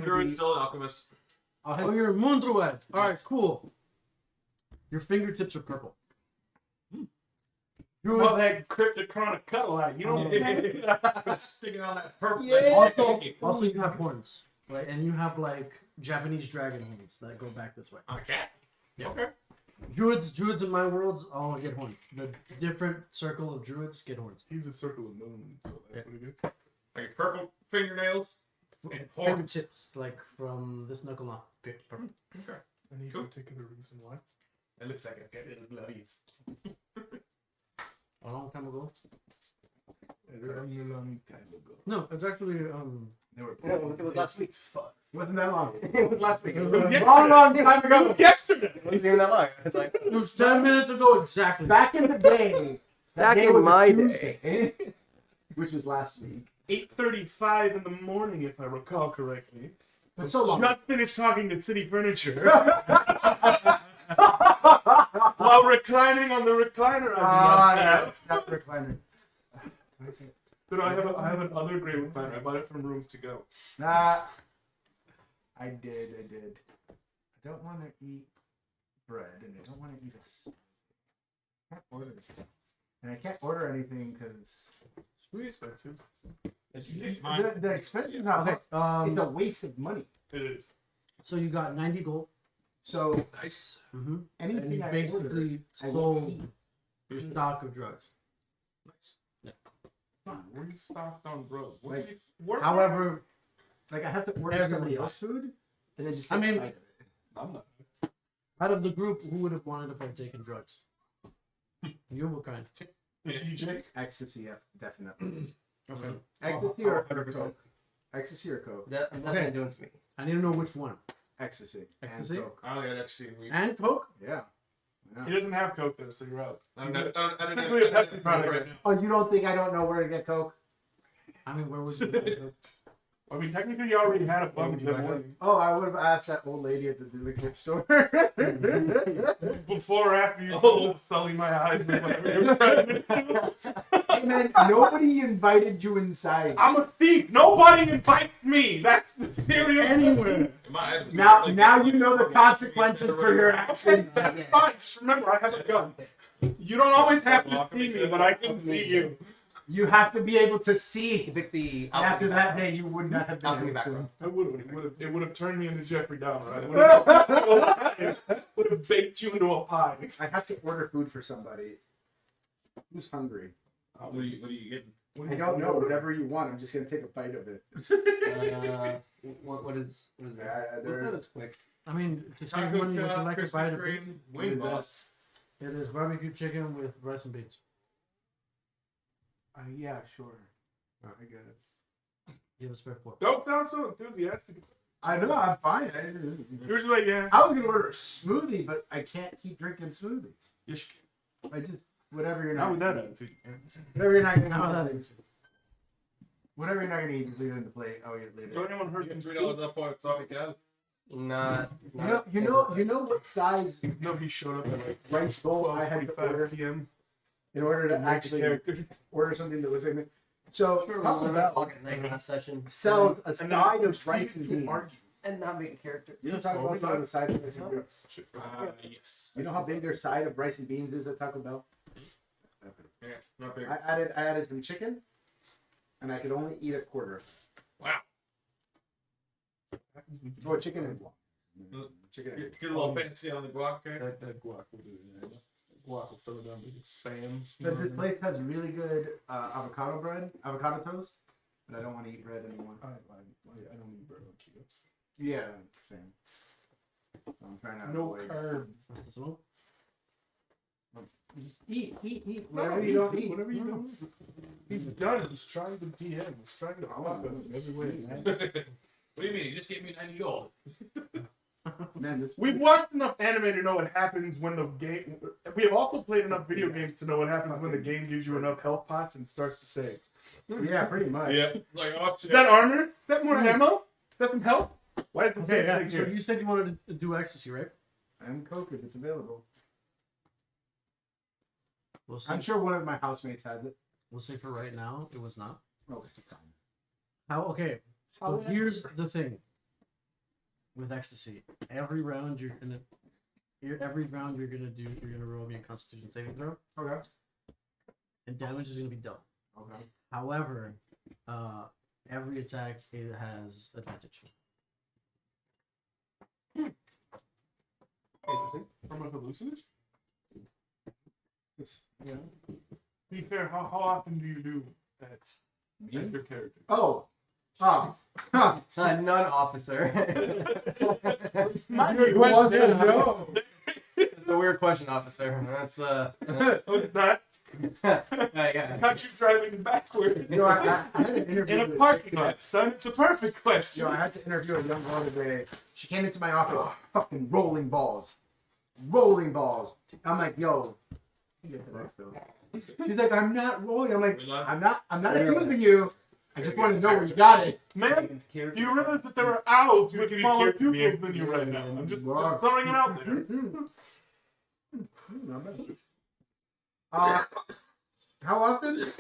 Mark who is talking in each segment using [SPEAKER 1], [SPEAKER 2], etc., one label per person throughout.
[SPEAKER 1] Druid's still an alchemist.
[SPEAKER 2] Oh, you're a moon druid. All right, cool. Your fingertips are purple. Druid.
[SPEAKER 3] Well, that cryptochronic cutlass. You know,
[SPEAKER 1] Sticking on that purple.
[SPEAKER 3] Yeah.
[SPEAKER 2] Also, you have horns, right? And you have like Japanese dragon horns that go back this way.
[SPEAKER 1] Okay.
[SPEAKER 2] Yeah.
[SPEAKER 1] Okay.
[SPEAKER 2] Druids in my worlds all get horns. The different circle of druids get horns.
[SPEAKER 3] he's a circle of moon, so that's what he gets.
[SPEAKER 1] Like purple fingernails and horns.
[SPEAKER 2] Fingertips, like from this knuckle on. Purple.
[SPEAKER 1] Okay.
[SPEAKER 3] Any
[SPEAKER 1] Cool.
[SPEAKER 3] particular reason why?
[SPEAKER 1] It looks like I've got little bloodies.
[SPEAKER 2] A long time ago.
[SPEAKER 3] A long time ago.
[SPEAKER 2] No, it's actually
[SPEAKER 3] They were
[SPEAKER 4] No, it was last week.
[SPEAKER 3] Fuck.
[SPEAKER 4] Wasn't that long. It was last week. It was
[SPEAKER 3] Yeah.
[SPEAKER 4] long time ago.
[SPEAKER 3] Yesterday.
[SPEAKER 4] It wasn't even that long. It's like
[SPEAKER 2] it was 10 minutes ago exactly.
[SPEAKER 5] Back in the day. that
[SPEAKER 4] Back
[SPEAKER 5] day
[SPEAKER 4] in
[SPEAKER 5] was a
[SPEAKER 4] my
[SPEAKER 5] Tuesday, which was last week.
[SPEAKER 3] 8:35 in the morning, if I recall correctly.
[SPEAKER 5] But so long.
[SPEAKER 3] Just finished talking to City Furniture while reclining on the recliner.
[SPEAKER 5] It's not recliner.
[SPEAKER 3] But I have another great recliner. I bought it from Rooms to Go.
[SPEAKER 5] Nah. I did. I don't want to eat bread, and I don't want to eat I can't order. And I can't order anything because
[SPEAKER 3] It's really expensive.
[SPEAKER 5] the expense is not.
[SPEAKER 2] Okay.
[SPEAKER 5] It's a waste of money.
[SPEAKER 3] It is.
[SPEAKER 2] So you got 90 gold.
[SPEAKER 5] So
[SPEAKER 1] Nice.
[SPEAKER 2] And
[SPEAKER 5] anything
[SPEAKER 2] you
[SPEAKER 5] I order,
[SPEAKER 2] basically
[SPEAKER 5] I won't
[SPEAKER 2] stole
[SPEAKER 5] eat.
[SPEAKER 2] your stock of drugs.
[SPEAKER 1] Nice.
[SPEAKER 3] We're stocked on drugs. What
[SPEAKER 5] Like,
[SPEAKER 3] do you- where-
[SPEAKER 2] However,
[SPEAKER 5] Like I have to order
[SPEAKER 2] Everyone
[SPEAKER 5] somebody
[SPEAKER 2] does.
[SPEAKER 5] else's food, and then just.
[SPEAKER 2] I
[SPEAKER 5] take a
[SPEAKER 2] mean-
[SPEAKER 5] bite of it.
[SPEAKER 3] I'm not.
[SPEAKER 2] out of the group, who would have wanted to partake in drugs? You were kind.
[SPEAKER 3] DJ?
[SPEAKER 5] Ecstasy, yeah, definitely.
[SPEAKER 2] Okay.
[SPEAKER 5] Ecstasy or coke. Ecstasy or coke.
[SPEAKER 4] that, I'm definitely doing me.
[SPEAKER 2] I need to know which one.
[SPEAKER 5] Ecstasy.
[SPEAKER 2] Ecstasy?
[SPEAKER 5] And coke.
[SPEAKER 1] I only got ecstasy and weed.
[SPEAKER 2] And Coke?
[SPEAKER 5] Yeah.
[SPEAKER 3] He doesn't have Coke though, so you're out.
[SPEAKER 1] I don't know.
[SPEAKER 3] Technically a Pepsi product.
[SPEAKER 1] right now.
[SPEAKER 5] Oh, you don't think I don't know where to get coke?
[SPEAKER 2] I mean, where was it?
[SPEAKER 3] I mean, technically you already had a bum
[SPEAKER 2] would you
[SPEAKER 3] that
[SPEAKER 2] buy
[SPEAKER 3] morning.
[SPEAKER 5] Oh, I would have asked that old lady at the liquor store.
[SPEAKER 3] Before or after you
[SPEAKER 1] Oh.
[SPEAKER 3] sully my eyes with whatever you're trying to do.
[SPEAKER 5] Hey man, nobody invited you inside.
[SPEAKER 3] I'm a thief. Nobody invites me. That's the theory of
[SPEAKER 2] Anywhere.
[SPEAKER 5] Now you know the consequences for your
[SPEAKER 3] Okay,
[SPEAKER 5] actions.
[SPEAKER 3] that's fine. Just remember, I have a gun. You don't always have to see me, but I can see you.
[SPEAKER 5] You have to be able to see.
[SPEAKER 4] Pick the
[SPEAKER 5] And after that day, you would not have been
[SPEAKER 4] Alchemy
[SPEAKER 5] able to.
[SPEAKER 4] background.
[SPEAKER 3] I it would have turned me into Jeffrey Dahmer. I would have baked you into a pie.
[SPEAKER 5] I have to order food for somebody. Who's hungry?
[SPEAKER 1] What are you getting?
[SPEAKER 5] I don't know. Whatever you want. I'm just gonna take a bite of it.
[SPEAKER 4] what is that?
[SPEAKER 5] They're-
[SPEAKER 4] That is quick.
[SPEAKER 2] I mean, to save
[SPEAKER 1] Taco
[SPEAKER 2] money, would you
[SPEAKER 1] shop,
[SPEAKER 2] like to
[SPEAKER 1] Krispy
[SPEAKER 2] buy the
[SPEAKER 1] Kreme,
[SPEAKER 2] food?
[SPEAKER 1] wing boss.
[SPEAKER 2] It is barbecue chicken with rice and beans.
[SPEAKER 5] yeah, sure. I guess.
[SPEAKER 2] You have a spare fork.
[SPEAKER 3] Don't sound so enthusiastic.
[SPEAKER 5] I know. I'm fine.
[SPEAKER 3] You're just like, yeah.
[SPEAKER 5] I was gonna order a smoothie, but I can't keep drinking smoothies.
[SPEAKER 3] Yes,
[SPEAKER 5] I just whatever you're
[SPEAKER 3] How
[SPEAKER 5] not.
[SPEAKER 3] would that attitude?
[SPEAKER 5] Whatever you're not gonna
[SPEAKER 2] How would
[SPEAKER 5] eat. Whatever you're not gonna eat, just leave it in the plate. I'll eat it
[SPEAKER 3] So
[SPEAKER 5] later.
[SPEAKER 3] anyone
[SPEAKER 1] You
[SPEAKER 3] heard
[SPEAKER 1] get
[SPEAKER 3] from
[SPEAKER 1] $3 up on Atomic Gal.
[SPEAKER 4] Not.
[SPEAKER 5] You know what size
[SPEAKER 3] No, he showed up at like
[SPEAKER 5] rice bowl I had to
[SPEAKER 3] 12:45
[SPEAKER 5] order
[SPEAKER 3] p.m.
[SPEAKER 5] in order to
[SPEAKER 3] Make the
[SPEAKER 5] actually
[SPEAKER 3] character.
[SPEAKER 5] order something that looks like me. So Taco Bell
[SPEAKER 4] Fucking thing last session.
[SPEAKER 5] sells a
[SPEAKER 3] And then
[SPEAKER 5] side of rice and beans.
[SPEAKER 4] And not make a character.
[SPEAKER 5] You know Taco Bell selling a side of rice and beans.
[SPEAKER 1] Yes.
[SPEAKER 5] You know how big their side of rice and beans is at Taco Bell?
[SPEAKER 1] Yeah, not big.
[SPEAKER 5] I added some chicken, and I could only eat a quarter.
[SPEAKER 1] Wow.
[SPEAKER 5] Oh, chicken and guac. Chicken and
[SPEAKER 1] Get a little fancy on the guac, okay?
[SPEAKER 3] That guac will do it. Guac will fill it down with its fans.
[SPEAKER 5] But this place has really good avocado bread, avocado toast, but I don't want to eat bread anymore.
[SPEAKER 3] I don't need bread on kilos.
[SPEAKER 5] Yeah, same. So I'm trying to
[SPEAKER 3] No
[SPEAKER 5] avoid.
[SPEAKER 3] carbs.
[SPEAKER 5] Eat.
[SPEAKER 3] Whatever
[SPEAKER 5] Whatever you don't eat.
[SPEAKER 3] Whatever you don't eat. He's done. He's trying to DM. He's trying to fuck us in every way.
[SPEAKER 1] What do you mean? You just gave me 90 gold.
[SPEAKER 5] Man, this
[SPEAKER 3] We've watched enough anime to know what happens when the game. We have also played enough video games to know what happens when the game gives you enough health pots and starts to say,
[SPEAKER 5] yeah, pretty much.
[SPEAKER 1] Yeah. Like, oh,
[SPEAKER 3] "Is that armor? Is that more ammo? Is that some health? Why is the
[SPEAKER 2] Okay,
[SPEAKER 3] game
[SPEAKER 2] yeah. So
[SPEAKER 3] here?"
[SPEAKER 2] you said you wanted to do ecstasy, right?
[SPEAKER 5] And Coke if it's available.
[SPEAKER 2] We'll see.
[SPEAKER 5] I'm sure one of my housemates has it.
[SPEAKER 2] We'll see for right now. It was not.
[SPEAKER 5] Oh, it's fine.
[SPEAKER 2] How? Okay. So here's the thing. with ecstasy. Every round you're gonna roll me a Constitution saving throw,
[SPEAKER 5] Okay.
[SPEAKER 2] and damage is gonna be double.
[SPEAKER 5] Okay.
[SPEAKER 2] However, every attack it has advantage.
[SPEAKER 3] From a hallucination?
[SPEAKER 5] It's, you know.
[SPEAKER 3] To be fair, how often do you do that? As your character?
[SPEAKER 5] Oh. Huh.
[SPEAKER 4] Non-officer.
[SPEAKER 3] My
[SPEAKER 5] Who wants to know?
[SPEAKER 4] It's a weird question, officer. That's
[SPEAKER 3] Oh, it's not.
[SPEAKER 4] yeah.
[SPEAKER 3] Got you driving backwards.
[SPEAKER 5] You know, I had an interview
[SPEAKER 3] In a
[SPEAKER 5] with-
[SPEAKER 3] parking lot, son. It's a perfect
[SPEAKER 5] You
[SPEAKER 3] question.
[SPEAKER 5] know, I had to interview a young girl today. She came into my office, fucking rolling balls. Rolling balls. I'm like, yo. You get the next though. She's like, I'm not rolling. I'm like, I'm not accusing you. I just want to know where you got it.
[SPEAKER 3] Man, do you realize that there are owls with smaller pupils than you right now? I'm just throwing it out there.
[SPEAKER 5] How often?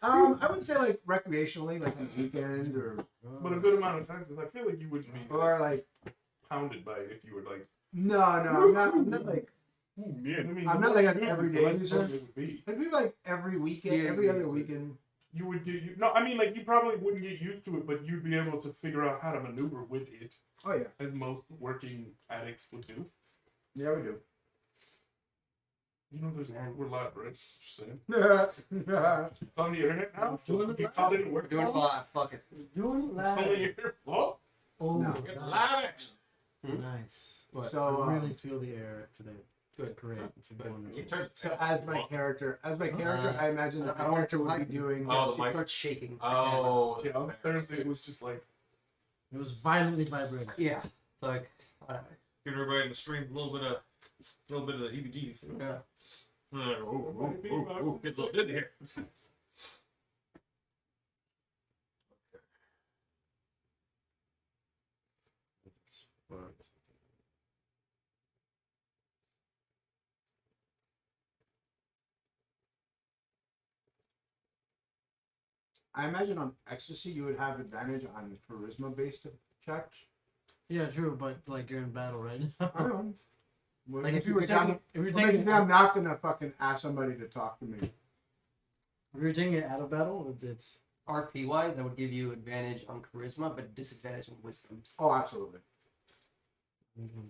[SPEAKER 5] I would say like recreationally, like on the weekend or
[SPEAKER 3] But a good amount of times, 'cause I feel like you wouldn't be
[SPEAKER 5] or like
[SPEAKER 3] pounded by it if you were like,
[SPEAKER 5] no, I'm not like
[SPEAKER 3] ooh, man. I mean,
[SPEAKER 5] I'm not like an everyday
[SPEAKER 3] that's
[SPEAKER 5] user.
[SPEAKER 3] what it would be.
[SPEAKER 5] it'd be like every weekend, every other weekend.
[SPEAKER 3] You would get no. I mean, like you probably wouldn't get used to it, but you'd be able to figure out how to maneuver with it,
[SPEAKER 5] Oh yeah,
[SPEAKER 3] as most working addicts would do.
[SPEAKER 5] yeah we do.
[SPEAKER 3] You know, we're live, right? Just saying.
[SPEAKER 5] Doing
[SPEAKER 3] It's on the internet now. So if you called in work.
[SPEAKER 4] Doing a lot. Fuck it.
[SPEAKER 3] Only your fault.
[SPEAKER 2] Oh,
[SPEAKER 5] No.
[SPEAKER 2] God.
[SPEAKER 1] Get the live action.
[SPEAKER 2] Nice.
[SPEAKER 5] So,
[SPEAKER 2] I really feel the air today. It's great. It's wonderful.
[SPEAKER 1] You turn.
[SPEAKER 5] So as my character, I imagine that
[SPEAKER 4] I
[SPEAKER 5] my
[SPEAKER 4] don't want
[SPEAKER 5] character
[SPEAKER 4] to
[SPEAKER 5] would be
[SPEAKER 4] hide.
[SPEAKER 5] doing.
[SPEAKER 1] Oh, the
[SPEAKER 4] It
[SPEAKER 1] mic.
[SPEAKER 4] starts shaking.
[SPEAKER 1] Oh.
[SPEAKER 3] You know, Thursday it was just like
[SPEAKER 2] It was violently vibrating.
[SPEAKER 4] Yeah. It's like.
[SPEAKER 1] Give everybody in the stream a little bit of the heebie-jeebies.
[SPEAKER 4] Yeah.
[SPEAKER 1] Get a little dizzy here.
[SPEAKER 5] I imagine on ecstasy you would have advantage on charisma based checks.
[SPEAKER 2] Yeah, true, but like you're in battle right now.
[SPEAKER 5] I don't know.
[SPEAKER 2] Like if you were
[SPEAKER 5] think I'm-
[SPEAKER 2] taking, if you're
[SPEAKER 5] what makes
[SPEAKER 2] taking,
[SPEAKER 5] you think I'm not gonna fucking ask somebody to talk to me.
[SPEAKER 2] if you're taking it out of battle, it's
[SPEAKER 4] RP wise, that would give you advantage on charisma, but disadvantage on wisdom.
[SPEAKER 5] Oh, absolutely.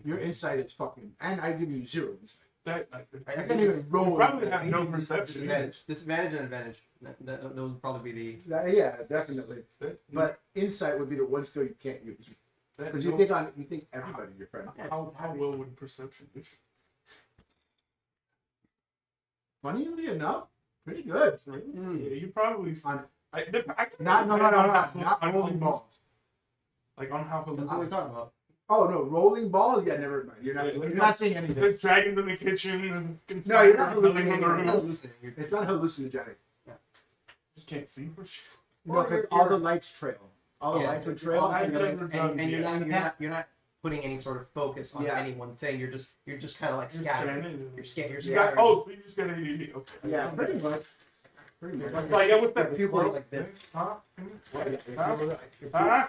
[SPEAKER 5] Your insight is fucking, and I give you 0 insight.
[SPEAKER 3] that.
[SPEAKER 5] I can't even roll.
[SPEAKER 3] You probably
[SPEAKER 5] insight.
[SPEAKER 3] have no perception.
[SPEAKER 4] Disadvantage and advantage. Those would probably be the.
[SPEAKER 5] Yeah, definitely. But insight would be the one skill you can't use because you think everybody's your friend.
[SPEAKER 3] How well would perception be?
[SPEAKER 5] Funnily enough, pretty good.
[SPEAKER 3] Really? Yeah, you probably.
[SPEAKER 5] On-
[SPEAKER 3] I
[SPEAKER 5] Not
[SPEAKER 3] on
[SPEAKER 5] rolling balls.
[SPEAKER 3] Like on how
[SPEAKER 4] That's what we're talking about.
[SPEAKER 5] Oh no, rolling balls. Yeah, never mind. You're not seeing anything.
[SPEAKER 3] There's dragons in the kitchen. And
[SPEAKER 5] No, you're not
[SPEAKER 3] nothing in the
[SPEAKER 5] hallucinating.
[SPEAKER 3] room.
[SPEAKER 5] It's not hallucinogenic.
[SPEAKER 3] Just can't see for shit.
[SPEAKER 5] You know, because all the lights trail. All the
[SPEAKER 4] Yeah.
[SPEAKER 5] lights would trail.
[SPEAKER 3] I've
[SPEAKER 5] and you're like,
[SPEAKER 3] never done
[SPEAKER 4] And
[SPEAKER 3] yet.
[SPEAKER 4] you're not putting any sort of focus on
[SPEAKER 5] Yeah.
[SPEAKER 4] any one thing. You're just kind of like scattered. You're
[SPEAKER 3] You got,
[SPEAKER 4] scattered.
[SPEAKER 3] oh, so you just got ADD. Okay.
[SPEAKER 5] yeah, pretty much. Pretty much.
[SPEAKER 3] Like, what's that?
[SPEAKER 4] Pupil like this.
[SPEAKER 3] Huh?
[SPEAKER 5] Yeah,
[SPEAKER 3] Huh? Huh?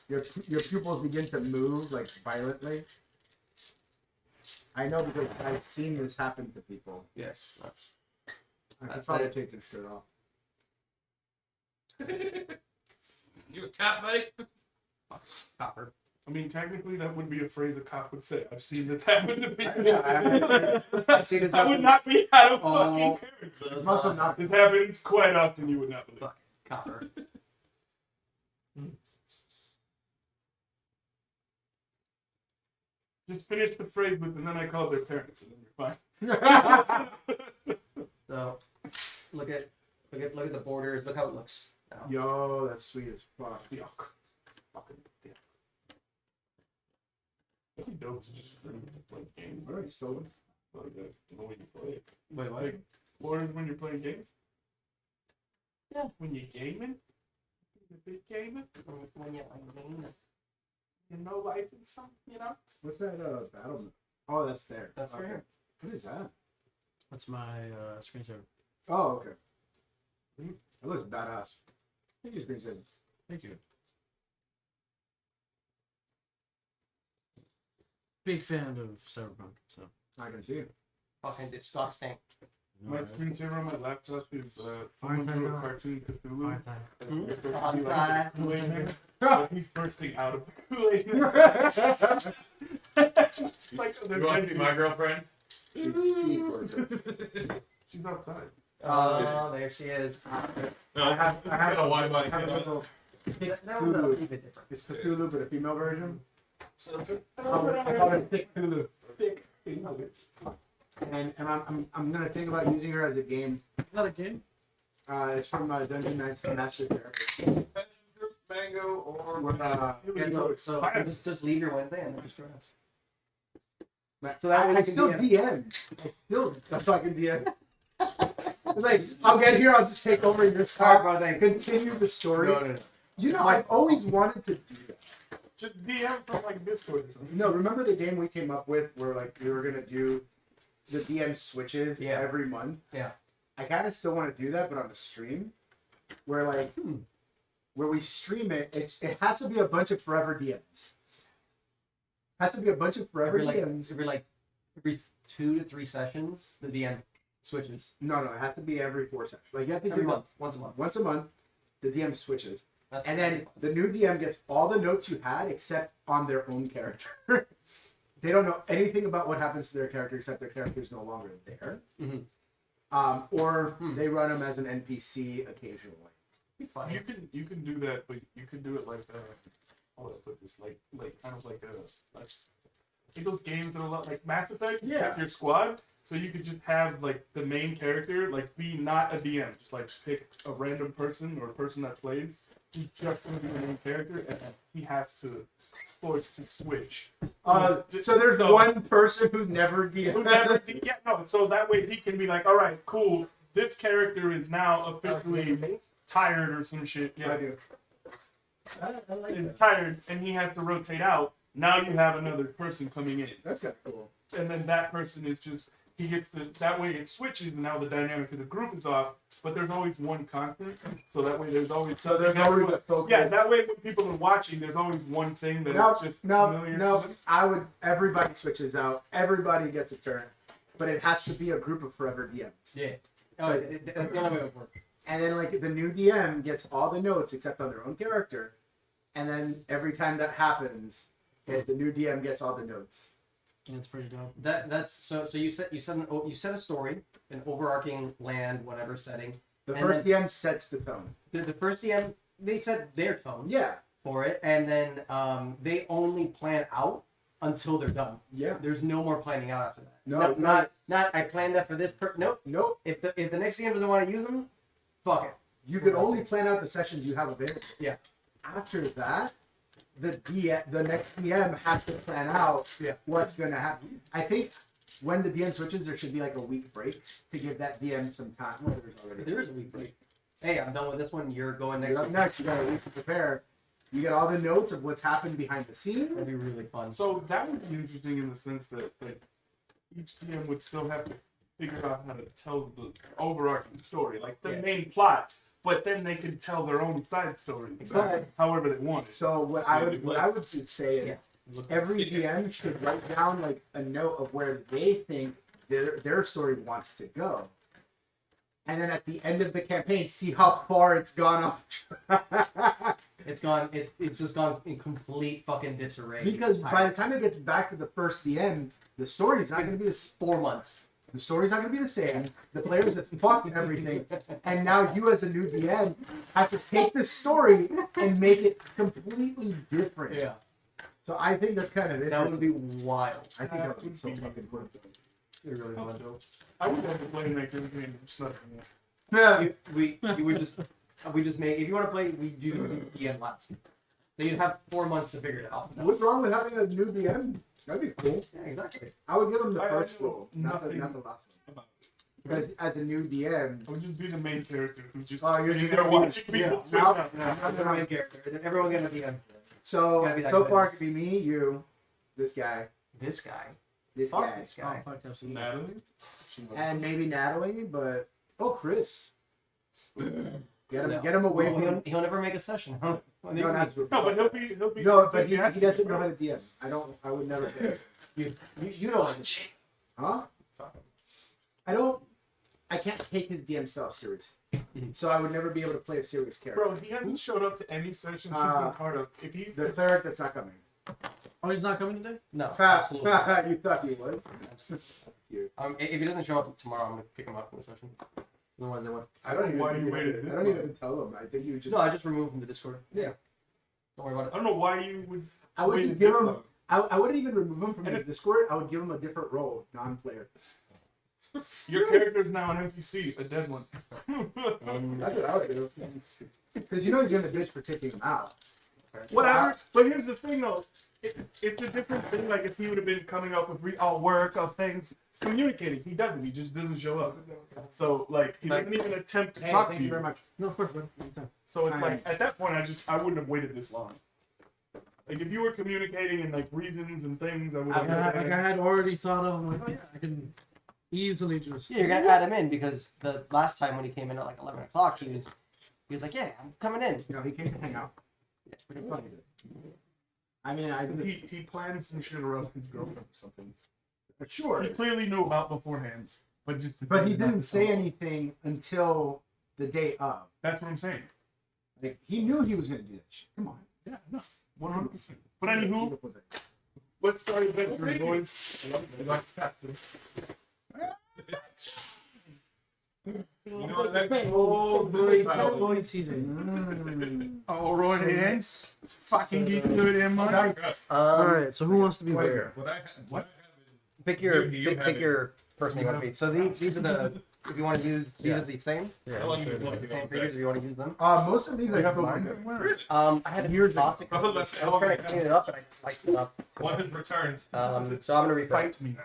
[SPEAKER 5] your pupils begin to move like violently. I know because I've seen this happen to people.
[SPEAKER 4] Yes, that's.
[SPEAKER 5] I could
[SPEAKER 4] That's
[SPEAKER 5] probably
[SPEAKER 4] it.
[SPEAKER 5] take this shirt off.
[SPEAKER 1] You a cop, buddy?
[SPEAKER 4] Copper.
[SPEAKER 3] I mean, technically, that would be a phrase a cop would say. I've seen this happen to me.
[SPEAKER 4] I've seen this
[SPEAKER 3] I would
[SPEAKER 4] happen.
[SPEAKER 3] not be out of
[SPEAKER 4] Oh.
[SPEAKER 3] fucking character.
[SPEAKER 5] It's also not.
[SPEAKER 3] This happens quite often. You would not believe.
[SPEAKER 4] Copper.
[SPEAKER 3] Just finish the phrase with, and then I call their parents, and then you're fine.
[SPEAKER 4] So, look at the borders. Look how it looks. Now.
[SPEAKER 5] Yo, that's sweet as fuck.
[SPEAKER 3] Yuck. Fucking yuck. It'd be dope to just play games.
[SPEAKER 5] All right, stolen.
[SPEAKER 3] Like that, the way you play it.
[SPEAKER 4] Wait, what?
[SPEAKER 3] Like, borders when you're playing games?
[SPEAKER 4] Yeah.
[SPEAKER 3] When you're gaming? You're big gaming?
[SPEAKER 4] When you
[SPEAKER 3] You know life and stuff, you know?
[SPEAKER 5] What's that battle? Oh, that's there.
[SPEAKER 4] That's right here.
[SPEAKER 5] What is that?
[SPEAKER 2] that's my screensaver.
[SPEAKER 5] Oh, okay. That looks badass. Thank you, screensaver.
[SPEAKER 2] Thank you. big fan of Cyberpunk. So
[SPEAKER 5] I can see it.
[SPEAKER 4] Fucking disgusting.
[SPEAKER 3] My screensaver on my laptop is someone
[SPEAKER 2] Fine,
[SPEAKER 3] drew a
[SPEAKER 2] no.
[SPEAKER 3] cartoon Cthulhu.
[SPEAKER 2] hard time.
[SPEAKER 3] And it's supposed to
[SPEAKER 4] Hard
[SPEAKER 3] be like
[SPEAKER 4] time.
[SPEAKER 3] a Kool-Aid man, but he's bursting out of the Kool-Aid man. It's like
[SPEAKER 1] You want to be my girlfriend?
[SPEAKER 3] She's outside.
[SPEAKER 4] Oh, there she is.
[SPEAKER 1] No,
[SPEAKER 5] I have
[SPEAKER 1] got a wide body
[SPEAKER 5] I have a
[SPEAKER 1] kid on.
[SPEAKER 5] little thick
[SPEAKER 4] That was a
[SPEAKER 5] Cthulhu.
[SPEAKER 4] bit different.
[SPEAKER 5] It's Cthulhu, but a female version.
[SPEAKER 1] Sensor.
[SPEAKER 5] I call it thick Cthulhu. Thick Cthulhu. And I'm gonna think about using her as a game.
[SPEAKER 2] Is that a game?
[SPEAKER 5] It's from Dungeon Master Therapist.
[SPEAKER 1] Mango or
[SPEAKER 4] Yeah, no, so just leave your Wednesday and then just join us.
[SPEAKER 5] So
[SPEAKER 4] that way
[SPEAKER 5] I
[SPEAKER 4] you can
[SPEAKER 5] still
[SPEAKER 4] DM.
[SPEAKER 5] DM. That's all I can DM. Like I'll get here. I'll just take over your
[SPEAKER 4] Alright,
[SPEAKER 5] spot.
[SPEAKER 4] bro, thanks.
[SPEAKER 5] Continue the story.
[SPEAKER 4] No.
[SPEAKER 5] You know, I've always wanted to do that.
[SPEAKER 3] Just DM from like Discord or something.
[SPEAKER 5] No, remember the game we came up with where like we were gonna do the DM switches
[SPEAKER 4] Yeah.
[SPEAKER 5] every month?
[SPEAKER 4] Yeah.
[SPEAKER 5] I kind of still want to do that, but on a stream, where like where we stream it, it has to be a bunch of forever DMs. Has to be a bunch of forever DMs.
[SPEAKER 4] Every 2 to 3 sessions, the DM switches.
[SPEAKER 5] No, it has to be every 4 sessions. Like you have to
[SPEAKER 4] Every
[SPEAKER 5] give
[SPEAKER 4] month, once a month.
[SPEAKER 5] once a month. The DM switches,
[SPEAKER 4] That's
[SPEAKER 5] and then the new DM gets all the notes you had except on their own character. They don't know anything about what happens to their character except their character is no longer there.
[SPEAKER 4] Mhm.
[SPEAKER 5] Or they run them as an NPC occasionally.
[SPEAKER 4] be funny.
[SPEAKER 3] You can do that, but you can do it like how would I put this? Like kind of like those games that are a lot like Mass Effect. You
[SPEAKER 5] Yeah.
[SPEAKER 3] pick your squad, so you could just have like the main character like be not a DM, just like pick a random person or a person that plays. He's just gonna be the main character, and he has to force to switch.
[SPEAKER 5] So there's one person who never DM.
[SPEAKER 3] Who never, yeah, no. So that way he can be like, all right, cool. This character is now officially tired or some shit.
[SPEAKER 5] I
[SPEAKER 3] Yeah,
[SPEAKER 5] do. I like
[SPEAKER 3] is
[SPEAKER 5] that.
[SPEAKER 3] tired, and he has to rotate out. Now you have another person coming in,
[SPEAKER 5] That's kind of cool.
[SPEAKER 3] and then that person is just he gets to that way it switches, and now the dynamic of the group is off. But there's always one constant, so that way there's always
[SPEAKER 5] So there's always a focus.
[SPEAKER 3] yeah. That way when people are watching, there's always one thing that is just familiar.
[SPEAKER 5] No. Everybody switches out. Everybody gets a turn, but it has to be a group of forever DMs.
[SPEAKER 4] Yeah. Oh, that's the only way it would work.
[SPEAKER 5] And then like the new DM gets all the notes except on their own character, and then every time that happens, the new DM gets all the notes.
[SPEAKER 2] That's pretty dope.
[SPEAKER 4] That's so you set a story, an overarching land, whatever setting.
[SPEAKER 5] The
[SPEAKER 4] And
[SPEAKER 5] first
[SPEAKER 4] then-
[SPEAKER 5] DM sets the tone.
[SPEAKER 4] The first DM they set their tone
[SPEAKER 5] Yeah,
[SPEAKER 4] for it, and then they only plan out until they're done.
[SPEAKER 5] yeah.
[SPEAKER 4] There's no more planning out after that.
[SPEAKER 5] No,
[SPEAKER 4] Not I planned that for this Nope.
[SPEAKER 5] Nope.
[SPEAKER 4] If the next DM doesn't want to use them, fuck it.
[SPEAKER 5] You could only plan out the sessions you have available.
[SPEAKER 4] Yeah.
[SPEAKER 5] After that, the next DM has to plan out what's going to happen. I think when the DM switches, there should be like a week break to give that DM some time. Well, there's already
[SPEAKER 4] There is a week break. Hey, I'm done with this one. You're going next.
[SPEAKER 5] You're up
[SPEAKER 4] week.
[SPEAKER 5] next. You got a week to prepare. You get all the notes of what's happened behind the
[SPEAKER 4] That'd
[SPEAKER 5] scenes.
[SPEAKER 4] be really fun.
[SPEAKER 3] So that would be interesting in the sense that each DM would still have to figure out how to tell the overarching story, like the
[SPEAKER 4] Yeah.
[SPEAKER 3] main plot, but then they can tell their own side story,
[SPEAKER 4] Exactly.
[SPEAKER 3] however they want it.
[SPEAKER 5] So what I would say is every DM should write down like a note of where they think their story wants to go. And then at the end of the campaign, see how far it's gone off.
[SPEAKER 4] It's gone. It's just gone in complete fucking disarray.
[SPEAKER 5] Because by the time it gets back to the first DM, the story's not going to be the
[SPEAKER 4] 4 months.
[SPEAKER 5] The story's not going to be the same. The players have fucked everything, and now you, as a new DM, have to take this story and make it completely different.
[SPEAKER 4] Yeah.
[SPEAKER 5] So I think that's kind of it.
[SPEAKER 4] That would be wild.
[SPEAKER 5] I think that would be so fucking cool.
[SPEAKER 4] It really would.
[SPEAKER 3] I would have to play Maker game just nothing.
[SPEAKER 5] Yeah.
[SPEAKER 4] We just made. If you want to play, we do DM last. So you'd have 4 months to figure it out.
[SPEAKER 5] What's wrong with having a new DM? That'd be cool.
[SPEAKER 4] Yeah, exactly.
[SPEAKER 5] I would give him the
[SPEAKER 3] I
[SPEAKER 5] first
[SPEAKER 3] know
[SPEAKER 5] role, not the
[SPEAKER 3] nothing
[SPEAKER 5] last one. Because as a new DM,
[SPEAKER 3] I would just be the main character who just
[SPEAKER 5] Oh, you're
[SPEAKER 3] sitting
[SPEAKER 5] gonna
[SPEAKER 3] there
[SPEAKER 5] be-
[SPEAKER 3] watching people.
[SPEAKER 5] yeah.
[SPEAKER 3] switch
[SPEAKER 5] Now-
[SPEAKER 3] out.
[SPEAKER 5] now-
[SPEAKER 4] I'm the main character. Then everyone's gonna be DM.
[SPEAKER 5] so
[SPEAKER 4] Gotta be that
[SPEAKER 5] so
[SPEAKER 4] good.
[SPEAKER 5] far it could be me, you, this guy,
[SPEAKER 4] This guy.
[SPEAKER 5] this
[SPEAKER 4] Fuck
[SPEAKER 5] guy,
[SPEAKER 4] this
[SPEAKER 2] Oh,
[SPEAKER 4] guy.
[SPEAKER 2] fuck, absolutely.
[SPEAKER 3] Natalie?
[SPEAKER 5] and maybe Natalie, but Chris. Get him away from.
[SPEAKER 4] He'll never make a session. Huh?
[SPEAKER 5] No, that's
[SPEAKER 3] No, but he'll be.
[SPEAKER 5] no, but he doesn't know how to DM. I would never. You don't. Huh? I can't take his DM stuff seriously. So I would never be able to play a serious character.
[SPEAKER 3] Bro, he hasn't showed up to any session he's been part of. If he's
[SPEAKER 5] The cleric that's not coming.
[SPEAKER 2] Oh, he's not coming today?
[SPEAKER 4] No, absolutely.
[SPEAKER 5] You thought he was.
[SPEAKER 4] If he doesn't show up tomorrow, I'm gonna pick him up in the session. Otherwise, I would.
[SPEAKER 5] I don't even.
[SPEAKER 3] Why
[SPEAKER 5] think
[SPEAKER 3] you waited
[SPEAKER 5] I
[SPEAKER 3] this
[SPEAKER 5] don't
[SPEAKER 3] long?
[SPEAKER 5] even tell him. I think you just.
[SPEAKER 4] No, I just removed from the Discord.
[SPEAKER 5] Yeah.
[SPEAKER 4] Don't worry about
[SPEAKER 3] I
[SPEAKER 4] it.
[SPEAKER 3] don't know why you would.
[SPEAKER 5] I would
[SPEAKER 3] wait
[SPEAKER 5] just give
[SPEAKER 3] this
[SPEAKER 5] him.
[SPEAKER 3] long.
[SPEAKER 5] I wouldn't even remove him from
[SPEAKER 3] And
[SPEAKER 5] his
[SPEAKER 3] it's-
[SPEAKER 5] Discord. I would give him a different role, non-player.
[SPEAKER 3] Your character's now an NPC, a dead one.
[SPEAKER 5] That's what I would do. Because you know he's gonna bitch for taking him out.
[SPEAKER 3] Whatever. But here's the thing, though. It's a different thing. Like if he would have been coming up with work of things, communicating. He doesn't. He just doesn't show up. So like he doesn't even attempt to
[SPEAKER 5] Hey,
[SPEAKER 3] talk
[SPEAKER 5] thank
[SPEAKER 3] to
[SPEAKER 5] you
[SPEAKER 3] you.
[SPEAKER 5] very much.
[SPEAKER 2] No, of course, bro. Anytime.
[SPEAKER 3] So it's like at that point, I wouldn't have waited this long. Like if you were communicating and like reasons and things, I would
[SPEAKER 2] Like
[SPEAKER 3] have.
[SPEAKER 2] I had already thought of, I'm like, oh yeah, I can easily just.
[SPEAKER 4] Yeah, you're gonna add him in because the last time when he came in at like 11 o'clock, he was like, yeah, I'm coming in.
[SPEAKER 5] You know, he came to hang out.
[SPEAKER 4] Yeah, pretty funny.
[SPEAKER 5] I mean,
[SPEAKER 3] He planned some shit around his girlfriend or something.
[SPEAKER 5] sure,
[SPEAKER 3] He clearly knew about beforehand, but just.
[SPEAKER 5] but he
[SPEAKER 3] decided not
[SPEAKER 5] didn't
[SPEAKER 3] to
[SPEAKER 5] say
[SPEAKER 3] tell.
[SPEAKER 5] anything until the day of.
[SPEAKER 3] That's what I'm saying.
[SPEAKER 5] Like he knew he was gonna do that shit. Come on.
[SPEAKER 3] Yeah, no, 100%. But anywho, let's start adventuring, boys.
[SPEAKER 1] You know what? That
[SPEAKER 2] Oh,
[SPEAKER 1] boy,
[SPEAKER 2] boy, TJ.
[SPEAKER 3] Oh, Roy Dance. Fucking get to it in, man.
[SPEAKER 2] All right, so who wants to be where?
[SPEAKER 1] What?
[SPEAKER 4] Pick your
[SPEAKER 1] You have
[SPEAKER 4] pick
[SPEAKER 1] it.
[SPEAKER 4] your person you want to be. So these are the if you want to use these
[SPEAKER 2] Yeah.
[SPEAKER 4] are the same
[SPEAKER 1] How long you been looking
[SPEAKER 4] same
[SPEAKER 1] at
[SPEAKER 4] figures.
[SPEAKER 1] this?
[SPEAKER 4] If you want to use them.
[SPEAKER 5] Most of these I have mine.
[SPEAKER 4] I had a toss it.
[SPEAKER 1] I was about to say,
[SPEAKER 4] I was trying to clean it up, and I lightened it up.
[SPEAKER 1] One has returned.
[SPEAKER 4] So I'm gonna refight.
[SPEAKER 3] Fight me.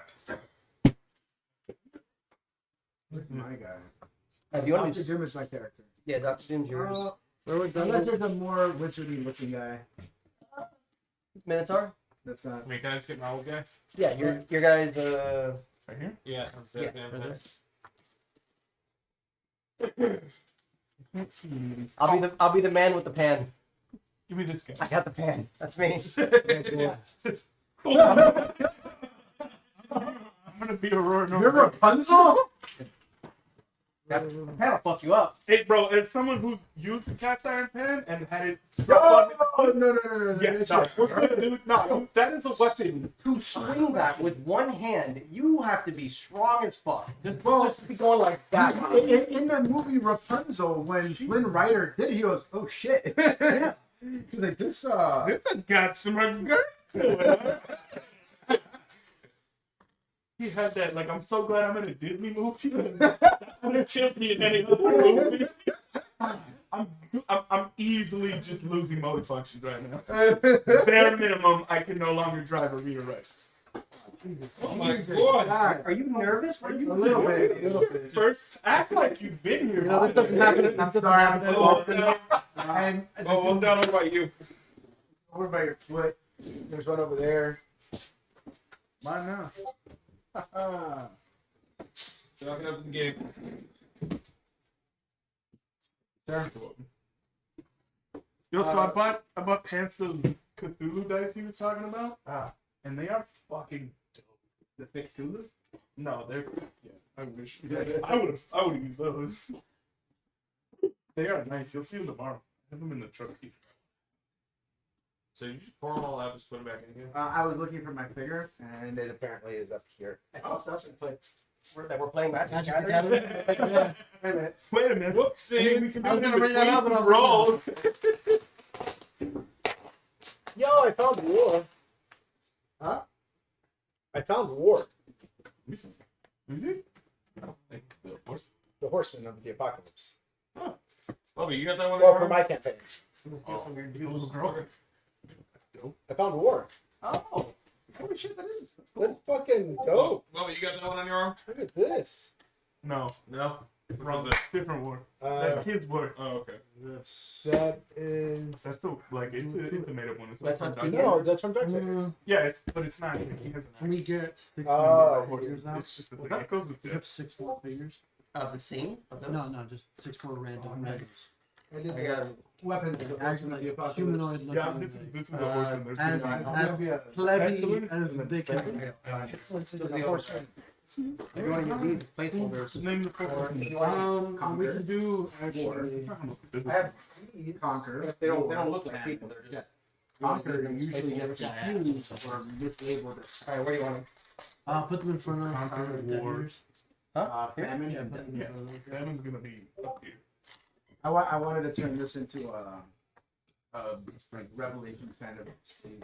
[SPEAKER 5] This is my guy.
[SPEAKER 4] Do you want
[SPEAKER 5] Dr.
[SPEAKER 4] to do?
[SPEAKER 5] Doom is my character.
[SPEAKER 4] Yeah, Dr. Doom's yours.
[SPEAKER 5] Unless there's a more wizardy looking guy.
[SPEAKER 4] Minotaur.
[SPEAKER 5] That's not.
[SPEAKER 1] I mean, can I just get my old guy?
[SPEAKER 4] Yeah, your guys.
[SPEAKER 3] Right here?
[SPEAKER 1] Yeah, I'm
[SPEAKER 2] Yeah,
[SPEAKER 1] saying.
[SPEAKER 3] Can't see me.
[SPEAKER 4] I'll be the man with the pan.
[SPEAKER 3] Give me this guy.
[SPEAKER 4] I got the pan. That's me.
[SPEAKER 3] I'm gonna be Aurora.
[SPEAKER 5] You're Rapunzel?
[SPEAKER 4] That pan will fuck you up.
[SPEAKER 3] Hey, bro, as someone who used the cast iron pan and had it drop on
[SPEAKER 5] No.
[SPEAKER 3] yeah, no, we're good, dude. No, that is a weapon.
[SPEAKER 4] To swing that with one hand, you have to be strong as fuck. Just be going like that.
[SPEAKER 5] In the movie Rapunzel, when Flynn Rider did it, he goes, "Oh shit!"
[SPEAKER 4] Yeah.
[SPEAKER 5] He's like, "This
[SPEAKER 3] This has got some girth to it. Huh? He had that, like, I'm so glad I'm in a Disney movie. That would have killed me in any other movie. I'm easily just losing motor functions right now. Bare minimum, I can no longer drive or read or write.
[SPEAKER 1] Oh my
[SPEAKER 5] Jesus
[SPEAKER 1] god!
[SPEAKER 5] God.
[SPEAKER 4] Are you nervous? What are you
[SPEAKER 5] A little bit.
[SPEAKER 3] First, act like you've been here.
[SPEAKER 2] You know, this doesn't happen.
[SPEAKER 5] I'm sorry, I'm
[SPEAKER 1] Oh, down.
[SPEAKER 5] And
[SPEAKER 1] Oh, I'm down over by you.
[SPEAKER 5] over by your foot. There's one over there.
[SPEAKER 2] Mine now.
[SPEAKER 1] Talking up in the game.
[SPEAKER 5] Sure.
[SPEAKER 3] Yo, so I bought pants those Cthulhu dice he was talking about, and they are fucking dope.
[SPEAKER 5] The thick Cthulhu?
[SPEAKER 3] No, they're yeah. I wish I would have used those. They are nice. You'll see them tomorrow. I have them in the truck.
[SPEAKER 1] So you just pour them all out, just put them back in here.
[SPEAKER 5] I was looking for my figure, and it apparently is up here.
[SPEAKER 4] I thought that's we're playing Magic
[SPEAKER 2] Magic
[SPEAKER 4] the
[SPEAKER 2] Gathering?
[SPEAKER 4] Gathering.
[SPEAKER 5] Wait a minute.
[SPEAKER 3] Wait a minute.
[SPEAKER 1] Whoopsie!
[SPEAKER 2] I was gonna bring that up, but I was
[SPEAKER 3] roll.
[SPEAKER 5] Yo, I found war.
[SPEAKER 4] Huh?
[SPEAKER 5] I found war.
[SPEAKER 3] Is it?
[SPEAKER 1] Like, the horse.
[SPEAKER 5] The horseman of the apocalypse.
[SPEAKER 1] Bobby, you got that one?
[SPEAKER 5] Well, for my campaign.
[SPEAKER 3] Little girl.
[SPEAKER 5] I found war.
[SPEAKER 4] Oh, holy shit, that is. That's cool.
[SPEAKER 5] Let's fucking go.
[SPEAKER 1] Bobby, you got that one on your arm?
[SPEAKER 5] Look at this.
[SPEAKER 3] No,
[SPEAKER 1] No.
[SPEAKER 3] wrong. Different war.
[SPEAKER 5] Uh,
[SPEAKER 3] That's his war.
[SPEAKER 1] Oh, okay.
[SPEAKER 5] that is.
[SPEAKER 3] That's the like it's a made up one. It's
[SPEAKER 4] That's
[SPEAKER 3] like
[SPEAKER 4] not-
[SPEAKER 5] No, that's from Dark Side.
[SPEAKER 3] yeah, but it's not. He has an
[SPEAKER 2] Can we
[SPEAKER 3] axe.
[SPEAKER 2] get 6
[SPEAKER 5] Oh,
[SPEAKER 2] more figures now?
[SPEAKER 3] It's just the thing. It goes with
[SPEAKER 2] We
[SPEAKER 3] that.
[SPEAKER 2] have 6 more figures.
[SPEAKER 4] The scene? Of those?
[SPEAKER 2] No, just 6 more random randoms.
[SPEAKER 5] I did
[SPEAKER 4] I got
[SPEAKER 5] weapons.
[SPEAKER 2] Actually, like
[SPEAKER 5] the
[SPEAKER 2] humanoid
[SPEAKER 3] Yeah,
[SPEAKER 2] looking.
[SPEAKER 3] this is a horseman. There's
[SPEAKER 2] as-
[SPEAKER 3] gonna be-
[SPEAKER 2] as plebby as they can be.
[SPEAKER 4] If you want to use these placeholders,
[SPEAKER 3] Name the four.
[SPEAKER 4] if you want
[SPEAKER 2] We
[SPEAKER 5] Conquer.
[SPEAKER 2] can do actually.
[SPEAKER 4] I have these.
[SPEAKER 5] Conquer.
[SPEAKER 4] They don't look like people. They're just.
[SPEAKER 5] Yeah. Conquer usually gets confused or mislabeled.
[SPEAKER 4] All right, where do you want them?
[SPEAKER 2] Put them in front of
[SPEAKER 3] Conquer
[SPEAKER 2] detonators.
[SPEAKER 3] Wars.
[SPEAKER 4] Here?
[SPEAKER 5] Famine.
[SPEAKER 2] Yeah,
[SPEAKER 5] and
[SPEAKER 2] put them in
[SPEAKER 3] Yeah.
[SPEAKER 2] front of them.
[SPEAKER 3] That one's gonna be up here.
[SPEAKER 5] I wanted to turn this into like Revelations kind of state.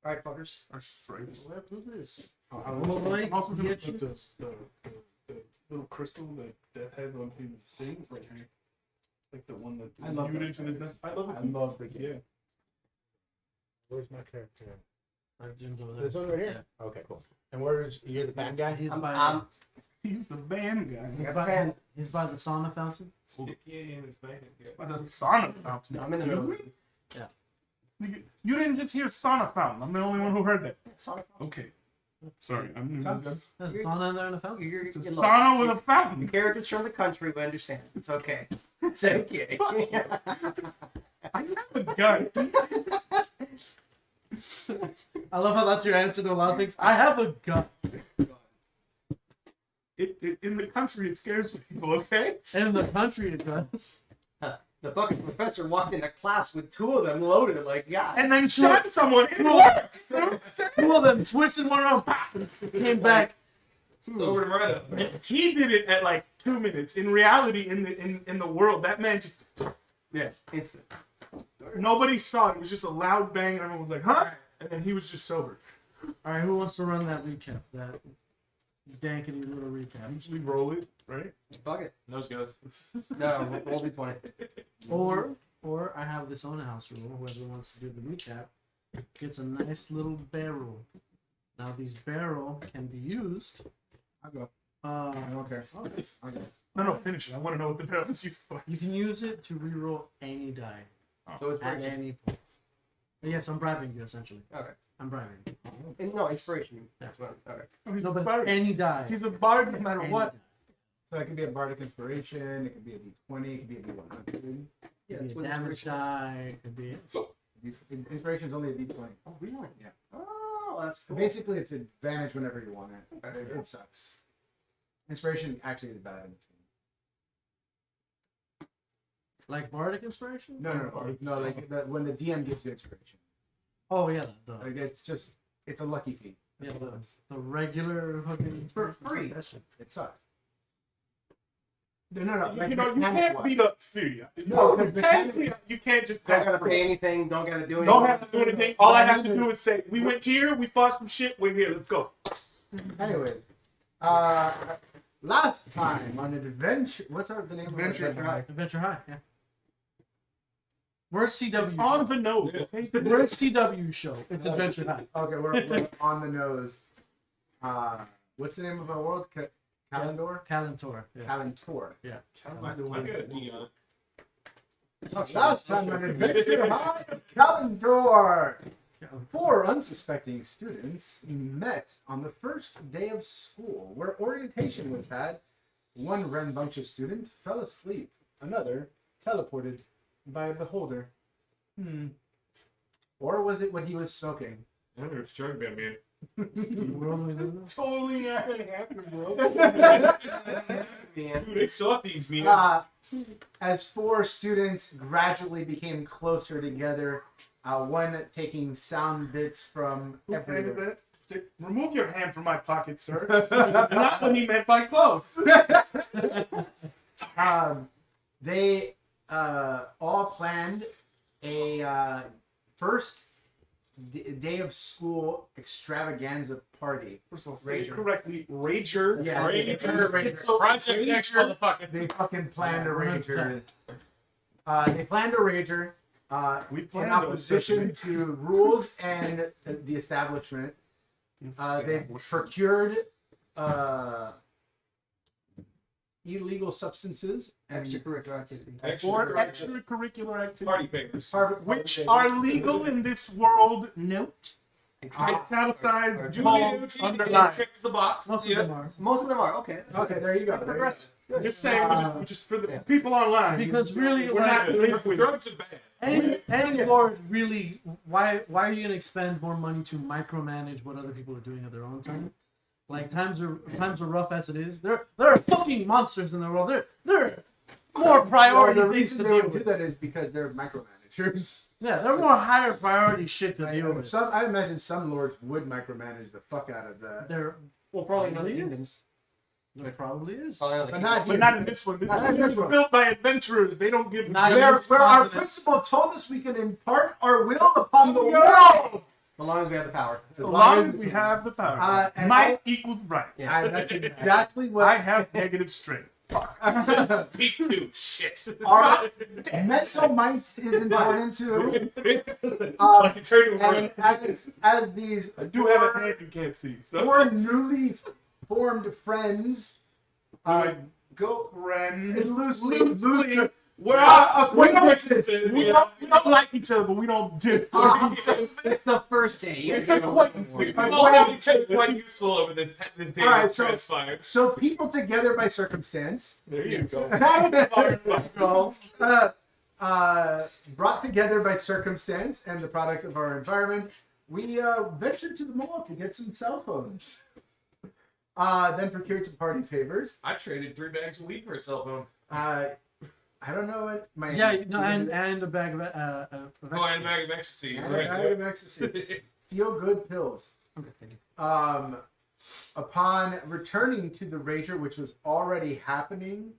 [SPEAKER 4] All right, fuckers.
[SPEAKER 3] Or stripes.
[SPEAKER 2] What is this?
[SPEAKER 5] I
[SPEAKER 2] Well,
[SPEAKER 5] was-
[SPEAKER 2] like,
[SPEAKER 3] Also gonna
[SPEAKER 2] get
[SPEAKER 3] put
[SPEAKER 2] you-
[SPEAKER 3] the little crystal that Death has on his things, like the one that
[SPEAKER 5] I love
[SPEAKER 3] you
[SPEAKER 5] that
[SPEAKER 3] into this.
[SPEAKER 5] character.
[SPEAKER 3] I love it.
[SPEAKER 5] I love the
[SPEAKER 3] Yeah.
[SPEAKER 5] Where's my character?
[SPEAKER 2] Jim's over there.
[SPEAKER 5] This one right here? Okay, cool. And where is you're the bad guy?
[SPEAKER 2] He's
[SPEAKER 4] I'm,
[SPEAKER 2] by,
[SPEAKER 4] I'm,
[SPEAKER 3] He's the band guy.
[SPEAKER 4] I got hand.
[SPEAKER 2] he's by the sauna fountain.
[SPEAKER 1] Sticky in his bag. Yeah.
[SPEAKER 3] By the sauna fountain.
[SPEAKER 4] I'm in the middle.
[SPEAKER 3] Nigga, you didn't just hear sauna fountain. I'm the only one who heard that.
[SPEAKER 4] Sorry.
[SPEAKER 3] Okay. Sorry, I'm new.
[SPEAKER 5] Sounds-
[SPEAKER 2] There's
[SPEAKER 4] You're-
[SPEAKER 2] sauna in there in the fountain.
[SPEAKER 3] It's a
[SPEAKER 4] You're look,
[SPEAKER 3] sauna with a
[SPEAKER 4] your
[SPEAKER 3] fountain.
[SPEAKER 4] character's from the country, we understand. It's okay. It's okay.
[SPEAKER 3] I have a gun.
[SPEAKER 2] I love how that's your answer to a lot of things. I have a gun.
[SPEAKER 3] In the country, it scares people. Okay.
[SPEAKER 2] And in the country it does.
[SPEAKER 4] The fucking professor walked into class with two of them loaded. I'm like, yeah.
[SPEAKER 3] And then shot someone. It works.
[SPEAKER 2] Two of them twisted one around, pop, and came back.
[SPEAKER 1] Lowered him right up.
[SPEAKER 3] He did it at like 2 minutes. In reality, in the world, that man just
[SPEAKER 4] Yeah, instant.
[SPEAKER 3] nobody saw it. It was just a loud bang, and everyone was like, "Huh?" And then he was just sober.
[SPEAKER 2] All right, who wants to run that recap? That dankety little recap.
[SPEAKER 3] Usually roll it, right?
[SPEAKER 4] Fuck it.
[SPEAKER 1] Those guys.
[SPEAKER 4] No, roll d20.
[SPEAKER 2] Or I have this on a house rule. Whoever wants to do the recap gets a nice little barrel. Now these barrel can be used.
[SPEAKER 5] I'll go.
[SPEAKER 2] Uh,
[SPEAKER 5] I don't care. I'll go.
[SPEAKER 3] No, finish it. I want to know what the barrel is used for.
[SPEAKER 2] you can use it to reroll any die
[SPEAKER 4] So it's
[SPEAKER 2] at
[SPEAKER 4] breaking.
[SPEAKER 2] any point. Yes, I'm bribing you essentially.
[SPEAKER 4] Okay.
[SPEAKER 2] I'm bribing you.
[SPEAKER 4] No, inspiration. That's what. Okay.
[SPEAKER 3] Oh, he's
[SPEAKER 2] No,
[SPEAKER 3] a
[SPEAKER 2] but
[SPEAKER 3] bard.
[SPEAKER 2] any die.
[SPEAKER 3] He's a bard no matter
[SPEAKER 2] Any
[SPEAKER 3] what.
[SPEAKER 2] die.
[SPEAKER 5] So it could be a bardic inspiration. It could be a D20. It could be a D100.
[SPEAKER 4] Yeah,
[SPEAKER 2] Could
[SPEAKER 4] that's
[SPEAKER 2] be
[SPEAKER 4] what
[SPEAKER 2] a damage
[SPEAKER 4] inspiration is.
[SPEAKER 2] die. It could be.
[SPEAKER 5] Inspiration is only a D20.
[SPEAKER 4] Oh, really?
[SPEAKER 5] Yeah.
[SPEAKER 4] Oh, that's
[SPEAKER 5] So
[SPEAKER 4] cool.
[SPEAKER 5] basically, it's advantage whenever you want it. It sucks. Inspiration actually is bad in this game.
[SPEAKER 2] Like bardic inspiration?
[SPEAKER 5] No. Like when the DM gives you inspiration,
[SPEAKER 2] Oh yeah, the
[SPEAKER 5] like it's a lucky feat.
[SPEAKER 2] yeah the regular fucking
[SPEAKER 4] For free.
[SPEAKER 2] That shit.
[SPEAKER 5] It sucks. No.
[SPEAKER 3] You know, you can't beat up fear.
[SPEAKER 5] No, because
[SPEAKER 3] You can't just
[SPEAKER 4] Don't gotta pay anything. Don't gotta do anything.
[SPEAKER 3] Don't have to do anything. All I have to do is say, we went here, we fought some shit, we're here, let's go.
[SPEAKER 5] Anyways, last time on adventure, what's the name
[SPEAKER 3] Adventure
[SPEAKER 5] of it?
[SPEAKER 3] High.
[SPEAKER 2] Adventure High, yeah. Where's CW?
[SPEAKER 3] It's on the nose,
[SPEAKER 1] Yeah.
[SPEAKER 3] okay?
[SPEAKER 2] Where's TW show? It's Adventure High.
[SPEAKER 5] Okay, we're on the nose. What's the name of our world? Kalendor?
[SPEAKER 2] Kalantor. Yeah.
[SPEAKER 5] Kalentor.
[SPEAKER 1] I've got a D on it.
[SPEAKER 5] Last time on Adventure High, Kalendor. 4 unsuspecting students met on the first day of school, where orientation was had. One rambunctious student fell asleep. Another teleported by a beholder. Or was it what he was smoking?
[SPEAKER 1] I heard it's Chug Man, man.
[SPEAKER 2] We're only doing this?
[SPEAKER 3] Totally not gonna happen, bro.
[SPEAKER 4] Man.
[SPEAKER 1] Dude, they saw these, man.
[SPEAKER 5] As 4 students gradually became closer together, one taking sound bits from
[SPEAKER 3] Who hand is
[SPEAKER 5] everywhere.
[SPEAKER 3] that? Remove your hand from my pocket, sir. Not what he meant by close.
[SPEAKER 5] They all planned a first day of school extravaganza party.
[SPEAKER 3] First of all, say it
[SPEAKER 5] Rager.
[SPEAKER 3] correctly. Rager.
[SPEAKER 5] Yeah,
[SPEAKER 1] Rager.
[SPEAKER 5] So
[SPEAKER 1] Project X, motherfucker.
[SPEAKER 5] they fucking planned a
[SPEAKER 2] Yeah,
[SPEAKER 5] rager. They planned a rager
[SPEAKER 3] We
[SPEAKER 5] in
[SPEAKER 3] planned
[SPEAKER 5] opposition to rules and the establishment. They procured illegal substances and
[SPEAKER 4] Extracurricular activity.
[SPEAKER 3] Or extracurricular activities,
[SPEAKER 1] Party papers.
[SPEAKER 3] which are legal in this world.
[SPEAKER 4] Note.
[SPEAKER 3] Italicized,
[SPEAKER 1] Julie
[SPEAKER 3] bold,
[SPEAKER 1] Nucci,
[SPEAKER 3] underlined.
[SPEAKER 1] check the box.
[SPEAKER 2] Most of
[SPEAKER 1] Yeah.
[SPEAKER 2] them are.
[SPEAKER 4] Most of them are okay.
[SPEAKER 5] Okay, there you go. There you go.
[SPEAKER 4] Progressive.
[SPEAKER 3] Just saying, just for the people online.
[SPEAKER 2] Because really,
[SPEAKER 3] we're not
[SPEAKER 2] like,
[SPEAKER 3] liquid.
[SPEAKER 1] Drugs are bad.
[SPEAKER 2] any lord really, why are you gonna expend more money to micromanage what other people are doing at their own time? Like times are rough as it is. There are fucking monsters in the world. There are more priority
[SPEAKER 5] the
[SPEAKER 2] things
[SPEAKER 5] reason
[SPEAKER 2] to
[SPEAKER 5] they
[SPEAKER 2] deal
[SPEAKER 5] would do
[SPEAKER 2] with.
[SPEAKER 5] that is because they're micromanagers.
[SPEAKER 2] Yeah, there are more higher priority shit to deal
[SPEAKER 5] And
[SPEAKER 2] with.
[SPEAKER 5] I imagine some lords would micromanage the fuck out of that.
[SPEAKER 2] There
[SPEAKER 4] Well, probably in other
[SPEAKER 2] Really?
[SPEAKER 4] kingdoms.
[SPEAKER 2] probably is.
[SPEAKER 4] Probably in other
[SPEAKER 5] But
[SPEAKER 4] kingdoms.
[SPEAKER 5] not
[SPEAKER 3] But
[SPEAKER 5] here.
[SPEAKER 3] not in this one. This
[SPEAKER 5] Not
[SPEAKER 3] one
[SPEAKER 5] in
[SPEAKER 3] was
[SPEAKER 5] this one.
[SPEAKER 3] built by adventurers. They don't give.
[SPEAKER 2] Not
[SPEAKER 5] Where
[SPEAKER 2] this
[SPEAKER 5] our
[SPEAKER 2] continent.
[SPEAKER 5] principal told us we can impart our will upon the world.
[SPEAKER 4] So long as we have the power.
[SPEAKER 3] So long as we have the power,
[SPEAKER 5] and
[SPEAKER 3] might equals right.
[SPEAKER 4] Yeah.
[SPEAKER 5] That's exactly what
[SPEAKER 3] I have negative strength.
[SPEAKER 1] Me too. Shit.
[SPEAKER 5] our mental might is important too.
[SPEAKER 1] I can turn to
[SPEAKER 5] And as these
[SPEAKER 3] I do have a hand you can't see. So
[SPEAKER 5] four newly formed friends go loosely.
[SPEAKER 3] we're
[SPEAKER 5] acquaintances.
[SPEAKER 3] we don't like each other, but we don't diss.
[SPEAKER 4] It's the first day.
[SPEAKER 3] It's acquaintances.
[SPEAKER 1] We've all had each other quite useful over this day
[SPEAKER 5] All right,
[SPEAKER 1] that
[SPEAKER 5] so-
[SPEAKER 1] transpired.
[SPEAKER 5] So people together by circumstance.
[SPEAKER 3] There you go.
[SPEAKER 5] Brought together by circumstance and the product of our environment, we ventured to the mall to get some cell phones. Then procured some party favors.
[SPEAKER 1] I traded 3 bags of weed for a cell phone.
[SPEAKER 5] I don't know what my
[SPEAKER 2] Yeah, no, and a bag of
[SPEAKER 1] Oh, and a bag of ecstasy.
[SPEAKER 5] and a bag of ecstasy. Feel good pills.
[SPEAKER 2] Okay, thank you.
[SPEAKER 5] Upon returning to the Rager, which was already happening,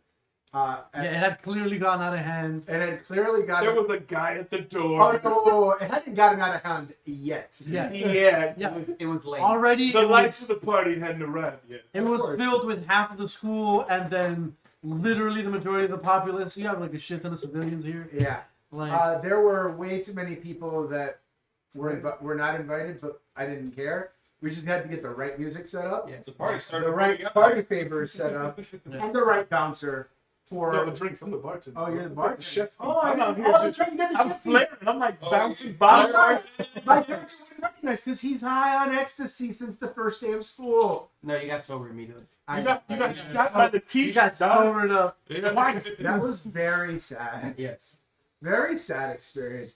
[SPEAKER 2] Yeah, it had clearly gone out of hand.
[SPEAKER 5] and it clearly got.
[SPEAKER 3] There was a guy at the door.
[SPEAKER 5] Oh no! It hadn't gotten out of hand yet.
[SPEAKER 2] Yeah.
[SPEAKER 3] Yeah.
[SPEAKER 2] Yeah.
[SPEAKER 4] It was late.
[SPEAKER 2] Already,
[SPEAKER 3] The
[SPEAKER 2] it
[SPEAKER 3] lights
[SPEAKER 2] was,
[SPEAKER 3] of the party hadn't arrived yet.
[SPEAKER 2] it was
[SPEAKER 5] course.
[SPEAKER 2] filled with half of the school, and then literally the majority of the populace. You have like a shit ton of civilians here.
[SPEAKER 5] Yeah.
[SPEAKER 2] Like,
[SPEAKER 5] There were way too many people that were not invited, but I didn't care. We just had to get the right music set up,
[SPEAKER 4] Yes.
[SPEAKER 1] The party
[SPEAKER 5] the
[SPEAKER 1] started
[SPEAKER 5] right
[SPEAKER 1] burning up.
[SPEAKER 5] party favors set up,
[SPEAKER 2] Yeah.
[SPEAKER 5] and the right bouncer for.
[SPEAKER 3] No, the drinks. I'm the bartender.
[SPEAKER 5] Oh, you're the bartender.
[SPEAKER 3] The chef.
[SPEAKER 5] Oh,
[SPEAKER 3] I'm out here
[SPEAKER 5] that's
[SPEAKER 3] just.
[SPEAKER 5] right. You got the
[SPEAKER 3] I'm
[SPEAKER 5] chef.
[SPEAKER 3] flaring. I'm like
[SPEAKER 1] Oh,
[SPEAKER 3] bouncing
[SPEAKER 1] yeah.
[SPEAKER 3] bottles.
[SPEAKER 5] My character wouldn't recognize because he's high on ecstasy since the first day of school.
[SPEAKER 4] No, you got sober immediately.
[SPEAKER 3] You got shot by the
[SPEAKER 2] you
[SPEAKER 3] teacher.
[SPEAKER 2] got
[SPEAKER 3] dog.
[SPEAKER 2] sobered up.
[SPEAKER 5] That was very sad.
[SPEAKER 4] Yes.
[SPEAKER 5] Very sad experience.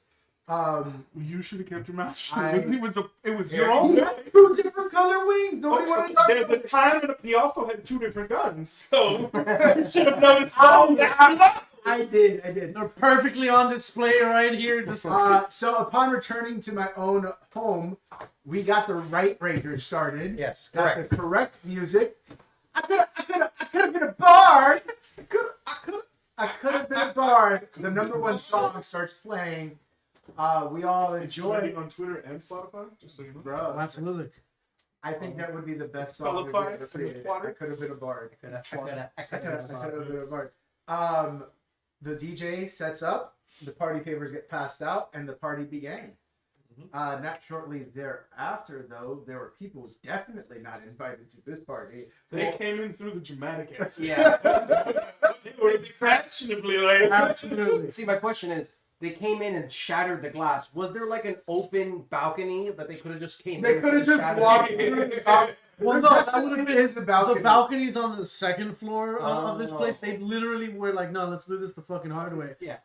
[SPEAKER 3] You should have kept your mouth shut.
[SPEAKER 5] I-
[SPEAKER 3] It was
[SPEAKER 1] Yeah.
[SPEAKER 3] your own.
[SPEAKER 5] You had 2 different color wings. Nobody wanted to talk
[SPEAKER 3] There's
[SPEAKER 5] about
[SPEAKER 3] a
[SPEAKER 5] it.
[SPEAKER 3] time and he also had 2 different guns, so you should have noticed. Oh,
[SPEAKER 5] I did.
[SPEAKER 2] They're perfectly on display right here. Just
[SPEAKER 5] So upon returning to my own home, we got the right Ranger started.
[SPEAKER 4] Yes.
[SPEAKER 5] Got the correct music. I could have been a bard. I could have been a bard. The #1 song starts playing. We all
[SPEAKER 3] It's
[SPEAKER 5] enjoy.
[SPEAKER 3] trending on Twitter and Spotify, just so you know.
[SPEAKER 5] Bro,
[SPEAKER 2] absolutely.
[SPEAKER 5] I think that would be the best
[SPEAKER 3] Spell
[SPEAKER 5] song
[SPEAKER 3] it
[SPEAKER 5] we've
[SPEAKER 3] by
[SPEAKER 5] ever created. I could have been a bard.
[SPEAKER 4] I
[SPEAKER 5] I could have been a bard. The DJ sets up, the party favors get passed out, and the party began. Not shortly thereafter, though, there were people definitely not invited to this party.
[SPEAKER 3] They came in through the dramatic exit.
[SPEAKER 4] Yeah.
[SPEAKER 3] They were fashionably late.
[SPEAKER 2] Absolutely.
[SPEAKER 4] See, my question is, they came in and shattered the glass. Was there like an open balcony that they could have just came
[SPEAKER 5] They
[SPEAKER 4] in?
[SPEAKER 5] could have
[SPEAKER 4] and
[SPEAKER 5] just
[SPEAKER 4] shattered?
[SPEAKER 5] walked through.
[SPEAKER 2] Well, no, that would have been
[SPEAKER 5] his balcony.
[SPEAKER 2] the balconies on the second floor of this
[SPEAKER 4] Oh.
[SPEAKER 2] place. They literally were like, "No, let's do this the fucking hard way."
[SPEAKER 4] Yeah.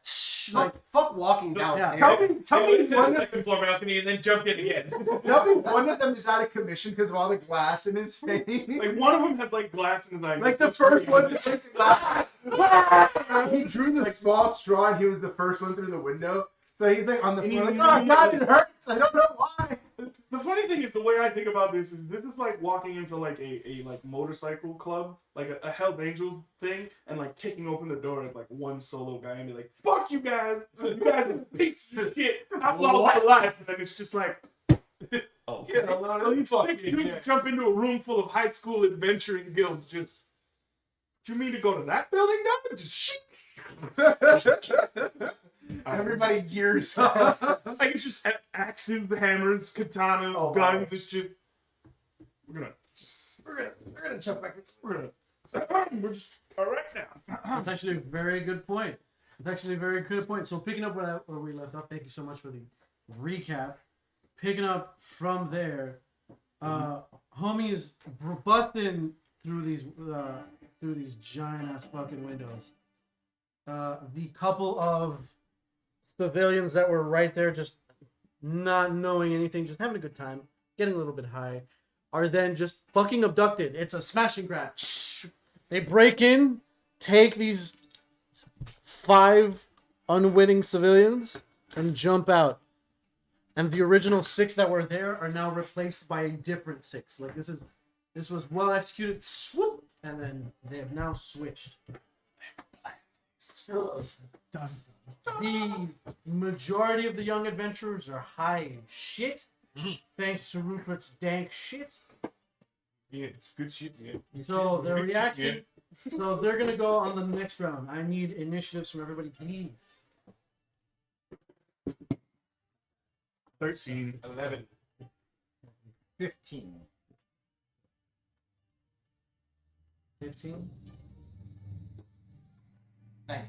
[SPEAKER 2] Like,
[SPEAKER 4] Fuck walking down
[SPEAKER 2] yeah.
[SPEAKER 4] there.
[SPEAKER 5] Tell me
[SPEAKER 1] They went to
[SPEAKER 5] one
[SPEAKER 1] the
[SPEAKER 5] of,
[SPEAKER 1] second floor balcony and then jumped in again.
[SPEAKER 5] tell me one of them is out of commission because of all the glass in his face.
[SPEAKER 3] Like one of them has like glass in his eye.
[SPEAKER 5] Like the first one to take the glass. He drew the small straw and he was the first one through the window. So he's like on the floor, like, oh god, it hurts. I don't know why.
[SPEAKER 3] The funny thing is, the way I think about this is like walking into like a like motorcycle club, like a Hell's Angel thing, and like kicking open the door as like one solo guy and be like, "Fuck you guys are pieces of shit. I lost my life," and then it's just like,
[SPEAKER 1] Oh, get a lot of
[SPEAKER 3] these six dudes jump into a room full of high school adventuring guilds. Just, do you mean to go to that building now? Just shit.
[SPEAKER 5] Everybody gears up.
[SPEAKER 3] Like it's just axes, hammers, katanas,
[SPEAKER 5] Oh,
[SPEAKER 3] guns.
[SPEAKER 5] wow.
[SPEAKER 3] It's just we're gonna jump back. We're just all right now.
[SPEAKER 2] that's actually a very good point. It's actually a very good point. So picking up where we left off, thank you so much for the recap. Picking up from there, homies busting through these through these giant ass fucking windows. The couple of civilians that were right there, just not knowing anything, just having a good time, getting a little bit high, are then just fucking abducted. It's a smash and grab. They break in, take these 5 unwitting civilians, and jump out. And the original 6 that were there are now replaced by a different 6. Like this was well executed, swoop, and then they have now switched.
[SPEAKER 5] Done.
[SPEAKER 2] The majority of the young adventurers are high in shit, thanks to Rupert's dank shit.
[SPEAKER 1] Yeah, it's good shit, man.
[SPEAKER 2] So their reaction. So they're gonna go on the next round. I need initiatives from everybody, please.
[SPEAKER 3] 13.
[SPEAKER 1] 11.
[SPEAKER 5] 15.
[SPEAKER 2] 15.
[SPEAKER 4] 19.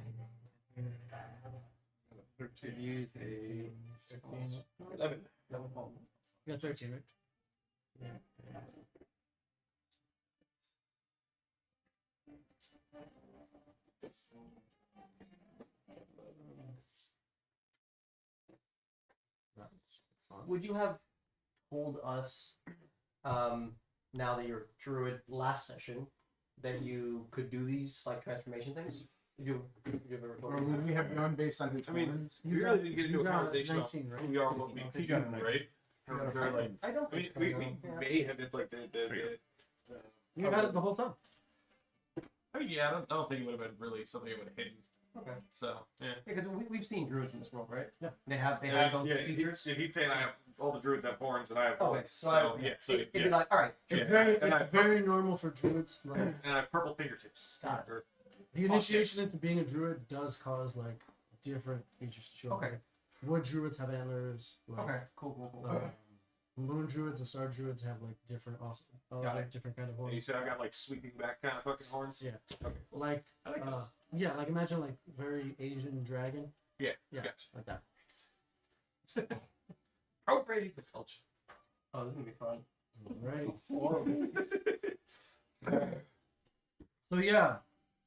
[SPEAKER 3] Thirteen.
[SPEAKER 4] Use a 16.
[SPEAKER 1] 11.
[SPEAKER 2] You got 13, right?
[SPEAKER 4] Would you have told us, now that you're druid last session, that you could do these like transformation things? Did you ever told
[SPEAKER 5] Or
[SPEAKER 4] us?
[SPEAKER 5] would we have known based on his
[SPEAKER 1] I mean,
[SPEAKER 5] horns?
[SPEAKER 1] we really didn't get into
[SPEAKER 2] you
[SPEAKER 1] a
[SPEAKER 2] got
[SPEAKER 1] conversation
[SPEAKER 2] 19,
[SPEAKER 1] of
[SPEAKER 2] right?
[SPEAKER 1] who we are and what we
[SPEAKER 3] He got a
[SPEAKER 1] do,
[SPEAKER 3] 19.
[SPEAKER 1] right?
[SPEAKER 5] You got a
[SPEAKER 1] They're like,
[SPEAKER 4] I don't
[SPEAKER 1] I mean,
[SPEAKER 4] think
[SPEAKER 1] we
[SPEAKER 4] so.
[SPEAKER 1] may have it like the
[SPEAKER 2] You had it the whole time.
[SPEAKER 1] I mean, yeah, I don't think it would have been really something I would have hidden.
[SPEAKER 4] Okay.
[SPEAKER 1] So, yeah.
[SPEAKER 4] Because we've seen druids in this world, right?
[SPEAKER 2] Yeah.
[SPEAKER 4] They have those
[SPEAKER 1] yeah,
[SPEAKER 4] features.
[SPEAKER 1] he's saying I have all the druids have horns and I have
[SPEAKER 4] Oh,
[SPEAKER 1] horns.
[SPEAKER 4] so I-
[SPEAKER 1] yeah, so
[SPEAKER 4] It'd
[SPEAKER 1] yeah.
[SPEAKER 4] be like, all right,
[SPEAKER 2] It's
[SPEAKER 1] Yeah.
[SPEAKER 2] very normal for druids. Like,
[SPEAKER 1] And I have purple fingertips.
[SPEAKER 4] Got
[SPEAKER 1] Or-
[SPEAKER 2] the
[SPEAKER 1] Oh,
[SPEAKER 2] initiation
[SPEAKER 1] yes.
[SPEAKER 2] into being a druid does cause like different features to show up.
[SPEAKER 4] Okay.
[SPEAKER 2] Like, wood druids have antlers. Like,
[SPEAKER 4] okay, cool.
[SPEAKER 2] Moon druids and star druids have like different
[SPEAKER 4] Got it.
[SPEAKER 2] different kind of
[SPEAKER 1] And you
[SPEAKER 2] horns.
[SPEAKER 1] said I got like sweeping back kind of fucking horns?
[SPEAKER 2] Yeah.
[SPEAKER 1] Okay, cool.
[SPEAKER 2] Like
[SPEAKER 1] I like those.
[SPEAKER 2] yeah, like imagine like very Asian dragon.
[SPEAKER 1] Yeah,
[SPEAKER 2] Yeah,
[SPEAKER 1] gotcha.
[SPEAKER 2] like that.
[SPEAKER 1] Appropriating the culture.
[SPEAKER 4] Oh, this is gonna be fun.
[SPEAKER 2] Right. So yeah,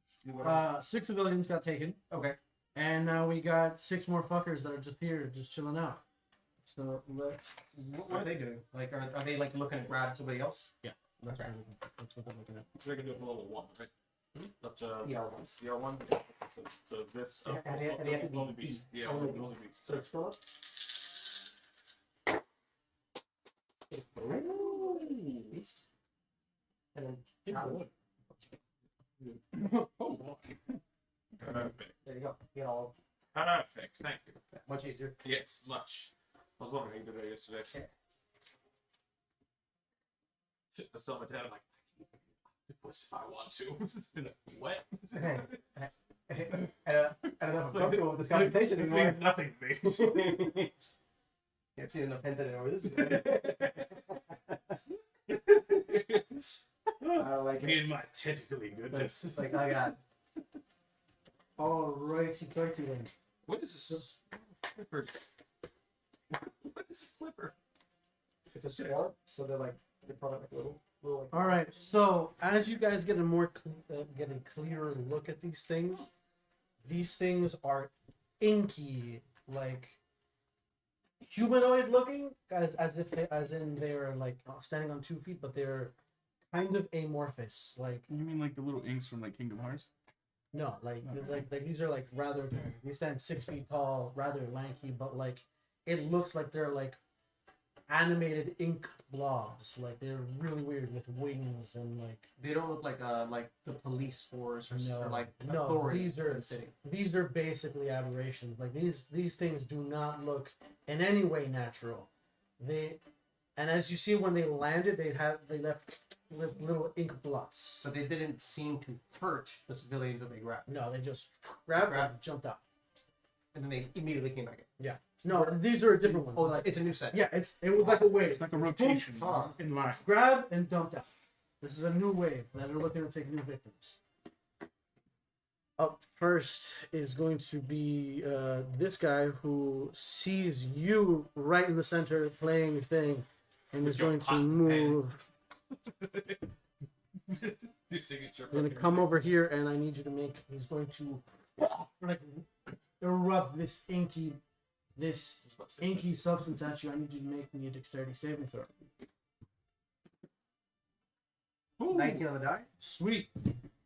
[SPEAKER 1] See what
[SPEAKER 2] 6 civilians got taken,
[SPEAKER 4] Okay.
[SPEAKER 2] and now we got 6 more fuckers that are just here, just chilling out. So let's.
[SPEAKER 4] What are they doing? Like, are they like looking to grab somebody else?
[SPEAKER 2] That's
[SPEAKER 4] Okay.
[SPEAKER 2] what they're looking at.
[SPEAKER 1] So I can do it for level 1, right? That's
[SPEAKER 4] CR1.
[SPEAKER 1] CR1. So this
[SPEAKER 4] Yeah, and they have to be
[SPEAKER 1] only beast. Yeah,
[SPEAKER 4] only
[SPEAKER 1] only beast.
[SPEAKER 4] So scroll up. Beast. And then challenge.
[SPEAKER 1] Oh boy. Perfect.
[SPEAKER 4] There you go. Get all
[SPEAKER 1] Perfect. Thank you.
[SPEAKER 4] much easier.
[SPEAKER 1] Yes, much. I was wondering how you did that yesterday. Shit, I was telling my dad, I'm like, I can do this if I want to. He's like, what?
[SPEAKER 4] I don't know if I'm comfortable with this conversation
[SPEAKER 1] It
[SPEAKER 4] anymore.
[SPEAKER 1] means nothing to me.
[SPEAKER 4] I've seen enough hinted over this.
[SPEAKER 5] I like
[SPEAKER 1] Me
[SPEAKER 5] it.
[SPEAKER 1] and my tentacly goodness.
[SPEAKER 4] It's like I got.
[SPEAKER 2] Alrighty, righty then.
[SPEAKER 1] What is this? Flippers. What is a flipper?
[SPEAKER 4] It's a swarm, so they're probably like little. Like,
[SPEAKER 2] All right, so as you guys get get a clearer look at these things are inky, like humanoid looking, as in they're like standing on 2 feet, but they're kind of amorphous. Like
[SPEAKER 3] You mean like the little inks from like Kingdom Hearts?
[SPEAKER 2] no, like these are like rather they stand 6 feet tall, rather lanky, but like it looks like they're like animated ink blobs. Like they're really weird with wings and like.
[SPEAKER 4] they don't look like the police force or,
[SPEAKER 2] No.
[SPEAKER 4] or like
[SPEAKER 2] No,
[SPEAKER 4] authority
[SPEAKER 2] these are-
[SPEAKER 4] in the city.
[SPEAKER 2] These are basically aberrations. Like these things do not look in any way natural. And as you see when they landed, they left little ink blots.
[SPEAKER 4] But they didn't seem to hurt the civilians that they grabbed,
[SPEAKER 2] No, they just grabbed and jumped out.
[SPEAKER 4] and then they immediately came back in.
[SPEAKER 2] No, these are different ones.
[SPEAKER 4] Oh, like it's a new set.
[SPEAKER 2] Yeah, it was like a wave.
[SPEAKER 3] It's like a rotation
[SPEAKER 5] Huh.
[SPEAKER 3] in life.
[SPEAKER 2] Grab and dumped out. This is a new wave that are looking to take new victims. Up first is going to be this guy who sees you right in the center playing your thing and
[SPEAKER 1] With
[SPEAKER 2] is
[SPEAKER 1] your
[SPEAKER 2] going to
[SPEAKER 1] pots and
[SPEAKER 2] move.
[SPEAKER 1] Your signature.
[SPEAKER 2] You're gonna come over here, and I need you to make. He's going to like erupt this inky substance at you. I need you to make me a dexterity saving throw.
[SPEAKER 4] 19 on the die.
[SPEAKER 2] Sweet.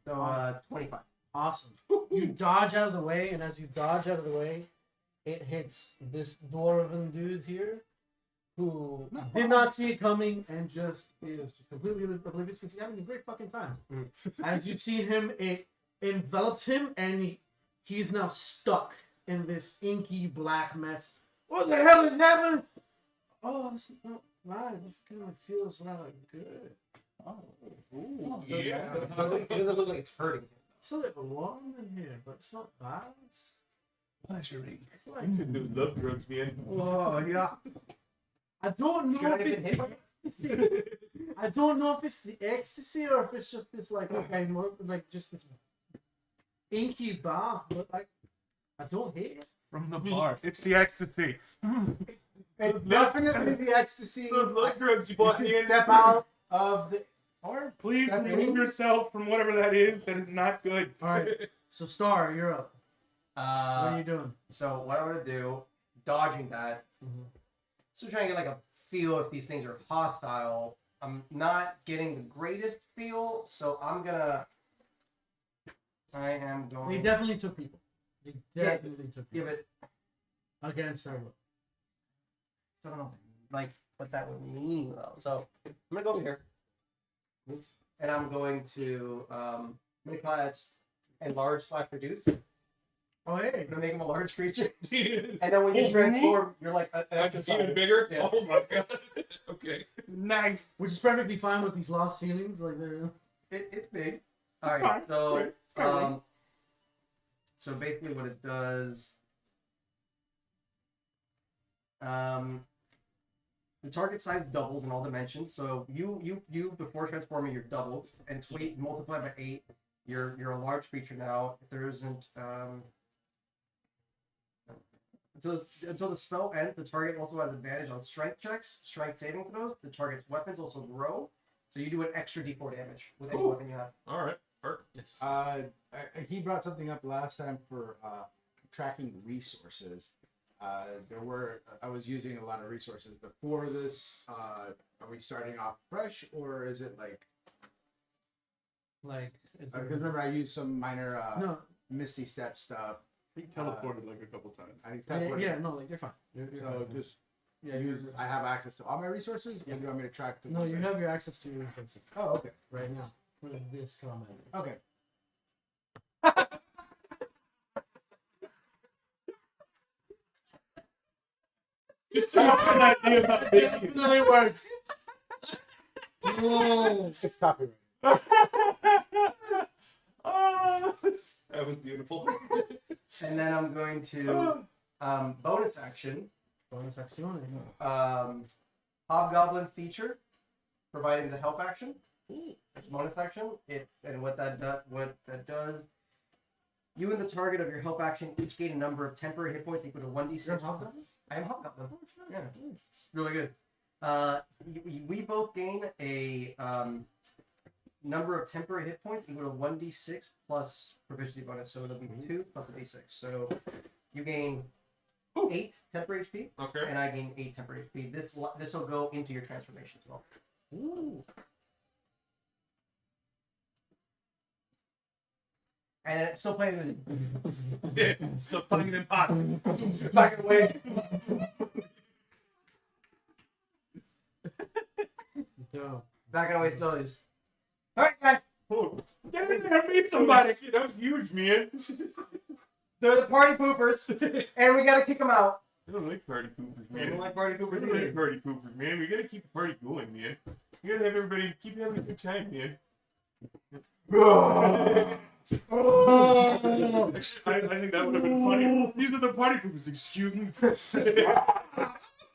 [SPEAKER 4] So 25.
[SPEAKER 2] Awesome. You dodge out of the way, and as you dodge out of the way, it hits this dwarven dude here, who did not see it coming and just is completely oblivious because he's having a great fucking time. As you've seen him, it envelops him, and he's now stuck in this inky black mess. What the hell is happening? Oh, it's not right. This kind of feels rather good.
[SPEAKER 3] Oh,
[SPEAKER 1] Yeah.
[SPEAKER 4] It doesn't look like it's hurting.
[SPEAKER 2] It's a little warm in here, but it's not bad.
[SPEAKER 3] pleasuring.
[SPEAKER 2] It's like,
[SPEAKER 3] Those love drugs, man.
[SPEAKER 2] oh yeah. I don't know if I don't know if it's the ecstasy or if it's just this like just this inky bath, but I don't hate it.
[SPEAKER 3] From the bar. It's the ecstasy.
[SPEAKER 5] It's definitely the ecstasy.
[SPEAKER 3] Those love drugs you bought me in.
[SPEAKER 5] Step out of the. Or
[SPEAKER 3] Please
[SPEAKER 5] step
[SPEAKER 3] remove
[SPEAKER 5] in.
[SPEAKER 3] yourself from whatever that is. That is not good.
[SPEAKER 2] All right, so Star, you're up. What are you doing?
[SPEAKER 4] So what I'm gonna do, dodging that. So trying to get like a feel if these things are hostile. I'm not getting the greatest feel, so I am going.
[SPEAKER 2] They definitely took people. They
[SPEAKER 4] Yeah,
[SPEAKER 2] definitely took
[SPEAKER 4] Yeah,
[SPEAKER 2] people.
[SPEAKER 4] but
[SPEAKER 2] Against our will.
[SPEAKER 4] I don't know, like what that would mean though. So I'm gonna go over here, and I'm going to class enlarge / reduce.
[SPEAKER 2] Oh hey.
[SPEAKER 4] I'm gonna make him a large creature, and then when you transform, you're like an extra
[SPEAKER 1] Even
[SPEAKER 4] size.
[SPEAKER 1] bigger?
[SPEAKER 4] Yeah.
[SPEAKER 1] Oh my god. Okay.
[SPEAKER 3] Nice.
[SPEAKER 2] Which is perfectly fine with these loft ceilings, like they're
[SPEAKER 4] It's big. All right,
[SPEAKER 3] fine.
[SPEAKER 4] so
[SPEAKER 3] It's fine.
[SPEAKER 4] so basically what it does, the target size doubles in all dimensions. So you before transforming, you're doubled, and its weight multiplied by 8. You're a large creature now. If there isn't until the spell ends, the target also has advantage on strength checks, strength saving throws. The target's weapons also grow, so you do an extra d4 damage with any
[SPEAKER 1] Ooh.
[SPEAKER 4] weapon you have.
[SPEAKER 1] All right. Perfect. Yes.
[SPEAKER 5] He brought something up last time for tracking resources. I was using a lot of resources before this. Are we starting off fresh, or is it like?
[SPEAKER 2] it's
[SPEAKER 5] Because remember, I used some minor
[SPEAKER 2] no,
[SPEAKER 5] Misty Step stuff.
[SPEAKER 3] He teleported like a couple times.
[SPEAKER 5] I
[SPEAKER 2] yeah, no, like you're fine. You're
[SPEAKER 5] So
[SPEAKER 2] fine.
[SPEAKER 5] just
[SPEAKER 2] yeah,
[SPEAKER 5] use. I have access to all my resources. Or do you want me to track the?
[SPEAKER 2] no, you have your access to your resources
[SPEAKER 5] Oh, okay.
[SPEAKER 2] right now for this comment.
[SPEAKER 5] Okay.
[SPEAKER 3] Just to have an idea about
[SPEAKER 2] It
[SPEAKER 3] making
[SPEAKER 2] definitely works. Oh.
[SPEAKER 5] It's copyright.
[SPEAKER 1] Oh, that was beautiful.
[SPEAKER 4] And then I'm going to bonus action.
[SPEAKER 2] Bonus action.
[SPEAKER 4] Hobgoblin feature, providing the help action. It's a bonus action. What that does. You and the target of your help action each gain a number of temporary hit points equal to 1d6.
[SPEAKER 2] You're a hobgoblin?
[SPEAKER 4] I am Hobgoblin. Yeah, it's really good. We both gain a number of temporary hit points equal to 1d6 plus proficiency bonus, so it'll be 2 plus a d6. So you gain 8 temporary HP,
[SPEAKER 1] Okay.
[SPEAKER 4] and I gain 8 temporary HP. This will go into your transformation as well.
[SPEAKER 2] Ooh.
[SPEAKER 4] And it's still playing with
[SPEAKER 1] Still playing it in pot.
[SPEAKER 4] back away.
[SPEAKER 2] Dope.
[SPEAKER 4] Backing away slowly. Alright, guys.
[SPEAKER 3] Get in there and meet somebody. That was huge, man.
[SPEAKER 4] They're the party poopers, and we gotta kick them out.
[SPEAKER 3] I don't like party poopers,
[SPEAKER 4] I don't
[SPEAKER 3] man.
[SPEAKER 4] like party
[SPEAKER 3] I
[SPEAKER 4] poopers
[SPEAKER 3] don't like
[SPEAKER 4] either.
[SPEAKER 3] party poopers, man. We gotta keep the party going, man. We gotta have everybody keep having a good time, man. I think that would have been funny. These are the party poopers. Excuse me.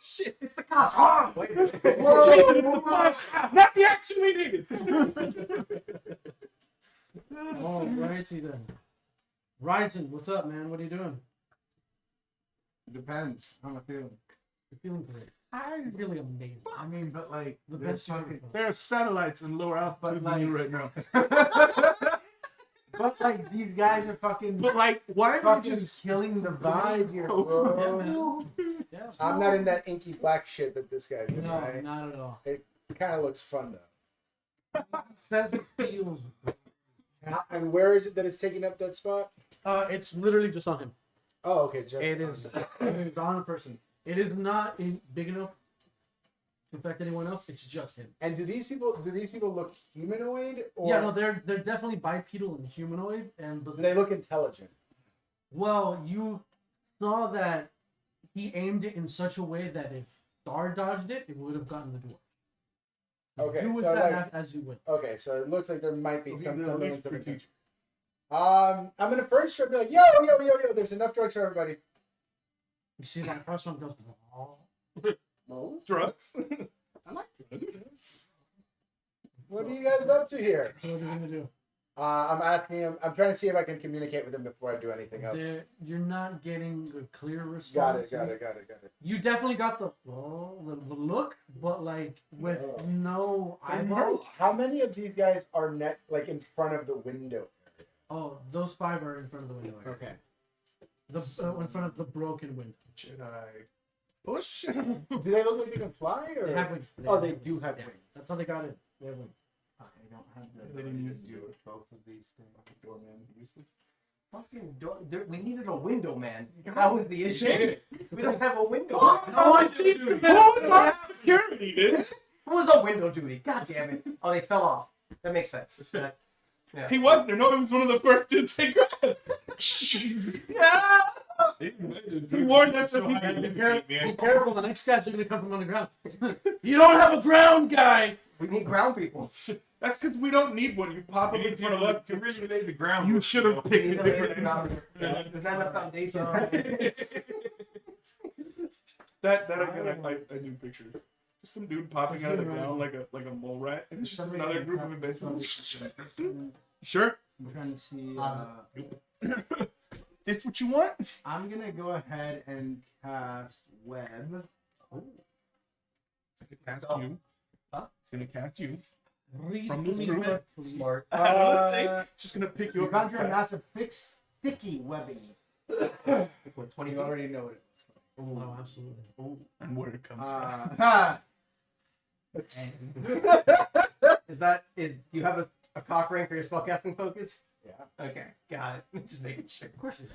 [SPEAKER 4] Shit, it's the cops. Oh, wait a minute.
[SPEAKER 3] Not the action we needed.
[SPEAKER 2] Oh, righty then. Ryzen, what's up, man? What are you doing?
[SPEAKER 5] Depends. How I'm feeling.
[SPEAKER 2] You're feeling great. You're feeling amazing.
[SPEAKER 5] I mean, but like
[SPEAKER 2] The
[SPEAKER 5] they're
[SPEAKER 2] best you've ever
[SPEAKER 5] fucking-
[SPEAKER 2] felt.
[SPEAKER 3] There are satellites in lower altitude
[SPEAKER 5] But,
[SPEAKER 3] than you
[SPEAKER 5] like-
[SPEAKER 3] right now.
[SPEAKER 5] But like these guys are fucking
[SPEAKER 3] But like, why are you
[SPEAKER 5] fucking
[SPEAKER 3] just
[SPEAKER 5] killing the vibe here,
[SPEAKER 2] Yeah,
[SPEAKER 5] bro.
[SPEAKER 2] man. Yeah.
[SPEAKER 6] I'm not in that inky black shit that this guy's in,
[SPEAKER 2] No,
[SPEAKER 6] right?
[SPEAKER 2] not at all.
[SPEAKER 6] It kind of looks fun though.
[SPEAKER 2] Says it feels.
[SPEAKER 6] And where is it that it's taking up that spot?
[SPEAKER 2] It's literally just on him.
[SPEAKER 6] Oh, okay. Just
[SPEAKER 2] It is. It's on a person. It is not big enough to affect anyone else. It's just him.
[SPEAKER 6] And do these people look humanoid or
[SPEAKER 2] Yeah, no, they're definitely bipedal and humanoid, and
[SPEAKER 6] do they look intelligent?
[SPEAKER 2] well, you saw that he aimed it in such a way that if Star dodged it, it would have gotten the dwarf.
[SPEAKER 6] Okay,
[SPEAKER 2] Do with
[SPEAKER 6] so
[SPEAKER 2] that
[SPEAKER 6] like-
[SPEAKER 2] as you will.
[SPEAKER 6] Okay, so it looks like there might be
[SPEAKER 3] So
[SPEAKER 6] some
[SPEAKER 3] he's the
[SPEAKER 6] element
[SPEAKER 3] least
[SPEAKER 6] of it.
[SPEAKER 3] strategic.
[SPEAKER 6] I'm gonna first try to be like, yo, there's enough drugs for everybody.
[SPEAKER 2] You see that first one goes. Oh.
[SPEAKER 3] No drugs. I like drugs.
[SPEAKER 6] What are you guys up to here?
[SPEAKER 2] So what are you gonna do?
[SPEAKER 6] I'm asking him. I'm trying to see if I can communicate with him before I do anything else.
[SPEAKER 2] You're not getting a clear
[SPEAKER 6] Got
[SPEAKER 2] response.
[SPEAKER 6] it.
[SPEAKER 2] You definitely got the look, but like with no eyeballs.
[SPEAKER 6] How many of these guys are like in front of the window area?
[SPEAKER 2] Oh, those 5 are in front of the window. area.
[SPEAKER 6] Okay.
[SPEAKER 2] In front of the broken window.
[SPEAKER 3] Should I push?
[SPEAKER 6] Do they look like they can fly or?
[SPEAKER 2] They have wings.
[SPEAKER 6] Oh,
[SPEAKER 2] have
[SPEAKER 6] they
[SPEAKER 2] wings.
[SPEAKER 6] do have
[SPEAKER 2] Yeah,
[SPEAKER 6] wings.
[SPEAKER 2] that's how they got in. They have wings.
[SPEAKER 5] I don't have the
[SPEAKER 3] They didn't
[SPEAKER 5] ability
[SPEAKER 3] use
[SPEAKER 5] to
[SPEAKER 3] to
[SPEAKER 5] do
[SPEAKER 3] do it.
[SPEAKER 5] both of these things.
[SPEAKER 3] Doorman's useless.
[SPEAKER 4] Fucking we needed a window, man. That was the issue. We don't have a window.
[SPEAKER 2] No, I think
[SPEAKER 3] Who was my security, dude?
[SPEAKER 4] Who was on window duty? God damn it. Oh, they fell off. That makes sense. Yeah.
[SPEAKER 3] He wasn't there. No, he was one of the first dudes they grabbed. Yeah. He warned us that
[SPEAKER 2] Be careful, the next guys are gonna come from underground. You don't have a ground guy!
[SPEAKER 4] We need ground people.
[SPEAKER 3] That's because we don't need one. You pop up in front of us.
[SPEAKER 1] to really lay the ground.
[SPEAKER 3] You should have
[SPEAKER 4] We
[SPEAKER 3] picked
[SPEAKER 4] need
[SPEAKER 3] a
[SPEAKER 4] to lay
[SPEAKER 3] different
[SPEAKER 4] the ground. There's not enough foundation.
[SPEAKER 3] That again, I do picture. Just some dude popping out of the
[SPEAKER 2] Right.
[SPEAKER 3] ground like a mole rat, and it's just
[SPEAKER 5] Somebody
[SPEAKER 3] another
[SPEAKER 5] can
[SPEAKER 3] group
[SPEAKER 5] have-
[SPEAKER 3] of adventurers.
[SPEAKER 5] I'm
[SPEAKER 3] Sure,
[SPEAKER 5] trying to see.
[SPEAKER 3] this what you want?
[SPEAKER 5] I'm gonna go ahead and cast web.
[SPEAKER 3] It's gonna cast
[SPEAKER 4] Oh.
[SPEAKER 3] you.
[SPEAKER 4] Huh?
[SPEAKER 3] It's gonna cast you.
[SPEAKER 2] Read
[SPEAKER 3] From
[SPEAKER 2] to
[SPEAKER 3] this
[SPEAKER 2] me
[SPEAKER 3] group.
[SPEAKER 2] red, please.
[SPEAKER 4] Smart.
[SPEAKER 3] It's just gonna pick you
[SPEAKER 5] You
[SPEAKER 3] up.
[SPEAKER 5] conjure a massive sticky webbing.
[SPEAKER 4] What, 20
[SPEAKER 6] You already know it.
[SPEAKER 2] Oh, absolutely.
[SPEAKER 3] And where it comes
[SPEAKER 4] Is you have a cock ring for your spellcasting focus?
[SPEAKER 6] Yeah.
[SPEAKER 4] Okay, got it. Just making sure.
[SPEAKER 2] Of course it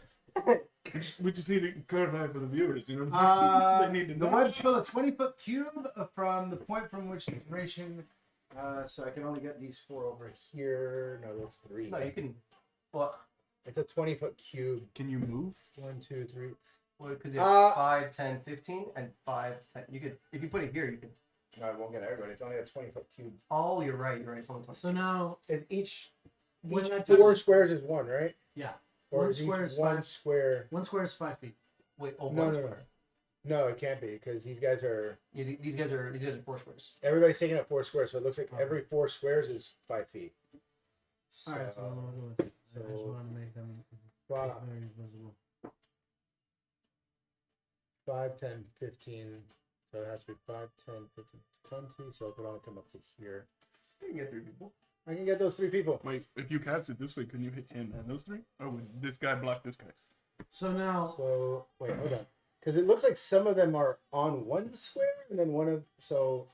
[SPEAKER 2] is.
[SPEAKER 3] We just need to clarify for the viewers. You know, they need to
[SPEAKER 5] The
[SPEAKER 3] know.
[SPEAKER 5] web's fill a 20-foot cube from the point from which the duration.
[SPEAKER 6] So I can only get these 4 over here. No, that's 3.
[SPEAKER 4] No, you can. Well,
[SPEAKER 6] It's a 20-foot cube.
[SPEAKER 3] Can you move?
[SPEAKER 6] 1, 2, 3.
[SPEAKER 4] because you have
[SPEAKER 6] Uh,
[SPEAKER 4] 5, 10, 15, and 5, 10. You could, if you put it here, you could.
[SPEAKER 6] No, I won't get everybody. It's only a 20-foot cube.
[SPEAKER 4] Oh, you're right. You're right. It's only 20.
[SPEAKER 2] So now,
[SPEAKER 6] Is each
[SPEAKER 2] when that
[SPEAKER 6] 4
[SPEAKER 2] touches-
[SPEAKER 6] squares is 1, right?
[SPEAKER 2] yeah,
[SPEAKER 6] Or
[SPEAKER 2] One
[SPEAKER 6] is
[SPEAKER 2] square
[SPEAKER 6] each
[SPEAKER 2] is
[SPEAKER 6] 1
[SPEAKER 2] 5.
[SPEAKER 6] square?
[SPEAKER 2] one square is 5 feet.
[SPEAKER 4] Wait, oh,
[SPEAKER 6] No,
[SPEAKER 4] one
[SPEAKER 6] no,
[SPEAKER 4] square.
[SPEAKER 6] No, it can't be because these guys are.
[SPEAKER 4] Yeah, these guys are 4 squares.
[SPEAKER 6] Everybody's taking up 4 squares, so it looks like every 4 squares is 5 feet. So,
[SPEAKER 2] Alright, so I'm gonna go with it. I just
[SPEAKER 6] so-
[SPEAKER 2] want to make them
[SPEAKER 6] Wow.
[SPEAKER 2] very visible.
[SPEAKER 6] 5, 10, 15. So it has to be 5, 10, 15, 20. So it could only come up to here.
[SPEAKER 4] You can get 3 people.
[SPEAKER 6] I can get those 3 people.
[SPEAKER 3] Wait, if you cast it this way, can you hit him and those 3? Or would this guy block this guy?
[SPEAKER 2] So now,
[SPEAKER 6] So wait, hold on. Because it looks like some of them are on 1 square, and then one of
[SPEAKER 2] so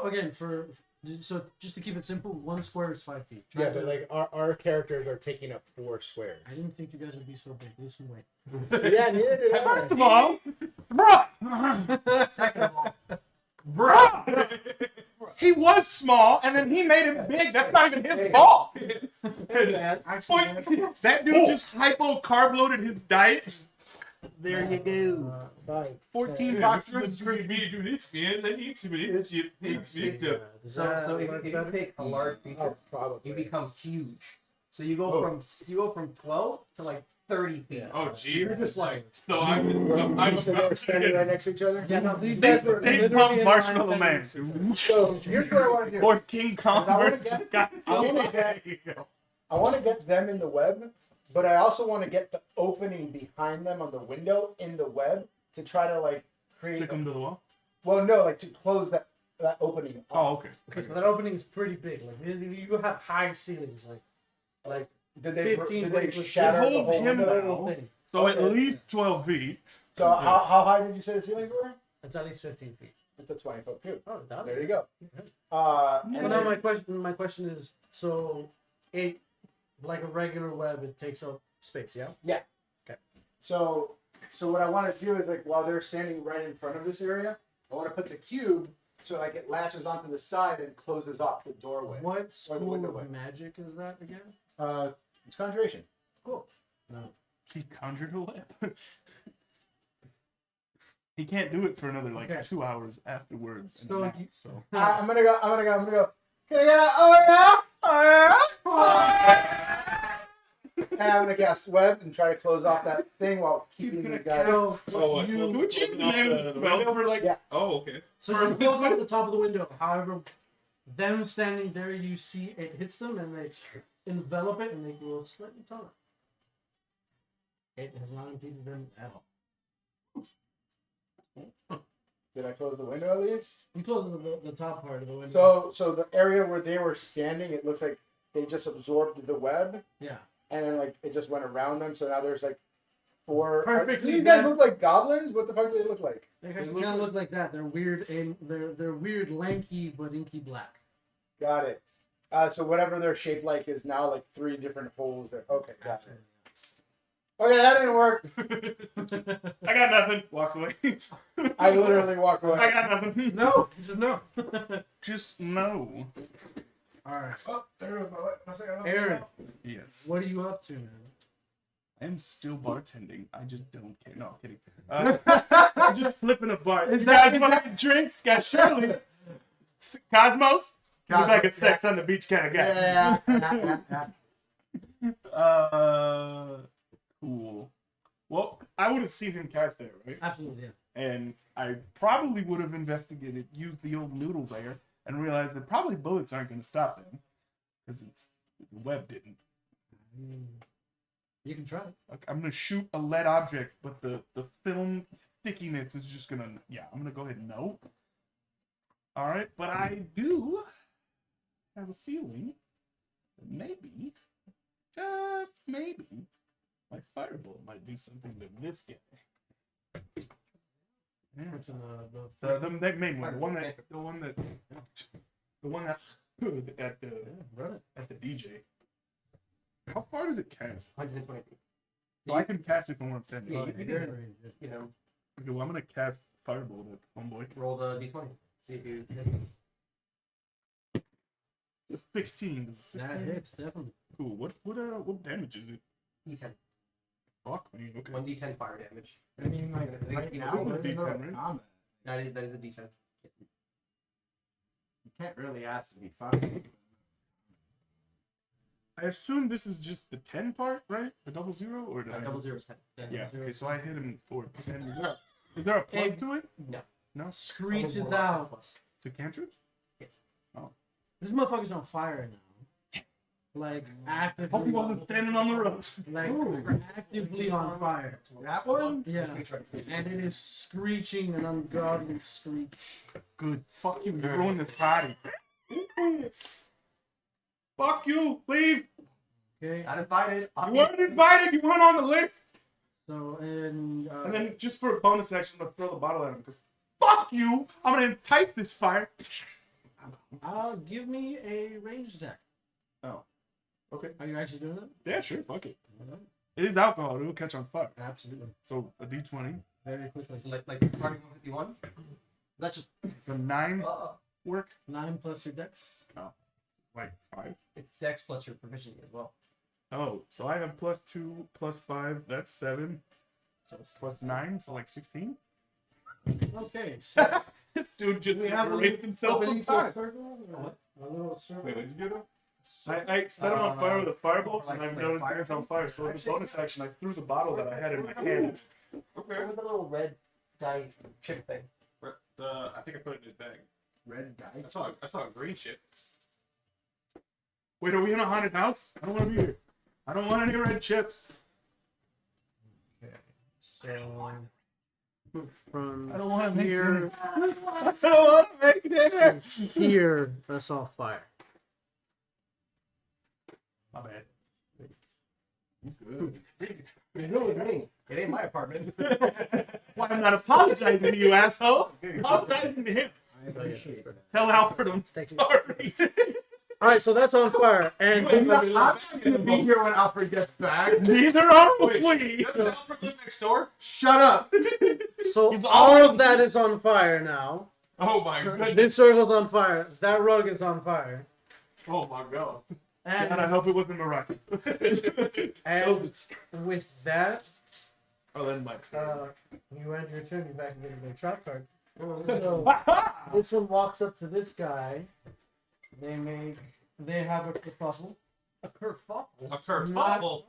[SPEAKER 2] again, so just to keep it simple, 1 square is 5 feet. Try
[SPEAKER 6] yeah,
[SPEAKER 2] to-
[SPEAKER 6] but like our characters are taking up 4 squares.
[SPEAKER 2] I didn't think you guys would be so big. Lose some weight.
[SPEAKER 6] Yeah, neither did I.
[SPEAKER 3] Small, bruh,
[SPEAKER 4] Second of all,
[SPEAKER 3] bruh. He was small, and then he made him big. That's not even his fault.
[SPEAKER 2] Actually,
[SPEAKER 3] Boy, that dude just hypo carb loaded his diet. There you go.
[SPEAKER 6] 5,
[SPEAKER 3] 14
[SPEAKER 6] 10.
[SPEAKER 3] boxes
[SPEAKER 1] Boxes
[SPEAKER 3] of
[SPEAKER 1] of green meat do this, man. That needs to be this shit. Needs to be
[SPEAKER 6] Does
[SPEAKER 4] so
[SPEAKER 6] that
[SPEAKER 4] if
[SPEAKER 6] work
[SPEAKER 4] you
[SPEAKER 6] better?
[SPEAKER 4] pick a large feature,
[SPEAKER 6] Oh, probably.
[SPEAKER 4] you become huge. So you go from 12 to like 30 feet.
[SPEAKER 1] Oh, gee.
[SPEAKER 4] You're just like,
[SPEAKER 1] So I'm
[SPEAKER 6] So they were standing right next to each other.
[SPEAKER 2] yeah, no, these
[SPEAKER 3] They
[SPEAKER 2] guys were
[SPEAKER 3] pump
[SPEAKER 2] literally in
[SPEAKER 3] Marshmallow
[SPEAKER 2] line
[SPEAKER 3] Man.
[SPEAKER 2] standing-
[SPEAKER 6] So here's what I want to do.
[SPEAKER 3] Or King Kong
[SPEAKER 6] I wanna
[SPEAKER 3] versus
[SPEAKER 6] get-
[SPEAKER 3] Godzilla.
[SPEAKER 6] I wanna get- I want to get them in the web, but I also want to get the opening behind them on the window in the web to try to like create.
[SPEAKER 3] Stick him to the wall.
[SPEAKER 5] Well, no, like to close that opening.
[SPEAKER 3] Oh, okay.
[SPEAKER 2] Okay, so that opening is pretty big. Like you have high ceilings, like
[SPEAKER 5] Did they
[SPEAKER 2] 15
[SPEAKER 5] did they
[SPEAKER 2] foot
[SPEAKER 5] shatter the
[SPEAKER 3] holds
[SPEAKER 5] whole
[SPEAKER 3] him
[SPEAKER 5] window?
[SPEAKER 3] now.
[SPEAKER 2] thing.
[SPEAKER 3] So at
[SPEAKER 5] Okay.
[SPEAKER 3] least 12 feet.
[SPEAKER 5] So how high did you say the ceilings were?
[SPEAKER 2] It's at least 15 feet.
[SPEAKER 5] It's a 20-foot cube.
[SPEAKER 2] Oh, that
[SPEAKER 5] There you go.
[SPEAKER 2] Yeah.
[SPEAKER 5] And
[SPEAKER 2] Well, now
[SPEAKER 5] then-
[SPEAKER 2] my question is, so it, like a regular web, it takes up space, yeah?
[SPEAKER 5] So what I want to do is like while they're standing right in front of this area, I want to put the cube so like it latches onto the side and closes off the doorway.
[SPEAKER 2] What school
[SPEAKER 5] window
[SPEAKER 2] of
[SPEAKER 5] way.
[SPEAKER 2] magic is that again?
[SPEAKER 5] It's conjuration.
[SPEAKER 2] Cool. No.
[SPEAKER 3] He conjured a web. He can't do it for another like
[SPEAKER 2] Okay.
[SPEAKER 3] 2 hours afterwards.
[SPEAKER 2] So
[SPEAKER 3] So, so.
[SPEAKER 5] I'm gonna go. Can I get a, oh yeah, oh yeah. And I'm gonna cast web and try to close off that thing while keeping these guys.
[SPEAKER 2] So
[SPEAKER 1] Oh, what?
[SPEAKER 2] you,
[SPEAKER 3] Would you
[SPEAKER 1] Open up
[SPEAKER 3] name
[SPEAKER 1] the
[SPEAKER 3] well
[SPEAKER 1] window?
[SPEAKER 3] over like
[SPEAKER 5] Yeah.
[SPEAKER 1] Oh, okay.
[SPEAKER 2] so you close up the top of the window. However, them standing there, you see it hits them and they envelop it and they go slightly taller. It has not impeded them at all.
[SPEAKER 5] Did I close the window at least?
[SPEAKER 2] You close the top part of the window.
[SPEAKER 5] So the area where they were standing, it looks like they just absorbed the web,
[SPEAKER 2] yeah.
[SPEAKER 5] and then like it just went around them. So now there's like four.
[SPEAKER 2] Perfectly
[SPEAKER 5] Do these guys
[SPEAKER 2] done.
[SPEAKER 5] look like goblins? What the fuck do they look like?
[SPEAKER 2] They kind of look like that. They're weird and they're weird, lanky but inky black.
[SPEAKER 5] Got it. So whatever their shape like is now like 3 different holes there. Okay, got it. Okay, that didn't work.
[SPEAKER 3] I got nothing. Walks away.
[SPEAKER 5] I literally walk away.
[SPEAKER 3] I got nothing.
[SPEAKER 2] No, you should know.
[SPEAKER 3] Just no.
[SPEAKER 2] All right,
[SPEAKER 5] Oh, there goes my second.
[SPEAKER 2] Aaron,
[SPEAKER 3] Yes.
[SPEAKER 2] what are you up to, man?
[SPEAKER 3] I'm still bartending. I just don't care. No, I'm kidding. I'm just flipping a bar.
[SPEAKER 5] Is
[SPEAKER 3] You
[SPEAKER 5] that-
[SPEAKER 3] guys
[SPEAKER 5] is
[SPEAKER 3] want
[SPEAKER 5] that-
[SPEAKER 3] drinks? Got Shirley. Cosmos? You look like a
[SPEAKER 5] Cosmos,
[SPEAKER 3] sex on the beach kind of guy.
[SPEAKER 5] Yeah.
[SPEAKER 3] Cool. Well, I would have seen him cast there, right?
[SPEAKER 2] Absolutely, yeah.
[SPEAKER 3] And I probably would have investigated, used the old noodle there, and realized that probably bullets aren't going to stop him. Because the web didn't.
[SPEAKER 2] You can try it.
[SPEAKER 3] Like, I'm going to shoot a lead object, but the film stickiness is just going to, yeah, I'm going to go ahead and no. Alright, but I do have a feeling that maybe, just maybe, my firebolt might do something to this guy. Yeah.
[SPEAKER 2] Which in
[SPEAKER 3] The main one, the one that at the
[SPEAKER 2] run it.
[SPEAKER 3] at the DJ. How far does it cast?
[SPEAKER 4] 120 feet.
[SPEAKER 3] So I can cast it from 110.
[SPEAKER 4] Yeah,
[SPEAKER 3] Okay,
[SPEAKER 4] you
[SPEAKER 2] They're
[SPEAKER 4] can,
[SPEAKER 2] in range, yeah.
[SPEAKER 4] you know,
[SPEAKER 3] well, I'm gonna cast firebolt at homeboy.
[SPEAKER 4] roll the d20. See if you hit.
[SPEAKER 3] The 16 is a 16.
[SPEAKER 2] That hits, definitely.
[SPEAKER 3] Cool. What damage is it?
[SPEAKER 4] D10.
[SPEAKER 3] Fuck me. Okay.
[SPEAKER 4] 1d10 fire damage.
[SPEAKER 5] I mean, like right now,
[SPEAKER 3] It's a
[SPEAKER 5] there's no
[SPEAKER 3] D10, right?
[SPEAKER 5] combat.
[SPEAKER 4] That is a d10.
[SPEAKER 5] You can't really ask to be fun.
[SPEAKER 3] I assume this is just the 10 part, right? The 00 or did I?
[SPEAKER 4] Double zero is 10.
[SPEAKER 3] Yeah. Okay, so I hit him for 10. Is there a plus
[SPEAKER 2] Hey.
[SPEAKER 3] to it?
[SPEAKER 4] No.
[SPEAKER 3] No.
[SPEAKER 2] Screeches
[SPEAKER 4] Double
[SPEAKER 2] out.
[SPEAKER 4] plus.
[SPEAKER 3] To cantrips?
[SPEAKER 2] This motherfucker's on fire now. Like actively.
[SPEAKER 3] Hope he wasn't standing on the road.
[SPEAKER 2] Like actively on fire.
[SPEAKER 5] That one?
[SPEAKER 2] Yeah. And it is screeching an ungodly screech.
[SPEAKER 3] Good. Fuck you. You ruined this party. Fuck you. Leave.
[SPEAKER 2] Okay.
[SPEAKER 4] Not invited.
[SPEAKER 3] You weren't invited. You weren't on the list.
[SPEAKER 2] So and
[SPEAKER 3] And then just for a bonus action, I'm gonna throw the bottle at him because fuck you. I'm gonna entice this fire.
[SPEAKER 2] give me a ranged attack.
[SPEAKER 3] Oh. Okay.
[SPEAKER 2] Are you actually doing that?
[SPEAKER 3] Yeah, sure. Fuck it. It is alcohol. It will catch on fire.
[SPEAKER 2] Absolutely.
[SPEAKER 3] So a D20.
[SPEAKER 2] Very quickly.
[SPEAKER 4] So like starting with 51. That's just.
[SPEAKER 3] The 9 work.
[SPEAKER 2] 9 plus your dex.
[SPEAKER 3] Like 5.
[SPEAKER 4] It's dex plus your proficiency as well.
[SPEAKER 3] Oh, so I have +2, +5. That's 7.
[SPEAKER 4] So it's
[SPEAKER 3] +9, so like 16.
[SPEAKER 2] Okay. So
[SPEAKER 3] This dude just
[SPEAKER 2] we have
[SPEAKER 3] erased himself from time.
[SPEAKER 2] A little circle.
[SPEAKER 1] Wait, what did you do?
[SPEAKER 3] I set him on fire with a firebolt,
[SPEAKER 4] like-
[SPEAKER 3] and I've
[SPEAKER 4] like
[SPEAKER 3] noticed
[SPEAKER 4] fire
[SPEAKER 3] it's on fire. So as a
[SPEAKER 4] Actually-
[SPEAKER 3] bonus action, I threw the bottle that I had in my hand.
[SPEAKER 1] Okay.
[SPEAKER 4] with the little red dye chip thing.
[SPEAKER 1] I think I put it in his bag.
[SPEAKER 5] Red die.
[SPEAKER 1] I saw a green shit.
[SPEAKER 3] Wait, are we in a haunted house? I don't want to be here. I don't want any red chips.
[SPEAKER 2] Okay. So from
[SPEAKER 3] I don't want to make
[SPEAKER 2] here
[SPEAKER 3] dinner. I don't want to make dinner.
[SPEAKER 2] here. That's all fire.
[SPEAKER 3] My bad.
[SPEAKER 4] You know what I mean? It ain't my apartment.
[SPEAKER 3] Why I'm not apologizing to you, asshole? Apologizing to him.
[SPEAKER 5] I appreciate that.
[SPEAKER 3] Tell Alfred I'm sorry.
[SPEAKER 2] All right, so that's on fire, and
[SPEAKER 5] I'm not gonna be here when Alfred gets back.
[SPEAKER 3] Neither are
[SPEAKER 1] Wait,
[SPEAKER 3] we.
[SPEAKER 1] doesn't Alfred live next door?
[SPEAKER 5] Shut up.
[SPEAKER 2] so
[SPEAKER 3] You've
[SPEAKER 2] all
[SPEAKER 3] already-
[SPEAKER 2] of that is on fire now.
[SPEAKER 1] Oh my goodness.
[SPEAKER 2] This circle's on fire. That rug is on fire.
[SPEAKER 1] Oh my god.
[SPEAKER 3] God, I
[SPEAKER 2] And,
[SPEAKER 3] hope it wasn't Moroccan.
[SPEAKER 2] and with that,
[SPEAKER 3] Oh, then my
[SPEAKER 2] you end your turn. You activated the trap card. So this one walks up to this guy. They have a kerfuffle.
[SPEAKER 4] A kerfuffle.
[SPEAKER 1] A kerfuffle.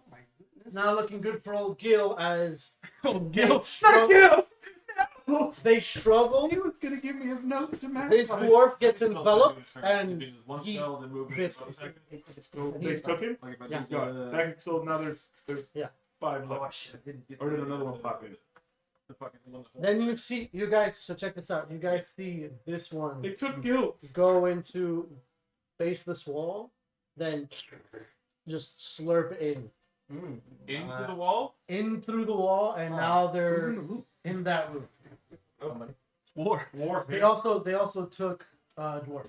[SPEAKER 2] It's not looking good for old Gil as
[SPEAKER 3] Gil, not Gil.
[SPEAKER 2] they struggle.
[SPEAKER 3] He was gonna give me his notes to match.
[SPEAKER 2] This dwarf gets enveloped and
[SPEAKER 1] one
[SPEAKER 2] he
[SPEAKER 1] spell, then move
[SPEAKER 2] bits-
[SPEAKER 1] in a second.
[SPEAKER 3] So they took him.
[SPEAKER 1] Like if I
[SPEAKER 2] Yeah.
[SPEAKER 1] just
[SPEAKER 3] Got it. That, so now there's
[SPEAKER 2] Yeah.
[SPEAKER 3] 5 left.
[SPEAKER 1] Oh shit, I didn't get
[SPEAKER 3] Or did another one pop in?
[SPEAKER 1] the fucking one.
[SPEAKER 2] then you guys. So check this out. You guys see this one
[SPEAKER 3] They took Gil.
[SPEAKER 2] go into face this wall, then just slurp
[SPEAKER 1] Into the wall?
[SPEAKER 2] in through the wall, and now they're in that room.
[SPEAKER 4] Somebody.
[SPEAKER 1] War. War.
[SPEAKER 2] They also took dwarf.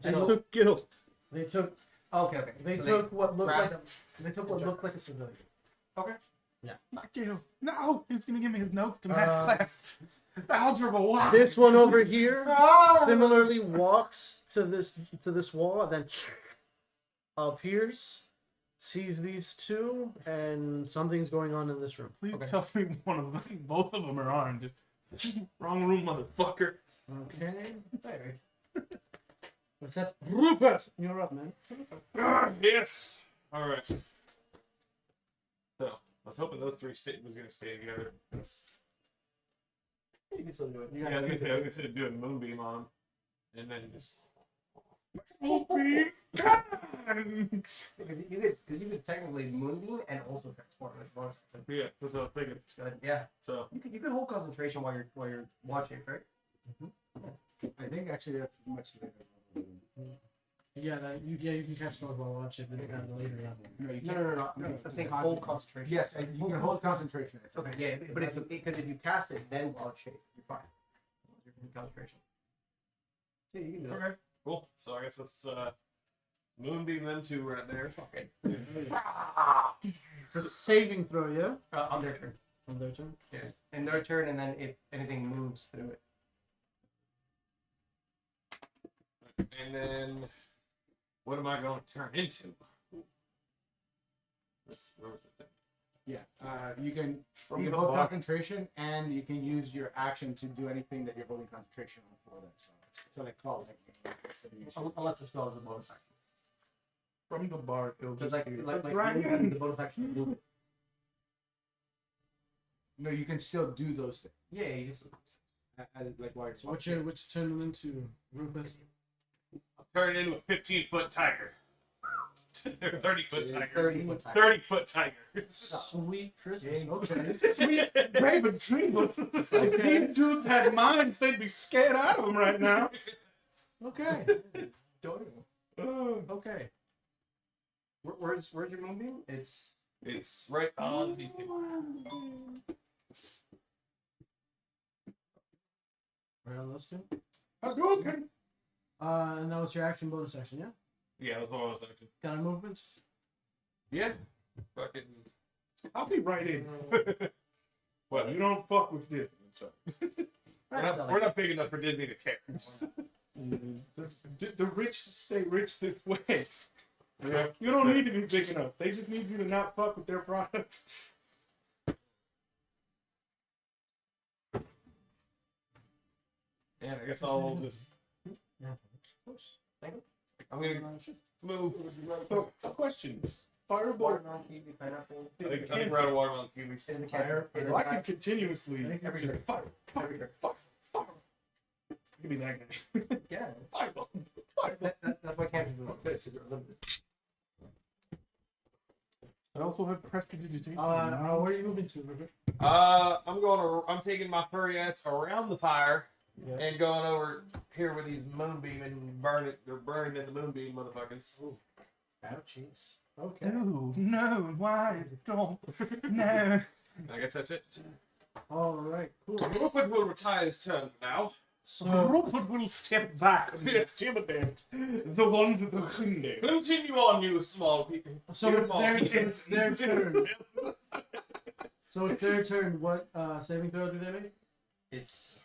[SPEAKER 3] They
[SPEAKER 2] So
[SPEAKER 3] took Gil.
[SPEAKER 2] they took
[SPEAKER 4] Okay, okay.
[SPEAKER 2] they
[SPEAKER 4] So
[SPEAKER 2] took what looked
[SPEAKER 4] grabbed
[SPEAKER 2] like
[SPEAKER 4] him.
[SPEAKER 2] they took what looked like a civilian.
[SPEAKER 3] Not Gil. No, he's gonna give me his notes to match
[SPEAKER 2] Uh,
[SPEAKER 3] class. Algebra 1.
[SPEAKER 2] This one over here
[SPEAKER 3] Ah!
[SPEAKER 2] similarly walks to this wall, and then appears, sees these two, and something's going on in this room.
[SPEAKER 3] Please
[SPEAKER 4] Okay.
[SPEAKER 3] tell me one of them, both of them are armed. Just wrong room, motherfucker.
[SPEAKER 2] Okay. What's that? Rupert! You're up, man.
[SPEAKER 1] Yes. All right. So I was hoping those three was gonna stay together.
[SPEAKER 4] You can still do it.
[SPEAKER 1] Yeah, I was gonna say do a moonbeam on him, and then just.
[SPEAKER 3] Moonbeam.
[SPEAKER 4] You could technically moonbeam and also transform as well.
[SPEAKER 1] Yeah, that's what I was thinking.
[SPEAKER 4] Yeah.
[SPEAKER 1] So
[SPEAKER 4] You could hold concentration while you're watching, right?
[SPEAKER 5] I think actually that's much later.
[SPEAKER 2] Yeah, you can cast spells while watching, but kind of later level.
[SPEAKER 5] No, you
[SPEAKER 4] No,
[SPEAKER 5] can't.
[SPEAKER 4] no. I'm saying hold concentration.
[SPEAKER 5] Yes, and you can hold concentration. I think.
[SPEAKER 4] Okay, yeah, but if you cast it, then while it's shake, you're fine. You're in concentration. Yeah, you can do it.
[SPEAKER 1] okay, cool. So I guess let's moonbeam them two right there.
[SPEAKER 4] Okay.
[SPEAKER 2] So saving throw, yeah?
[SPEAKER 4] On their turn.
[SPEAKER 2] On their turn.
[SPEAKER 4] Yeah. In their turn, and then if anything moves through it.
[SPEAKER 1] And then, what am I going to turn into? Where was the thing?
[SPEAKER 5] Yeah, you can
[SPEAKER 3] From
[SPEAKER 5] you
[SPEAKER 3] the
[SPEAKER 5] hold
[SPEAKER 3] bar.
[SPEAKER 5] concentration, and you can use your action to do anything that you're holding concentration on for that spell. So they call it.
[SPEAKER 4] Unless the spell is a bonus action.
[SPEAKER 3] From the bar, he'll
[SPEAKER 4] So it's
[SPEAKER 3] just
[SPEAKER 4] like,
[SPEAKER 3] be
[SPEAKER 4] like,
[SPEAKER 3] the
[SPEAKER 4] like
[SPEAKER 3] dragon.
[SPEAKER 4] the bonus action to move it.
[SPEAKER 5] No, you can still do those things.
[SPEAKER 4] Yeah, you just.
[SPEAKER 5] Like while you're
[SPEAKER 2] Which you turn them into, Rupert?
[SPEAKER 1] I'm turning into a 15-foot tiger. Or 30-foot tiger.
[SPEAKER 4] 30-foot tiger.
[SPEAKER 1] 30-foot tiger.
[SPEAKER 2] Sweet Christmas.
[SPEAKER 5] Dang.
[SPEAKER 2] Okay.
[SPEAKER 3] Brave and dreamless. If these dudes had minds, they'd be scared out of them right now.
[SPEAKER 2] Okay.
[SPEAKER 4] Don't.
[SPEAKER 2] Okay.
[SPEAKER 4] Where's your moonbeam?
[SPEAKER 1] It's right on these people.
[SPEAKER 2] Right on those two.
[SPEAKER 3] Hadouken.
[SPEAKER 2] And that was your action bonus action, yeah?
[SPEAKER 1] Yeah, that's what I was thinking.
[SPEAKER 2] Got a movement?
[SPEAKER 1] Yeah. Fucking.
[SPEAKER 3] I'll be right in.
[SPEAKER 1] What?
[SPEAKER 3] You don't fuck with Disney. So.
[SPEAKER 1] We're not big enough for Disney to care.
[SPEAKER 3] The rich stay rich this way. Yeah. You don't need to be big enough. They just need you to not fuck with their products.
[SPEAKER 1] And I guess I'll just. I'm gonna move.
[SPEAKER 3] So, a question. Fireball.
[SPEAKER 4] Watermelon, kiwi, pineapple.
[SPEAKER 1] I think we're out of watermelon kiwis.
[SPEAKER 4] Is the
[SPEAKER 2] Fire.
[SPEAKER 4] cantrip?
[SPEAKER 3] I can continuously.
[SPEAKER 4] Every turn.
[SPEAKER 3] Fire. Give me that guy.
[SPEAKER 4] Yeah.
[SPEAKER 3] Fireball.
[SPEAKER 4] That's why cantrips are good. Because they're limited.
[SPEAKER 3] I also have prestidigitation.
[SPEAKER 2] Where are you moving to, Rupert?
[SPEAKER 1] I'm taking my furry ass around the fire
[SPEAKER 2] Yes.
[SPEAKER 1] and going over here with these moonbeam and they're burning in the moonbeam, motherfuckers.
[SPEAKER 2] Ouchies. Okay.
[SPEAKER 3] No, why don't? No.
[SPEAKER 1] I guess that's it.
[SPEAKER 2] All right. Cool.
[SPEAKER 1] Rupert will retire his turn now.
[SPEAKER 2] So
[SPEAKER 3] Rupert will step back and
[SPEAKER 1] Yes.
[SPEAKER 3] intimidate the ones at the window.
[SPEAKER 1] Continue on, you small people.
[SPEAKER 2] so it's their turn. So it's their turn. What saving throw do they make?
[SPEAKER 4] It's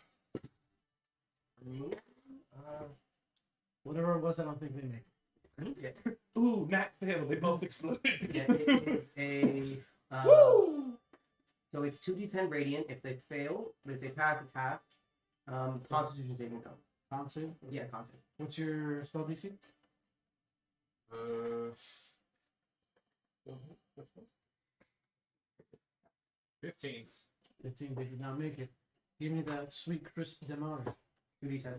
[SPEAKER 2] Whatever it was, I don't think they make.
[SPEAKER 4] yeah,
[SPEAKER 3] Ooh, not fail. They both exploded.
[SPEAKER 4] yeah, it is a
[SPEAKER 3] Woo!
[SPEAKER 4] so it's 2d10 radiant if they fail, but if they pass, it's half. Constitution saving throw.
[SPEAKER 2] Constant.
[SPEAKER 4] Yeah, constant.
[SPEAKER 2] What's your spell DC?
[SPEAKER 1] 15.
[SPEAKER 2] 15. They did not make it. Give me that sweet crisp damage.
[SPEAKER 4] 2d10.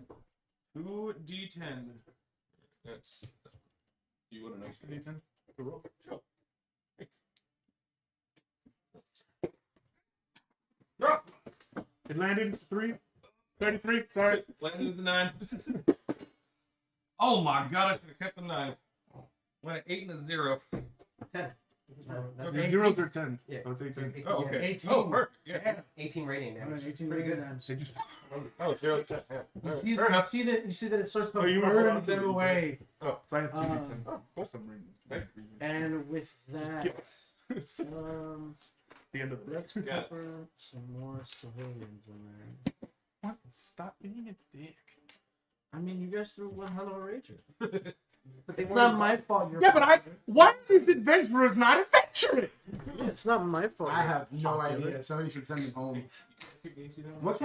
[SPEAKER 1] 2d10. That's. Do you want an extra d10? To roll? Sure. Thanks. Drop!
[SPEAKER 3] It landed 33. Sorry.
[SPEAKER 1] Landed with a 9. Oh my god, I should have kept the 9. Went an 8 and a 0.
[SPEAKER 4] 10.
[SPEAKER 3] The
[SPEAKER 1] Okay.
[SPEAKER 3] zeros are 10.
[SPEAKER 4] Yeah.
[SPEAKER 3] So it's 18.
[SPEAKER 1] Oh, okay.
[SPEAKER 2] 18.
[SPEAKER 1] Oh, perfect. Yeah.
[SPEAKER 4] 18 radiant damage.
[SPEAKER 2] 18
[SPEAKER 4] Pretty good.
[SPEAKER 2] damage.
[SPEAKER 3] They just
[SPEAKER 1] Oh, 0 to 10. Yeah. All right.
[SPEAKER 2] You
[SPEAKER 1] Fair enough.
[SPEAKER 2] see that it starts to
[SPEAKER 3] Oh, you were
[SPEAKER 2] burn
[SPEAKER 3] on to
[SPEAKER 2] them
[SPEAKER 3] the-
[SPEAKER 2] away.
[SPEAKER 3] so I have 2d10.
[SPEAKER 1] Oh, of course I'm reading. Thank you.
[SPEAKER 2] And with that,
[SPEAKER 3] Yes. The end of the day.
[SPEAKER 2] let's cover some more civilians in there.
[SPEAKER 3] What? Stop being a dick.
[SPEAKER 2] I mean, you guys threw one hell of a rager.
[SPEAKER 4] But they
[SPEAKER 2] It's
[SPEAKER 4] weren't
[SPEAKER 2] not my fault. You're
[SPEAKER 3] Yeah, but why are these adventurers not adventuring?
[SPEAKER 2] Yeah, it's not my fault.
[SPEAKER 5] I have no
[SPEAKER 2] Popular.
[SPEAKER 5] idea. Somebody should send them home.
[SPEAKER 1] What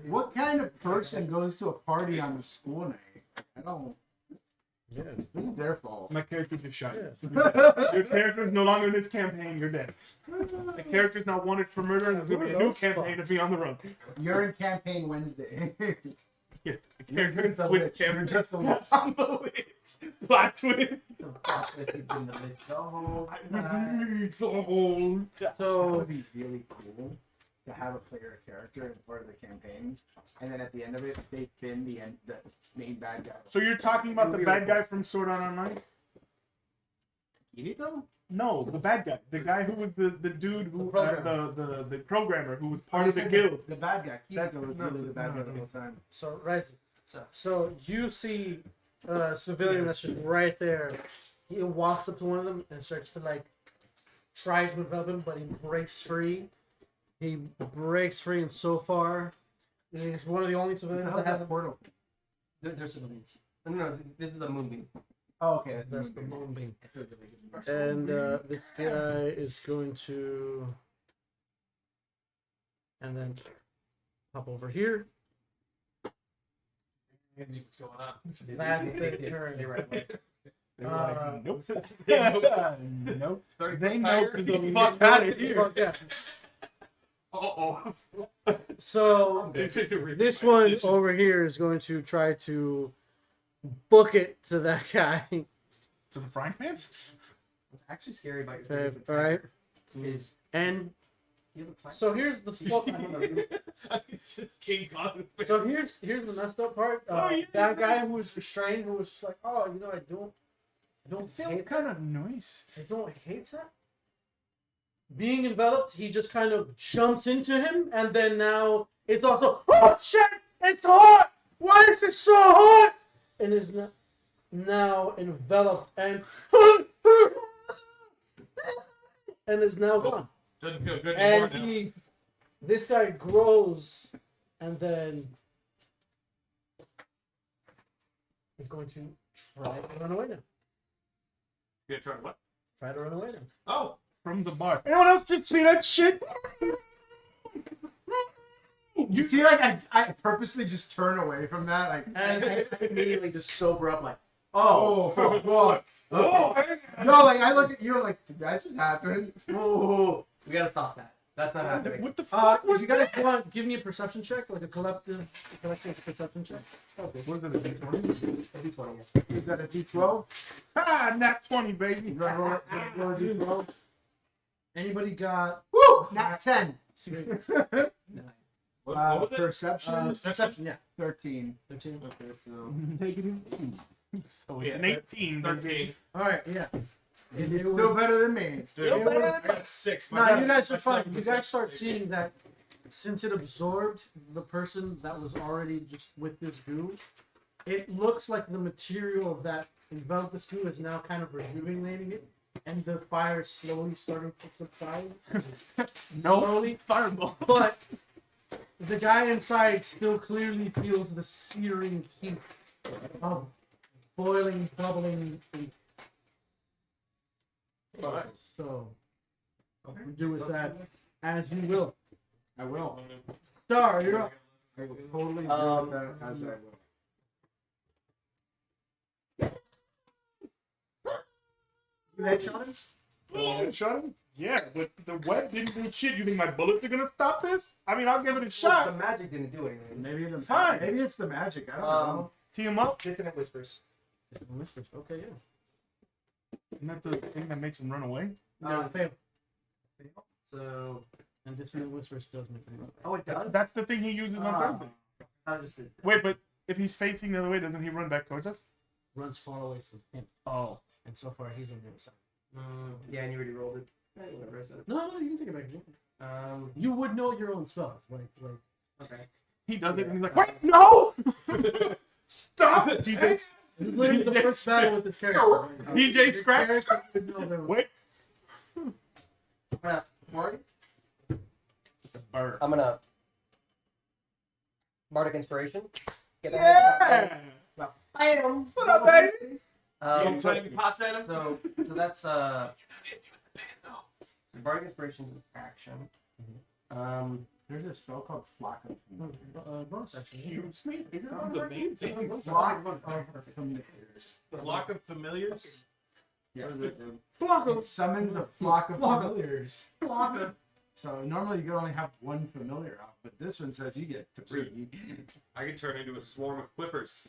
[SPEAKER 5] What kind of person goes to a party on the school night? I don't.
[SPEAKER 2] Yeah.
[SPEAKER 5] This is their fault.
[SPEAKER 3] My character just shot you.
[SPEAKER 2] Yeah.
[SPEAKER 3] Your character is no longer in this campaign. You're dead. The character is now wanted for murder, and there's going to be a new campaign to be on the run.
[SPEAKER 5] You're in campaign Wednesday.
[SPEAKER 3] Yeah, the character is
[SPEAKER 5] You're
[SPEAKER 3] with
[SPEAKER 5] just
[SPEAKER 3] campaign
[SPEAKER 5] just a little-
[SPEAKER 3] on the list. Plot twist.
[SPEAKER 4] So plot twist has been the list the whole time.
[SPEAKER 5] That
[SPEAKER 2] So
[SPEAKER 5] would be really cool to have a player character as part of the campaign, and then at the end of it, they've been the main bad guy.
[SPEAKER 3] So you're talking about the bad guy from Sword Art Online?
[SPEAKER 5] Kirito?
[SPEAKER 3] No, the bad guy. The guy who was the dude who the programmer who was part of the
[SPEAKER 5] You said
[SPEAKER 3] guild.
[SPEAKER 5] The bad guy.
[SPEAKER 3] That's-
[SPEAKER 5] Kirito was
[SPEAKER 3] no,
[SPEAKER 5] really the bad guy
[SPEAKER 3] no,
[SPEAKER 5] the whole time.
[SPEAKER 2] so right.
[SPEAKER 4] So
[SPEAKER 2] So you see a civilian that's just right there. He walks up to one of them and starts to like try to envelop him, but he breaks free. He breaks free, and so far, he's one of the only civilians
[SPEAKER 5] How's
[SPEAKER 2] that
[SPEAKER 5] that
[SPEAKER 2] hasn't.
[SPEAKER 5] portal?
[SPEAKER 4] they're civilians. No, this is a moonbeam.
[SPEAKER 5] Oh, okay.
[SPEAKER 2] That's the moonbeam.
[SPEAKER 5] That's
[SPEAKER 2] And this guy is going to, and then pop over here.
[SPEAKER 1] What's going on?
[SPEAKER 2] That's the turn.
[SPEAKER 4] They were like,
[SPEAKER 3] They were like, nope. Nope. They know to the fuck out of here.
[SPEAKER 2] Yeah.
[SPEAKER 1] Uh-oh.
[SPEAKER 2] So this one over here is going to try to book it to that guy.
[SPEAKER 3] To the frying pan?
[SPEAKER 4] what's actually scary about your
[SPEAKER 2] All right.
[SPEAKER 4] is
[SPEAKER 2] And
[SPEAKER 4] you have a plan.
[SPEAKER 2] so here's the fuck.
[SPEAKER 1] It's just King Kong.
[SPEAKER 2] So here's the messed up part. That guy who was restrained, who was just like, oh, you know, I don't
[SPEAKER 3] Feels
[SPEAKER 2] hate,
[SPEAKER 3] kind of nice.
[SPEAKER 2] I don't hate that. Being enveloped, he just kind of jumps into him, and then now it's also, oh shit, it's hot. Why is it so hot? And is now enveloped and and is now gone.
[SPEAKER 1] Doesn't feel good anymore
[SPEAKER 2] And this guy grows, and then he's going to try to run away now.
[SPEAKER 1] You gonna try what?
[SPEAKER 2] Try to run away now.
[SPEAKER 1] Oh,
[SPEAKER 3] From the bar. Anyone else just see that shit?
[SPEAKER 5] You see, like I purposely just turn away from that, like,
[SPEAKER 2] And
[SPEAKER 4] I immediately just sober up like,
[SPEAKER 5] oh, for fuck.
[SPEAKER 1] oh,
[SPEAKER 5] No, like I look at you, like, did that just happen?
[SPEAKER 4] whoa, we gotta stop that. That's not happening.
[SPEAKER 3] What the fuck was
[SPEAKER 2] if you guys want, give me a perception check, like a collective perception check.
[SPEAKER 3] Okay, what is it, a D20?
[SPEAKER 4] A D20, yeah.
[SPEAKER 5] Is that a D12?
[SPEAKER 3] Ah, nat 20, baby.
[SPEAKER 5] You gonna roll a D12?
[SPEAKER 2] Anybody got?
[SPEAKER 5] Woo! Not 10.
[SPEAKER 2] Sweet.
[SPEAKER 1] What was it?
[SPEAKER 5] Perception.
[SPEAKER 2] Perception, yeah.
[SPEAKER 5] 13.
[SPEAKER 2] 13.
[SPEAKER 1] Okay, so
[SPEAKER 5] Take it in.
[SPEAKER 3] So
[SPEAKER 1] Yeah,
[SPEAKER 3] it's an 18.
[SPEAKER 1] 13.
[SPEAKER 2] All right, yeah.
[SPEAKER 5] You're still better than me.
[SPEAKER 1] Still
[SPEAKER 2] It
[SPEAKER 1] better
[SPEAKER 2] was-
[SPEAKER 1] than I got 6.
[SPEAKER 2] No, you guys are fine.
[SPEAKER 1] son
[SPEAKER 2] You
[SPEAKER 1] was
[SPEAKER 2] guys start
[SPEAKER 1] 6.
[SPEAKER 2] seeing that since it absorbed the person that was already just with this goo, it looks like the material that enveloped this goo is now kind of rejuvenating it, and the fire is slowly starting to subside.
[SPEAKER 3] No
[SPEAKER 2] Slowly.
[SPEAKER 3] fireball.
[SPEAKER 2] But the guy inside still clearly feels the searing heat of boiling, bubbling ink. So, we do with that as you will.
[SPEAKER 5] I will.
[SPEAKER 2] Star, you're up.
[SPEAKER 5] I will totally do that as I will.
[SPEAKER 4] You headshot him?
[SPEAKER 3] Shot him? Yeah, but the web didn't do shit. You think my bullets are gonna stop this? I mean, I'll give it a
[SPEAKER 4] Well,
[SPEAKER 3] shot.
[SPEAKER 4] the magic didn't do anything.
[SPEAKER 5] Maybe the
[SPEAKER 3] Fine.
[SPEAKER 5] Maybe it's the magic. I don't
[SPEAKER 4] Um,
[SPEAKER 5] know.
[SPEAKER 3] Tee him up.
[SPEAKER 4] Dissonant whispers.
[SPEAKER 2] Whispers. Okay, yeah.
[SPEAKER 3] Isn't that the thing that makes him run away?
[SPEAKER 2] No, fail.
[SPEAKER 4] So,
[SPEAKER 2] And Dissonant Whispers does make them.
[SPEAKER 4] oh, it does.
[SPEAKER 3] That's the thing he uses on
[SPEAKER 4] Ah.
[SPEAKER 3] Thursday.
[SPEAKER 4] I just did.
[SPEAKER 3] Wait, but if he's facing the other way, doesn't he run back towards us?
[SPEAKER 2] Runs far away from him,
[SPEAKER 3] Oh.
[SPEAKER 2] and so far he's on the other side.
[SPEAKER 4] Yeah, and you already rolled it. Whatever I said.
[SPEAKER 2] No, you can take it back. If you want.
[SPEAKER 4] Um.
[SPEAKER 2] You would know your own spells, like.
[SPEAKER 4] Okay.
[SPEAKER 3] He does it and he's like, wait, no! Stop it,
[SPEAKER 2] This
[SPEAKER 3] DJ.
[SPEAKER 2] is literally the first battle with this character.
[SPEAKER 3] DJ
[SPEAKER 2] This
[SPEAKER 3] Scratch.
[SPEAKER 2] character would know their-
[SPEAKER 3] Wait.
[SPEAKER 4] I'm gonna worry.
[SPEAKER 3] Bird.
[SPEAKER 4] I'm gonna Bardic Inspiration. Get the
[SPEAKER 3] Yeah!
[SPEAKER 4] Bam!
[SPEAKER 3] What up, baby?
[SPEAKER 1] You trying to pots at him?
[SPEAKER 4] So that's Bardic Inspiration is an action.
[SPEAKER 5] There's a spell called Flock of
[SPEAKER 2] Bonus action.
[SPEAKER 3] Excuse me?
[SPEAKER 4] Is it
[SPEAKER 3] Sounds amazing.
[SPEAKER 4] Flock
[SPEAKER 5] Familiars.
[SPEAKER 1] Block of familiars?
[SPEAKER 5] Yeah.
[SPEAKER 1] What is it?
[SPEAKER 2] Flock
[SPEAKER 5] It summons a flock of
[SPEAKER 2] Flock of-
[SPEAKER 5] familiars. So normally you can only have one familiar out, but this one says you get 3.
[SPEAKER 1] I can turn into a swarm of clippers.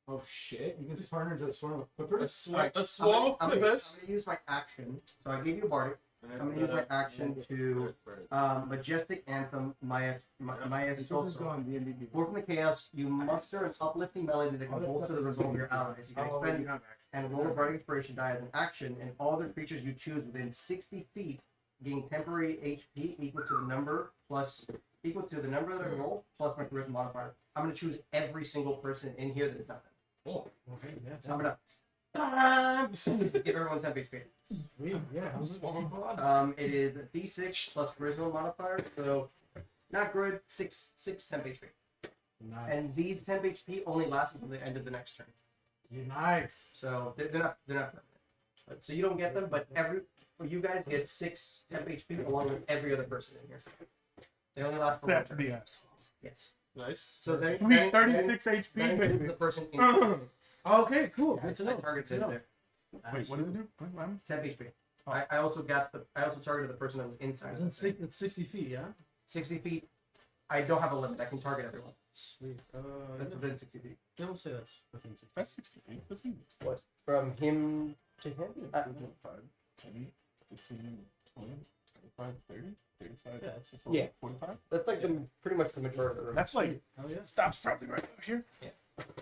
[SPEAKER 5] Oh shit! You can turn into a swarm of
[SPEAKER 1] A,
[SPEAKER 5] clippers.
[SPEAKER 1] swarm of
[SPEAKER 4] I'm
[SPEAKER 1] clippers?
[SPEAKER 4] gonna use my action. So I gave you a Bardic. I'm gonna use my action to Majestic Anthem, Maya
[SPEAKER 5] Clippers go
[SPEAKER 4] Soso.
[SPEAKER 5] on D&D.
[SPEAKER 4] Born from the chaos, you muster an uplifting melody that can bolster the resolve of your allies. You can
[SPEAKER 5] Oh,
[SPEAKER 4] expend
[SPEAKER 5] you have
[SPEAKER 4] and roll a Bardic Inspiration die as an action, and all other creatures you choose within 60 feet gain temporary HP equal to the number that I roll plus my charisma modifier. I'm gonna choose every single person in here that is not them.
[SPEAKER 1] Oh,
[SPEAKER 2] Okay, yeah.
[SPEAKER 4] So I'm gonna give everyone 10 HP.
[SPEAKER 2] Sweet, yeah.
[SPEAKER 1] swarm of pods.
[SPEAKER 4] It is D6 plus charisma modifier, so not good. 6 temp HP.
[SPEAKER 2] Nice.
[SPEAKER 4] And these temp HP only last until the end of the next turn.
[SPEAKER 2] Nice.
[SPEAKER 4] So they're not permanent. So you don't get them, but you guys get 6 temp HP along with every other person in here. They only last for one
[SPEAKER 3] That's
[SPEAKER 4] turn.
[SPEAKER 3] the ass.
[SPEAKER 4] Yes.
[SPEAKER 1] Nice.
[SPEAKER 4] So then
[SPEAKER 3] Sweet 36
[SPEAKER 4] that
[SPEAKER 3] HP,
[SPEAKER 4] includes
[SPEAKER 3] baby.
[SPEAKER 4] the person in
[SPEAKER 2] Okay, cool.
[SPEAKER 4] Yeah,
[SPEAKER 2] Good to
[SPEAKER 4] I
[SPEAKER 2] know.
[SPEAKER 4] targeted
[SPEAKER 2] Good to know.
[SPEAKER 4] there.
[SPEAKER 3] Wait, what does it do? What am
[SPEAKER 4] 10 HP.
[SPEAKER 3] Oh.
[SPEAKER 4] I also targeted the person that was inside. of the thing.
[SPEAKER 2] It's 60 feet, yeah?
[SPEAKER 4] 60 feet. I don't have a limit. I can target everyone.
[SPEAKER 2] Sweet.
[SPEAKER 4] That's within 60 feet.
[SPEAKER 2] Don't say that's within 60.
[SPEAKER 3] That's 60 feet. That's easy.
[SPEAKER 4] From him to him?
[SPEAKER 3] 5, 10, 15, 20, 25, 30, 35,
[SPEAKER 2] Yeah, it's
[SPEAKER 4] Yeah.
[SPEAKER 3] 45.
[SPEAKER 4] That's like pretty much the majority of the room.
[SPEAKER 3] That's like,
[SPEAKER 2] Hell yeah.
[SPEAKER 3] stops probably right over here.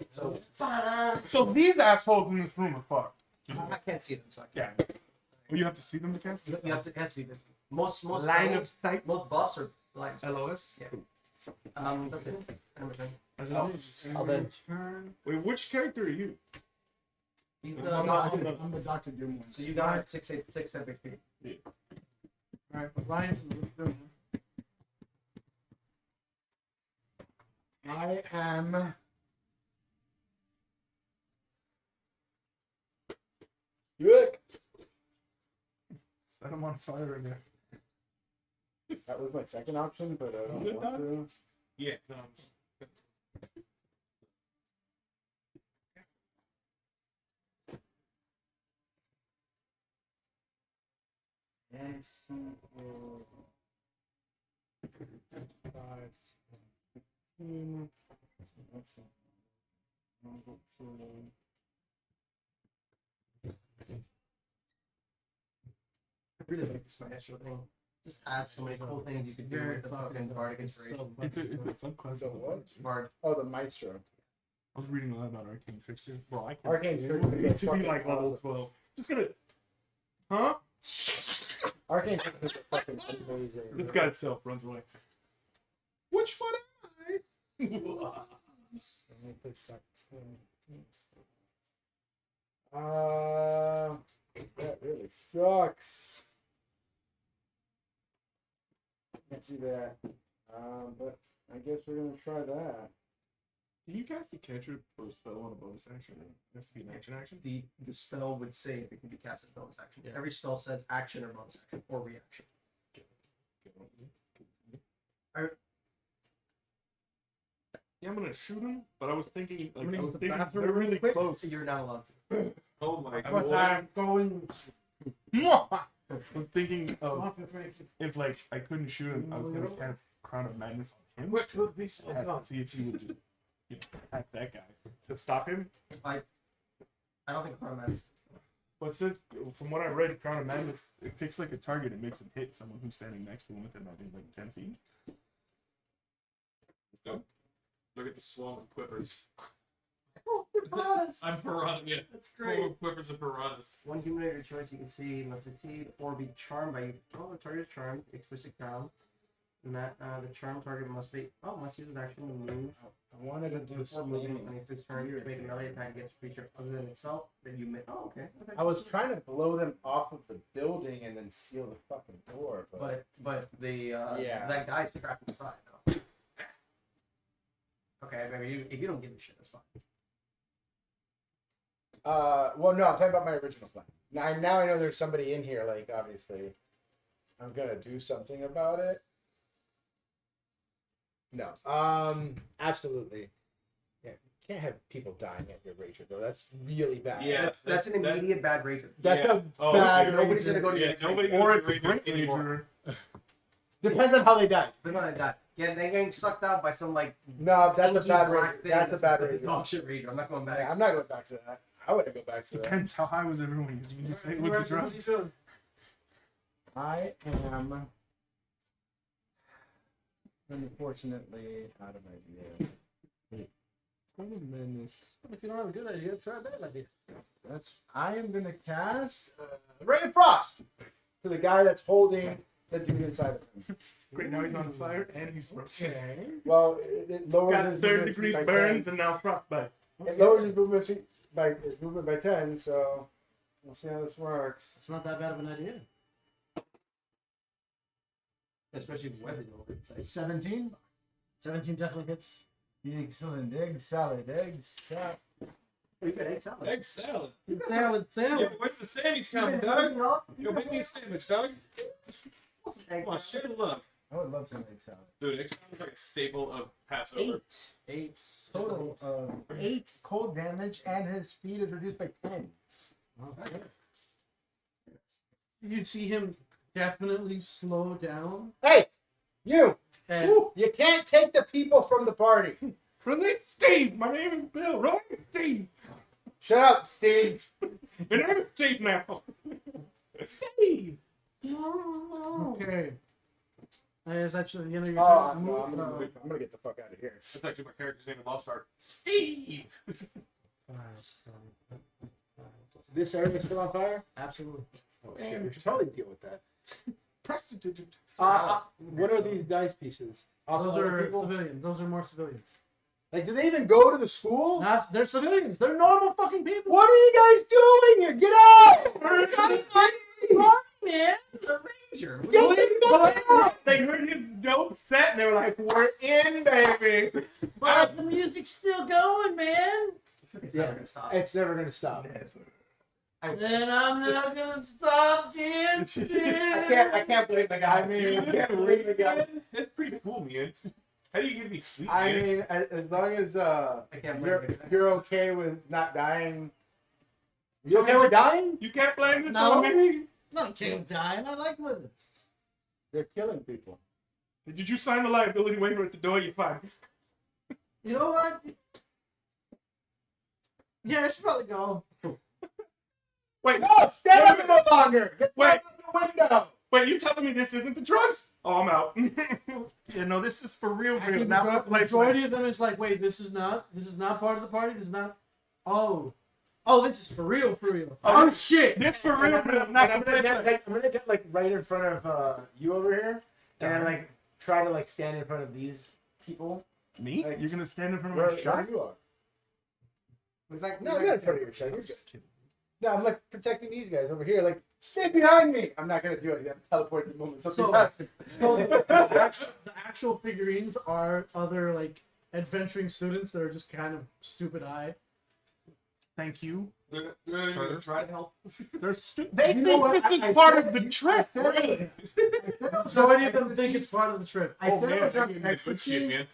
[SPEAKER 4] So
[SPEAKER 3] So these assholes in this room are fucked.
[SPEAKER 4] I can't see them, so I can't.
[SPEAKER 3] Yeah. Well, you have to see them to cast?
[SPEAKER 4] You have to see them. Most
[SPEAKER 3] Line of sight.
[SPEAKER 4] most buffs are lines.
[SPEAKER 3] LOS?
[SPEAKER 4] That's it. End of turn.
[SPEAKER 2] I'll
[SPEAKER 4] then-
[SPEAKER 2] turn.
[SPEAKER 3] Wait, which character are you?
[SPEAKER 4] He's the
[SPEAKER 3] I'm
[SPEAKER 4] doctor.
[SPEAKER 5] I'm the Dr. Doom one.
[SPEAKER 4] So you got 6 HP.
[SPEAKER 2] Alright, Ryan, let's go.
[SPEAKER 5] I am.
[SPEAKER 3] Yuck. Set him on fire again.
[SPEAKER 5] That was my second option, but I don't
[SPEAKER 3] Good
[SPEAKER 5] want to.
[SPEAKER 1] Yeah. No,
[SPEAKER 5] Yes. 5, 15.
[SPEAKER 4] really like this maestro thing. Just adds so many cool things you can do with the fucking bardic inspiration.
[SPEAKER 3] It's a subclass
[SPEAKER 4] So
[SPEAKER 3] of
[SPEAKER 4] what? Bard.
[SPEAKER 6] Oh, the maestro.
[SPEAKER 3] I was reading a lot about arcane fixture. Bro, I can
[SPEAKER 6] Arcane's
[SPEAKER 3] wait to be like level 12. Just gonna. Huh?
[SPEAKER 6] Arcane is fucking amazing.
[SPEAKER 3] This guy's self runs away. Which one am I?
[SPEAKER 6] Let me push back 10. That really sucks. Can't do that. But I guess we're gonna try that.
[SPEAKER 3] Can you cast a cantrip or a spell on a bonus action? It has to be an action.
[SPEAKER 4] The spell would say if it can be cast as bonus action.
[SPEAKER 6] Yeah.
[SPEAKER 4] Every spell says action or bonus action or reaction.
[SPEAKER 3] Yeah, I'm gonna shoot him, but I was thinking, like,
[SPEAKER 2] gonna
[SPEAKER 3] I
[SPEAKER 2] go
[SPEAKER 3] was
[SPEAKER 2] to the
[SPEAKER 3] thinking
[SPEAKER 2] bathroom
[SPEAKER 3] they're
[SPEAKER 2] real
[SPEAKER 3] really
[SPEAKER 2] quick?
[SPEAKER 3] close.
[SPEAKER 4] You're not allowed to.
[SPEAKER 1] Oh my
[SPEAKER 3] I'm
[SPEAKER 1] god.
[SPEAKER 2] I'm going.
[SPEAKER 3] I was thinking of if, like, I couldn't shoot him, I was gonna cast Crown of Madness on him.
[SPEAKER 1] What would be so
[SPEAKER 3] Have
[SPEAKER 1] dumb?
[SPEAKER 3] to see if he would just, attack that guy to stop him.
[SPEAKER 4] I don't think Crown Madness does that.
[SPEAKER 3] Well, it says, from what I read, Crown of Madness, it picks like a target and makes him hit someone who's standing next to him within, I think, like 10 feet.
[SPEAKER 1] Go. Look at the swarm of quippers.
[SPEAKER 4] Oh, piranhas!
[SPEAKER 1] I'm piranha. Yeah,
[SPEAKER 4] That's
[SPEAKER 1] swarm
[SPEAKER 4] great.
[SPEAKER 1] of quippers and piranhas.
[SPEAKER 4] One human of your choice you can see must succeed or be charmed by you. Oh, the target is charmed. Explicit crown. And that the charm target must use an action to move.
[SPEAKER 6] I wanted to do
[SPEAKER 4] Before moving
[SPEAKER 6] something.
[SPEAKER 4] on its turn to make a melee attack against a creature other than itself that you may. Oh, okay.
[SPEAKER 6] I was trying to blow them off of the building and then seal the fucking door,
[SPEAKER 4] But the
[SPEAKER 6] Yeah.
[SPEAKER 4] that guy's trapped inside. No. Okay, maybe if you don't give a shit, that's fine.
[SPEAKER 6] well, no, I'm talking about my original plan. Now I know there's somebody in here. Like, obviously, I'm gonna do something about it. No, absolutely. Yeah, you can't have people dying at your rager, though. That's really bad.
[SPEAKER 1] Yeah,
[SPEAKER 4] That's an immediate bad rager.
[SPEAKER 6] That's
[SPEAKER 1] Yeah.
[SPEAKER 6] a
[SPEAKER 1] Oh,
[SPEAKER 6] bad.
[SPEAKER 1] dude,
[SPEAKER 4] Nobody's
[SPEAKER 6] rager.
[SPEAKER 4] gonna go to
[SPEAKER 1] Yeah,
[SPEAKER 4] your
[SPEAKER 1] nobody
[SPEAKER 3] Or
[SPEAKER 1] goes
[SPEAKER 3] it's
[SPEAKER 1] to
[SPEAKER 3] a great
[SPEAKER 1] anymore.
[SPEAKER 3] rager.
[SPEAKER 6] Depends on how they die.
[SPEAKER 4] They're not like that. Yeah, they're getting sucked out by some like.
[SPEAKER 6] No, that's a
[SPEAKER 4] inky
[SPEAKER 6] bad
[SPEAKER 4] black
[SPEAKER 6] rager.
[SPEAKER 4] thing
[SPEAKER 6] That's a bad
[SPEAKER 4] a
[SPEAKER 6] rager.
[SPEAKER 4] dog shit rager. I'm not going back.
[SPEAKER 6] Yeah, I'm not going back to that. I wouldn't go back to that.
[SPEAKER 3] Depends how high was everyone using. You just say with the drugs.
[SPEAKER 6] I am unfortunately out of idea.
[SPEAKER 3] Crown of Madness.
[SPEAKER 6] If you don't have a good idea, try a bad idea. I am gonna cast Ray of Frost to the guy that's holding the dude inside of him.
[SPEAKER 3] Great, now he's on fire and he's frozen.
[SPEAKER 6] Well, it lowers
[SPEAKER 3] Got
[SPEAKER 6] his
[SPEAKER 3] 3rd
[SPEAKER 6] movement
[SPEAKER 3] degree
[SPEAKER 6] by
[SPEAKER 3] burns
[SPEAKER 6] 10.
[SPEAKER 3] and now frostbite.
[SPEAKER 6] It lowers his movement by 10. So we'll see how this works.
[SPEAKER 2] It's not that bad of an idea.
[SPEAKER 4] Especially with weather over it. It's like,
[SPEAKER 6] 17.
[SPEAKER 2] 17 definitely hits.
[SPEAKER 6] Excellent. Egg salad. Egg salad.
[SPEAKER 4] oh, you got egg salad.
[SPEAKER 1] Egg salad.
[SPEAKER 2] Salad,
[SPEAKER 1] Yo,
[SPEAKER 2] salad.
[SPEAKER 1] wait the Sammy's coming, Doug. Yo, make me a sandwich, Doug.
[SPEAKER 4] What's egg
[SPEAKER 1] Come on,
[SPEAKER 4] salad?
[SPEAKER 1] share the love.
[SPEAKER 6] I would love some egg salad.
[SPEAKER 1] Dude, egg salad is like a staple of Passover.
[SPEAKER 6] 8 total of 8 cold damage, and his speed is reduced by 10.
[SPEAKER 2] You see him definitely slow down.
[SPEAKER 6] Hey, you!
[SPEAKER 2] And
[SPEAKER 6] You can't take the people from the party.
[SPEAKER 3] Release Steve! My name is Bill. Release Steve!
[SPEAKER 6] Shut up, Steve.
[SPEAKER 3] Your name is Steve now. Steve!
[SPEAKER 2] okay. It's actually the end of your
[SPEAKER 6] Oh,
[SPEAKER 2] turn.
[SPEAKER 6] no, I'm gonna get the fuck out of here.
[SPEAKER 1] That's actually my character's name in Lost Ark. Steve!
[SPEAKER 6] This area is still on fire?
[SPEAKER 2] Absolutely.
[SPEAKER 6] Oh, shit, we should probably deal with that.
[SPEAKER 3] Press the digit.
[SPEAKER 6] What are these dice pieces?
[SPEAKER 2] Those are civilians. Those are more civilians.
[SPEAKER 6] Like, do they even go to the school?
[SPEAKER 2] Not, they're civilians. They're normal fucking people.
[SPEAKER 6] What are you guys doing here? Get out!
[SPEAKER 2] man?
[SPEAKER 4] It's a ranger.
[SPEAKER 3] They heard his dope set and they were like, we're in, baby.
[SPEAKER 2] But the music's still going, man.
[SPEAKER 4] It's never gonna stop.
[SPEAKER 6] It's never gonna stop.
[SPEAKER 2] Then I'm not gonna stop dancing.
[SPEAKER 6] I can't blame the guy. I mean, I can't blame the guy.
[SPEAKER 1] That's pretty cool, man. How do you get me sleep,
[SPEAKER 6] I
[SPEAKER 1] man?
[SPEAKER 6] mean, as long as
[SPEAKER 4] I can't blame you.
[SPEAKER 6] you're okay with not dying. You okay with dying?
[SPEAKER 3] You can't blame this
[SPEAKER 2] No.
[SPEAKER 3] on me.
[SPEAKER 2] Not okay with dying. I like living.
[SPEAKER 6] They're killing people.
[SPEAKER 3] Did you sign the liability waiver at the door? You're fine.
[SPEAKER 2] You know what? Yeah, I should probably go.
[SPEAKER 3] Wait,
[SPEAKER 6] No, stay there no longer. Get
[SPEAKER 3] wait,
[SPEAKER 6] window.
[SPEAKER 3] Wait, you telling me this isn't the drugs? Oh, I'm out. Yeah, no, this is for real.
[SPEAKER 2] Actually,
[SPEAKER 3] Not for
[SPEAKER 2] the
[SPEAKER 3] play.
[SPEAKER 2] majority of them is like, wait, this is not part of the party. This is not. Oh, this is for real, for real. Oh shit!
[SPEAKER 3] This for
[SPEAKER 6] And
[SPEAKER 3] real.
[SPEAKER 6] I'm gonna get like right in front of you over here, and then like try to like stand in front of these people.
[SPEAKER 3] Me?
[SPEAKER 6] Like,
[SPEAKER 3] You're gonna stand in front of
[SPEAKER 6] Where,
[SPEAKER 3] my shot?
[SPEAKER 6] where you are?
[SPEAKER 4] Exactly.
[SPEAKER 6] No, I'm not in front of your shot. You're just kidding. No, I'm like protecting these guys over here. Like, stay behind me. I'm not gonna do anything. I'm teleporting the moment. So,
[SPEAKER 2] So the actual figurines are other like adventuring students that are just kind of stupid eye.
[SPEAKER 3] Thank you.
[SPEAKER 1] They're gonna try to help.
[SPEAKER 3] They
[SPEAKER 6] You
[SPEAKER 3] think
[SPEAKER 6] know what?
[SPEAKER 3] this is
[SPEAKER 6] I
[SPEAKER 3] part
[SPEAKER 6] said-
[SPEAKER 3] of the trip.
[SPEAKER 6] I said it was
[SPEAKER 2] Majority
[SPEAKER 6] on
[SPEAKER 2] of them
[SPEAKER 6] ecstasy.
[SPEAKER 2] think it's part of the trip.
[SPEAKER 6] I
[SPEAKER 1] Oh
[SPEAKER 6] said
[SPEAKER 1] man,
[SPEAKER 6] it was
[SPEAKER 1] they're
[SPEAKER 6] on
[SPEAKER 1] getting good shit,
[SPEAKER 6] ecstasy.
[SPEAKER 1] man.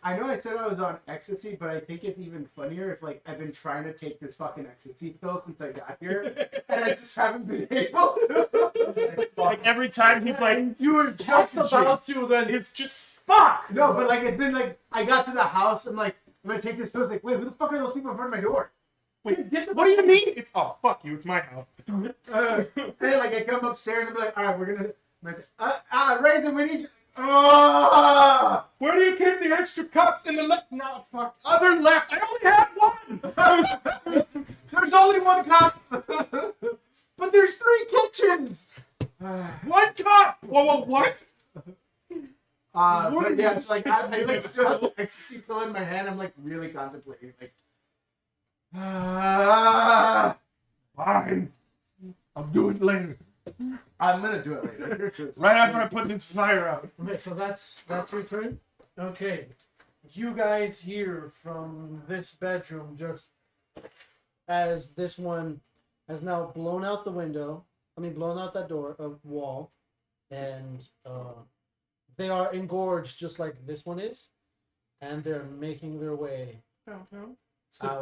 [SPEAKER 6] I know I said I was on ecstasy, but I think it's even funnier if like I've been trying to take this fucking ecstasy pill since I got here, and I just haven't been able to.
[SPEAKER 3] Like every time he's like,
[SPEAKER 2] You were just about to, then
[SPEAKER 3] it's just
[SPEAKER 6] Fuck! No, but like it's been like I got to the house. I'm like, I'm gonna take this pill. It's like, wait, who the fuck are those people in front of my door?
[SPEAKER 3] wait. What do you mean? It's fuck you. It's my house.
[SPEAKER 6] And then like I come upstairs and I'm like, all right, we're gonna. Raisin, we need.
[SPEAKER 3] Where do you keep the extra cups in the left? No, fuck. Other left. I only have one.
[SPEAKER 6] There's only one cup, but there's 3 kitchens.
[SPEAKER 3] One cup. Whoa, what?
[SPEAKER 6] But yeah, it's like I like still have the ecstasy pill in my hand. I'm like really contemplating, like,
[SPEAKER 3] Fine. I'll do it later.
[SPEAKER 6] I'm gonna do it later.
[SPEAKER 3] Right after I put this fire out.
[SPEAKER 2] okay, so that's your turn. Okay, you guys hear from this bedroom just as this one has now blown out the window. I mean, blown out that door, wall, and they are engorged just like this one is, and they're making their way out.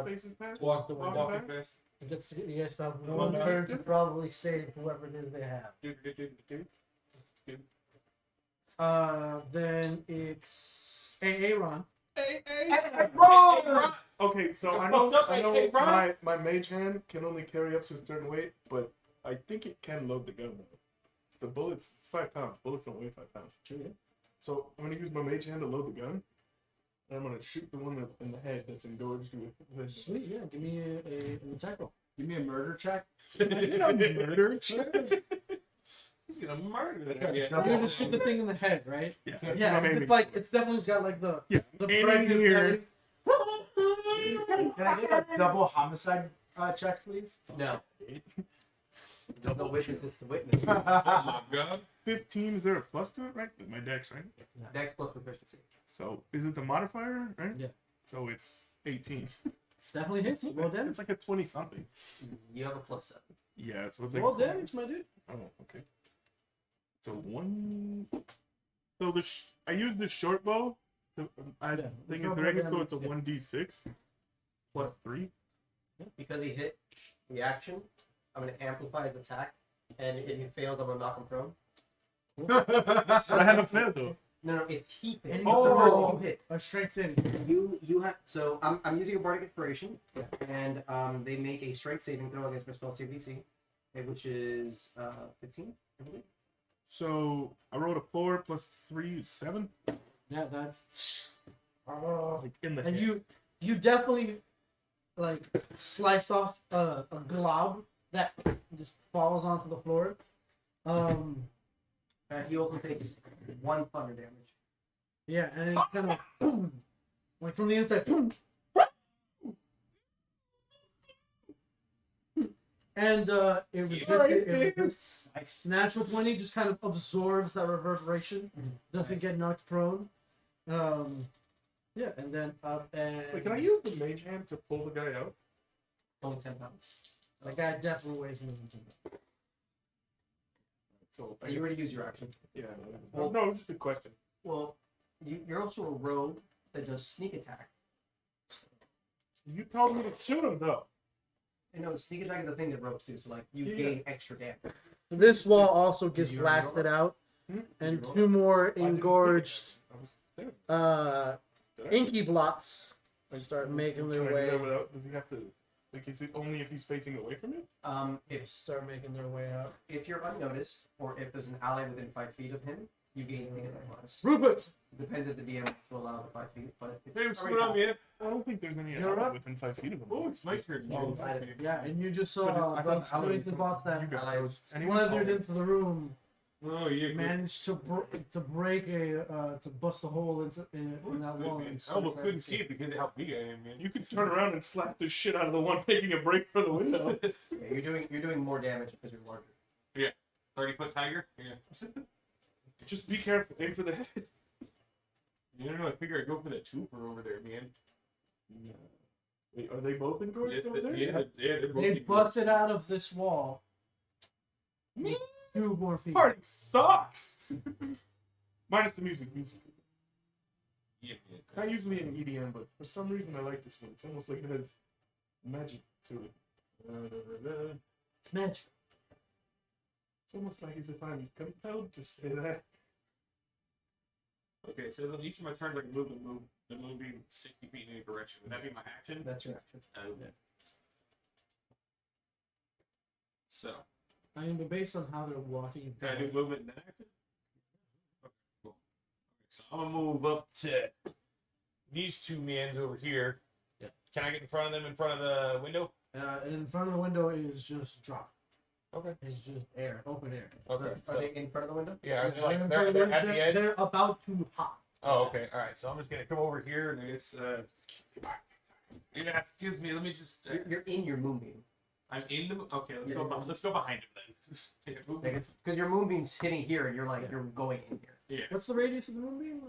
[SPEAKER 3] Faces past.
[SPEAKER 2] Towards the window.
[SPEAKER 1] Walking fast.
[SPEAKER 2] You guys have one turn to probably save whoever it is they have. Then it's Aaron.
[SPEAKER 3] Okay, so I know my mage hand can only carry up to a certain weight, but I think it can load the gun though. It's the bullets, it's 5 pounds. Bullets don't weigh 5 pounds. So I'm gonna use my mage hand to load the gun. And I'm gonna shoot the one in the head that's engorged with
[SPEAKER 2] Sweet, yeah. Give me an attack roll.
[SPEAKER 6] Give me a murder check.
[SPEAKER 3] murder.
[SPEAKER 1] He's gonna murder that guy.
[SPEAKER 2] You're gonna shoot the thing in the head, right?
[SPEAKER 3] Yeah,
[SPEAKER 2] Yeah, it's like it's definitely got like the
[SPEAKER 3] aiming
[SPEAKER 2] pregnant
[SPEAKER 3] here.
[SPEAKER 2] belly.
[SPEAKER 6] Can I get a double homicide check, please?
[SPEAKER 4] No. No witnesses to witness.
[SPEAKER 1] Oh my god.
[SPEAKER 3] 15, is there a plus to it, right? With my dex, right?
[SPEAKER 4] Dex plus proficiency.
[SPEAKER 3] So is it the modifier, right?
[SPEAKER 2] Yeah.
[SPEAKER 3] So it's 18.
[SPEAKER 2] Definitely hits. Roll damage.
[SPEAKER 3] It's like a 20 something.
[SPEAKER 4] You have a +7.
[SPEAKER 3] Yeah, so it's like
[SPEAKER 2] Roll damage, my dude.
[SPEAKER 3] Oh, okay. So one. So I used the short bow. So I
[SPEAKER 2] Yeah,
[SPEAKER 3] think
[SPEAKER 2] short
[SPEAKER 3] it's
[SPEAKER 2] bow
[SPEAKER 3] right, so it's a
[SPEAKER 2] damage,
[SPEAKER 3] 1d6 plus 3.
[SPEAKER 4] Because he hit reaction, I'm going to amplify his attack, and if he fails, I'm going to knock him prone.
[SPEAKER 3] But I haven't failed though.
[SPEAKER 4] No, if he fails,
[SPEAKER 2] And
[SPEAKER 4] the
[SPEAKER 2] you-
[SPEAKER 4] person you hit.
[SPEAKER 2] A strength saving.
[SPEAKER 4] You have so I'm using a bardic inspiration, and they make a strength saving throw against my spell CVC, which is 15. I believe.
[SPEAKER 3] So I rolled a 4 plus 3 is 7.
[SPEAKER 2] Yeah, that's. Oh.
[SPEAKER 3] Like in the
[SPEAKER 2] And
[SPEAKER 3] head.
[SPEAKER 2] you definitely like sliced off a glob that just falls onto the floor.
[SPEAKER 4] He also takes 1 thunder damage.
[SPEAKER 2] Yeah, and it kind of boom, like from the inside. Boom. And it resists.
[SPEAKER 4] Nice.
[SPEAKER 2] Natural 20 just kind of absorbs that reverberation, doesn't
[SPEAKER 4] Nice.
[SPEAKER 2] get knocked prone. Yeah, and then up and
[SPEAKER 3] Wait, can I use the mage hand to pull the guy out?
[SPEAKER 4] It's only 10 pounds.
[SPEAKER 2] that guy definitely weighs more than 10.
[SPEAKER 3] So
[SPEAKER 4] You already used your action.
[SPEAKER 3] yeah.
[SPEAKER 4] Well-
[SPEAKER 3] No, just a question.
[SPEAKER 4] Well, you're also a rogue that does sneak attack.
[SPEAKER 3] You told me to shoot him though.
[SPEAKER 4] And no, sneak attack is the thing that rogues do. So like you
[SPEAKER 3] Yeah.
[SPEAKER 4] gain extra damage.
[SPEAKER 2] This wall also gets
[SPEAKER 4] You already
[SPEAKER 2] blasted
[SPEAKER 4] rolled?
[SPEAKER 2] out,
[SPEAKER 3] Hmm?
[SPEAKER 2] and
[SPEAKER 4] You rolled?
[SPEAKER 2] 2 more
[SPEAKER 3] I didn't
[SPEAKER 2] engorged
[SPEAKER 3] I was there. Did I?
[SPEAKER 2] inky blots
[SPEAKER 3] I
[SPEAKER 2] start making their
[SPEAKER 3] Can I do
[SPEAKER 2] way.
[SPEAKER 3] that without, does he have to Like, is it only if he's facing away from you?
[SPEAKER 4] If
[SPEAKER 2] Start making their way out.
[SPEAKER 4] you're unnoticed, or if there's an ally within 5 feet of him, you gain sneak attack bonus.
[SPEAKER 2] Rupert!
[SPEAKER 4] Depends if the DM will allow the 5 feet, but if
[SPEAKER 1] Hey, what's
[SPEAKER 4] already
[SPEAKER 1] going on, man?
[SPEAKER 3] I don't think there's any
[SPEAKER 2] You're
[SPEAKER 3] allies
[SPEAKER 2] up.
[SPEAKER 3] within 5 feet of him.
[SPEAKER 1] Oh, it's my turn.
[SPEAKER 4] You decided.
[SPEAKER 2] Yeah, and you just
[SPEAKER 3] But
[SPEAKER 2] saw
[SPEAKER 3] I
[SPEAKER 2] the
[SPEAKER 3] thought allies
[SPEAKER 2] strength and boss that
[SPEAKER 3] you got
[SPEAKER 4] allies
[SPEAKER 3] those. Anyone
[SPEAKER 2] slithered
[SPEAKER 3] call-
[SPEAKER 2] into the room,
[SPEAKER 1] Oh, yeah.
[SPEAKER 2] managed to break to bust a hole in that wall. And
[SPEAKER 1] I almost couldn't see it because of how big I am, man.
[SPEAKER 3] You could turn around and slap the shit out of the one making a break for the window.
[SPEAKER 4] Yeah, you're doing more damage because you're larger.
[SPEAKER 1] 30-foot tiger? Yeah.
[SPEAKER 3] Just be careful. Aim for the head.
[SPEAKER 1] You don't know, I figure I'd go for that twofer over there, man.
[SPEAKER 3] Wait, are they both in
[SPEAKER 1] Yes,
[SPEAKER 3] over there?
[SPEAKER 1] they're both
[SPEAKER 2] They
[SPEAKER 1] equal.
[SPEAKER 2] busted out of this wall.
[SPEAKER 3] Me?
[SPEAKER 2] 2 more feet.
[SPEAKER 3] Party sucks. Minus the music.
[SPEAKER 1] Yeah.
[SPEAKER 3] Not usually an EDM, but for some reason I like this one. It's almost like it has magic to it.
[SPEAKER 2] It's magic.
[SPEAKER 3] It's almost like as if I'm compelled to say that.
[SPEAKER 1] Okay, so then each of my turns I can move the moonbeam 60 feet in any direction. Would that be my action?
[SPEAKER 4] That's your action.
[SPEAKER 1] Okay. So,
[SPEAKER 2] I mean, but based on how they're walking,
[SPEAKER 1] can I do movement in that action? Okay, cool. Okay, so I'm gonna move up to these two mans over here.
[SPEAKER 2] Yeah.
[SPEAKER 1] Can I get in front of them in front of the window?
[SPEAKER 2] in front of the window is just drop.
[SPEAKER 1] Okay.
[SPEAKER 2] It's just air, open air.
[SPEAKER 1] Okay.
[SPEAKER 4] Are they in front of the window?
[SPEAKER 1] Yeah,
[SPEAKER 2] They're in front of the- they're about to pop.
[SPEAKER 1] Oh, okay. All right. So I'm just gonna come over here and it's yeah. Excuse me. Let me just.
[SPEAKER 4] You're in your moonbeam.
[SPEAKER 1] I'm in the. Okay. Let's go behind him then. Yeah, move.
[SPEAKER 4] Because your moonbeam's hitting here, and you're like you're going in here.
[SPEAKER 1] Yeah.
[SPEAKER 2] What's the radius of the moonbeam?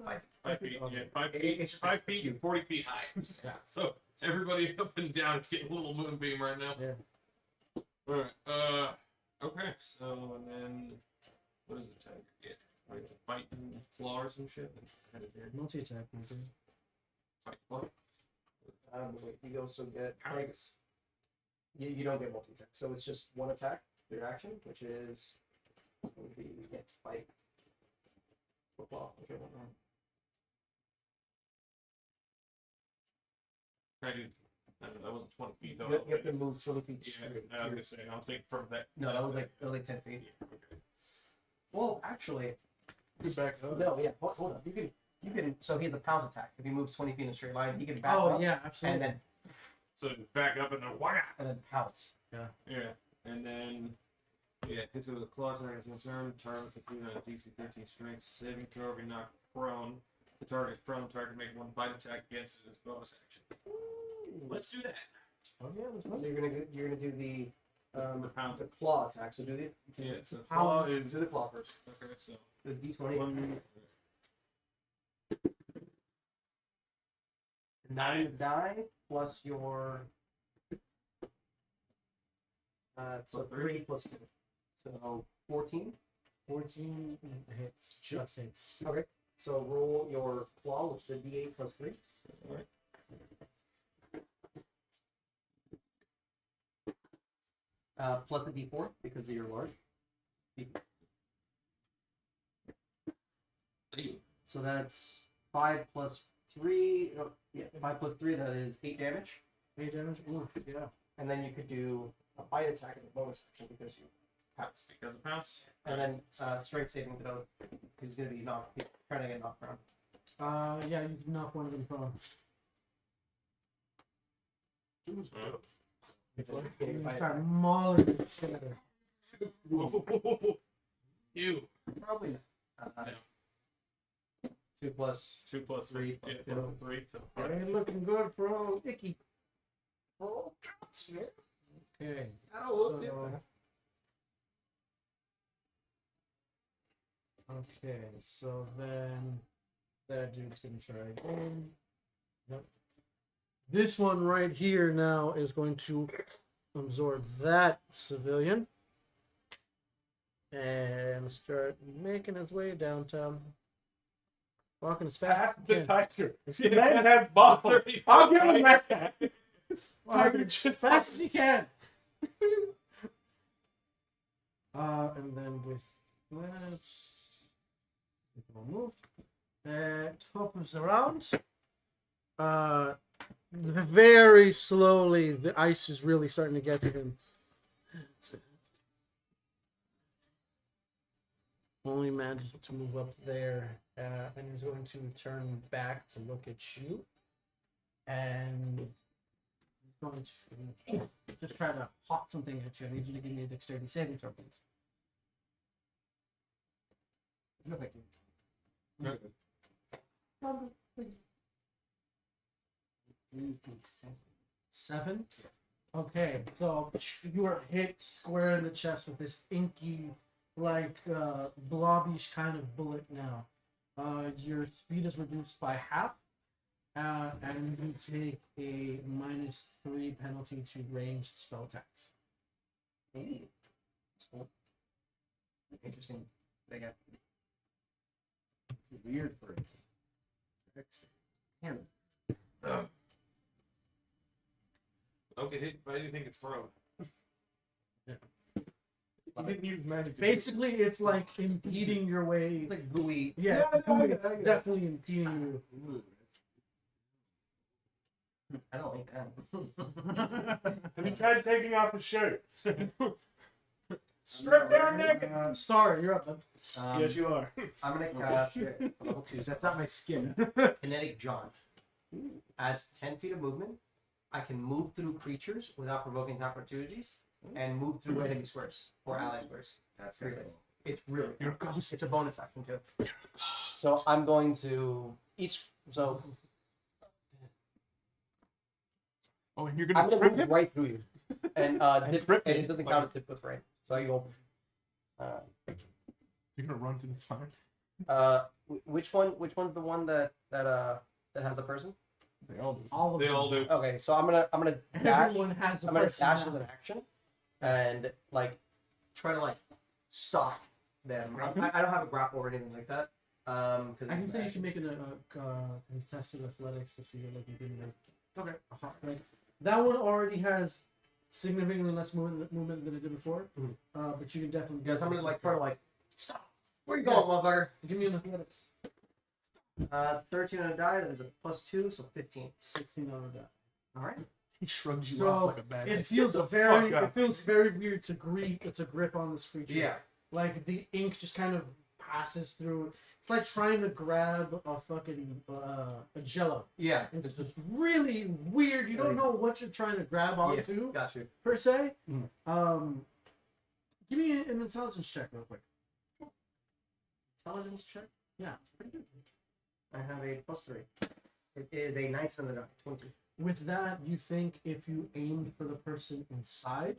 [SPEAKER 1] 5 feet.
[SPEAKER 2] Okay.
[SPEAKER 1] Yeah. 5 feet.
[SPEAKER 4] It's just
[SPEAKER 1] 5 feet and 40 feet high.
[SPEAKER 2] Yeah.
[SPEAKER 1] So everybody up and down is getting a little moonbeam right now.
[SPEAKER 2] Yeah.
[SPEAKER 1] All right. Okay. So and then what does the tiger get? Like a fight and claw or some shit.
[SPEAKER 2] Multi-attack.
[SPEAKER 1] Fight claw.
[SPEAKER 4] Wait, you also get
[SPEAKER 1] Alex.
[SPEAKER 4] you don't get multi attack, so it's just one attack, your action, which is would be fight. Football. Okay, hold on.
[SPEAKER 1] I do. That wasn't 20 feet though.
[SPEAKER 4] You have to move 20 feet
[SPEAKER 1] Yeah,
[SPEAKER 4] straight.
[SPEAKER 1] I was gonna say. I don't think from that.
[SPEAKER 4] No, that was like only 10 feet.
[SPEAKER 1] Yeah, okay.
[SPEAKER 4] Well, actually,
[SPEAKER 3] Good back up.
[SPEAKER 4] no, yeah. Hold on. You can. So he has a pounce attack. If he moves 20 feet in a straight line, he can back
[SPEAKER 2] Oh
[SPEAKER 4] up
[SPEAKER 2] yeah, absolutely.
[SPEAKER 4] and
[SPEAKER 1] So back up and then whack.
[SPEAKER 4] then pounce.
[SPEAKER 1] Yeah, and then hits it with a claw attack as concerned. Target succeed on a DC 13 strength saving throw. If you're knocked prone, the target is prone. Target make one bite attack against it as bonus action. Let's do that.
[SPEAKER 2] Oh yeah, that's
[SPEAKER 4] So you're gonna do the
[SPEAKER 1] pounce.
[SPEAKER 4] the claw attack. So do the
[SPEAKER 1] Yeah, so claw is
[SPEAKER 4] do the claw first.
[SPEAKER 1] okay. So
[SPEAKER 4] The D20. 9 die plus your so 3 plus 2. So 14.
[SPEAKER 2] 14 hits. Just hits.
[SPEAKER 4] Okay. So roll your claw, which is a D8 plus 3.
[SPEAKER 1] Alright.
[SPEAKER 4] Plus a D4 because you're large. So that's 5 plus 3. Oh, yeah, 5 plus 3. That is 8 damage.
[SPEAKER 2] 8 damage. Ooh, yeah.
[SPEAKER 4] And then you could do a bite attack as a bonus action because you pounce.
[SPEAKER 1] Because of pounce.
[SPEAKER 4] And then strength saving throw. He's gonna be he's trying to get knocked prone.
[SPEAKER 2] Yeah, you can knock one of them prone. You start mauling the shit out of him.
[SPEAKER 1] Ew.
[SPEAKER 4] Probably not. 2 plus
[SPEAKER 1] 2 plus
[SPEAKER 4] 3
[SPEAKER 1] 3.
[SPEAKER 4] plus
[SPEAKER 1] Yeah,
[SPEAKER 4] 4.
[SPEAKER 1] 3. So
[SPEAKER 2] It ain't looking good for old Icky.
[SPEAKER 4] Oh,
[SPEAKER 2] Okay.
[SPEAKER 4] oh,
[SPEAKER 2] Okay, so then that dude's gonna try again. Nope. This one right here now is going to absorb that civilian and start making its way downtown. Walking as fast
[SPEAKER 3] Half the
[SPEAKER 2] as he can.
[SPEAKER 3] tiger. The man has balls. I'll give him that.
[SPEAKER 2] Walking as fast as he can. And then with that, we'll move. Top of the round. Very slowly, the ice is really starting to get to him. Only manages to move up there, and he's going to turn back to look at you, and he's going to just try to hawk something at you. I need you to give me a dexterity saving throw, please.
[SPEAKER 6] No, thank you.
[SPEAKER 2] Seven? Okay, so you are hit square in the chest with this inky, blobbish kind of bullet now. Your speed is reduced by half, and you take a -3 penalty to ranged spell attacks.
[SPEAKER 4] Ooh. Cool. Interesting. They got
[SPEAKER 6] Weird for it. Damn.
[SPEAKER 1] Okay, why do you think it's thrown?
[SPEAKER 3] He didn't use magic.
[SPEAKER 2] Basically, it's like impeding your way.
[SPEAKER 4] it's like gooey.
[SPEAKER 2] Yeah,
[SPEAKER 6] Yeah, no, I
[SPEAKER 2] it's
[SPEAKER 6] get it.
[SPEAKER 2] definitely impeding you.
[SPEAKER 4] I don't like that.
[SPEAKER 3] Have you tried taking off his shirt? Strip down naked.
[SPEAKER 2] Star, you're up. Bud.
[SPEAKER 3] Yes, you are.
[SPEAKER 4] I'm gonna cast level 2.
[SPEAKER 6] That's not my skin.
[SPEAKER 4] Kinetic Jaunt. Adds 10 feet of movement. I can move through creatures without provoking opportunities, and move through enemy squares or ally squares.
[SPEAKER 6] That's
[SPEAKER 4] Really?
[SPEAKER 6] cool.
[SPEAKER 4] It's really
[SPEAKER 3] You're a ghost.
[SPEAKER 4] It's a bonus action too. So I'm going to so
[SPEAKER 3] Oh, and you're
[SPEAKER 4] I'm
[SPEAKER 3] gonna
[SPEAKER 4] gonna
[SPEAKER 3] trip
[SPEAKER 4] move
[SPEAKER 3] him?
[SPEAKER 4] right through you, and
[SPEAKER 3] And trip
[SPEAKER 4] and
[SPEAKER 3] him.
[SPEAKER 4] it doesn't count as dip with rain. So I go.
[SPEAKER 3] You're gonna run to the fire?
[SPEAKER 4] Which one's the one that has the person?
[SPEAKER 3] They all do.
[SPEAKER 2] All of
[SPEAKER 1] They
[SPEAKER 2] them.
[SPEAKER 1] all do.
[SPEAKER 4] Okay, so I'm gonna dash.
[SPEAKER 2] Everyone has a
[SPEAKER 4] I'm gonna dash as
[SPEAKER 2] personality.
[SPEAKER 4] an action, and try to stop them. I don't have a grapple or anything like that.
[SPEAKER 2] I can say you can make a contested athletics to see like you can make.
[SPEAKER 4] Okay.
[SPEAKER 2] Like that one already has significantly less movement than it did before.
[SPEAKER 4] Mhm.
[SPEAKER 2] But you can definitely.
[SPEAKER 4] Yes, I'm gonna try to stop. Where you going, motherfucker?
[SPEAKER 2] Give me an athletics.
[SPEAKER 4] 13 on a die. That is a +2, so 15.
[SPEAKER 2] 16 on a die.
[SPEAKER 4] All right.
[SPEAKER 3] He shrugs you
[SPEAKER 2] So,
[SPEAKER 3] off like a bag.
[SPEAKER 2] It feels
[SPEAKER 3] Get the
[SPEAKER 2] very.
[SPEAKER 3] fuck
[SPEAKER 2] It
[SPEAKER 3] up.
[SPEAKER 2] feels very weird to grip on this creature.
[SPEAKER 4] Yeah.
[SPEAKER 2] Like the ink just kind of passes through. It's like trying to grab a fucking a Jello.
[SPEAKER 4] Yeah.
[SPEAKER 2] It's just really weird. You don't know what you're trying to grab onto
[SPEAKER 4] Got you.
[SPEAKER 2] per se.
[SPEAKER 3] Mhm.
[SPEAKER 2] Give me an intelligence check real quick.
[SPEAKER 4] Intelligence check.
[SPEAKER 2] Yeah, it's pretty good.
[SPEAKER 4] I have a +3. It is a 19 on the die. 20.
[SPEAKER 2] With that, you think if you aimed for the person inside,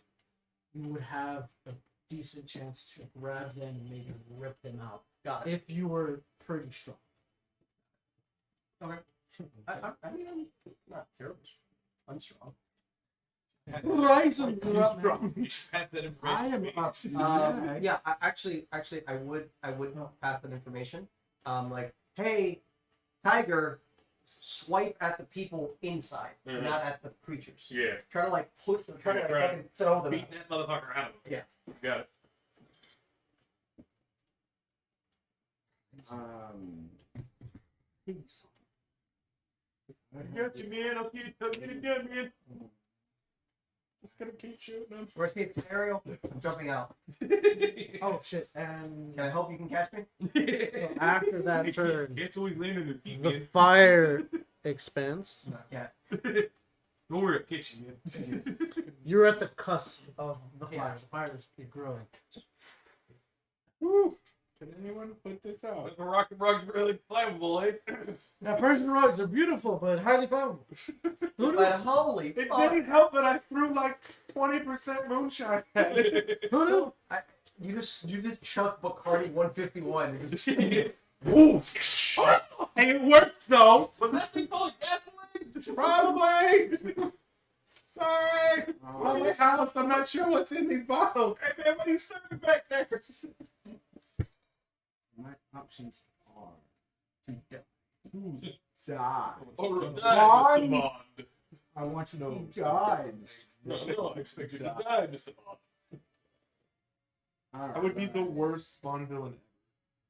[SPEAKER 2] you would have a decent chance to grab them and maybe rip them out.
[SPEAKER 4] Got it.
[SPEAKER 2] If you were pretty strong.
[SPEAKER 4] Okay. I mean, I'm not terrible. I'm strong.
[SPEAKER 2] Horizon, you're up, man.
[SPEAKER 1] You should pass that information
[SPEAKER 6] I
[SPEAKER 1] to
[SPEAKER 6] am
[SPEAKER 1] me.
[SPEAKER 6] up.
[SPEAKER 4] Yeah, actually, I would pass that information. Hey, Tiger, swipe at the people inside,
[SPEAKER 1] Mhm.
[SPEAKER 4] not at the creatures.
[SPEAKER 1] Yeah.
[SPEAKER 4] Try to push them, try to
[SPEAKER 1] Right.
[SPEAKER 4] fucking throw them.
[SPEAKER 1] Beat that motherfucker out.
[SPEAKER 4] Yeah.
[SPEAKER 1] You got it.
[SPEAKER 3] I got you, man. I'll get it done, man. Just gonna keep shooting him.
[SPEAKER 4] Worst case scenario, I'm jumping out.
[SPEAKER 2] Oh shit! And
[SPEAKER 4] Can I hope you can catch me?
[SPEAKER 2] so after that turn,
[SPEAKER 1] It's always landing in the feet,
[SPEAKER 2] the
[SPEAKER 1] man.
[SPEAKER 2] fire expands.
[SPEAKER 4] Not yet.
[SPEAKER 1] Don't worry, I'll get you, man.
[SPEAKER 2] You're at the cusp of the fire.
[SPEAKER 4] Yeah.
[SPEAKER 2] The fire is growing.
[SPEAKER 3] Woo! Can anyone put this out?
[SPEAKER 1] But the rocket rug's really flammable, eh?
[SPEAKER 2] Now, Persian rugs are beautiful, but highly flammable. Who knew?
[SPEAKER 4] But holy
[SPEAKER 3] It
[SPEAKER 4] fuck.
[SPEAKER 3] didn't help that I threw like 20% moonshine at it.
[SPEAKER 2] Who knew?
[SPEAKER 4] You just chuck Bacardi 151.
[SPEAKER 3] Ooh! And it worked though!
[SPEAKER 1] Was that thing full of gasoline?
[SPEAKER 3] Probably! Sorry! I'm at my house, I'm not sure what's in these bottles.
[SPEAKER 1] Hey, man, what are you serving back there?
[SPEAKER 6] My options are to die.
[SPEAKER 1] Or
[SPEAKER 6] Come
[SPEAKER 1] die,
[SPEAKER 6] on.
[SPEAKER 1] Mr. Bond.
[SPEAKER 6] I want you to die.
[SPEAKER 1] No, I expect you to die, Mr. Bond.
[SPEAKER 3] I would be the worst Bond villain ever.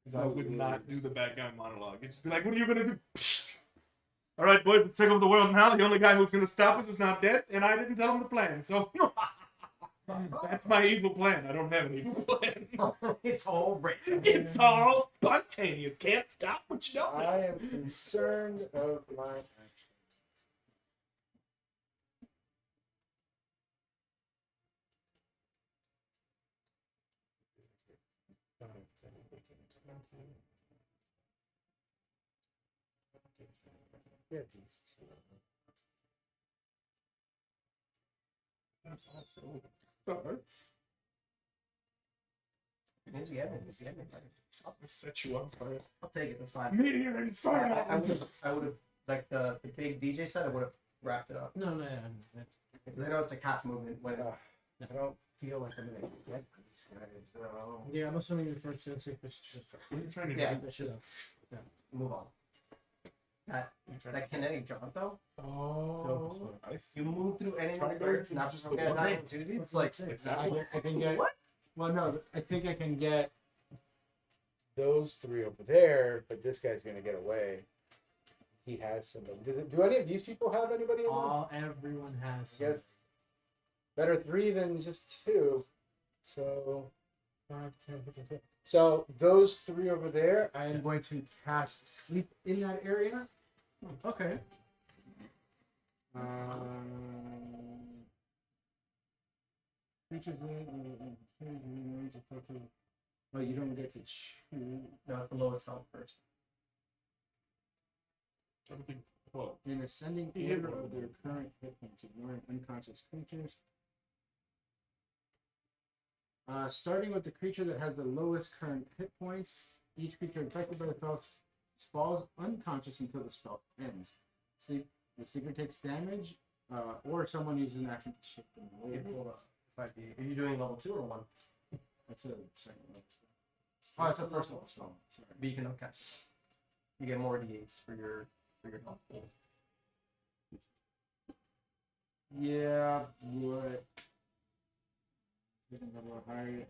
[SPEAKER 3] Because I would not do the bad guy monologue. It'd just be like, what are you gonna do? All right, boys, let's take over the world now. The only guy who's going to stop us is not dead, and I didn't tell him the plan. So that's my evil plan. I don't have an evil plan.
[SPEAKER 4] It's all right.
[SPEAKER 3] It's all spontaneous. Can't stop what you don't know.
[SPEAKER 6] I am concerned of my actions.
[SPEAKER 1] Yeah, these two.
[SPEAKER 3] Start.
[SPEAKER 4] It's the end. It's the end.
[SPEAKER 3] Something set you up for it.
[SPEAKER 4] I'll take it. That's fine.
[SPEAKER 3] Meteor Inferno.
[SPEAKER 4] I would have, like the big DJ set, I would have wrapped it up.
[SPEAKER 2] No, yeah.
[SPEAKER 4] Because I know it's like half movement when
[SPEAKER 6] I don't feel like I'm gonna get these guys. So.
[SPEAKER 2] Yeah, I'm assuming you're first to say this just
[SPEAKER 3] What are you trying to do?
[SPEAKER 4] Yeah.
[SPEAKER 2] that should have.
[SPEAKER 4] move on. That kinetic jump though,
[SPEAKER 3] Oh, I see.
[SPEAKER 4] you move through enemy
[SPEAKER 3] Try to
[SPEAKER 4] birds, not
[SPEAKER 3] just
[SPEAKER 4] just
[SPEAKER 3] the
[SPEAKER 4] get
[SPEAKER 3] one.
[SPEAKER 4] opportunities. It's like
[SPEAKER 6] I can get.
[SPEAKER 4] what?
[SPEAKER 6] Well, no, I think I can get those three over there, but this guy's gonna get away. He has somebody. Do any of these people have anybody? In them?
[SPEAKER 2] Everyone has.
[SPEAKER 6] I guess better three than just two. So 5, 10, 15, 20. So those three over there, I am going to cast sleep in that area.
[SPEAKER 2] Okay.
[SPEAKER 6] Creatures. Oh, you don't get to choose.
[SPEAKER 4] No, it's the lowest health first.
[SPEAKER 3] Well,
[SPEAKER 6] In ascending
[SPEAKER 3] Yeah.
[SPEAKER 6] order of their current hit points, ignoring unconscious creatures. Starting with the creature that has the lowest current hit points, each creature infected by the spell falls unconscious until the spell ends. The secret takes damage, or someone uses an action to shift them away.
[SPEAKER 4] Okay, hold up. Are you doing level 2 or 1?
[SPEAKER 6] That's a second level spell. Oh, it's a first level spell. Sorry.
[SPEAKER 4] But you can you get more d8s for your health.
[SPEAKER 6] Yeah, but level higher.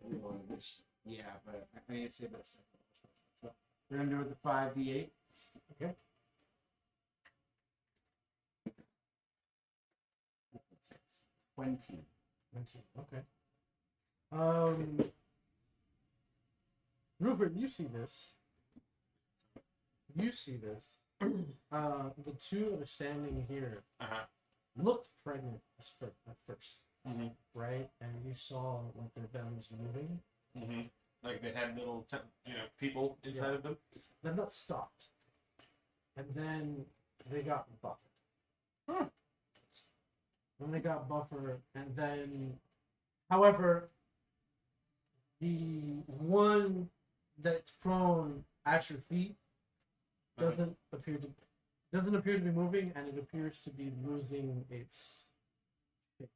[SPEAKER 6] Yeah, but I need to say that second level spell. So we're gonna do it with the 5d8. Okay. It's 20.
[SPEAKER 2] Okay. Rupert, you see this. The two that are standing here looked pregnant at first, right? And you saw like their bellies moving.
[SPEAKER 1] Like they had little, people inside of them.
[SPEAKER 2] Then that stopped, and then they got buffer. Then they got buffer, and then, however, the one that's prone at your feet doesn't appear to be moving, and it appears to be losing its shape.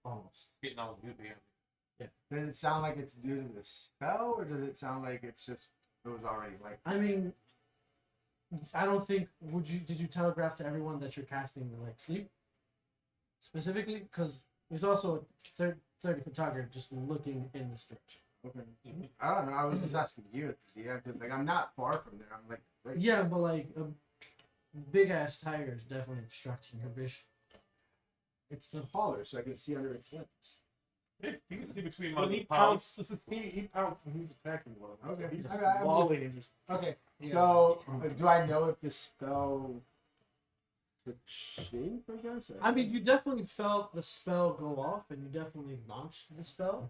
[SPEAKER 2] Almost.
[SPEAKER 1] Getting all goopy.
[SPEAKER 6] Does it sound like it's due to the spell, or does it sound like it's just it was already like?
[SPEAKER 2] I mean, I don't think. Did you telegraph to everyone that you're casting like sleep specifically? Because there's also a 30-foot target just looking in this direction.
[SPEAKER 6] Okay. I don't know. I was just asking you, because like I'm not far from there. I'm like right.
[SPEAKER 2] Yeah, but like a big ass tiger is definitely obstructing your vision.
[SPEAKER 6] It's the hauler, so I can see under its lips.
[SPEAKER 1] You can see between
[SPEAKER 3] when
[SPEAKER 1] my
[SPEAKER 3] he
[SPEAKER 1] pounds.
[SPEAKER 3] pounces, he pounces when he's attacking one.
[SPEAKER 6] Okay.
[SPEAKER 3] He's just
[SPEAKER 6] I'm
[SPEAKER 3] walling and just.
[SPEAKER 6] Okay.
[SPEAKER 3] Yeah.
[SPEAKER 6] So do I know if the spell took shape? I guess.
[SPEAKER 2] I mean, you definitely felt the spell go off, and you definitely launched the spell.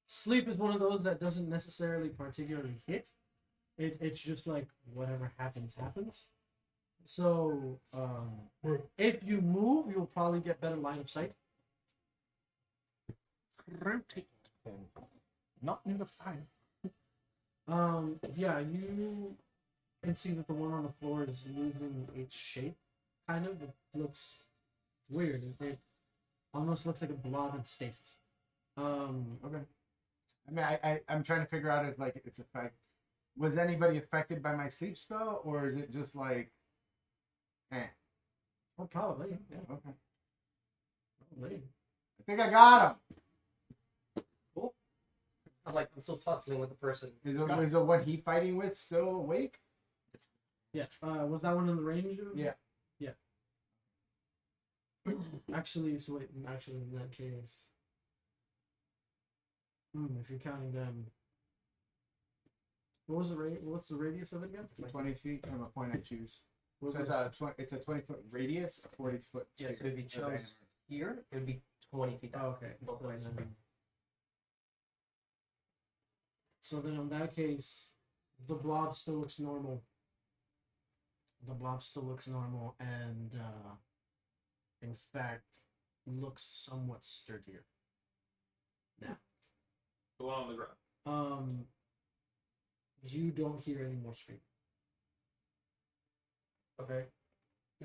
[SPEAKER 2] Sleep is one of those that doesn't necessarily particularly hit. It's just like whatever happens. So if you move, you'll probably get better line of sight.
[SPEAKER 3] Rotate. Not near the fire.
[SPEAKER 2] Yeah, you can see that the one on the floor is losing its shape. Kind of, it looks weird. It almost looks like a blob in stasis.
[SPEAKER 6] Okay. I mean, I'm trying to figure out if like its effect. Was anybody affected by my sleep spell, or is it just like,
[SPEAKER 2] Well, probably. Yeah,
[SPEAKER 6] Okay.
[SPEAKER 2] probably.
[SPEAKER 6] I think I got him.
[SPEAKER 4] I'm still tussling with the person.
[SPEAKER 6] Is the one he fighting with still awake?
[SPEAKER 2] Yeah. Was that one in the range?
[SPEAKER 5] Yeah.
[SPEAKER 2] Yeah. Actually, so wait. Actually, in that case, if you're counting them, what's the radius of it again?
[SPEAKER 5] 20 feet from a point I choose.
[SPEAKER 2] What
[SPEAKER 5] So
[SPEAKER 2] was
[SPEAKER 5] it's a 20-foot radius, a 40-foot.
[SPEAKER 4] Yeah, so if you chose here, it would be 20 feet down.
[SPEAKER 2] okay.
[SPEAKER 4] Both ways.
[SPEAKER 2] So then, in that case, the blob still looks normal. The blob still looks normal, and in fact, looks somewhat sturdier.
[SPEAKER 1] The one on the ground.
[SPEAKER 2] You don't hear any more screaming.
[SPEAKER 4] Okay.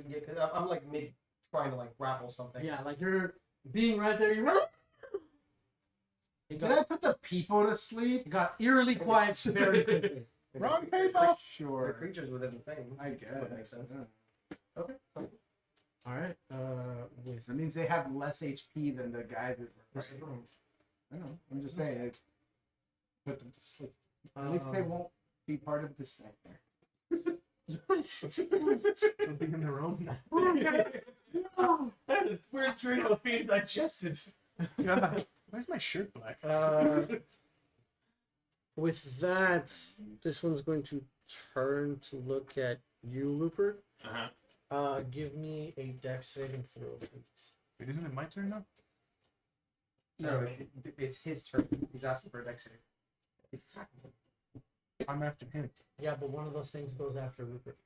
[SPEAKER 4] Yeah, cause I'm like mid trying to like grapple something.
[SPEAKER 2] Yeah, like you're being right there. You're right.
[SPEAKER 5] Did I put the people to sleep?
[SPEAKER 2] It got eerily quiet very quickly.
[SPEAKER 3] Wrong people.
[SPEAKER 4] The
[SPEAKER 5] Sure.
[SPEAKER 4] creatures within the thing.
[SPEAKER 5] I guess.
[SPEAKER 4] Would make sense.
[SPEAKER 5] Yeah.
[SPEAKER 4] Okay.
[SPEAKER 2] All right. With
[SPEAKER 5] That means they have less HP than the guy that.
[SPEAKER 4] This is wrong.
[SPEAKER 5] I know. I'm just saying. I put them to sleep. At least they won't be part of this nightmare.
[SPEAKER 3] They'll be in their own.
[SPEAKER 1] Weird dream of being digested.
[SPEAKER 3] God. Why is my shirt black?
[SPEAKER 2] With that, this one's going to turn to look at you, Rupert. Give me a dex saving throw, please.
[SPEAKER 3] Wait, isn't it my turn now?
[SPEAKER 4] No, it's his turn. He's asking for a dex save. He's attacking him.
[SPEAKER 3] I'm after him.
[SPEAKER 2] Yeah, but one of those things goes after Rupert.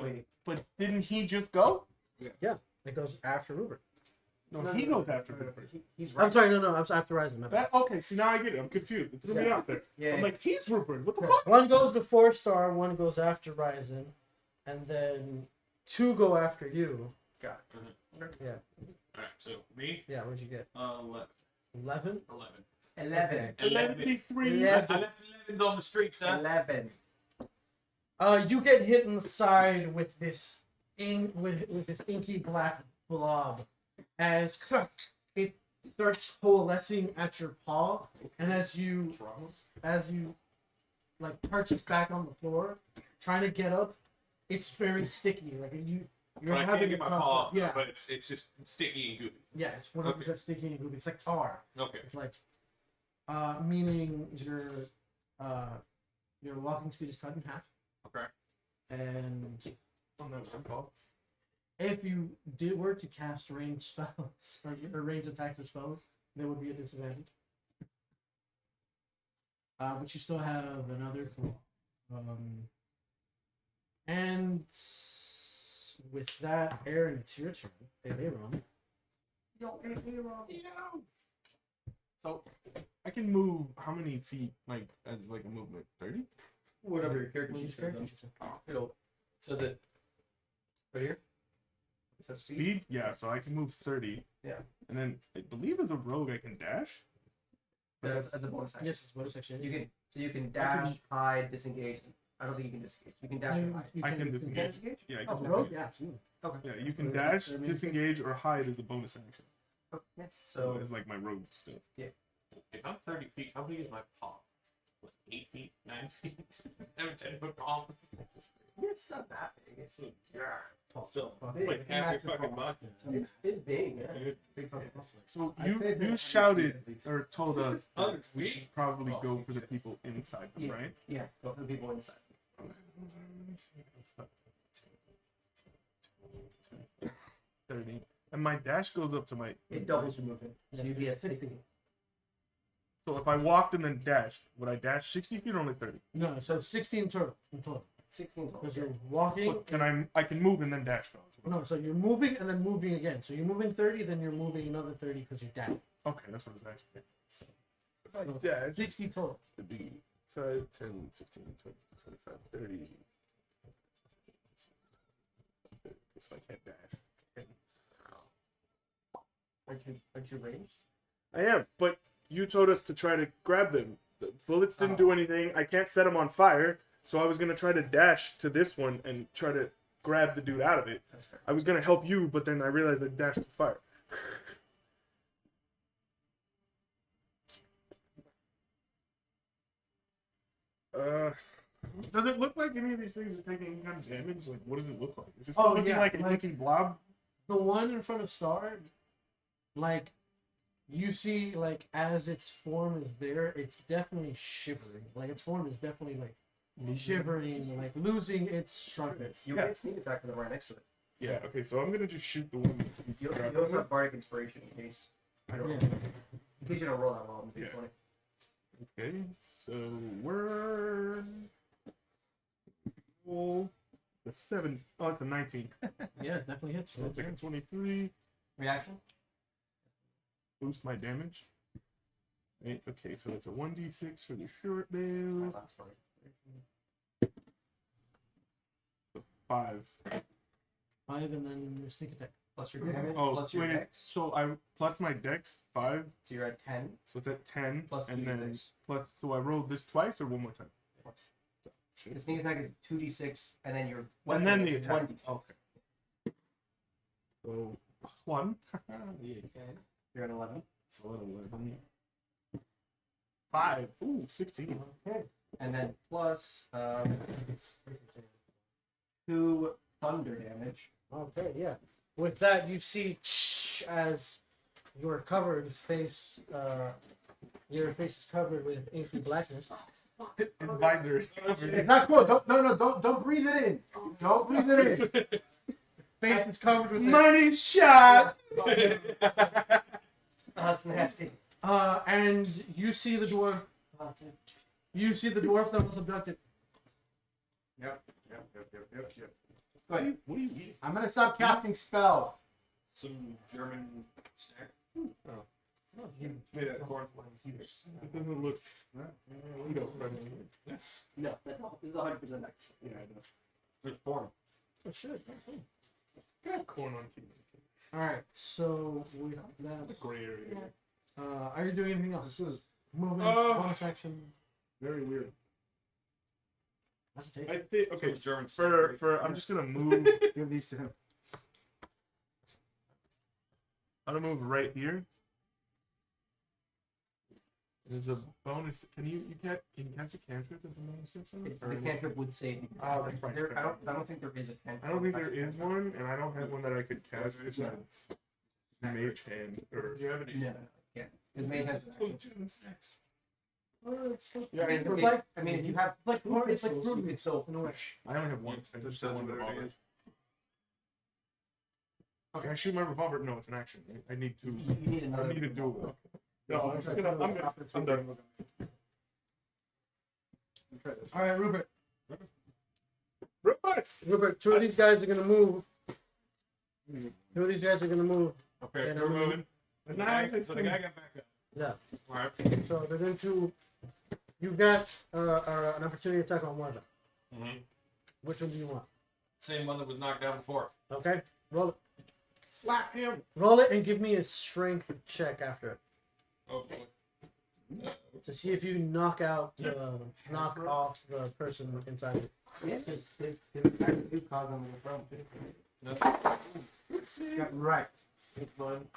[SPEAKER 4] Wait.
[SPEAKER 3] But didn't he just go?
[SPEAKER 2] It goes after Rupert.
[SPEAKER 3] No, he goes after me.
[SPEAKER 4] He's right.
[SPEAKER 2] I'm sorry, no, I'm after Ryzen. My bad.
[SPEAKER 3] That, okay, see now I get it. I'm confused. It threw me
[SPEAKER 4] Yeah.
[SPEAKER 3] out there.
[SPEAKER 4] Yeah.
[SPEAKER 3] I'm like, he's Rupert. What the fuck?
[SPEAKER 2] One goes before Star, one goes after Ryzen, and then two go after you.
[SPEAKER 4] Got it.
[SPEAKER 2] Yeah.
[SPEAKER 1] Alright, so me?
[SPEAKER 2] Yeah, what'd you get?
[SPEAKER 1] 11.
[SPEAKER 2] 11?
[SPEAKER 4] 11.
[SPEAKER 3] 11.
[SPEAKER 2] Yeah.
[SPEAKER 1] I left 11s on the streets, huh?
[SPEAKER 4] 11.
[SPEAKER 2] You get hit in the side with this with this inky black blob as it starts coalescing at your paw, and as you like purchase back on the floor, trying to get up, it's very sticky. Like you're
[SPEAKER 1] I
[SPEAKER 2] having
[SPEAKER 1] can't get my paw,
[SPEAKER 2] yeah,
[SPEAKER 1] but it's just sticky and goopy.
[SPEAKER 2] yeah, it's 100% sticky and goopy. It's like tar.
[SPEAKER 1] Okay.
[SPEAKER 2] It's like meaning your walking speed is cut in half.
[SPEAKER 1] Okay.
[SPEAKER 2] And
[SPEAKER 3] Oh, no, I'm called.
[SPEAKER 2] if you were to cast ranged spells or ranged attacks or spells, there would be a disadvantage. But you still have another claw. And with that, Aaron, it's your turn. Hey, Aaron.
[SPEAKER 4] Yo,
[SPEAKER 3] So I can move how many feet, like as like a movement? 30?
[SPEAKER 4] whatever your character
[SPEAKER 2] What
[SPEAKER 4] chooses.
[SPEAKER 2] is your character?
[SPEAKER 4] It'll says it right here. It says speed.
[SPEAKER 3] Speed? Yeah, so I can move 30.
[SPEAKER 4] Yeah.
[SPEAKER 3] And then I believe as a rogue I can dash. But
[SPEAKER 4] That's as a bonus action.
[SPEAKER 2] Yes, it's bonus action.
[SPEAKER 4] You can dash, hide, disengage. I don't think you can disengage. You can dash and hide.
[SPEAKER 3] I can
[SPEAKER 4] You can
[SPEAKER 3] disengage.
[SPEAKER 4] disengage?
[SPEAKER 3] Yeah, I
[SPEAKER 4] Oh,
[SPEAKER 3] can
[SPEAKER 2] Rogue?
[SPEAKER 3] disengage.
[SPEAKER 2] Yeah, absolutely.
[SPEAKER 4] Okay.
[SPEAKER 3] Yeah, you can
[SPEAKER 2] Okay,
[SPEAKER 3] dash,
[SPEAKER 2] so I mean-
[SPEAKER 3] disengage, or hide as a bonus action.
[SPEAKER 4] Okay. Yes.
[SPEAKER 3] So
[SPEAKER 4] So
[SPEAKER 3] it's like my rogue stuff.
[SPEAKER 1] If I'm 30 feet, how big is my paw? Like 8 feet? 9 feet? I have a 10-foot paw.
[SPEAKER 4] it's not that big. It's
[SPEAKER 1] Still,
[SPEAKER 4] big.
[SPEAKER 1] it's like half
[SPEAKER 5] Massive
[SPEAKER 1] your fucking
[SPEAKER 5] paw.
[SPEAKER 1] body.
[SPEAKER 4] It's big. Yeah.
[SPEAKER 2] Big fucking muscle.
[SPEAKER 3] So
[SPEAKER 5] I'd say
[SPEAKER 3] you
[SPEAKER 5] they're
[SPEAKER 3] shouted
[SPEAKER 5] 100 feet at least.
[SPEAKER 3] or told us that
[SPEAKER 1] 100
[SPEAKER 3] we
[SPEAKER 1] feet?
[SPEAKER 3] should probably
[SPEAKER 1] Oh,
[SPEAKER 3] go for the
[SPEAKER 1] shit.
[SPEAKER 3] people inside them,
[SPEAKER 4] Yeah.
[SPEAKER 3] right?
[SPEAKER 4] Yeah. Go for the people inside.
[SPEAKER 3] 30. And my dash goes up to my.
[SPEAKER 4] It doubles your movement. So you'd be at 60.
[SPEAKER 3] So if I walked and then dashed, would I dash 60 feet or only 30?
[SPEAKER 2] No, so 16 total in total.
[SPEAKER 4] 16 total.
[SPEAKER 2] Because you're walking.
[SPEAKER 3] But I can move and then dash though.
[SPEAKER 2] No, so you're moving and then moving again. So you're moving 30, then you're moving another 30 because you're down.
[SPEAKER 3] Okay, that's what I was asking. So if I dash,
[SPEAKER 2] 60 total.
[SPEAKER 3] it'd be 5, 10, 15, 20, 25, 30. So I can't dash.
[SPEAKER 4] Aren't you ranged?
[SPEAKER 3] I am, but you told us to try to grab them. The bullets didn't do anything. I can't set them on fire, so I was gonna try to dash to this one and try to grab the dude out of it.
[SPEAKER 4] That's fair.
[SPEAKER 3] I was gonna help you, but then I realized I dashed to fire. Does it look like any of these things are taking any kind of damage? Like, what does it look like? Is it
[SPEAKER 2] Oh,
[SPEAKER 3] still looking
[SPEAKER 2] yeah,
[SPEAKER 3] like a
[SPEAKER 2] like-
[SPEAKER 3] looking blob?
[SPEAKER 2] The one in front of Star, like, you see, like, as its form is there, it's definitely shivering. Like, its form is definitely, like, shivering, like, losing its sharpness.
[SPEAKER 4] You get sneak attack with the right next to it.
[SPEAKER 3] Yeah. Okay, so I'm gonna just shoot the one. That's
[SPEAKER 4] You
[SPEAKER 3] strapped
[SPEAKER 4] also
[SPEAKER 3] on it.
[SPEAKER 4] have bardic inspiration in case. I don't
[SPEAKER 2] Yeah.
[SPEAKER 4] know. In case you don't roll that well in
[SPEAKER 3] Yeah.
[SPEAKER 4] D20.
[SPEAKER 3] Okay, so we're roll the 7. Oh, it's a 19.
[SPEAKER 2] Yeah, it definitely hits.
[SPEAKER 3] So it's like a 23.
[SPEAKER 4] Reaction?
[SPEAKER 3] Boost my damage. Right, okay, so it's a 1d6 for the short
[SPEAKER 4] Oh,
[SPEAKER 3] bow.
[SPEAKER 4] that's fine.
[SPEAKER 3] 5.
[SPEAKER 2] 5 and then your sneak attack.
[SPEAKER 4] Plus your damage,
[SPEAKER 3] Oh,
[SPEAKER 4] plus your
[SPEAKER 3] wait,
[SPEAKER 4] dex.
[SPEAKER 3] so I plus my dex 5,
[SPEAKER 4] So you're at 10.
[SPEAKER 3] so it's at 10,
[SPEAKER 4] Plus
[SPEAKER 3] and then
[SPEAKER 4] 2d6.
[SPEAKER 3] plus. So I rolled this twice or one more time.
[SPEAKER 4] Plus.
[SPEAKER 3] Shit.
[SPEAKER 4] The sneak attack is 2d6, and then your
[SPEAKER 3] And then the
[SPEAKER 4] is
[SPEAKER 3] attack.
[SPEAKER 4] 1d6.
[SPEAKER 3] Okay. So 1. Yeah.
[SPEAKER 4] Okay. You're at 11.
[SPEAKER 3] So 11. 5. Ooh, 16.
[SPEAKER 4] Okay. And then plus 2 thunder damage.
[SPEAKER 2] Okay, yeah. With that, you see as your covered face, your face is covered with inky blackness.
[SPEAKER 3] His visor is covered.
[SPEAKER 5] It's not cool. Don't breathe it in. Don't breathe it in.
[SPEAKER 2] Face is covered with it.
[SPEAKER 3] Money shot!
[SPEAKER 4] That's nasty.
[SPEAKER 2] And you see the dwarf. You see the dwarf that was abducted.
[SPEAKER 5] Yep.
[SPEAKER 3] What are you eating?
[SPEAKER 5] I'm gonna stop casting spells.
[SPEAKER 1] Some German snack.
[SPEAKER 3] Made out of corn. It doesn't look. Keto friendly.
[SPEAKER 4] No, that's all. This is 100% accurate.
[SPEAKER 3] Yeah, I know.
[SPEAKER 1] With corn.
[SPEAKER 2] Oh, shit.
[SPEAKER 3] Got corn on keto.
[SPEAKER 2] Alright, so we have that.
[SPEAKER 3] Gray area.
[SPEAKER 2] Are you doing anything else? Movement, bonus action.
[SPEAKER 3] Very weird.
[SPEAKER 2] That's a take.
[SPEAKER 3] I think okay.
[SPEAKER 1] German
[SPEAKER 3] For I'm just gonna move.
[SPEAKER 5] Give these to him.
[SPEAKER 3] I'm gonna move right here. There's a bonus. Can you cast a cantrip as a bonus action? Or
[SPEAKER 4] The
[SPEAKER 3] any-
[SPEAKER 4] cantrip would save you.
[SPEAKER 3] Oh, that's right.
[SPEAKER 4] I don't think there is a cantrip.
[SPEAKER 3] I don't think there is one, and I don't have one that I could cast besides Mage Hand or.
[SPEAKER 1] Do you have any?
[SPEAKER 4] No, yeah. It may have.
[SPEAKER 1] German snacks.
[SPEAKER 3] Yeah,
[SPEAKER 4] I mean,
[SPEAKER 2] It's like-
[SPEAKER 4] if you have
[SPEAKER 2] Like, it's like
[SPEAKER 4] you
[SPEAKER 2] Ruby.
[SPEAKER 4] could still.
[SPEAKER 2] In a way.
[SPEAKER 3] I only have one. I just have one
[SPEAKER 1] Says what it
[SPEAKER 3] revolver.
[SPEAKER 1] is.
[SPEAKER 3] Okay, I shoot my revolver. No, it's an action. I need to.
[SPEAKER 4] You need
[SPEAKER 3] I
[SPEAKER 4] another.
[SPEAKER 3] need to do it. No, I'm just gonna. I'm done.
[SPEAKER 2] Alright, Rupert.
[SPEAKER 3] Right.
[SPEAKER 2] Rupert, two of these guys are gonna move. Two of these guys are gonna move.
[SPEAKER 1] Okay,
[SPEAKER 2] Yeah,
[SPEAKER 1] we're
[SPEAKER 2] no,
[SPEAKER 1] moving.
[SPEAKER 3] And
[SPEAKER 1] The
[SPEAKER 3] now
[SPEAKER 1] guy, so the guy got back up.
[SPEAKER 2] Yeah.
[SPEAKER 1] Alright.
[SPEAKER 2] So they're going to. You've got an opportunity to attack on one of them.
[SPEAKER 1] Mm-hmm.
[SPEAKER 2] Which one do you want?
[SPEAKER 1] Same one that was knocked down before.
[SPEAKER 2] Okay, roll it.
[SPEAKER 3] slap him.
[SPEAKER 2] Roll it and give me a strength check after it
[SPEAKER 1] Oh boy.
[SPEAKER 2] to see if you knock off the person inside it.
[SPEAKER 4] Yeah, it do cause them to from.
[SPEAKER 5] Got right.
[SPEAKER 1] Fun.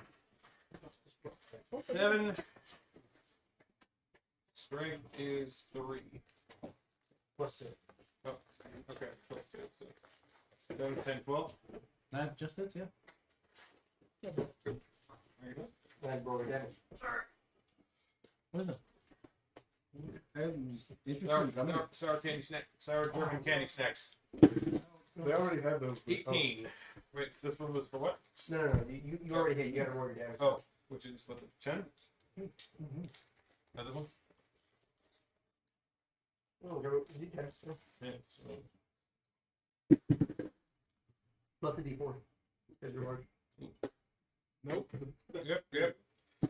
[SPEAKER 1] 7. Strength is 3.
[SPEAKER 2] Plus 2.
[SPEAKER 1] Oh, okay. Plus 2. So 7, 10, 12.
[SPEAKER 2] That just hits, yeah.
[SPEAKER 1] There you go.
[SPEAKER 4] And roll your damage.
[SPEAKER 2] What is it?
[SPEAKER 1] Sour candy snack. Sour German candy snacks.
[SPEAKER 3] They already had those.
[SPEAKER 1] 18. Wait, this one was for what?
[SPEAKER 4] No. You already hit. You got to roll your damage.
[SPEAKER 1] Oh, which is what, 10? Other ones?
[SPEAKER 4] Oh,
[SPEAKER 1] Yeah. So,
[SPEAKER 4] plus the D4. Because you're large.
[SPEAKER 1] nope. Yep.
[SPEAKER 4] You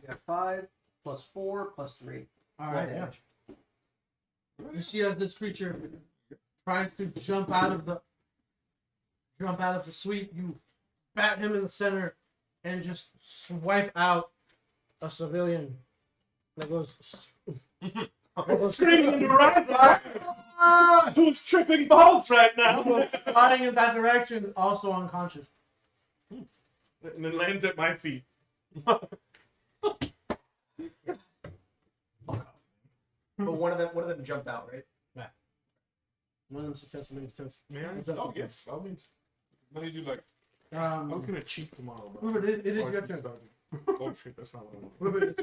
[SPEAKER 4] got 5 plus 4 plus 3.
[SPEAKER 2] Alright, yeah. You see as this creature tries to jump out of the suite, you bat him in the center and just swipe out a civilian that goes
[SPEAKER 3] Screaming in your eyes. Who's tripping balls right now?
[SPEAKER 2] flying in that direction, also unconscious.
[SPEAKER 3] And then lands at my feet.
[SPEAKER 4] But one of them jumped out, right?
[SPEAKER 2] One of them successfully took.
[SPEAKER 3] Man, oh yeah, by all means. Let me do like. I'm gonna cheat tomorrow, bro.
[SPEAKER 2] Rupert, it is
[SPEAKER 3] Oh,
[SPEAKER 2] your turn.
[SPEAKER 3] oh shit, that's not what I want.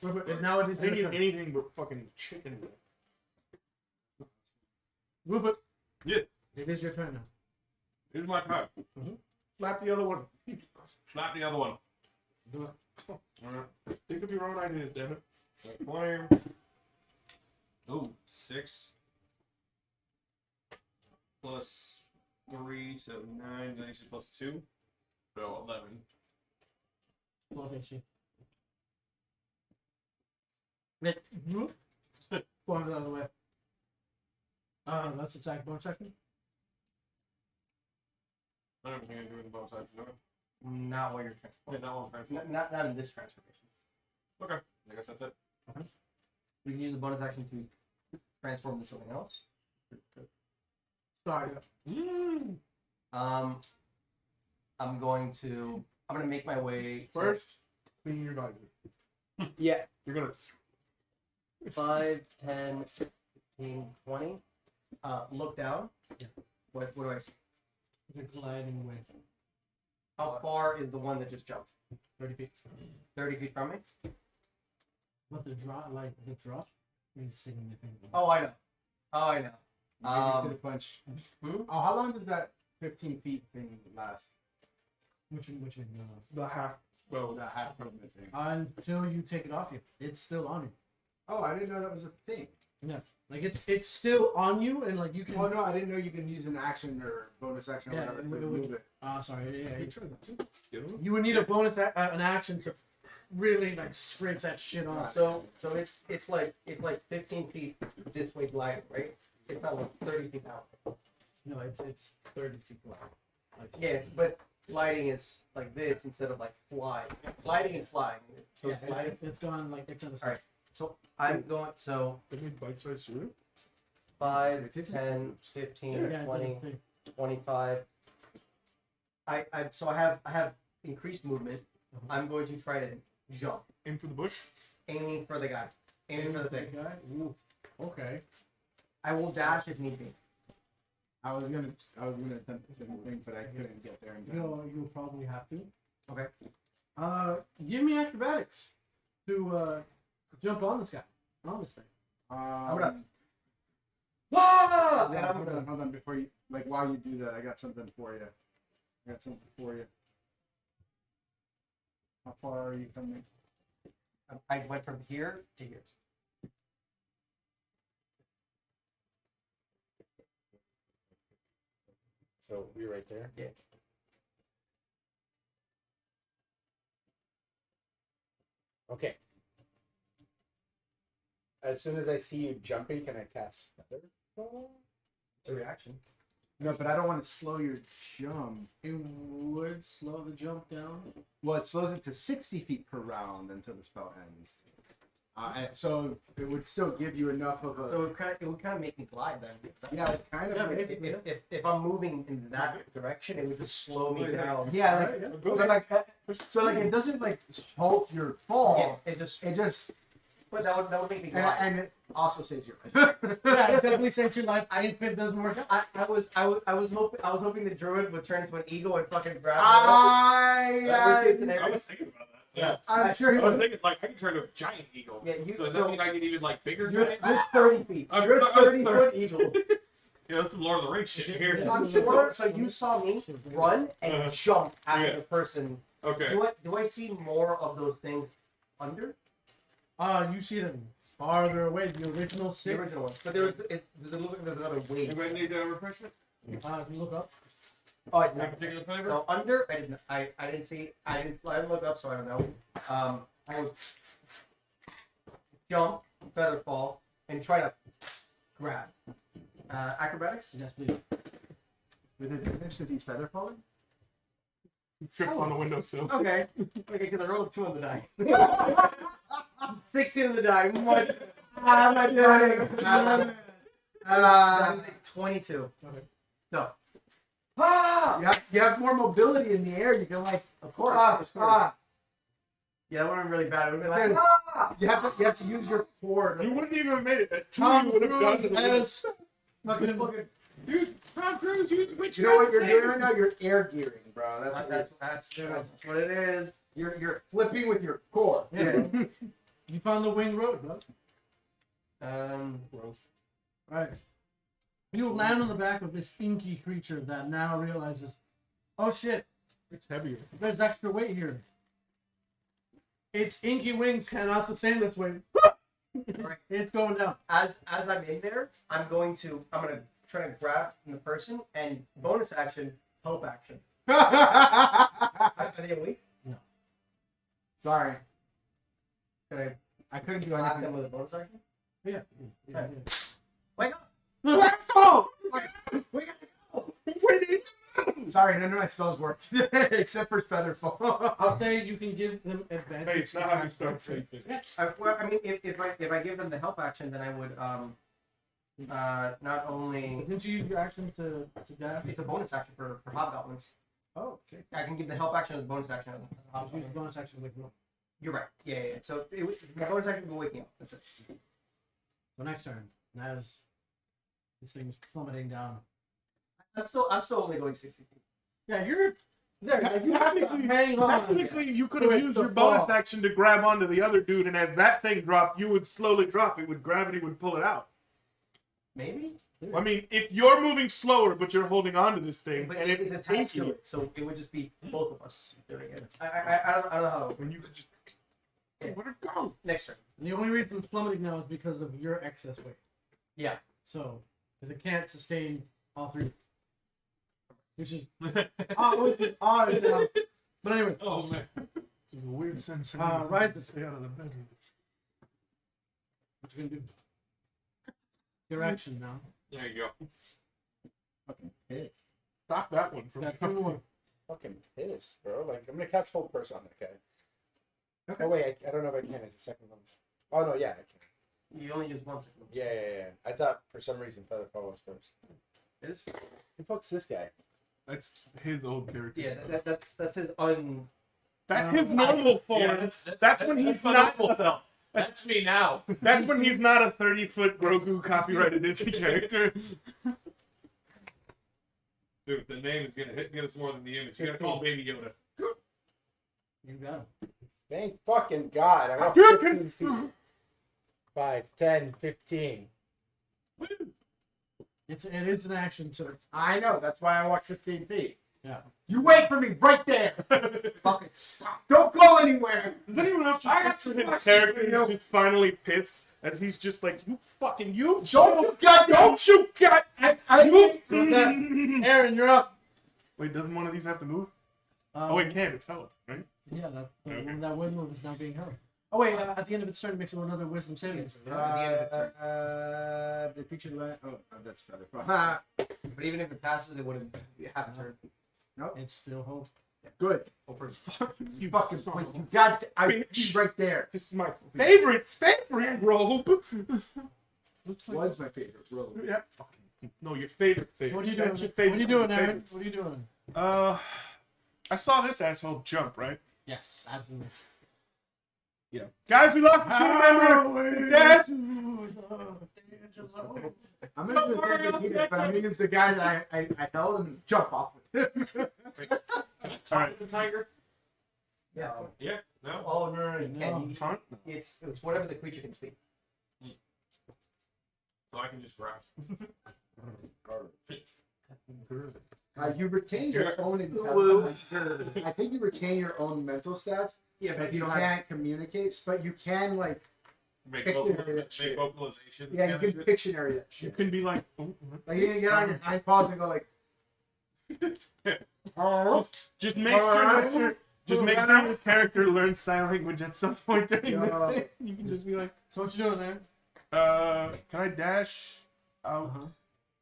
[SPEAKER 2] Rupert, now it is
[SPEAKER 3] I
[SPEAKER 2] your
[SPEAKER 3] need
[SPEAKER 2] turn.
[SPEAKER 3] anything but fucking chicken.
[SPEAKER 2] Rupert.
[SPEAKER 1] Yeah.
[SPEAKER 2] It is your turn now.
[SPEAKER 1] Here's my card.
[SPEAKER 3] Slap the other one.
[SPEAKER 1] Slap the other one.
[SPEAKER 2] Do it.
[SPEAKER 1] Alright.
[SPEAKER 3] Think of your own ideas, damn it.
[SPEAKER 1] 20. Oh, 6. Plus 3, so 9. Then actually plus 2. So 11.
[SPEAKER 2] Okay, she. Nick. 400 out of the way. That's attack bonus action.
[SPEAKER 1] I don't think I'm doing the bonus action. Okay.
[SPEAKER 4] Not while you're
[SPEAKER 1] Yeah,
[SPEAKER 4] transforming.
[SPEAKER 1] that one transform.
[SPEAKER 4] Not in this transformation.
[SPEAKER 1] Okay. I guess that's it.
[SPEAKER 4] We can use the bonus action to transform into something else.
[SPEAKER 2] Sorry.
[SPEAKER 4] I'm going to make my way
[SPEAKER 3] First, clean your visor.
[SPEAKER 4] Yeah.
[SPEAKER 3] You're gonna.
[SPEAKER 4] 5, 10, 15, 20. Look down.
[SPEAKER 2] Yeah.
[SPEAKER 4] What do I see?
[SPEAKER 2] You're gliding away.
[SPEAKER 4] How far is the one that just jumped?
[SPEAKER 2] 30 feet.
[SPEAKER 4] 30 feet from me?
[SPEAKER 2] But the drop, is significant.
[SPEAKER 4] Oh, I know.
[SPEAKER 5] Maybe it's gonna punch. Oh, how long does that 15 feet thing last?
[SPEAKER 2] Which one?
[SPEAKER 3] The half. Well, the half movement thing.
[SPEAKER 2] Until you take it off you. It's still on you.
[SPEAKER 5] Oh, I didn't know that was a thing.
[SPEAKER 2] Like it's still on you, and like you can.
[SPEAKER 5] Oh no, I didn't know you can use an action or bonus action or
[SPEAKER 2] Yeah,
[SPEAKER 5] whatever
[SPEAKER 2] it
[SPEAKER 5] to
[SPEAKER 2] would-
[SPEAKER 5] move it.
[SPEAKER 2] Sorry. Yeah.
[SPEAKER 3] Get him?
[SPEAKER 2] You would need a bonus an action to really like scrape that shit off.
[SPEAKER 4] So it's like 15 feet this way gliding, right? It's not like 30 feet out.
[SPEAKER 2] No, it's 30 feet wide. Like,
[SPEAKER 4] Yeah, but gliding is like this instead of like flying. Gliding and flying. So
[SPEAKER 2] yeah,
[SPEAKER 4] it's gliding.
[SPEAKER 2] it's gone like it's on the
[SPEAKER 4] Alright. So I'm going. So
[SPEAKER 3] They made bite-sized cereal?
[SPEAKER 4] 5,
[SPEAKER 5] It is-
[SPEAKER 4] 10, 15,
[SPEAKER 2] yeah,
[SPEAKER 4] 20,
[SPEAKER 2] thing.
[SPEAKER 4] 25. I have increased movement. I'm going to try to jump,
[SPEAKER 3] Aim for the bush?
[SPEAKER 4] aiming for the guy, aiming for the thing.
[SPEAKER 2] Guy? Ooh, okay.
[SPEAKER 4] I will dash if need be.
[SPEAKER 5] I was gonna attempt the same thing, but I couldn't get there in time.
[SPEAKER 2] You'll probably have to.
[SPEAKER 4] Okay.
[SPEAKER 2] Give me acrobatics to jump on this guy. On this thing.
[SPEAKER 4] gonna-
[SPEAKER 5] Hold
[SPEAKER 4] And I'm
[SPEAKER 5] on,
[SPEAKER 4] gonna.
[SPEAKER 5] hold on. Before you, like, while you do that, I got something for you. How far are you from me?
[SPEAKER 4] I went from here to here.
[SPEAKER 6] So you're right there?
[SPEAKER 4] Yeah.
[SPEAKER 6] Okay. As soon as I see you jumping, can I cast Feather Fall?
[SPEAKER 4] It's a reaction.
[SPEAKER 5] No, but I don't want to slow your jump.
[SPEAKER 2] It would slow the jump down.
[SPEAKER 5] Well, it slows it to 60 feet per round until the spell ends. So it would still give you enough of a.
[SPEAKER 4] So it would kind of make me glide then.
[SPEAKER 5] Yeah, it kind of.
[SPEAKER 2] Yeah,
[SPEAKER 5] makes-
[SPEAKER 4] If I'm moving in that direction, it would just slow me down.
[SPEAKER 5] Yeah, like,
[SPEAKER 2] Alright,
[SPEAKER 5] so like it doesn't like halt your fall.
[SPEAKER 4] Yeah, it just.
[SPEAKER 5] It just
[SPEAKER 4] But that would make me glide.
[SPEAKER 5] and it also saves your life.
[SPEAKER 2] yeah, it definitely saves your life. If it doesn't work out.
[SPEAKER 4] I was hoping the druid would turn into an eagle and fucking grab
[SPEAKER 1] I
[SPEAKER 4] me.
[SPEAKER 1] was thinking about that. Yeah.
[SPEAKER 5] I'm sure he
[SPEAKER 1] I was
[SPEAKER 5] was.
[SPEAKER 1] thinking, like, I can turn into a giant eagle.
[SPEAKER 4] Yeah, you-
[SPEAKER 1] so does that mean I can even, like, bigger
[SPEAKER 4] You're
[SPEAKER 1] giant?
[SPEAKER 4] 30 feet.
[SPEAKER 1] I'm
[SPEAKER 4] You're a
[SPEAKER 1] 30
[SPEAKER 4] 30-foot eagle.
[SPEAKER 1] Yeah, that's some Lord of the Rings shit here.
[SPEAKER 4] I'm sure. So you saw me run and jump after
[SPEAKER 1] Yeah.
[SPEAKER 4] the person.
[SPEAKER 1] Okay.
[SPEAKER 4] Do I see more of those things under
[SPEAKER 2] You see them farther away. The original
[SPEAKER 4] the
[SPEAKER 2] six.
[SPEAKER 4] original ones? But there's another wave.
[SPEAKER 1] Anybody need a refreshment?
[SPEAKER 2] If you look up.
[SPEAKER 4] Oh, I
[SPEAKER 1] Any particular flavor?
[SPEAKER 4] So under, I didn't see. I didn't look up, so I don't know. I would jump, feather fall, and try to grab. Acrobatics.
[SPEAKER 2] Yes, please.
[SPEAKER 5] With advantage because he's feather falling.
[SPEAKER 3] Tripped on the windowsill.
[SPEAKER 4] Okay. Okay, because I rolled a 2 on the die. 16 on the die. What?
[SPEAKER 5] My God.
[SPEAKER 4] That is a 22.
[SPEAKER 2] Okay.
[SPEAKER 4] No.
[SPEAKER 5] You have more mobility in the air. You can like,
[SPEAKER 4] Of course. Yeah, that would have been really bad. It would have been like,
[SPEAKER 5] you have to use your core.
[SPEAKER 3] You wouldn't even have made it. At 2,
[SPEAKER 2] Tom
[SPEAKER 3] you would have
[SPEAKER 2] Cruise
[SPEAKER 3] done it.
[SPEAKER 2] has Fucking.
[SPEAKER 6] Dude, Tom Cruise, which
[SPEAKER 5] You know what you're doing right now? You're air gearing, bro.
[SPEAKER 4] That's what it is.
[SPEAKER 5] You're flipping with your core.
[SPEAKER 2] Yeah. You found the wing road, bro. Right. You land on the back of this inky creature that now realizes, oh shit,
[SPEAKER 3] It's heavier.
[SPEAKER 2] there's extra weight here. Its inky wings cannot sustain this weight.
[SPEAKER 4] Right.
[SPEAKER 2] It's going down.
[SPEAKER 4] As I'm in there, I'm gonna try to grab the person and bonus action, help action. Are they awake?
[SPEAKER 5] Sorry,
[SPEAKER 4] Can
[SPEAKER 5] I couldn't do
[SPEAKER 4] I slap them
[SPEAKER 5] anything.
[SPEAKER 4] with a bonus action?
[SPEAKER 2] Yeah.
[SPEAKER 4] Right. Wake up!
[SPEAKER 5] Let's go! We gotta go! Sorry, none of my spells worked except for Featherfall.
[SPEAKER 2] I'll say you can give them advantage.
[SPEAKER 3] Hey, it's not how you start saying things.
[SPEAKER 4] I mean, if I give them the help action, then I would not only
[SPEAKER 2] Didn't you use your action to dab?
[SPEAKER 4] it's a bonus action for hobgoblins.
[SPEAKER 2] Oh, okay.
[SPEAKER 4] I can give the help action as a bonus action.
[SPEAKER 2] I'll use the bonus action with roll.
[SPEAKER 4] You're right. Yeah. So my bonus action will wake me up. That's it.
[SPEAKER 2] So next turn, as this thing's plummeting down.
[SPEAKER 4] I'm still only going 60 feet.
[SPEAKER 2] Yeah, you're there. You have to
[SPEAKER 3] Technically,
[SPEAKER 2] hang on.
[SPEAKER 3] technically, you could have
[SPEAKER 2] Wait,
[SPEAKER 3] used
[SPEAKER 2] the
[SPEAKER 3] your bonus
[SPEAKER 2] fall.
[SPEAKER 3] action to grab onto the other dude, and as that thing dropped, you would slowly drop it. With gravity, would pull it out.
[SPEAKER 4] Maybe.
[SPEAKER 3] I mean, if you're moving slower, but you're holding onto this thing,
[SPEAKER 4] But
[SPEAKER 3] and
[SPEAKER 4] it's
[SPEAKER 3] it's
[SPEAKER 4] attached to
[SPEAKER 3] taking
[SPEAKER 4] it, so it would just be both of us doing it. I don't know how.
[SPEAKER 3] when you could just let it go.
[SPEAKER 4] Next turn.
[SPEAKER 2] And the only reason it's plummeting now is because of your excess weight.
[SPEAKER 4] Yeah.
[SPEAKER 2] So, because it can't sustain all three. Which is odd. But anyway,
[SPEAKER 1] Oh man.
[SPEAKER 3] It's a weird sense.
[SPEAKER 2] right.
[SPEAKER 3] To stay out of the bedroom.
[SPEAKER 2] what you gonna do? Your action now.
[SPEAKER 1] There you go.
[SPEAKER 6] Fucking pissed.
[SPEAKER 3] Stop that one from
[SPEAKER 2] Got two more.
[SPEAKER 6] Fucking pissed, bro. Like, I'm gonna cast Hold Person on that guy.
[SPEAKER 2] Okay.
[SPEAKER 6] Oh, wait, I don't know if I can as a second bonus. Oh, no, yeah, I can.
[SPEAKER 4] You only use 1 second.
[SPEAKER 6] Yeah. I thought for some reason Featherfall was first.
[SPEAKER 4] It is.
[SPEAKER 6] Who the fuck's this guy?
[SPEAKER 3] That's his old character.
[SPEAKER 4] Yeah, that's his
[SPEAKER 3] That's his normal form.
[SPEAKER 1] Yeah,
[SPEAKER 3] That's when he's not.
[SPEAKER 1] That's me now.
[SPEAKER 3] That's when he's not a 30-foot Grogu copyrighted Disney character.
[SPEAKER 1] Dude, the name is gonna get us more than the image. You gotta call Baby Yoda.
[SPEAKER 2] You got him.
[SPEAKER 6] Thank fucking God. I'm up
[SPEAKER 3] Good.
[SPEAKER 6] 15 feet. 5, 10, 15.
[SPEAKER 2] It is an action, sir.
[SPEAKER 5] I know, that's why I walked 15 feet.
[SPEAKER 2] Yeah.
[SPEAKER 5] You wait for me right there!
[SPEAKER 4] fucking stop.
[SPEAKER 5] Don't go anywhere!
[SPEAKER 3] Does anyone else
[SPEAKER 5] I got
[SPEAKER 3] just
[SPEAKER 5] some
[SPEAKER 3] his
[SPEAKER 5] questions
[SPEAKER 3] character
[SPEAKER 5] for you.
[SPEAKER 3] is just finally pissed as he's just like, you fucking you
[SPEAKER 5] Don't you got
[SPEAKER 3] don't you got
[SPEAKER 5] you
[SPEAKER 2] Aaron, you're up.
[SPEAKER 3] Wait, doesn't one of these have to move?
[SPEAKER 2] Um,
[SPEAKER 3] Oh, it can. It's held, right?
[SPEAKER 2] Yeah, that
[SPEAKER 3] Okay.
[SPEAKER 2] that wind move is now being held. Oh wait, at the end of its turn, it makes another wisdom saving. throw.
[SPEAKER 5] The creature land. Oh, that's Featherfall.
[SPEAKER 4] But even if it passes, it wouldn't have a turn.
[SPEAKER 2] It's still hold.
[SPEAKER 5] Good.
[SPEAKER 3] You
[SPEAKER 5] Fucking wait, you got. I
[SPEAKER 3] Bitch.
[SPEAKER 5] right there.
[SPEAKER 3] This is my favorite robe.
[SPEAKER 5] Was my favorite robe.
[SPEAKER 3] Yeah, fucking. No, your favorite.
[SPEAKER 2] What are you
[SPEAKER 3] That's
[SPEAKER 2] doing?
[SPEAKER 3] your
[SPEAKER 2] What are you doing, Aaron?
[SPEAKER 3] favorites.
[SPEAKER 2] What are you doing?
[SPEAKER 3] I saw this asshole jump, right?
[SPEAKER 2] Yes, absolutely.
[SPEAKER 3] Yeah. Guys, we lost a team member. Dad.
[SPEAKER 5] I'm gonna do the same thing he did, but I'm gonna use the guy that I held and jump off with.
[SPEAKER 1] Can I
[SPEAKER 3] All
[SPEAKER 1] talk
[SPEAKER 3] right.
[SPEAKER 1] to the tiger?
[SPEAKER 4] Yeah.
[SPEAKER 1] Yeah. No.
[SPEAKER 4] Oh no, you
[SPEAKER 2] No.
[SPEAKER 4] can't.
[SPEAKER 3] Taunt?
[SPEAKER 4] It's whatever the creature can speak.
[SPEAKER 1] So I can just grab.
[SPEAKER 5] You retain your own. I think you retain your own mental stats.
[SPEAKER 4] Yeah,
[SPEAKER 5] But you can't communicate, but you can like.
[SPEAKER 1] Make,
[SPEAKER 5] Pictionary that shit.
[SPEAKER 1] vocalizations.
[SPEAKER 5] Yeah, you
[SPEAKER 1] kind of
[SPEAKER 5] can
[SPEAKER 1] shit.
[SPEAKER 5] Pictionary that
[SPEAKER 3] You
[SPEAKER 5] shit.
[SPEAKER 3] can be like, oh,
[SPEAKER 5] Like you can get on your hind paws and go like.
[SPEAKER 3] just make sure your character learns sign language at some point during the
[SPEAKER 5] Yo.
[SPEAKER 3] day. You can just be like,
[SPEAKER 2] So what you doing, Aaron?
[SPEAKER 3] can I dash out?
[SPEAKER 2] Uh-huh.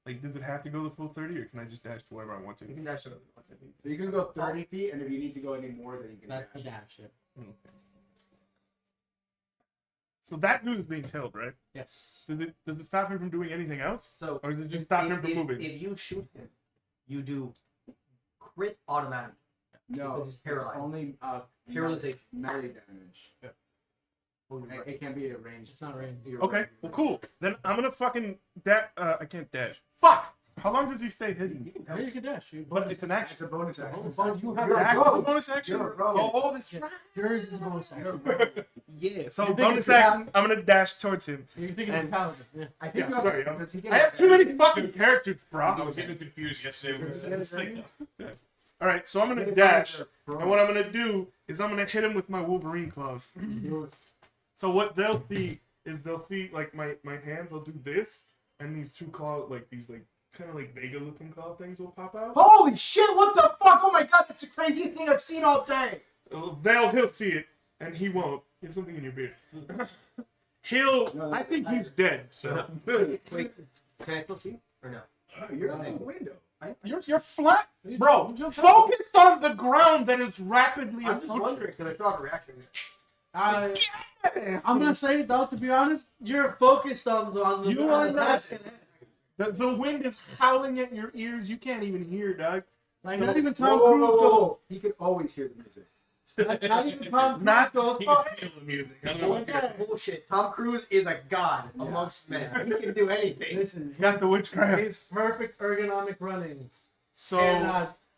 [SPEAKER 3] Like, does it have to go the full 30, or can I just dash to wherever I want to?
[SPEAKER 4] You can dash it.
[SPEAKER 5] So you can go 30 feet, and if you need to go any more, then you can.
[SPEAKER 2] That's the
[SPEAKER 5] dash.
[SPEAKER 2] dash. Yeah.
[SPEAKER 3] Okay. So that dude is being killed, right?
[SPEAKER 2] Yes.
[SPEAKER 3] Does it stop him from doing anything else?
[SPEAKER 4] So
[SPEAKER 3] Or does it just stop him from
[SPEAKER 4] if,
[SPEAKER 3] moving?
[SPEAKER 4] If you shoot him, you do crit automatic.
[SPEAKER 5] No,
[SPEAKER 4] Because it's paralyzed.
[SPEAKER 5] only
[SPEAKER 4] Paralyzation.
[SPEAKER 5] melee damage. It can't be a range.
[SPEAKER 2] It's not range.
[SPEAKER 3] Okay, well, cool. Then I'm gonna fucking I can't dash. Fuck! How long does he stay hidden?
[SPEAKER 2] Yeah, you can dash.
[SPEAKER 3] But it's an action.
[SPEAKER 5] It's a bonus action.
[SPEAKER 2] You have
[SPEAKER 3] Your
[SPEAKER 2] a
[SPEAKER 3] action,
[SPEAKER 2] rogue.
[SPEAKER 3] bonus action?
[SPEAKER 5] You're a rogue.
[SPEAKER 3] Oh, that's right.
[SPEAKER 2] Yours is a bonus action.
[SPEAKER 3] Yeah. So
[SPEAKER 2] You're
[SPEAKER 3] bonus
[SPEAKER 2] thinking-
[SPEAKER 3] action, I'm gonna dash towards him.
[SPEAKER 2] You're thinking
[SPEAKER 3] And-
[SPEAKER 2] of paladin. Yeah.
[SPEAKER 5] I think
[SPEAKER 3] Yeah,
[SPEAKER 5] you have,
[SPEAKER 3] sorry,
[SPEAKER 5] does he get
[SPEAKER 3] I have too many fucking
[SPEAKER 1] Dude.
[SPEAKER 3] characters,
[SPEAKER 1] I
[SPEAKER 3] bro.
[SPEAKER 1] was getting confused yesterday with this thing.
[SPEAKER 3] All right, so I'm gonna dash, and what I'm gonna do is I'm gonna hit him with my Wolverine claws. So what they'll see is they'll see like my hands. I'll do this, and these two claw like these like kind of like Vega looking claw things will pop out.
[SPEAKER 5] Holy shit! What the fuck? Oh my god, that's the craziest thing I've seen all day.
[SPEAKER 3] He'll see it, and he won't. You have something in your beard. I think he's dead. So
[SPEAKER 4] Wait, can I still see or no?
[SPEAKER 5] No, you're out the window.
[SPEAKER 3] you're flat, bro.
[SPEAKER 2] You jumped
[SPEAKER 3] Focus on the ground that is rapidly
[SPEAKER 4] I'm just
[SPEAKER 3] approaching.
[SPEAKER 4] wondering because I saw a reaction.
[SPEAKER 2] I'm gonna say, though, to be honest, you're focused on the.
[SPEAKER 3] You
[SPEAKER 2] on
[SPEAKER 3] are
[SPEAKER 2] the
[SPEAKER 3] not.
[SPEAKER 2] task.
[SPEAKER 3] The wind is howling at your ears. You can't even hear, Doug.
[SPEAKER 2] Like not even
[SPEAKER 5] Whoa,
[SPEAKER 2] Tom
[SPEAKER 5] whoa,
[SPEAKER 2] Cruise
[SPEAKER 5] whoa,
[SPEAKER 2] goes.
[SPEAKER 5] whoa. He can always hear the music.
[SPEAKER 2] Not even Tom Cruise
[SPEAKER 3] Not-
[SPEAKER 2] goes.
[SPEAKER 1] He
[SPEAKER 2] Oh,
[SPEAKER 1] can feel the music. I don't know what
[SPEAKER 2] yeah.
[SPEAKER 4] Bullshit. Tom Cruise is a god amongst men. He can do anything.
[SPEAKER 2] Listen,
[SPEAKER 3] He's got the witchcraft.
[SPEAKER 2] it's perfect ergonomic running.
[SPEAKER 3] So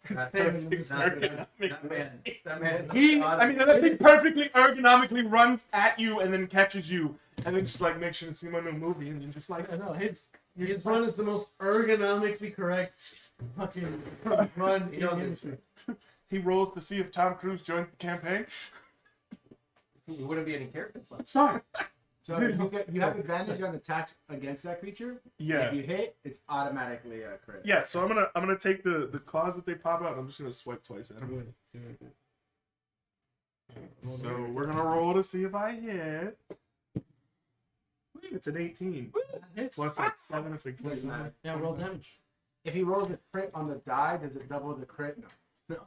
[SPEAKER 4] That's
[SPEAKER 2] saving
[SPEAKER 3] perfect
[SPEAKER 2] the
[SPEAKER 4] That man. That man. Is
[SPEAKER 3] he,
[SPEAKER 4] a god.
[SPEAKER 3] I mean, that thing perfectly ergonomically runs at you and then catches you, and then just like makes sure to see my new movie, and then just like
[SPEAKER 2] I know his run is the most ergonomically correct fucking run in the industry.
[SPEAKER 3] he rolls to see if Tom Cruise joins the campaign.
[SPEAKER 4] There wouldn't be any characters left.
[SPEAKER 2] Sorry.
[SPEAKER 5] So you have advantage on attacks against that creature.
[SPEAKER 3] Yeah.
[SPEAKER 5] If you hit, it's automatically a crit.
[SPEAKER 3] Yeah, so I'm gonna take the claws that they pop out. And I'm just gonna swipe twice at them. So we're gonna roll to see if I hit. It's an 18
[SPEAKER 2] Hits.
[SPEAKER 3] plus like 7. It's like
[SPEAKER 5] Doesn't
[SPEAKER 3] 29.
[SPEAKER 5] matter.
[SPEAKER 2] Yeah, roll damage.
[SPEAKER 5] If he rolls a crit on the die, does it double the crit? No.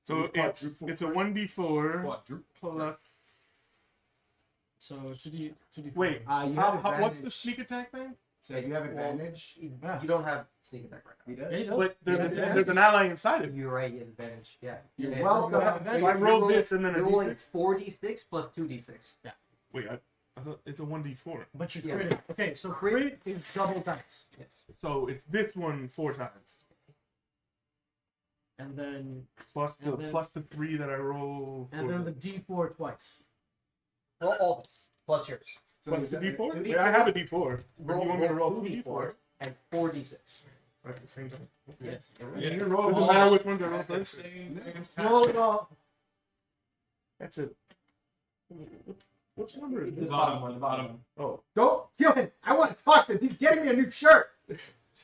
[SPEAKER 3] So it's a 1d4 plus.
[SPEAKER 2] So 2d.
[SPEAKER 3] Wait,
[SPEAKER 5] You have advantage.
[SPEAKER 3] what's the sneak attack thing?
[SPEAKER 5] So you have advantage.
[SPEAKER 4] You don't have sneak attack right
[SPEAKER 5] He
[SPEAKER 4] now.
[SPEAKER 5] does.
[SPEAKER 2] Yeah, he does.
[SPEAKER 3] But there's,
[SPEAKER 2] Yeah.
[SPEAKER 3] there's an ally inside of you.
[SPEAKER 4] You're right. He has advantage. Yeah.
[SPEAKER 5] You're
[SPEAKER 4] Yeah.
[SPEAKER 5] welcome.
[SPEAKER 2] You have advantage.
[SPEAKER 3] So I
[SPEAKER 4] You're
[SPEAKER 3] rolled
[SPEAKER 4] rolling-
[SPEAKER 3] this and then a
[SPEAKER 4] You're rolling
[SPEAKER 3] d6.
[SPEAKER 4] 4d6 plus 2d6.
[SPEAKER 3] Wait, I thought it's a 1d4.
[SPEAKER 2] But you're
[SPEAKER 4] Yeah.
[SPEAKER 2] critting. Okay, so crit is double dice.
[SPEAKER 4] Yes.
[SPEAKER 3] So it's this one 4 times.
[SPEAKER 2] And then
[SPEAKER 3] Plus the
[SPEAKER 2] And then-
[SPEAKER 3] plus the 3 that I roll.
[SPEAKER 2] and then the D4 twice.
[SPEAKER 4] Well, all this plus yours.
[SPEAKER 5] So
[SPEAKER 3] What,
[SPEAKER 5] you
[SPEAKER 3] the
[SPEAKER 5] got-
[SPEAKER 3] D4?
[SPEAKER 4] 2d4?
[SPEAKER 3] Yeah, I have a D4. But
[SPEAKER 4] Roll,
[SPEAKER 3] you want me to roll
[SPEAKER 4] 2d4 and 4d6.
[SPEAKER 3] right at the same time?
[SPEAKER 4] Yes.
[SPEAKER 1] Yeah.
[SPEAKER 3] You roll. Doesn't matter which ones I roll
[SPEAKER 1] At the
[SPEAKER 3] first.
[SPEAKER 1] same
[SPEAKER 2] Roll it all.
[SPEAKER 3] That's it. Which number is
[SPEAKER 1] The
[SPEAKER 3] this?
[SPEAKER 1] bottom one, the bottom.
[SPEAKER 3] Oh,
[SPEAKER 5] Don't kill him. I want to talk to him. He's getting me a new shirt.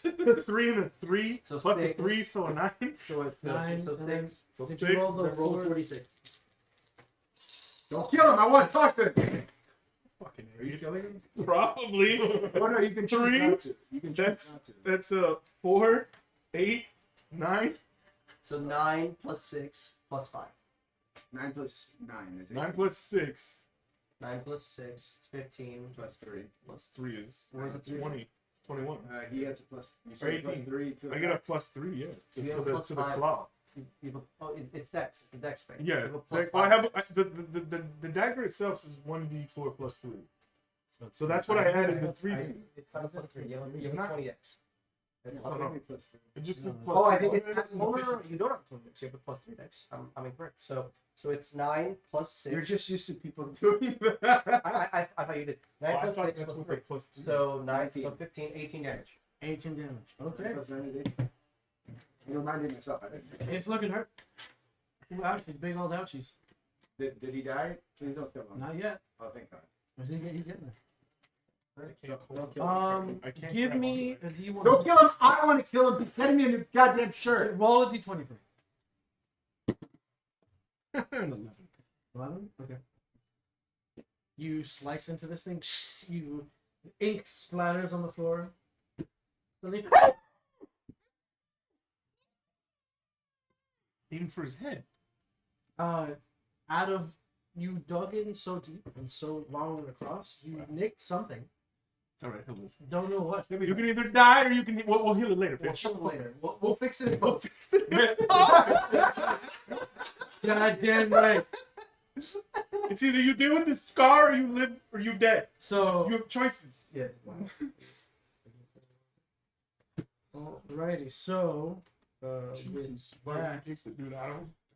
[SPEAKER 3] the 3 and a 3.
[SPEAKER 4] So
[SPEAKER 3] Plus the
[SPEAKER 4] six.
[SPEAKER 3] 3, so a 9.
[SPEAKER 4] So it's
[SPEAKER 2] 9,
[SPEAKER 4] so
[SPEAKER 2] and then
[SPEAKER 4] 6.
[SPEAKER 3] So
[SPEAKER 2] did
[SPEAKER 3] 6.
[SPEAKER 2] you roll the
[SPEAKER 4] Then roll
[SPEAKER 2] four?
[SPEAKER 4] 46.
[SPEAKER 5] Don't kill him. I want to talk to him.
[SPEAKER 3] Fucking are you killing him? Probably.
[SPEAKER 5] Oh no, you can choose
[SPEAKER 3] 3.
[SPEAKER 5] not to. You can choose
[SPEAKER 3] That's
[SPEAKER 5] not to.
[SPEAKER 3] that's 4, 8, 9.
[SPEAKER 4] So 9 plus 6 plus 5.
[SPEAKER 5] 9 plus 9 is
[SPEAKER 3] 9
[SPEAKER 5] 8.
[SPEAKER 3] plus 6
[SPEAKER 4] 9 plus 6 is 15
[SPEAKER 5] Plus 3.
[SPEAKER 3] plus 3 is
[SPEAKER 4] Where's the 3?
[SPEAKER 3] 20. 21.
[SPEAKER 5] He has a plus. You said plus
[SPEAKER 3] 18.
[SPEAKER 5] 3 to.
[SPEAKER 3] I get a plus 3, yeah.
[SPEAKER 4] You
[SPEAKER 3] To
[SPEAKER 4] have a
[SPEAKER 3] the,
[SPEAKER 4] plus
[SPEAKER 3] to the
[SPEAKER 4] 5.
[SPEAKER 3] claw.
[SPEAKER 4] It's dex. It's a dex thing. You
[SPEAKER 3] Yeah.
[SPEAKER 4] have a plus
[SPEAKER 3] Like, well, I
[SPEAKER 4] 5.
[SPEAKER 3] have the dagger itself is 1d4 plus 3. So that's what I added the 3.
[SPEAKER 4] It's not a plus 3. You have
[SPEAKER 3] It's
[SPEAKER 4] a
[SPEAKER 3] not?
[SPEAKER 4] 20x.
[SPEAKER 3] Oh, no.
[SPEAKER 5] Plus 3.
[SPEAKER 3] It just
[SPEAKER 2] No.
[SPEAKER 3] is plus
[SPEAKER 5] Oh, I
[SPEAKER 3] 3.
[SPEAKER 5] think it's.
[SPEAKER 4] No, you don't have a 20x. You have a plus 3 dex. I'm incorrect. So it's 9 plus 6.
[SPEAKER 5] You're just used to people doing that.
[SPEAKER 4] I thought you did. 9
[SPEAKER 3] Oh, I
[SPEAKER 4] plus
[SPEAKER 3] thought
[SPEAKER 4] 6
[SPEAKER 3] that's
[SPEAKER 4] plus
[SPEAKER 3] what
[SPEAKER 4] 3.
[SPEAKER 3] the plus 3.
[SPEAKER 4] So 9,
[SPEAKER 5] 19.
[SPEAKER 4] so 15, 18 damage.
[SPEAKER 2] 18 damage. Okay.
[SPEAKER 5] Plus 9 is 8. I'm reminding myself. I didn't.
[SPEAKER 2] It's looking hurt. Ooh, ouchies, big old ouchies.
[SPEAKER 5] Did he die? Please don't kill him.
[SPEAKER 2] Not yet.
[SPEAKER 5] Oh, thank God.
[SPEAKER 2] He's getting there.
[SPEAKER 3] I can't hold
[SPEAKER 5] Don't
[SPEAKER 3] it.
[SPEAKER 5] kill him.
[SPEAKER 3] I can't
[SPEAKER 2] Give
[SPEAKER 3] grab
[SPEAKER 2] me
[SPEAKER 3] onto
[SPEAKER 2] a D1.
[SPEAKER 5] Don't kill him. I don't want to kill him. He's getting me a new goddamn shirt.
[SPEAKER 2] Roll a D20 for me.
[SPEAKER 3] it. 11.
[SPEAKER 2] 11? Okay. You slice into this thing. You ink splatters on the floor.
[SPEAKER 3] Aim for his head.
[SPEAKER 2] Out of you dug in so deep and so long and across, you nicked something.
[SPEAKER 3] It's alright, he'll live.
[SPEAKER 2] Don't know what.
[SPEAKER 3] You can either die or you can. We'll heal it later.
[SPEAKER 5] We'll
[SPEAKER 3] bitch.
[SPEAKER 5] show him later. We'll fix it in
[SPEAKER 3] We'll
[SPEAKER 5] post.
[SPEAKER 3] fix it.
[SPEAKER 2] God damn right.
[SPEAKER 3] It's either you deal with the scar or you live or you dead.
[SPEAKER 2] So,
[SPEAKER 3] You have choices.
[SPEAKER 4] Yes.
[SPEAKER 2] alrighty. So, with that,
[SPEAKER 3] Takes the dude out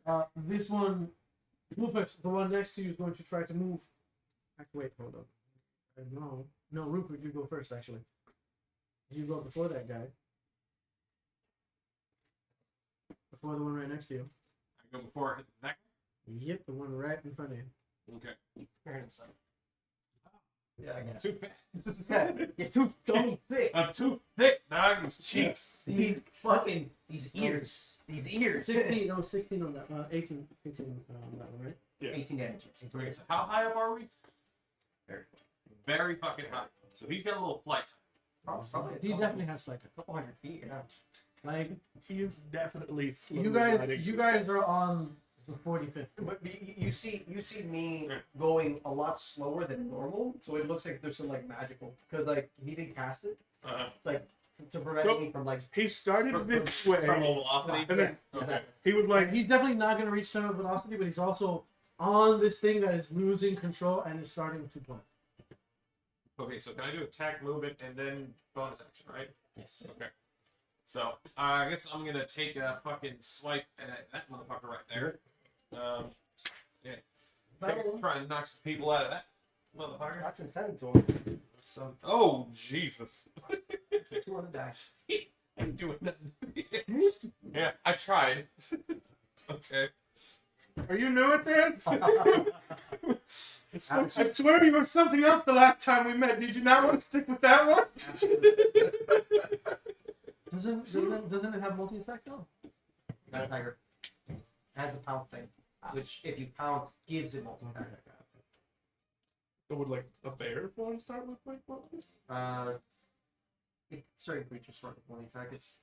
[SPEAKER 3] of him.
[SPEAKER 2] this one, Rupert, the one next to you, is going to try to move. Actually, wait, hold on. No, Rupert, you go first. Actually, you go before that guy. Before the one right next to you.
[SPEAKER 1] I go before that.
[SPEAKER 2] Yep, the one right in front of you.
[SPEAKER 1] Okay.
[SPEAKER 4] You're inside. Yeah, I
[SPEAKER 1] I'm
[SPEAKER 4] guess.
[SPEAKER 1] too fat.
[SPEAKER 4] You're too dummy thick.
[SPEAKER 1] I'm too thick, dog. His cheeks.
[SPEAKER 4] These ears. These ears.
[SPEAKER 2] 16 on that. 18 on that one, right?
[SPEAKER 3] Yeah.
[SPEAKER 4] 18 damage.
[SPEAKER 1] Okay, so how high up are we?
[SPEAKER 4] Very.
[SPEAKER 1] Very fucking high. So he's got a little flight time.
[SPEAKER 4] Probably
[SPEAKER 2] He definitely has like
[SPEAKER 4] a couple hundred feet. Yeah.
[SPEAKER 2] like
[SPEAKER 3] He is definitely
[SPEAKER 2] you guys are on the 45th.
[SPEAKER 4] But you see me going a lot slower than normal, so it looks like there's some like magical because like he didn't cast it like to prevent me from like
[SPEAKER 3] He started this way,
[SPEAKER 1] Terminal velocity.
[SPEAKER 3] and then
[SPEAKER 1] Okay.
[SPEAKER 3] he would
[SPEAKER 2] Like
[SPEAKER 3] like.
[SPEAKER 2] he's definitely not going to reach terminal velocity, but he's also on this thing that is losing control and is starting to plummet.
[SPEAKER 1] Okay, so can I do attack, movement, and then bonus action, right?
[SPEAKER 2] Yes.
[SPEAKER 1] Okay. So I guess I'm gonna take a fucking swipe at that motherfucker right there. Yeah. Try and knock some people out of that motherfucker.
[SPEAKER 4] Knock some sense to him.
[SPEAKER 1] So, oh Jesus!
[SPEAKER 4] It's a 200 dash.
[SPEAKER 1] Ain't doing nothing. Yeah, I tried. Okay.
[SPEAKER 3] Are you new at this? I swear you were something else the last time we met. Did you not want to stick with that one?
[SPEAKER 2] Doesn't it have multi attack though?
[SPEAKER 4] Not a tiger. It has a pounce thing, which if you pounce gives it multi attack.
[SPEAKER 3] So would like a bear form start with like what?
[SPEAKER 4] Certain creatures start with multi attack. It's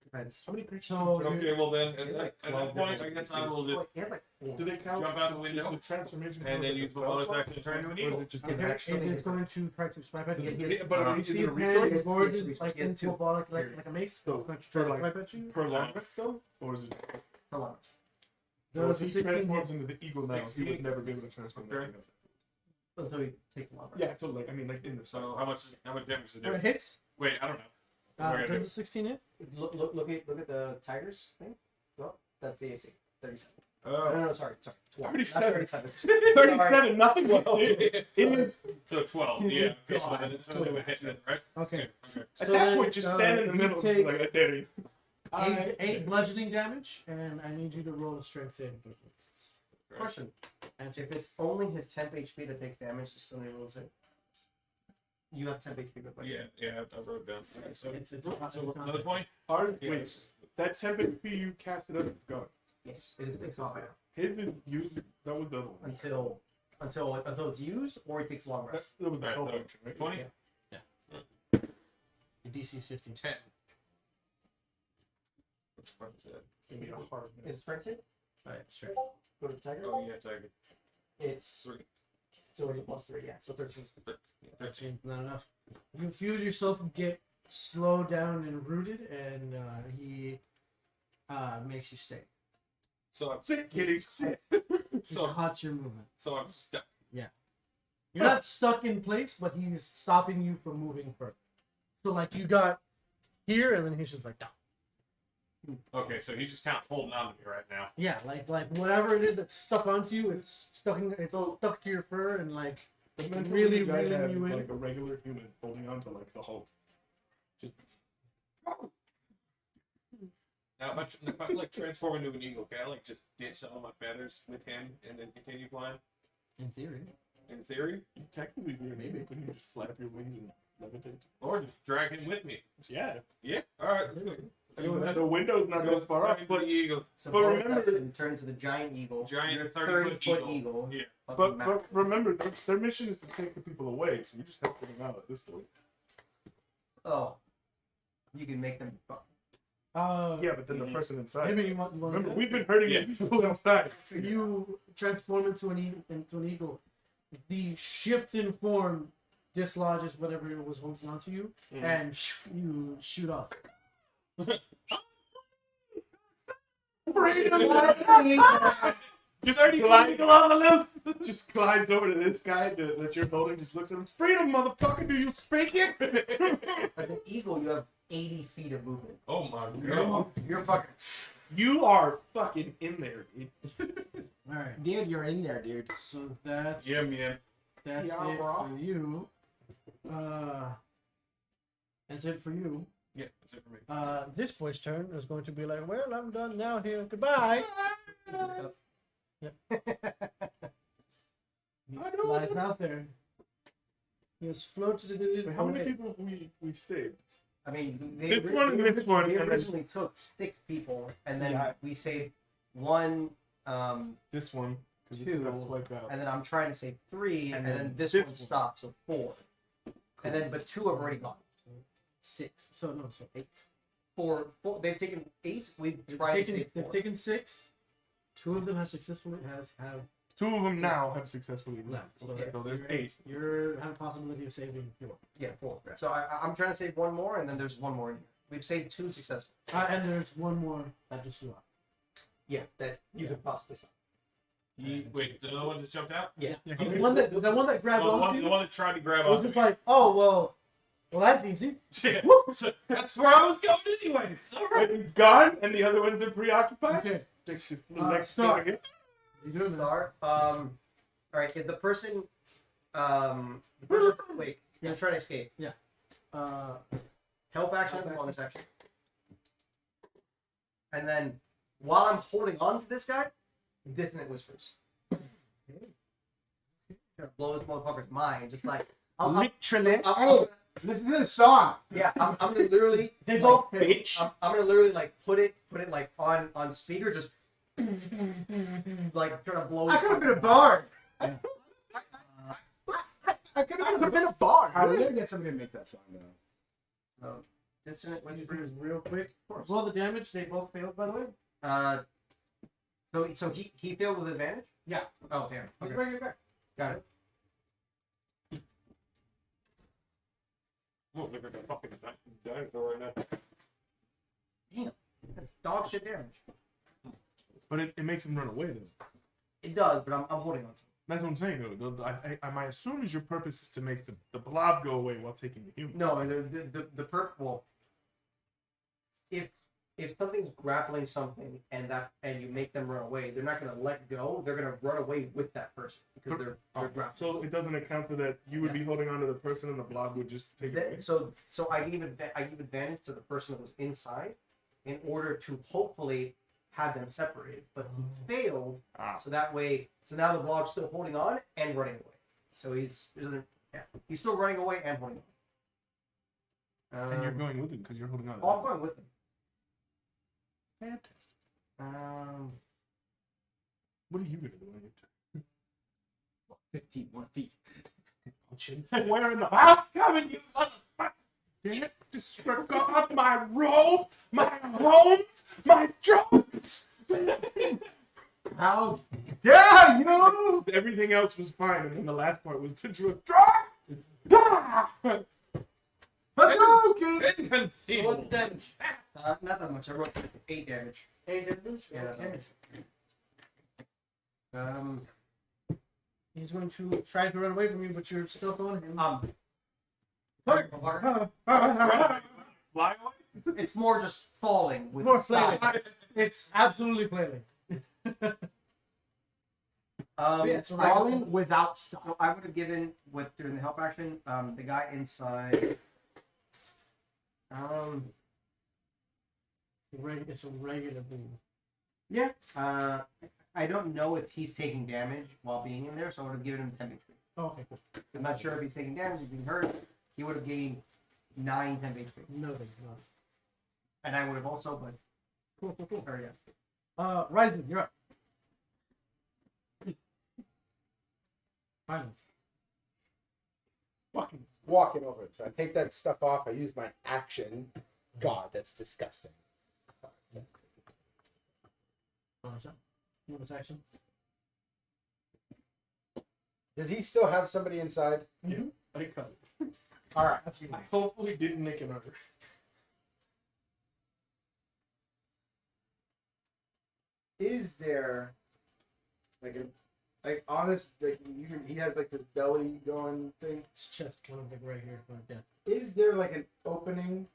[SPEAKER 4] depends.
[SPEAKER 3] How many creatures?
[SPEAKER 2] So
[SPEAKER 1] Okay, well then,
[SPEAKER 4] He has
[SPEAKER 1] at
[SPEAKER 4] like
[SPEAKER 1] that
[SPEAKER 4] 12
[SPEAKER 1] point, I
[SPEAKER 4] different
[SPEAKER 1] guess I will
[SPEAKER 4] creatures.
[SPEAKER 1] just
[SPEAKER 4] He has like 4.
[SPEAKER 3] Do they count?
[SPEAKER 1] jump out the window
[SPEAKER 3] The transformation.
[SPEAKER 1] and then
[SPEAKER 3] count
[SPEAKER 1] use
[SPEAKER 3] as
[SPEAKER 1] the
[SPEAKER 3] a spell
[SPEAKER 1] bonus
[SPEAKER 3] slot?
[SPEAKER 1] action to turn into an
[SPEAKER 3] Or is
[SPEAKER 1] eagle.
[SPEAKER 3] it just
[SPEAKER 4] Okay.
[SPEAKER 3] an
[SPEAKER 2] it
[SPEAKER 3] action?
[SPEAKER 2] is going to try to swipe at you.
[SPEAKER 3] Yeah, but
[SPEAKER 1] Uh,
[SPEAKER 2] You
[SPEAKER 3] is
[SPEAKER 2] see
[SPEAKER 3] it a
[SPEAKER 2] his hand
[SPEAKER 3] recoil?
[SPEAKER 2] is gorgeous,
[SPEAKER 4] Yes,
[SPEAKER 2] like
[SPEAKER 4] yes,
[SPEAKER 2] into
[SPEAKER 4] two.
[SPEAKER 2] a ball, like a mace.
[SPEAKER 3] So,
[SPEAKER 2] It's going to try to
[SPEAKER 3] like-
[SPEAKER 2] swipe at you.
[SPEAKER 3] Per long rest though? Or is it?
[SPEAKER 4] Prolongs.
[SPEAKER 3] So
[SPEAKER 2] Does
[SPEAKER 3] if
[SPEAKER 2] a
[SPEAKER 3] he
[SPEAKER 2] 16
[SPEAKER 3] transforms
[SPEAKER 2] hit?
[SPEAKER 3] into the eagle now, he
[SPEAKER 1] 16.
[SPEAKER 3] would never be able to transform
[SPEAKER 1] Okay.
[SPEAKER 3] into
[SPEAKER 4] Until you take them off.
[SPEAKER 3] Yeah, so like I mean like in the
[SPEAKER 1] So how much damage does it
[SPEAKER 2] When it
[SPEAKER 1] do?
[SPEAKER 2] hits,
[SPEAKER 1] Wait, I don't know. What are you gonna
[SPEAKER 2] does a 16 hit?
[SPEAKER 4] Look at the tigers thing. Well, that's the AC. 37.
[SPEAKER 1] Oh.
[SPEAKER 4] No, sorry. 12.
[SPEAKER 3] 37.
[SPEAKER 4] 37.
[SPEAKER 3] 37, nothing
[SPEAKER 1] Well,
[SPEAKER 3] well.
[SPEAKER 1] so 12, yeah. Okay, so then it's only a hit then, right?
[SPEAKER 2] Okay.
[SPEAKER 1] Okay.
[SPEAKER 3] At
[SPEAKER 2] So
[SPEAKER 3] that
[SPEAKER 2] then,
[SPEAKER 3] point, just stand in the
[SPEAKER 2] you
[SPEAKER 3] middle.
[SPEAKER 2] take
[SPEAKER 3] Like I dare you.
[SPEAKER 2] eight bludgeoning damage, and I need you to roll a strength saving throw.
[SPEAKER 4] Question.
[SPEAKER 2] Answer.
[SPEAKER 4] If it's only his temp HP that takes damage, just somebody rolls it. You have temp HP, but
[SPEAKER 1] Yeah, I wrote it down. Okay, so
[SPEAKER 2] It's
[SPEAKER 1] so another 20?
[SPEAKER 3] Ours,
[SPEAKER 1] Yeah,
[SPEAKER 3] wait,
[SPEAKER 1] it's just-
[SPEAKER 3] that temp HP you casted up is gone.
[SPEAKER 4] yes, it's off right now.
[SPEAKER 3] His is used. That was the other one.
[SPEAKER 4] Until it's used or he takes a long
[SPEAKER 3] That,
[SPEAKER 4] rest.
[SPEAKER 3] that was the
[SPEAKER 1] Alright,
[SPEAKER 3] health
[SPEAKER 1] so
[SPEAKER 3] action, right?
[SPEAKER 1] 20?
[SPEAKER 4] Yeah.
[SPEAKER 2] Your DC is 15.
[SPEAKER 1] 10. What the fuck is that?
[SPEAKER 3] It's gonna be a hard minute.
[SPEAKER 4] Is it strength save?
[SPEAKER 2] Alright, straight.
[SPEAKER 4] Go to the tiger.
[SPEAKER 1] Oh, yeah, tiger.
[SPEAKER 4] It's
[SPEAKER 1] 3.
[SPEAKER 4] so it's a +3. Yeah, so 13.
[SPEAKER 1] 13.
[SPEAKER 2] Not enough. You feel yourself get slowed down and rooted, and he makes you stay.
[SPEAKER 1] So I'm
[SPEAKER 3] Sit, kitty, sit.
[SPEAKER 2] He
[SPEAKER 1] So-
[SPEAKER 2] cuts your movement.
[SPEAKER 1] so I'm stuck.
[SPEAKER 2] You're not stuck in place, but he's stopping you from moving further. So like you got here, and then he's just like, down.
[SPEAKER 1] Okay, so he's just kind of holding on to me right now.
[SPEAKER 2] Yeah, like whatever it is that's stuck onto you, it's stuck to your fur, and like
[SPEAKER 3] The mental
[SPEAKER 2] Really
[SPEAKER 3] image I
[SPEAKER 2] reeling
[SPEAKER 3] have
[SPEAKER 2] you
[SPEAKER 3] is
[SPEAKER 2] in.
[SPEAKER 3] like a regular human holding on to like the Hulk. Just
[SPEAKER 1] Now, if I like transform into an eagle, can I like just ditch some of my feathers with him and then continue flying?
[SPEAKER 2] in theory.
[SPEAKER 1] In theory,
[SPEAKER 3] technically weird.
[SPEAKER 2] Maybe.
[SPEAKER 3] Couldn't you just flap your wings and levitate?
[SPEAKER 1] or just drag him with me.
[SPEAKER 3] Yeah.
[SPEAKER 1] Yeah. All right. Let's go. Let's go with that.
[SPEAKER 3] The window's not that far
[SPEAKER 1] Turn
[SPEAKER 3] up,
[SPEAKER 1] into
[SPEAKER 3] but
[SPEAKER 1] the eagle.
[SPEAKER 4] So
[SPEAKER 3] But
[SPEAKER 4] bonus
[SPEAKER 3] remember-
[SPEAKER 4] action, turn into the giant eagle.
[SPEAKER 1] Giant
[SPEAKER 4] You're
[SPEAKER 1] 30-foot
[SPEAKER 4] 30-foot
[SPEAKER 1] eagle. Yeah.
[SPEAKER 4] Fucking
[SPEAKER 3] but
[SPEAKER 4] massive.
[SPEAKER 3] remember their mission is to take the people away, so you just have to get them out at this point.
[SPEAKER 4] Oh, you can make them.
[SPEAKER 3] Yeah, but then the person inside.
[SPEAKER 2] Maybe you want
[SPEAKER 3] Remember,
[SPEAKER 2] to
[SPEAKER 3] we've been hurting
[SPEAKER 1] Yeah.
[SPEAKER 3] the people inside.
[SPEAKER 2] you transform into an eagle. The shift in form dislodges whatever it was holding onto you, and you shoot off.
[SPEAKER 3] Freedom! Just
[SPEAKER 1] Already
[SPEAKER 3] glides,
[SPEAKER 1] illegal on the loose.
[SPEAKER 3] just glides over to this guy that you're holding, just looks at him. Freedom, motherfucker, do you speak it?
[SPEAKER 4] As an eagle, you have 80 feet of movement.
[SPEAKER 1] Oh my
[SPEAKER 4] You're,
[SPEAKER 1] god.
[SPEAKER 4] you're fucking.
[SPEAKER 3] You are fucking in there, dude.
[SPEAKER 2] All right.
[SPEAKER 6] Dude, you're in there, dude.
[SPEAKER 2] So that's
[SPEAKER 1] Yeah, man.
[SPEAKER 2] that's
[SPEAKER 3] Yeah,
[SPEAKER 2] it
[SPEAKER 3] bro.
[SPEAKER 2] for you. That's it for you.
[SPEAKER 1] Yeah, that's it for me.
[SPEAKER 2] This boy's turn is going to be like, well, I'm done now here. Goodbye. Yep. He flies out there. He just floats to the
[SPEAKER 3] Wait, how many people we saved?
[SPEAKER 4] I mean,
[SPEAKER 3] This one and this one,
[SPEAKER 4] They
[SPEAKER 3] and then-
[SPEAKER 4] originally took 6 people, and then
[SPEAKER 3] Yeah.
[SPEAKER 4] we saved 1.
[SPEAKER 3] This one. 'Cause
[SPEAKER 4] Two.
[SPEAKER 3] that's wiped out.
[SPEAKER 4] And then I'm trying to save 3, and,
[SPEAKER 3] And
[SPEAKER 4] then
[SPEAKER 3] then
[SPEAKER 4] this
[SPEAKER 3] this
[SPEAKER 4] one
[SPEAKER 3] one.
[SPEAKER 4] stopped, so 4. And then, but 2 have already gone.
[SPEAKER 2] 6. So 8.
[SPEAKER 4] 4. They've taken 8. We've
[SPEAKER 2] They've
[SPEAKER 4] tried to
[SPEAKER 2] taken,
[SPEAKER 4] save 4.
[SPEAKER 2] they've taken 6. 2 of them have successfully have
[SPEAKER 3] 2 of them now have successfully
[SPEAKER 2] left.
[SPEAKER 3] left.
[SPEAKER 2] So,
[SPEAKER 3] Okay, so there's
[SPEAKER 2] you're-
[SPEAKER 3] 8.
[SPEAKER 2] You have a possibility of saving 4.
[SPEAKER 4] Yeah, 4. So I'm trying to save 1 more, and then there's 1 more in here. We've saved 2 successfully.
[SPEAKER 2] And there's one more that just flew out.
[SPEAKER 4] Yeah, that you could possibly save.
[SPEAKER 1] Wait, the other one just jumped out?
[SPEAKER 4] Yeah.
[SPEAKER 2] The one that grabbed
[SPEAKER 1] Oh,
[SPEAKER 2] onto
[SPEAKER 1] the
[SPEAKER 2] you
[SPEAKER 1] one that tried to grab
[SPEAKER 2] was
[SPEAKER 1] up.
[SPEAKER 2] just like, oh well, that's easy.
[SPEAKER 1] Yeah. So that's where I was going anyways. All
[SPEAKER 3] Wait,
[SPEAKER 1] right.
[SPEAKER 3] he's gone, and the other ones are preoccupied?
[SPEAKER 2] Okay,
[SPEAKER 3] Takes just the
[SPEAKER 2] Start.
[SPEAKER 3] start again.
[SPEAKER 2] you doing that?
[SPEAKER 4] Start. Alright, is the person. Wait, you're trying to escape. Help action and bonus action. And then, while I'm holding on to this guy, dissonant whispers. Gonna blow this motherfucker's mind, just like.
[SPEAKER 6] Literally.
[SPEAKER 4] I'm-
[SPEAKER 6] Listen to the song.
[SPEAKER 4] yeah, I'm gonna literally.
[SPEAKER 2] They both
[SPEAKER 3] Bitch.
[SPEAKER 4] I'm gonna literally like put it like on speaker, just like trying to blow.
[SPEAKER 6] I
[SPEAKER 4] his
[SPEAKER 6] could have been a
[SPEAKER 4] fucking
[SPEAKER 6] bard.
[SPEAKER 4] mind.
[SPEAKER 6] I could have been a bard. I would get somebody to make that song though.
[SPEAKER 4] So, dissonant
[SPEAKER 2] Whispers
[SPEAKER 4] whispers.
[SPEAKER 2] real quick. Roll the damage. They both failed, by the way.
[SPEAKER 4] So he failed with advantage.
[SPEAKER 2] Yeah.
[SPEAKER 4] Oh damn.
[SPEAKER 2] He's
[SPEAKER 4] Okay.
[SPEAKER 2] right here,
[SPEAKER 4] Got it.
[SPEAKER 1] Look like a fucking dinosaur right now.
[SPEAKER 4] That's dog shit damage.
[SPEAKER 3] But it makes him run away, though.
[SPEAKER 4] It does, but I'm holding on to it.
[SPEAKER 3] That's what I'm saying, though. I assume is your purpose is to make the blob go away while taking the human.
[SPEAKER 4] No, well, if something's grappling something and you make them run away, they're not gonna let go. They're gonna run away with that person because they're grappling.
[SPEAKER 3] So it doesn't account for that you would be holding on to the person and the blob would just take it away.
[SPEAKER 4] So I give advantage to the person that was inside in order to hopefully have them separated, but he failed.
[SPEAKER 3] Ah.
[SPEAKER 4] So that way, now the blob's still holding on and running away. So he's still running away and holding on.
[SPEAKER 3] And you're going with him because you're holding on.
[SPEAKER 4] Oh, I'm going with him.
[SPEAKER 3] Fantastic.
[SPEAKER 4] What
[SPEAKER 3] are you gonna do on your turn?
[SPEAKER 6] 15 more feet.
[SPEAKER 3] Where in the house coming, you motherfucker? Can't disregard my role, my homes, my jobs.
[SPEAKER 6] How dare you!
[SPEAKER 3] Everything else was fine, and then the last part was withdraw.
[SPEAKER 2] Hadouken!
[SPEAKER 1] Inconceivable.
[SPEAKER 2] What damage?
[SPEAKER 4] Not that much. I wrote 8 damage.
[SPEAKER 2] 8 damage?
[SPEAKER 4] Yeah,
[SPEAKER 2] Okay.
[SPEAKER 4] Um,
[SPEAKER 2] He's going to try to run away from you, but you're still going him.
[SPEAKER 1] Fly away?
[SPEAKER 4] it's more just falling with
[SPEAKER 2] More
[SPEAKER 4] style.
[SPEAKER 2] flailing. It's absolutely flailing.
[SPEAKER 6] It's falling without stop.
[SPEAKER 4] So I would have given during the help action, the guy inside.
[SPEAKER 2] It's a regular boom.
[SPEAKER 4] Yeah. I don't know if he's taking damage while being in there, so I would have given him 10 HP.
[SPEAKER 2] Oh, okay, cool.
[SPEAKER 4] I'm not sure if he's taking damage, if he's hurt. He would have gained 9 10 HP.
[SPEAKER 2] No, thank you.
[SPEAKER 4] And I would have also, but.
[SPEAKER 2] Cool.
[SPEAKER 4] Or, yeah.
[SPEAKER 2] Ryzen, you're up. Finally.
[SPEAKER 6] Fucking walking over it. So I take that stuff off. I use my action. God, that's disgusting.
[SPEAKER 2] Bonus action.
[SPEAKER 6] Does he still have somebody inside?
[SPEAKER 3] I cut it.
[SPEAKER 6] All right.
[SPEAKER 3] I hopefully didn't make an order.
[SPEAKER 6] Is there
[SPEAKER 5] like honest, like he has like this belly going thing.
[SPEAKER 2] His chest kind of like right here, but yeah.
[SPEAKER 5] Is there like an opening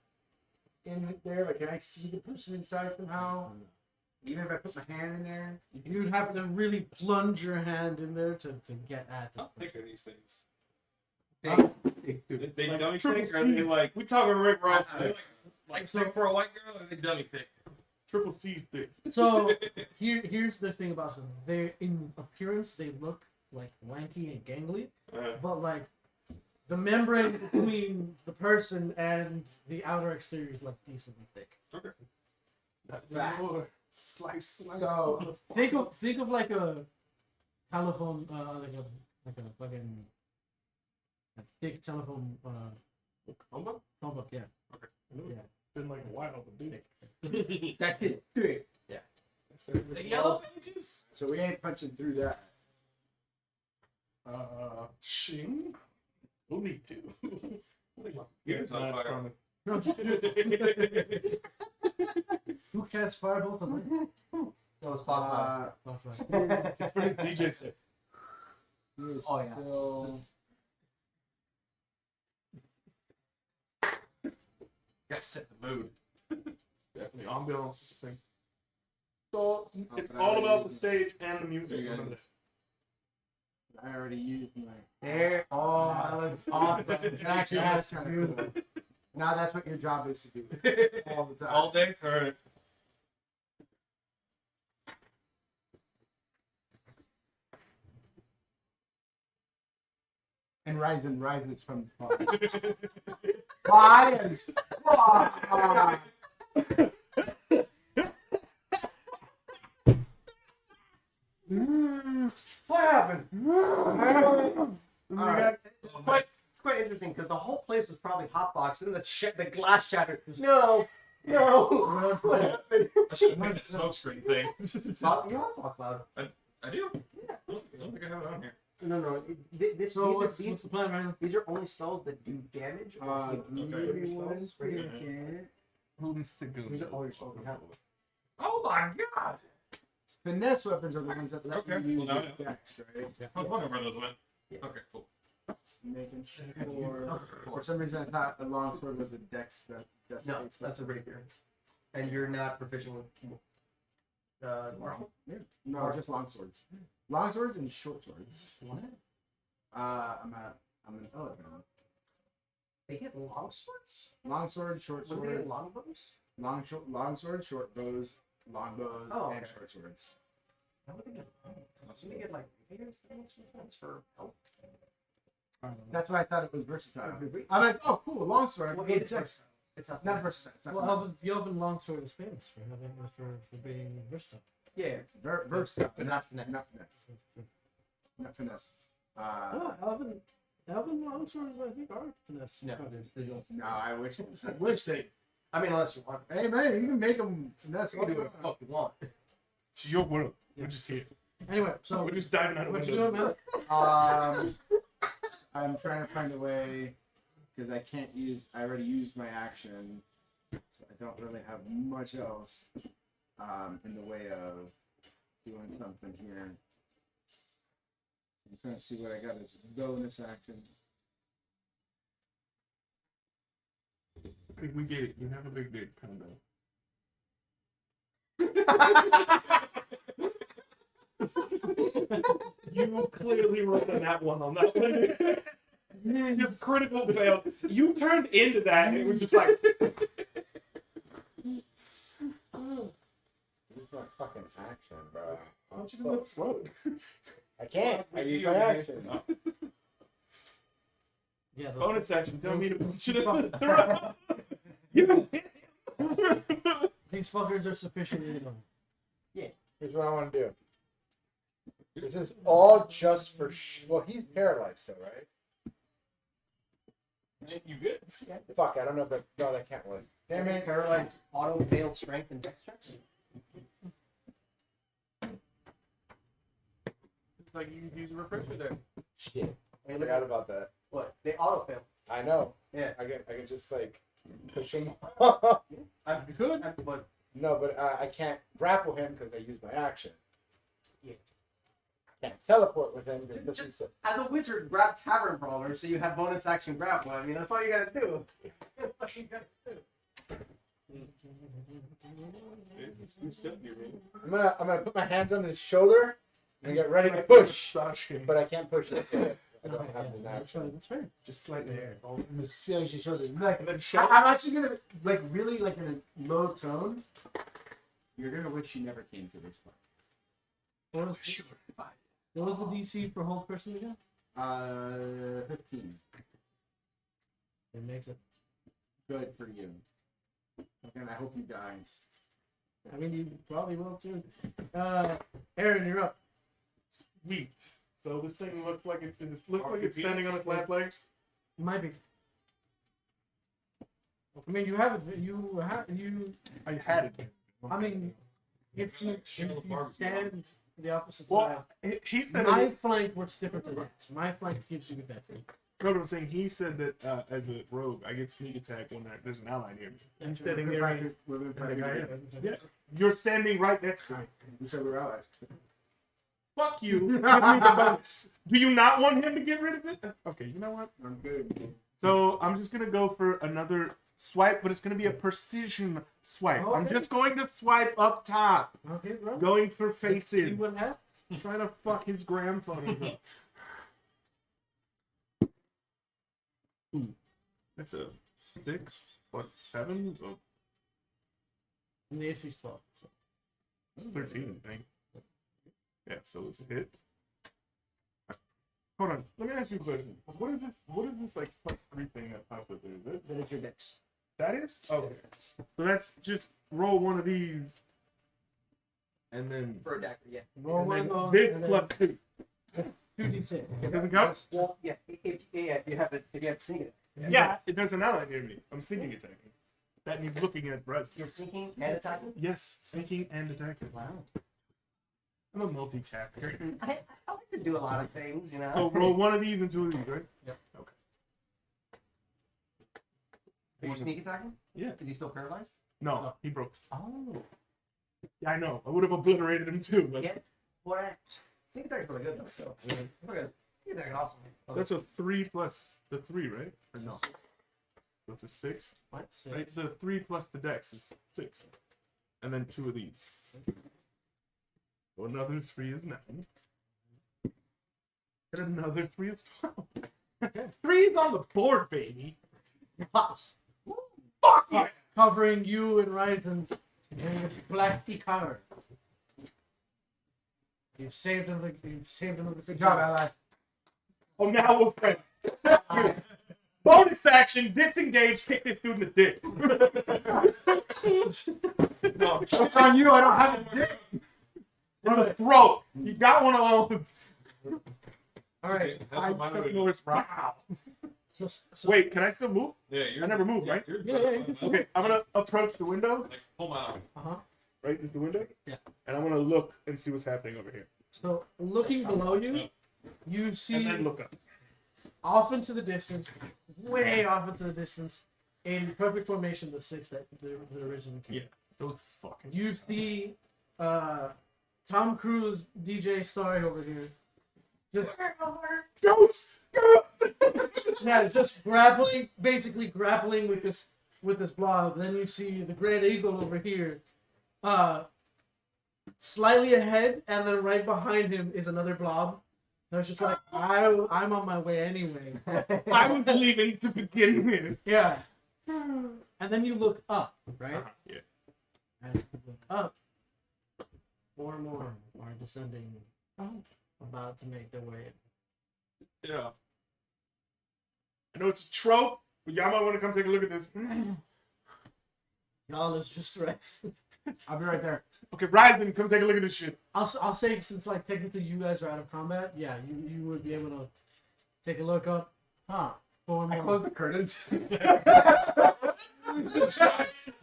[SPEAKER 5] in there? Like, can I see the person inside somehow? Even if I put my hand in there?
[SPEAKER 2] You'd have to really plunge your hand in there to get at
[SPEAKER 1] How
[SPEAKER 2] it.
[SPEAKER 1] thick are these things?
[SPEAKER 3] Dude,
[SPEAKER 1] They
[SPEAKER 3] like
[SPEAKER 1] dummy
[SPEAKER 3] triple
[SPEAKER 1] thick, or are they
[SPEAKER 3] C.
[SPEAKER 1] like
[SPEAKER 3] We talking Rick Ross
[SPEAKER 1] are they
[SPEAKER 3] thick.
[SPEAKER 1] like thick for a white girl, or are they dummy thick?
[SPEAKER 3] Triple C's thick.
[SPEAKER 2] So here's the thing about them. They in appearance they look like lanky and gangly, but like the membrane between the person and the outer exterior is like decently thick.
[SPEAKER 1] Okay.
[SPEAKER 5] That.
[SPEAKER 3] Slice.
[SPEAKER 5] So,
[SPEAKER 2] Think of like a telephone, like a fucking a thick telephone
[SPEAKER 1] Phone book?
[SPEAKER 2] phone book. Yeah.
[SPEAKER 3] Yeah. Been like a while, but dude.
[SPEAKER 2] That's it. Yeah.
[SPEAKER 1] The yellow pages?
[SPEAKER 5] so we ain't punching through that.
[SPEAKER 3] Shing. We'll need to.
[SPEAKER 1] Gears on
[SPEAKER 3] Not
[SPEAKER 1] fire.
[SPEAKER 3] promise.
[SPEAKER 2] No, who cats firebolt the light?
[SPEAKER 4] That was pop.
[SPEAKER 2] Oh, right.
[SPEAKER 3] That's what his DJ said.
[SPEAKER 5] He is
[SPEAKER 4] Oh, yeah.
[SPEAKER 5] still...
[SPEAKER 1] Gotta set the mood.
[SPEAKER 3] Definitely ambiance is a thing. So it's
[SPEAKER 5] but I
[SPEAKER 3] all
[SPEAKER 5] already
[SPEAKER 3] about the
[SPEAKER 5] used
[SPEAKER 3] stage and the music.
[SPEAKER 1] Yeah,
[SPEAKER 3] Remember
[SPEAKER 1] it's-
[SPEAKER 5] I already used my...
[SPEAKER 4] There. Oh, that looks awesome.
[SPEAKER 2] It actually has
[SPEAKER 5] That's
[SPEAKER 2] to
[SPEAKER 5] kinda
[SPEAKER 2] do.
[SPEAKER 5] cool. Now that's what your job is to do. All the time.
[SPEAKER 1] All day? Alright.
[SPEAKER 5] And rises from the fires. Fires.
[SPEAKER 4] What happened?
[SPEAKER 5] Alright.
[SPEAKER 4] It's quite interesting because the whole place was probably hotboxed and the glass shattered. No, no. What happened?
[SPEAKER 1] I should have made that smoke screen thing.
[SPEAKER 4] You have fog cloud.
[SPEAKER 1] I do? Yeah. I don't think I have it on here.
[SPEAKER 4] No.
[SPEAKER 2] So what's the plan, Ryan?
[SPEAKER 4] These are only spells that do damage. Or
[SPEAKER 5] Everyone
[SPEAKER 4] for you.
[SPEAKER 5] forget.
[SPEAKER 4] These are all your spells you have.
[SPEAKER 1] Oh my god!
[SPEAKER 5] Finesse weapons are the ones that let
[SPEAKER 1] Okay,
[SPEAKER 5] you use
[SPEAKER 1] well, now I
[SPEAKER 5] your dex, right?
[SPEAKER 1] I was wondering where those went.
[SPEAKER 4] Yeah.
[SPEAKER 1] Okay, cool.
[SPEAKER 5] Just making sure. For some reason, I thought a longsword was a dex. That's
[SPEAKER 4] No, that's a rapier. And you're not proficient with martial?
[SPEAKER 5] Yeah. No, just longswords. Longswords and short swords.
[SPEAKER 4] What?
[SPEAKER 5] I'm an elephant.
[SPEAKER 4] They get long swords?
[SPEAKER 5] Longsword, short
[SPEAKER 4] What do they get
[SPEAKER 5] sword,
[SPEAKER 4] longbows?
[SPEAKER 5] longsword, short bows, long bows,
[SPEAKER 4] Oh,
[SPEAKER 5] and
[SPEAKER 4] okay.
[SPEAKER 5] short swords.
[SPEAKER 4] How would they get long? Do they get like rapiers? That's for help.
[SPEAKER 5] That's why I thought it was versatile.
[SPEAKER 4] Wait.
[SPEAKER 5] I'm like, oh, cool, longsword. I
[SPEAKER 4] Well,
[SPEAKER 5] can
[SPEAKER 4] it is
[SPEAKER 5] dex.
[SPEAKER 4] versatile. It's not
[SPEAKER 5] Not
[SPEAKER 4] versatile.
[SPEAKER 5] versatile. It's
[SPEAKER 2] Well,
[SPEAKER 5] not
[SPEAKER 2] the Elven longsword is famous for being versatile.
[SPEAKER 4] Yeah,
[SPEAKER 5] versatile,
[SPEAKER 4] but not finesse.
[SPEAKER 5] not finesse. Not finesse.
[SPEAKER 2] Elven longswords, I think, are finesse.
[SPEAKER 4] No,
[SPEAKER 5] No, I wish they.
[SPEAKER 4] I mean, unless you want.
[SPEAKER 5] Hey man, you can make them finesse.
[SPEAKER 4] You can do what the fuck you want.
[SPEAKER 3] It's your world. We're just here.
[SPEAKER 2] Anyway, so
[SPEAKER 3] We're just diving out of
[SPEAKER 2] what you
[SPEAKER 3] windows.
[SPEAKER 2] doing, man?
[SPEAKER 5] I'm trying to find a way because I can't use. I already used my action, so I don't really have much else in the way of doing something here. I'm trying to see what I got as a bonus action.
[SPEAKER 3] We get it. You have a big dick. Calm down. You clearly wrote on that one. Just critical fail. You turned into that and it was just like,
[SPEAKER 5] Use my fucking action, bro.
[SPEAKER 3] why don't you just let it float?
[SPEAKER 5] I can't. I use my action.
[SPEAKER 2] Yeah, those-
[SPEAKER 3] Bonus action. Tell me to punch it in the throat. You hit him.
[SPEAKER 2] these fuckers are sufficiently young.
[SPEAKER 5] Here's what I want to do. This is all just for. Well, he's paralyzed still, right?
[SPEAKER 1] You good?
[SPEAKER 5] Fuck, I don't know if that. No, that can't work. Damn it.
[SPEAKER 4] Paralyzed, auto failed strength and dex checks.
[SPEAKER 1] It's like you use a refresher there.
[SPEAKER 5] Shit. I forgot about that.
[SPEAKER 4] What? They auto fail.
[SPEAKER 5] I know.
[SPEAKER 4] Yeah.
[SPEAKER 5] I can just like push him.
[SPEAKER 4] You
[SPEAKER 2] could.
[SPEAKER 4] But
[SPEAKER 5] No, but I can't grapple him because I used my action.
[SPEAKER 4] Yeah.
[SPEAKER 6] Can't teleport with him. Because
[SPEAKER 4] Just-
[SPEAKER 6] he's a-
[SPEAKER 4] As a wizard, grab Tavern Brawler so you have bonus action grapple. I mean, that's all you gotta do.
[SPEAKER 6] I'm gonna put my hands on his shoulder and get ready to push, but I can't push it. I don't have the
[SPEAKER 2] That's
[SPEAKER 6] natural.
[SPEAKER 2] right. That's fair.
[SPEAKER 3] Just slightly there.
[SPEAKER 6] Just see how she shows it. Like,
[SPEAKER 3] And then
[SPEAKER 6] I'm
[SPEAKER 3] shout.
[SPEAKER 6] actually gonna like really like in a low tone. You're gonna wish you never came to this point.
[SPEAKER 2] What was the DC for hold person again?
[SPEAKER 6] 15.
[SPEAKER 2] It makes it.
[SPEAKER 6] Good for you. And I hope you die.
[SPEAKER 2] I mean, you probably will too. Aaron, you're up.
[SPEAKER 3] Sweet. So this thing looks like it's standing on its last legs.
[SPEAKER 2] Might be. I mean, you have it. You.
[SPEAKER 3] I had it.
[SPEAKER 2] I mean, if you stand to the opposite
[SPEAKER 3] Well,
[SPEAKER 2] side,
[SPEAKER 3] he said
[SPEAKER 2] my
[SPEAKER 3] it,
[SPEAKER 2] flank works different than that. My flank gives you advantage.
[SPEAKER 3] no, what I'm saying, he said that as a rogue, I get sneak attack when there's an ally near me. He's standing there. And, yeah, you're standing right next to me.
[SPEAKER 6] You said we were allies.
[SPEAKER 3] Fuck you. Give me the bonus. Do you not want him to get rid of it? Okay, you know what?
[SPEAKER 6] I'm good.
[SPEAKER 3] So I'm just gonna go for another swipe, but it's gonna be a precision swipe. I'm
[SPEAKER 2] Okay.
[SPEAKER 3] just going to swipe up top,
[SPEAKER 2] Okay, bro.
[SPEAKER 3] going for
[SPEAKER 2] See
[SPEAKER 3] faces,
[SPEAKER 2] what happens.
[SPEAKER 3] trying to fuck his grandfathers up. That's a 6 plus 7, so
[SPEAKER 2] And the AC's 12. So.
[SPEAKER 3] that's 13, I think. Yeah, so it's a hit. Hold on, let me ask you a question. What is this like +3 thing that pops up there? Is it?
[SPEAKER 4] That is your dex.
[SPEAKER 3] That is? Okay. So that's just roll one of these. And then
[SPEAKER 4] For a dagger, yeah.
[SPEAKER 2] Roll
[SPEAKER 3] and
[SPEAKER 2] one of
[SPEAKER 3] then
[SPEAKER 2] those.
[SPEAKER 3] this
[SPEAKER 2] and then
[SPEAKER 3] plus 2.
[SPEAKER 2] 2d6.
[SPEAKER 3] It doesn't count?
[SPEAKER 4] Well, yeah, if you have sneak it.
[SPEAKER 3] Yeah, there's an ally near me. I'm sneaking attacking. That means looking at Brez.
[SPEAKER 4] You're sneaking and attacking?
[SPEAKER 3] Yes, sneaking and attacking.
[SPEAKER 2] Wow.
[SPEAKER 3] I'm a multi-tasker.
[SPEAKER 4] I like to do a lot of things, you know?
[SPEAKER 3] So roll one of these and 2 of these, right?
[SPEAKER 4] Yep.
[SPEAKER 3] Okay.
[SPEAKER 4] Are you sneak attacking?
[SPEAKER 3] Yeah.
[SPEAKER 4] Is he still paralyzed?
[SPEAKER 3] No, he broke.
[SPEAKER 4] Oh.
[SPEAKER 3] Yeah, I know. I would have obliterated him too, but
[SPEAKER 4] Yeah. What? Sneak attack's really good though, so. Look at Sneak attack is awesome.
[SPEAKER 3] that's a 3 plus the 3, right? Or no? So it's a 6.
[SPEAKER 4] What?
[SPEAKER 3] Right? The 3 plus the dex is 6. And then 2 of these. So another 3 is 9. And another 3 is 12. 3 is on the board, baby.
[SPEAKER 2] Pops.
[SPEAKER 3] Fuck yeah!
[SPEAKER 2] Covering you and Ryzen in this black Icar. You've saved him. You've saved him.
[SPEAKER 6] Good job, ally.
[SPEAKER 3] Oh, now we're friends. Bonus action, disengage, kick this dude in the dick. No,
[SPEAKER 6] It's on you. I don't have it.
[SPEAKER 3] in the throat. You got one of those.
[SPEAKER 2] All right.
[SPEAKER 1] That's what mine would do.
[SPEAKER 3] Wow.
[SPEAKER 2] So,
[SPEAKER 3] Wait, can I still move?
[SPEAKER 1] Yeah, you're,
[SPEAKER 3] I never moved, right?
[SPEAKER 1] You're
[SPEAKER 2] Yeah, you can
[SPEAKER 3] Okay, I'm gonna approach the window.
[SPEAKER 1] Like, pull my arm.
[SPEAKER 2] uh-huh.
[SPEAKER 3] Right, this is the window?
[SPEAKER 2] Yeah.
[SPEAKER 3] And I'm gonna look and see what's happening over here.
[SPEAKER 2] So looking below you, you
[SPEAKER 3] And
[SPEAKER 2] see
[SPEAKER 3] then look up.
[SPEAKER 2] off into the distance, way off into the distance, in perfect formation, the 6 that originally came.
[SPEAKER 3] Yeah. Those fucking.
[SPEAKER 2] You see Tom Cruise, DJ Starry over here. Just,
[SPEAKER 3] Ghost!
[SPEAKER 2] yeah, just grappling, basically grappling with this blob. Then you see the Great Eagle over here, slightly ahead, and then right behind him is another blob. And it's just like, I'm on my way anyway.
[SPEAKER 3] I was leaving to begin with.
[SPEAKER 2] Yeah. And then you look up, right?
[SPEAKER 3] Yeah.
[SPEAKER 2] And you look up. 4 more are descending, about to make their way in.
[SPEAKER 3] Yeah. I know it's a trope, but y'all might want to come take a look at this.
[SPEAKER 2] Y'all is just rest.
[SPEAKER 6] I'll be right there.
[SPEAKER 3] Okay, Ryzen, come take a look at this shit.
[SPEAKER 2] I'll say, since like technically you guys are out of combat, yeah, you would be able to take a look up.
[SPEAKER 6] Huh.
[SPEAKER 2] 4
[SPEAKER 6] I
[SPEAKER 2] more.
[SPEAKER 6] close the curtains.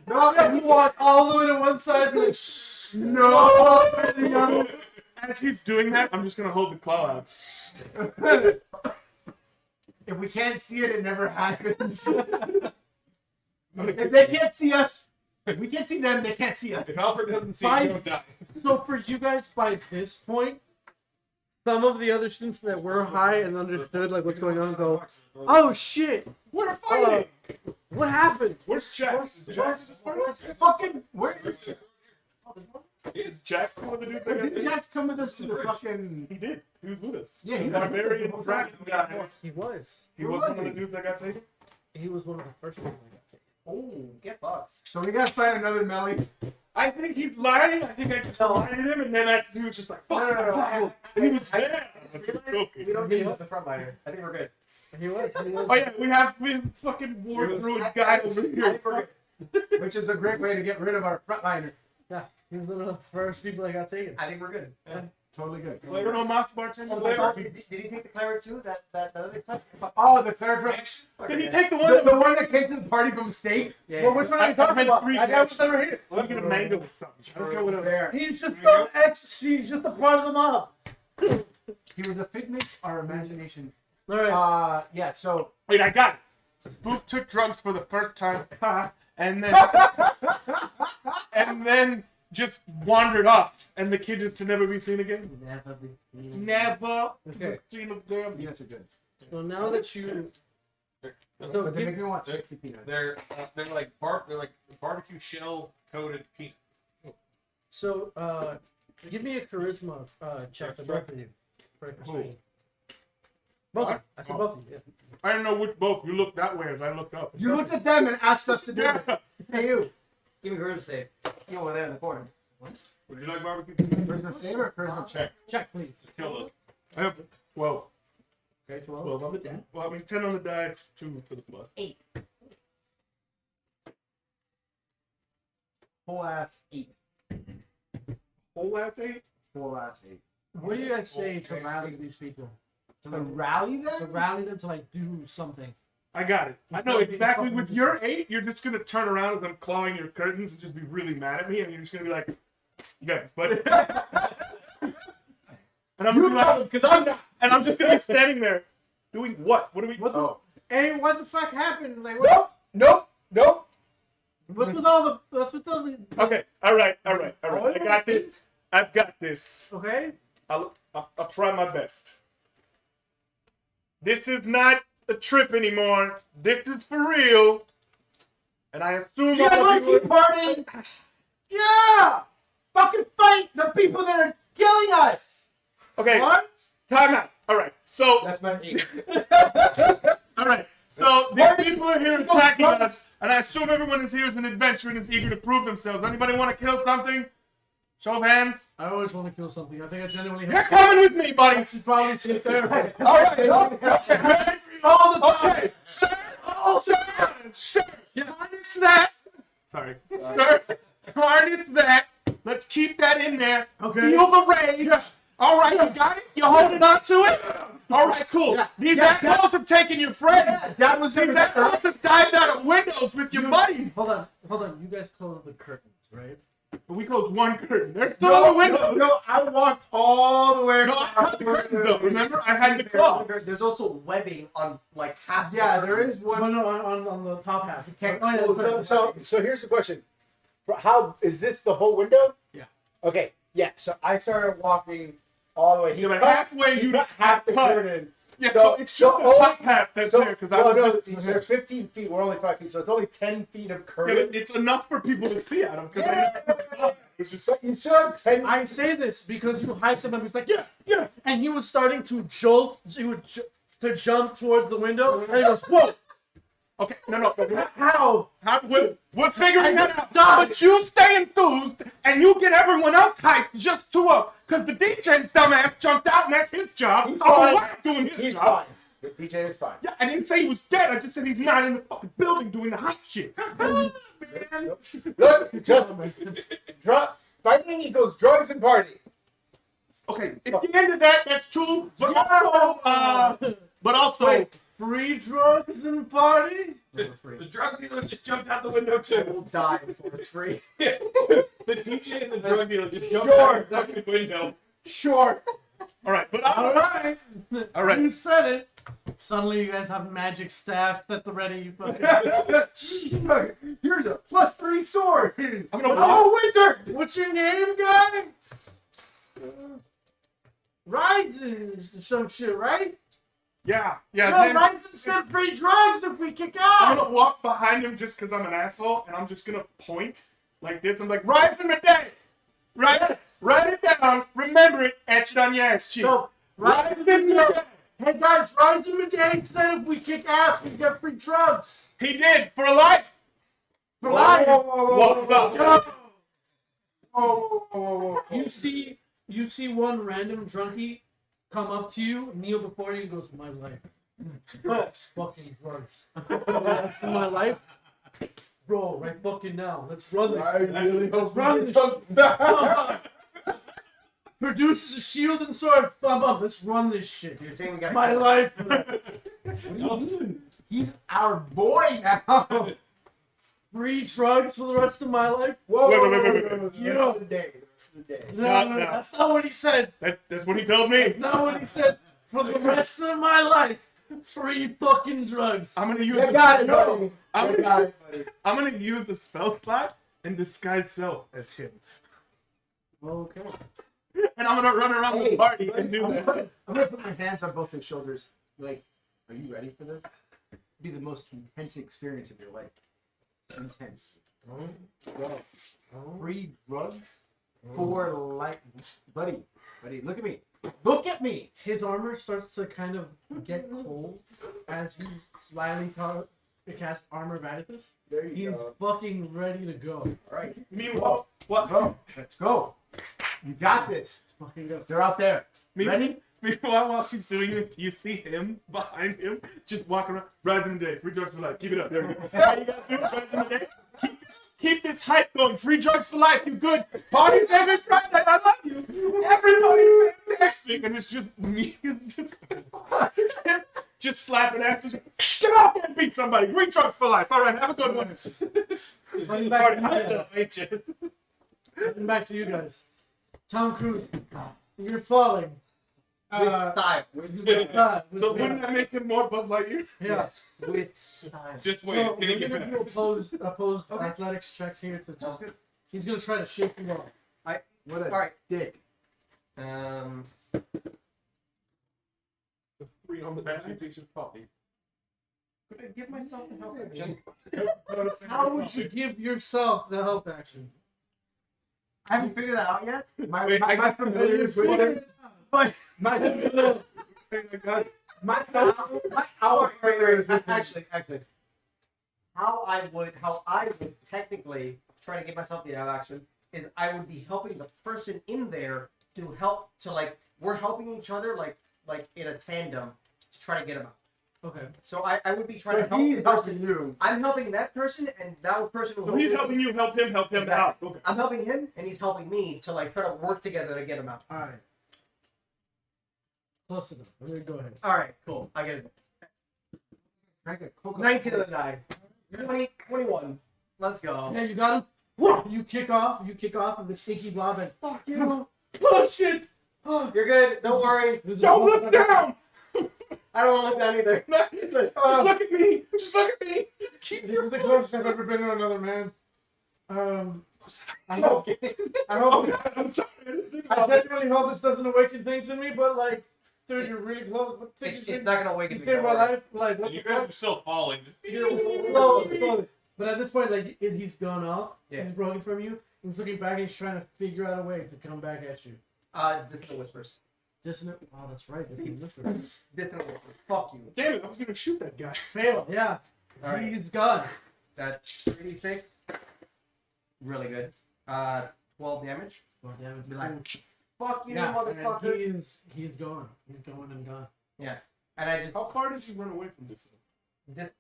[SPEAKER 2] No, you walk all the way to one side. Like, shh.
[SPEAKER 3] No! As he's doing that, I'm just gonna hold the claw out.
[SPEAKER 6] If we can't see it, it never happens. If they can't see us, we can't see them, they can't see us.
[SPEAKER 1] If Alfred doesn't see
[SPEAKER 2] Fine.
[SPEAKER 1] you, don't die.
[SPEAKER 2] So for you guys, by this point, some of the other students that were high and understood like what's going on go, oh shit,
[SPEAKER 3] We're fighting.
[SPEAKER 2] what happened?
[SPEAKER 3] Where's Jack? Is
[SPEAKER 5] Fucking where?
[SPEAKER 3] Jack one of the dudes that got
[SPEAKER 5] Did
[SPEAKER 3] taken?
[SPEAKER 5] Jack come with us to the fucking?
[SPEAKER 3] He did. He was with us.
[SPEAKER 5] Yeah, he
[SPEAKER 3] the barbarian dragon guy.
[SPEAKER 2] He was.
[SPEAKER 3] He
[SPEAKER 5] Where
[SPEAKER 3] was
[SPEAKER 5] was
[SPEAKER 3] one of the
[SPEAKER 5] he?
[SPEAKER 3] dudes that got taken.
[SPEAKER 2] He was one of the first people I got taken.
[SPEAKER 4] Oh, get fucked.
[SPEAKER 5] So we gotta find another Melly.
[SPEAKER 3] I think he's lying. I think I just reminded him, and then he was just like, "Fuck."
[SPEAKER 4] No.
[SPEAKER 3] And he was
[SPEAKER 4] I-
[SPEAKER 3] there.
[SPEAKER 4] We don't need the frontliner. I think we're good.
[SPEAKER 2] He was.
[SPEAKER 3] Oh yeah, we fucking war through a guy over
[SPEAKER 4] I
[SPEAKER 3] here.
[SPEAKER 4] think we're good.
[SPEAKER 5] Which is a great way to get rid of our frontliner.
[SPEAKER 2] Yeah, he was one of the first people that got taken.
[SPEAKER 4] I think we're good.
[SPEAKER 5] Totally good.
[SPEAKER 3] Well, you know, Moss bartender.
[SPEAKER 4] Did he take the cleric too? That other cleric?
[SPEAKER 5] Oh, the third one.
[SPEAKER 3] Did he take the one?
[SPEAKER 5] The one that came to the party from the state?
[SPEAKER 4] Yeah.
[SPEAKER 2] Well, which one are you
[SPEAKER 3] I
[SPEAKER 2] talking
[SPEAKER 3] meant
[SPEAKER 2] about?
[SPEAKER 3] three
[SPEAKER 2] I was never here.
[SPEAKER 3] Let me get a mango with something. I don't care what else.
[SPEAKER 5] There.
[SPEAKER 2] He's just some ecstasy. He's just a part of the mob.
[SPEAKER 5] He was a figment of our imagination.
[SPEAKER 2] All right.
[SPEAKER 5] Yeah, so
[SPEAKER 3] Wait, I got it. Spook took drugs for the first time, and then just wandered off, and the kid is to never be seen again. Never
[SPEAKER 2] Okay.
[SPEAKER 3] seen again.
[SPEAKER 5] peanuts are good.
[SPEAKER 2] So now that you,
[SPEAKER 5] But they make me want spicy peanuts.
[SPEAKER 1] They're like barbecue shell coated peanut.
[SPEAKER 2] so give me a charisma check for both of you. For persuasion. Both. of you. I said both of you. Yeah.
[SPEAKER 3] I don't know which both. You looked that way as I looked up.
[SPEAKER 5] You looked at them and asked us to do it.
[SPEAKER 3] Yeah.
[SPEAKER 4] Hey, you. Give me a charisma save. You over there in the corner.
[SPEAKER 1] Would you like barbecue peanut?
[SPEAKER 5] Charisma save or charisma check?
[SPEAKER 2] Check, please.
[SPEAKER 1] Kill those.
[SPEAKER 3] I have 12.
[SPEAKER 2] Okay, 12.
[SPEAKER 3] 12 on the die. Well, I mean 10 on the die, 2 for the plus.
[SPEAKER 4] 8.
[SPEAKER 5] Whole ass 8.
[SPEAKER 3] Whole ass 8?
[SPEAKER 5] Full ass 8.
[SPEAKER 2] What do you guys say to rally these people?
[SPEAKER 5] To rally
[SPEAKER 2] To
[SPEAKER 5] them?
[SPEAKER 2] rally them to like do something.
[SPEAKER 3] I got it. I
[SPEAKER 2] Instead
[SPEAKER 3] know
[SPEAKER 2] of being
[SPEAKER 3] exactly.
[SPEAKER 2] fucking
[SPEAKER 3] With your 8, you're just going to turn around as I'm clawing your curtains and just be really mad at me, and you're just going to be like, you got this, buddy. And I'm gonna be like, because I'm not. And I'm just going to be standing there doing what? What are we?
[SPEAKER 2] What the?
[SPEAKER 5] Oh.
[SPEAKER 2] Hey, what the fuck happened? Like, what,
[SPEAKER 5] Nope.
[SPEAKER 2] what's with all the? What's with all the?
[SPEAKER 3] Okay, all right. I got this. I've got this.
[SPEAKER 2] Okay.
[SPEAKER 3] I'll try my best. This is not a trip anymore. This is for real. And I assume
[SPEAKER 5] Yeah,
[SPEAKER 3] all of you
[SPEAKER 5] monkey party! Yeah! Fucking fight the people that are killing us!
[SPEAKER 3] Okay,
[SPEAKER 2] What?
[SPEAKER 3] time out. All right, so
[SPEAKER 5] That's my 8.
[SPEAKER 3] all right, so these people are here attacking us, and I assume everyone is here as an adventurer and is eager to prove themselves. Anybody want to kill something? Show of hands.
[SPEAKER 2] I always want to kill something. I think I genuinely
[SPEAKER 3] You're
[SPEAKER 2] have.
[SPEAKER 3] coming with me, buddy.
[SPEAKER 2] I should probably sit there.
[SPEAKER 3] All right, okay. All the time. Okay, sir. Oh, sir. Harness that. Sorry, sir. Harness that. Let's keep that in there.
[SPEAKER 2] Okay.
[SPEAKER 3] Feel the rage. All right, you got it. You holding on to it. All right, cool. These assholes have taken your friend.
[SPEAKER 5] That was
[SPEAKER 3] These assholes have dived out of windows with your buddy.
[SPEAKER 2] Hold on. You guys close the curtains, right?
[SPEAKER 3] But we closed one curtain. There's still a window.
[SPEAKER 5] No, I walked all the way
[SPEAKER 3] No, I
[SPEAKER 5] across
[SPEAKER 3] had the curtains though. Remember, I had the claw.
[SPEAKER 4] There's also webbing on like half.
[SPEAKER 5] Yeah,
[SPEAKER 4] the
[SPEAKER 5] there
[SPEAKER 4] curtain.
[SPEAKER 5] is one.
[SPEAKER 2] No, on the top half. You can't.
[SPEAKER 5] So here's the question. How is this the whole window?
[SPEAKER 2] Yeah.
[SPEAKER 5] Okay. Yeah. So I started walking all the way.
[SPEAKER 3] Yeah, but halfway you
[SPEAKER 5] cut half the
[SPEAKER 3] cut.
[SPEAKER 5] curtain.
[SPEAKER 3] Yeah,
[SPEAKER 5] So-
[SPEAKER 3] so it's just
[SPEAKER 5] so
[SPEAKER 3] the top half that's there because I
[SPEAKER 5] well,
[SPEAKER 3] was.
[SPEAKER 5] no, so 15 feet. We're only 5 feet, so it's only 10 feet of
[SPEAKER 3] Yeah,
[SPEAKER 5] curtain.
[SPEAKER 3] but it's enough for people to see out of because it's just
[SPEAKER 5] So you saw 10.
[SPEAKER 2] I say this because you hyped him and was like, yeah, and he was starting to jolt. He would to jump towards the window, and he goes, whoa.
[SPEAKER 3] okay. No.
[SPEAKER 2] How?
[SPEAKER 3] We're figuring that out.
[SPEAKER 2] Die.
[SPEAKER 3] But you stay enthused and you get everyone else hyped just to because the DJ's dumbass jumped out and that's his job.
[SPEAKER 5] He's
[SPEAKER 3] I'm
[SPEAKER 5] fine.
[SPEAKER 3] doing his
[SPEAKER 5] He's
[SPEAKER 3] job.
[SPEAKER 5] fine. The DJ is fine.
[SPEAKER 3] Yeah, I didn't say he was dead. I just said he's not in the fucking building doing the hype shit. Man.
[SPEAKER 5] Look, just fighting equals drugs and party.
[SPEAKER 3] Okay, if you ended that, that's true. But also,
[SPEAKER 2] Wait, free drugs and party?
[SPEAKER 1] The drug dealer just jumped out the window too.
[SPEAKER 4] We'll die before it's free.
[SPEAKER 1] The DJ and the drug dealer just jumped out the fucking window.
[SPEAKER 5] Sure.
[SPEAKER 3] all right, but
[SPEAKER 2] All right.
[SPEAKER 3] all right.
[SPEAKER 2] You said it. Suddenly you guys have magic staff at the ready. You fucking...
[SPEAKER 5] Look, here's a +3 sword.
[SPEAKER 3] I'm gonna
[SPEAKER 5] Oh, wizard!
[SPEAKER 2] What's your name, guy? rides and some shit, right?
[SPEAKER 3] Yeah.
[SPEAKER 2] No,
[SPEAKER 3] Then
[SPEAKER 2] rides and some free drugs if we kick
[SPEAKER 3] I'm
[SPEAKER 2] out.
[SPEAKER 3] gonna walk behind him just because I'm an asshole, and I'm just gonna point like this. I'm like, rise in the day. Right? Write it down. Remember it. Etch it on your ass cheek.
[SPEAKER 2] So,
[SPEAKER 3] Rise in the day.
[SPEAKER 2] hey guys, rides in the day said if we kick ass, we get free drugs.
[SPEAKER 3] He did for life.
[SPEAKER 2] For life.
[SPEAKER 3] Walks up.
[SPEAKER 2] You see one random drunkie come up to you, kneel before you, and goes, "My life, that's fucking drugs. That's my life, bro. Right fucking now, let's run this.
[SPEAKER 5] I really hope
[SPEAKER 2] Run this. Bum, bum. Produces a shield and sword. Bum, bum. Let's run this shit.
[SPEAKER 4] You're saying we got
[SPEAKER 2] My life.
[SPEAKER 5] He's our boy now.
[SPEAKER 2] Free drugs for the rest of my life.
[SPEAKER 5] Whoa,
[SPEAKER 3] Wait.
[SPEAKER 5] The rest of the day. The rest of the day.
[SPEAKER 2] No, that's not what he said.
[SPEAKER 3] That's what he told me.
[SPEAKER 2] That's not what he said. For the rest of my life, free fucking drugs.
[SPEAKER 3] I'm gonna use.
[SPEAKER 5] You got it, buddy.
[SPEAKER 3] I'm
[SPEAKER 5] You
[SPEAKER 3] gonna,
[SPEAKER 5] got it, buddy.
[SPEAKER 3] I'm gonna use a spell slot and disguise self as him,
[SPEAKER 6] Okay.
[SPEAKER 3] and I'm gonna run around the party and do
[SPEAKER 5] I'm
[SPEAKER 3] that.
[SPEAKER 5] gonna put my hands on both his shoulders. Like, are you ready for this? Be the most intense experience of your life. Intense. Free drugs for life, buddy. Look at me. Look at me.
[SPEAKER 2] His armor starts to kind of get cold as he slyly cast armor of Atticus.
[SPEAKER 5] There you
[SPEAKER 2] He's
[SPEAKER 5] go.
[SPEAKER 2] fucking ready to go.
[SPEAKER 5] All right.
[SPEAKER 3] Meanwhile, what?
[SPEAKER 5] Go. Let's go. You got this.
[SPEAKER 2] Fucking go.
[SPEAKER 5] They're out there. Ready?
[SPEAKER 3] Meanwhile, while he's doing this, you see him behind him, just walking around. Rise in the day, free drugs for life. Keep it up. There we go. How you gotta do it? Rise in the day. Keep this hype going. Free drugs for life. You good? Party's every Friday. I love you. Everybody's fantastic, and it's just me, just slapping asses. Get off there and beat somebody. Free drugs for life. All right, have a good one.
[SPEAKER 2] Running back to you guys. Tom Cruise, you're falling.
[SPEAKER 4] style.
[SPEAKER 3] So wouldn't that make him more Buzz Lightyear?
[SPEAKER 2] Yes.
[SPEAKER 4] With style.
[SPEAKER 1] Just wait,
[SPEAKER 2] So
[SPEAKER 1] it's gonna
[SPEAKER 2] we're
[SPEAKER 1] get
[SPEAKER 2] gonna
[SPEAKER 1] better.
[SPEAKER 2] do opposed athletics checks here to Tom. He's gonna try to shake you off.
[SPEAKER 5] What a
[SPEAKER 4] Alright.
[SPEAKER 5] dick.
[SPEAKER 3] Free on the
[SPEAKER 1] Fast
[SPEAKER 3] back.
[SPEAKER 1] picture coffee.
[SPEAKER 4] Could I give myself the help action?
[SPEAKER 2] How would you give yourself the help action?
[SPEAKER 4] I haven't figured that out yet.
[SPEAKER 5] My familiars with him. My
[SPEAKER 4] Actually, how I would technically try to give myself the action is I would be helping the person in there to help to we're helping each other like in a tandem to try to get him out.
[SPEAKER 2] Okay.
[SPEAKER 4] So I would be trying to help
[SPEAKER 5] he's
[SPEAKER 4] the person.
[SPEAKER 5] helping you.
[SPEAKER 4] I'm helping that person, and that person will
[SPEAKER 3] So he's helping you, help him out. Okay.
[SPEAKER 4] I'm helping him, and he's helping me to try to work together to get him out.
[SPEAKER 2] All right. Close enough. Go ahead.
[SPEAKER 4] All right, cool. I get it.
[SPEAKER 5] Drink a Coca-Cola.
[SPEAKER 4] 19 of the die. 21. Let's go.
[SPEAKER 2] Yeah, you got him. Whoa! You kick off, and the stinky blob and fuck you. Oh shit! Oh,
[SPEAKER 4] You're good. Don't worry.
[SPEAKER 3] Don't look down!
[SPEAKER 4] I don't want to look down either.
[SPEAKER 3] Just look at me! Just look at me! Just keep
[SPEAKER 2] This
[SPEAKER 3] your
[SPEAKER 2] is the closest I've ever been to another man. I hope.
[SPEAKER 3] I'm sorry.
[SPEAKER 2] I genuinely hope this doesn't awaken things in me, but dude, you're really close. What the
[SPEAKER 4] It's not gonna awaken
[SPEAKER 2] you
[SPEAKER 4] me.
[SPEAKER 2] saved
[SPEAKER 4] don't
[SPEAKER 2] my
[SPEAKER 4] worry.
[SPEAKER 2] life. Like what
[SPEAKER 1] You
[SPEAKER 2] the
[SPEAKER 1] guys
[SPEAKER 2] fuck?
[SPEAKER 1] are still falling.
[SPEAKER 2] Slowly. But at this point, he's gone off.
[SPEAKER 4] Yeah.
[SPEAKER 2] He's broken from you. He's looking back and he's trying to figure out a way to come back at you.
[SPEAKER 4] Distant whispers.
[SPEAKER 2] Dissonant. Oh, that's right. Dissonant whisper.
[SPEAKER 4] Distant whispers. Fuck you.
[SPEAKER 3] Damn it, I was gonna shoot that guy.
[SPEAKER 2] Fail. Yeah.
[SPEAKER 4] All right.
[SPEAKER 2] He's gone.
[SPEAKER 4] That's 36. Really good. 12 damage.
[SPEAKER 2] Well, damage.
[SPEAKER 4] Be like, fuck you,
[SPEAKER 2] Yeah,
[SPEAKER 4] motherfucker.
[SPEAKER 2] and he's gone. He's going and gone.
[SPEAKER 4] And I just
[SPEAKER 3] How far does he run away from this?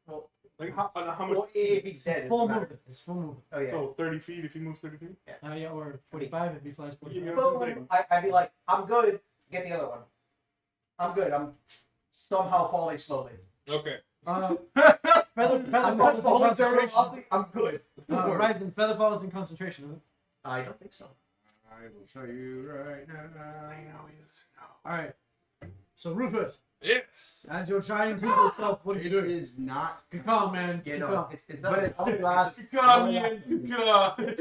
[SPEAKER 4] well,
[SPEAKER 3] Like how much?
[SPEAKER 4] well, if he's dead. it
[SPEAKER 2] Full
[SPEAKER 4] doesn't matter.
[SPEAKER 2] movement. It's full movement.
[SPEAKER 4] Oh yeah.
[SPEAKER 3] So 30 feet if he moves 30 feet?
[SPEAKER 2] Yeah, or 45 if he flies 45.
[SPEAKER 3] Yeah.
[SPEAKER 4] Boom. I'd be like, I'm good. Get the other one. I'm good. I'm somehow falling slowly.
[SPEAKER 1] Okay.
[SPEAKER 2] Feather
[SPEAKER 4] I'm
[SPEAKER 2] falls
[SPEAKER 4] not
[SPEAKER 2] in
[SPEAKER 4] falling terribly.
[SPEAKER 2] concentration.
[SPEAKER 4] I'm good.
[SPEAKER 2] Ryzen, feather falls in concentration, isn't it?
[SPEAKER 4] I don't think so.
[SPEAKER 5] I will show you right now.
[SPEAKER 2] Alright. So Rufus,
[SPEAKER 1] Yes.
[SPEAKER 2] As you're trying to yourself, what are you
[SPEAKER 6] It
[SPEAKER 2] doing?
[SPEAKER 6] is not.
[SPEAKER 2] Good call, man.
[SPEAKER 4] Yeah,
[SPEAKER 2] Good
[SPEAKER 4] no,
[SPEAKER 2] call.
[SPEAKER 4] it's not.
[SPEAKER 6] But it only lasts.
[SPEAKER 1] Come in. Come.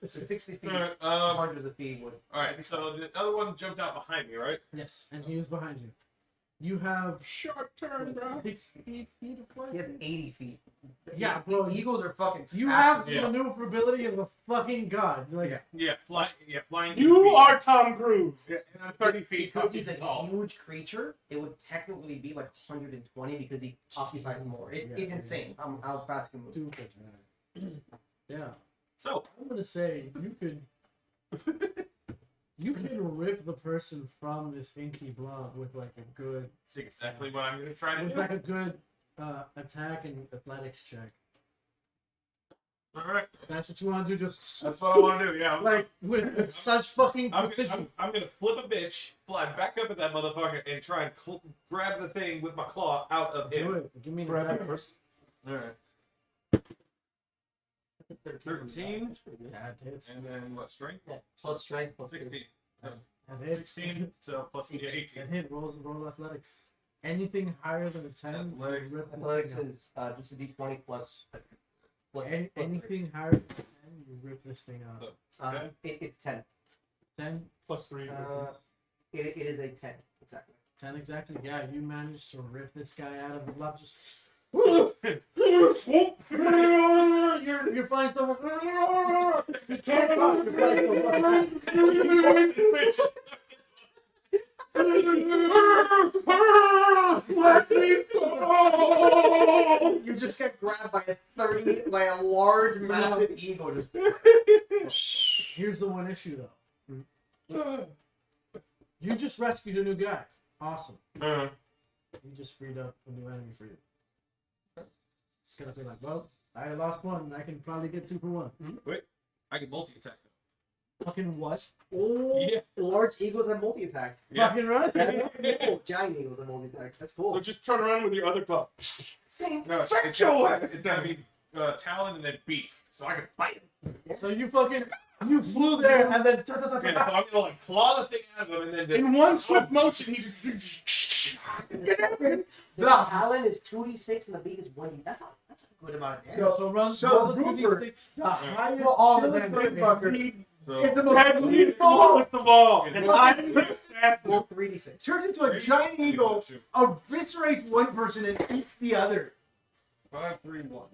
[SPEAKER 4] So 60 feet,
[SPEAKER 1] All
[SPEAKER 4] hundreds of feet would.
[SPEAKER 1] right. So the other one jumped out behind me, right?
[SPEAKER 2] Yes, and he is behind you. You have
[SPEAKER 6] Short turn, bro.
[SPEAKER 2] 60 feet of flight.
[SPEAKER 4] He has 80 feet.
[SPEAKER 2] Yeah,
[SPEAKER 4] the
[SPEAKER 2] bro.
[SPEAKER 4] Eagles are fucking.
[SPEAKER 2] You
[SPEAKER 4] fast
[SPEAKER 2] have
[SPEAKER 4] as
[SPEAKER 2] the
[SPEAKER 1] Yeah.
[SPEAKER 2] maneuverability of a fucking god. Like,
[SPEAKER 1] Yeah. Flying.
[SPEAKER 3] You
[SPEAKER 1] 80 feet.
[SPEAKER 3] are Tom Cruise.
[SPEAKER 1] Yeah, and I'm 30 feet.
[SPEAKER 4] Because
[SPEAKER 1] 50
[SPEAKER 4] he's a
[SPEAKER 1] feet tall.
[SPEAKER 4] huge creature, it would technically be like 120 because he occupies more. It's insane how fast he moves.
[SPEAKER 2] stupid. Yeah.
[SPEAKER 1] So
[SPEAKER 2] I'm gonna say you could rip the person from this inky blob with like a good
[SPEAKER 1] that's exactly what I'm gonna try to
[SPEAKER 2] with
[SPEAKER 1] do.
[SPEAKER 2] like a good attack and athletics check.
[SPEAKER 1] All right.
[SPEAKER 2] That's what you want to do. Just
[SPEAKER 1] That's what I want to do. Yeah.
[SPEAKER 2] like with such fucking
[SPEAKER 1] I'm
[SPEAKER 2] precision.
[SPEAKER 1] gonna flip a bitch, fly back up at that motherfucker, and try and grab the thing with my claw out of
[SPEAKER 2] Do
[SPEAKER 1] him.
[SPEAKER 2] it. Give me an
[SPEAKER 3] Grab
[SPEAKER 2] attack.
[SPEAKER 3] it first.
[SPEAKER 1] All right. 13,
[SPEAKER 2] That hits.
[SPEAKER 1] and then what? Strength?
[SPEAKER 4] Yeah, plus strength, plus
[SPEAKER 1] 16.
[SPEAKER 2] That hits.
[SPEAKER 1] 16. So plus yeah, 18.
[SPEAKER 2] That hit. Roll athletics. Anything higher than a 10,
[SPEAKER 1] Athletics.
[SPEAKER 2] you rip the
[SPEAKER 4] athletics
[SPEAKER 2] thing out.
[SPEAKER 4] is just a d20 plus.
[SPEAKER 2] Anything higher than 10, you rip this thing out.
[SPEAKER 1] So, okay.
[SPEAKER 4] It's 10.
[SPEAKER 2] 10,
[SPEAKER 3] Plus 3.
[SPEAKER 4] It is a 10 exactly.
[SPEAKER 2] 10 exactly. Yeah, you managed to rip this guy out of the blob. Just you're flying so far. You can't go. You're flying so far.
[SPEAKER 4] You just get grabbed by a large, massive eagle. Just
[SPEAKER 2] Here's the one issue though. You just rescued a new guy. Awesome. You just freed up a new enemy for you. It's gonna be like, well, I lost one. I can probably get 2 for 1.
[SPEAKER 1] I can multi attack though.
[SPEAKER 2] Fucking what?
[SPEAKER 4] oh,
[SPEAKER 1] Yeah.
[SPEAKER 4] large eagles have multi attack.
[SPEAKER 1] Yeah.
[SPEAKER 2] Fucking right.
[SPEAKER 4] Oh, giant eagles have multi attack. That's
[SPEAKER 3] So
[SPEAKER 4] cool.
[SPEAKER 3] just turn around with your other claw.
[SPEAKER 1] No, it's gotta be talon and then beak, so I can bite him.
[SPEAKER 2] So you flew there and then.
[SPEAKER 1] Yeah, so I'm gonna like claw the thing out of him and then just.
[SPEAKER 3] In one swift motion, he just.
[SPEAKER 4] The talon is 2d6 and the beak is 1d. That's a good amount of damage.
[SPEAKER 2] So run.
[SPEAKER 6] So
[SPEAKER 2] roll the
[SPEAKER 6] Rupert-
[SPEAKER 2] 2d6.
[SPEAKER 6] The highest
[SPEAKER 3] Well, all of
[SPEAKER 6] killing
[SPEAKER 3] them,
[SPEAKER 6] rate
[SPEAKER 3] fucker.
[SPEAKER 6] he
[SPEAKER 1] So,
[SPEAKER 6] is the
[SPEAKER 3] Head
[SPEAKER 6] most
[SPEAKER 3] lead ball with the ball.
[SPEAKER 1] And
[SPEAKER 3] And I'm the assassin.
[SPEAKER 4] Roll 3d6.
[SPEAKER 6] turns into a giant eagle, eviscerates one person and eats the other.
[SPEAKER 1] 5, 3, 1.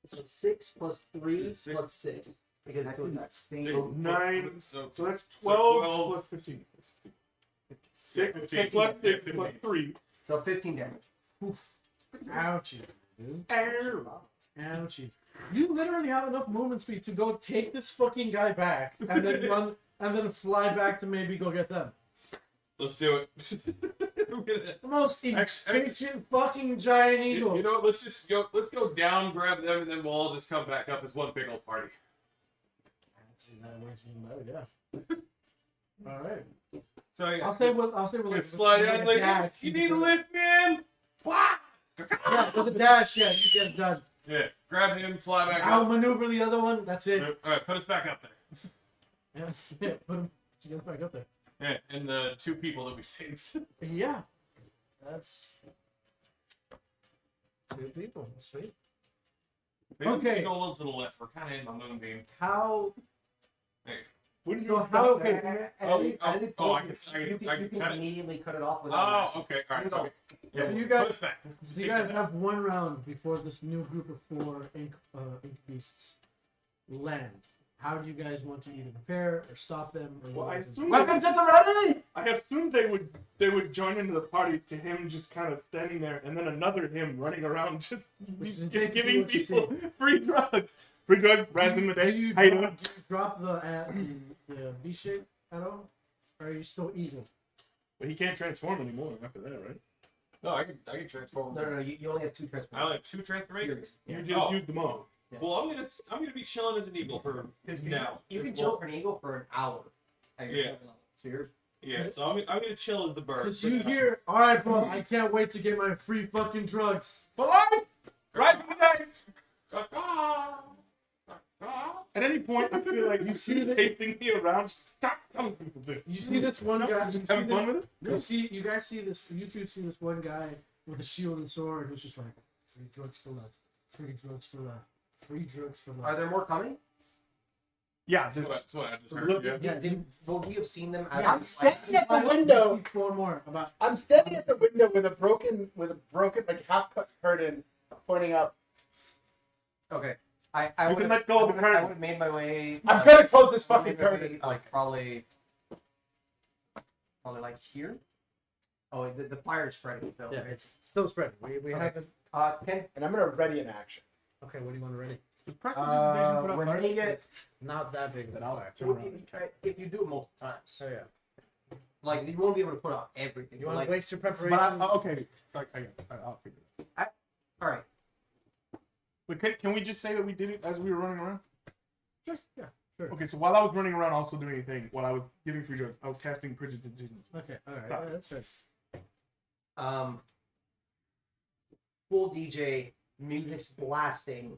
[SPEAKER 4] So 6 plus 3
[SPEAKER 1] 6.
[SPEAKER 4] plus 6. Because
[SPEAKER 6] That
[SPEAKER 4] two
[SPEAKER 6] is
[SPEAKER 4] attacks.
[SPEAKER 6] insane.
[SPEAKER 3] 9.
[SPEAKER 1] So
[SPEAKER 3] So that's
[SPEAKER 1] 12
[SPEAKER 3] 12 plus 15. 6
[SPEAKER 1] 15.
[SPEAKER 3] plus 6 plus 3.
[SPEAKER 4] So 15 damage.
[SPEAKER 2] Oof. Ouchie. Dude.
[SPEAKER 3] Ow.
[SPEAKER 2] Ouchie. You literally have enough movement speed to go take this fucking guy back and then run and then fly back to maybe go get them.
[SPEAKER 1] let's do it.
[SPEAKER 2] The most efficient fucking giant eagle.
[SPEAKER 1] You know what? Let's go down, grab them, and then we'll all just come back up as one big old party.
[SPEAKER 2] That works even better, yeah. All right.
[SPEAKER 1] So yeah,
[SPEAKER 2] I'll say we're
[SPEAKER 1] gonna
[SPEAKER 2] like
[SPEAKER 1] slide
[SPEAKER 2] with
[SPEAKER 1] down
[SPEAKER 2] a
[SPEAKER 1] like,
[SPEAKER 2] dash,
[SPEAKER 1] you need a lift, man.
[SPEAKER 2] Yeah, with a dash, yeah, you get it done.
[SPEAKER 1] Yeah, grab him, fly back
[SPEAKER 2] I'll
[SPEAKER 1] up.
[SPEAKER 2] maneuver the other one. That's it.
[SPEAKER 1] All right, put us back up there.
[SPEAKER 2] Yeah, put him. She gets back up there.
[SPEAKER 1] Yeah, and the 2 people that we saved.
[SPEAKER 2] Yeah, that's 2 people. Sweet.
[SPEAKER 1] Maybe we
[SPEAKER 2] Okay.
[SPEAKER 1] should go a little to the left. We're kind of in my moonbeam.
[SPEAKER 2] How?
[SPEAKER 3] Wouldn't
[SPEAKER 2] So
[SPEAKER 3] you
[SPEAKER 2] how?
[SPEAKER 3] okay.
[SPEAKER 2] Okay.
[SPEAKER 1] I can
[SPEAKER 4] You can
[SPEAKER 1] cut it.
[SPEAKER 4] immediately cut it off without.
[SPEAKER 1] Oh, okay. All right.
[SPEAKER 4] You go.
[SPEAKER 1] Okay. Yeah,
[SPEAKER 2] You
[SPEAKER 1] put
[SPEAKER 2] guys-
[SPEAKER 1] us back.
[SPEAKER 2] So you guys have 1 round before this new group of 4 ink beasts land. How do you guys want to either prepare or stop them? Or
[SPEAKER 3] Well, I
[SPEAKER 2] whatever?
[SPEAKER 3] assume
[SPEAKER 6] Weapons at the ready!
[SPEAKER 3] I assumed they would join into the party to him just kind of standing there, and then another him running around just
[SPEAKER 2] Which is basically
[SPEAKER 3] giving
[SPEAKER 2] what you
[SPEAKER 3] people free drugs. Free drugs, random a
[SPEAKER 2] Do
[SPEAKER 3] day.
[SPEAKER 2] you
[SPEAKER 3] How you
[SPEAKER 2] drop,
[SPEAKER 3] doing?
[SPEAKER 2] do you drop the V shape at all? Or are you still eagle?
[SPEAKER 3] But he can't transform anymore after that, right?
[SPEAKER 1] No, I can transform.
[SPEAKER 4] No, you only have 2
[SPEAKER 1] I
[SPEAKER 4] transformations.
[SPEAKER 1] only have 2 transformations.
[SPEAKER 3] You
[SPEAKER 4] Yeah.
[SPEAKER 3] just
[SPEAKER 1] Oh.
[SPEAKER 3] used them all.
[SPEAKER 1] Well, I'm gonna be chilling as an eagle for now.
[SPEAKER 4] You can chill for an eagle for an hour. At your
[SPEAKER 1] Yeah.
[SPEAKER 4] current level. So you're.
[SPEAKER 1] Yeah, so I'm gonna chill as the bird.
[SPEAKER 2] Because you hear, alright, bro, I can't wait to get my free fucking drugs.
[SPEAKER 1] For life! Right from the day!
[SPEAKER 3] At any point, I feel like
[SPEAKER 2] You
[SPEAKER 3] you
[SPEAKER 2] see
[SPEAKER 3] see
[SPEAKER 2] the-
[SPEAKER 3] chasing me around. Stop telling people this.
[SPEAKER 2] You see this one
[SPEAKER 3] No,
[SPEAKER 2] guy?
[SPEAKER 3] just
[SPEAKER 2] You see
[SPEAKER 3] having fun
[SPEAKER 2] the-
[SPEAKER 3] with it.
[SPEAKER 2] You guys see this? You two see this one guy with a shield and sword who's just like, free drugs for life, free drugs for life, free drugs for life.
[SPEAKER 4] Are there more coming?
[SPEAKER 3] Yeah,
[SPEAKER 1] That's what I just
[SPEAKER 3] Look,
[SPEAKER 1] heard. Yeah.
[SPEAKER 4] Would we have seen them?
[SPEAKER 2] Yeah,
[SPEAKER 6] I'm standing at the window.
[SPEAKER 2] Four more. About
[SPEAKER 6] I'm standing at the window with a broken like half cut curtain pointing up.
[SPEAKER 4] Okay.
[SPEAKER 3] You
[SPEAKER 4] I
[SPEAKER 3] can
[SPEAKER 4] would
[SPEAKER 3] let go of the
[SPEAKER 4] I
[SPEAKER 3] curtain.
[SPEAKER 4] would have made my way.
[SPEAKER 6] I'm gonna close this
[SPEAKER 4] I would've
[SPEAKER 6] fucking
[SPEAKER 4] made my way,
[SPEAKER 6] curtain.
[SPEAKER 4] like probably like here. Oh, the fire is spreading still.
[SPEAKER 2] yeah,
[SPEAKER 4] right?
[SPEAKER 2] it's still spreading. We
[SPEAKER 4] Okay.
[SPEAKER 2] haven't.
[SPEAKER 4] Ken,
[SPEAKER 6] And I'm gonna ready an action.
[SPEAKER 2] Okay, what do you want to ready?
[SPEAKER 3] Just press the presentation, put up
[SPEAKER 6] When
[SPEAKER 3] fire.
[SPEAKER 6] they get
[SPEAKER 2] Not that big.
[SPEAKER 6] then I'll
[SPEAKER 3] Turn around.
[SPEAKER 4] if you do it multiple times,
[SPEAKER 2] Oh yeah.
[SPEAKER 4] like you won't be able to put out everything.
[SPEAKER 2] You want
[SPEAKER 4] like,
[SPEAKER 2] to waste your
[SPEAKER 3] But
[SPEAKER 2] preparation?
[SPEAKER 3] okay, I'll figure it out.
[SPEAKER 4] all right.
[SPEAKER 3] But can we just say that we did it as we were running around?
[SPEAKER 2] Sure. Yeah. Sure.
[SPEAKER 3] Okay, so while I was running around, also doing anything, while I was giving free drugs, I was casting prestidigitation.
[SPEAKER 2] Okay. All right.
[SPEAKER 3] Stop.
[SPEAKER 2] Yeah, that's fair.
[SPEAKER 4] Full DJ, music's blasting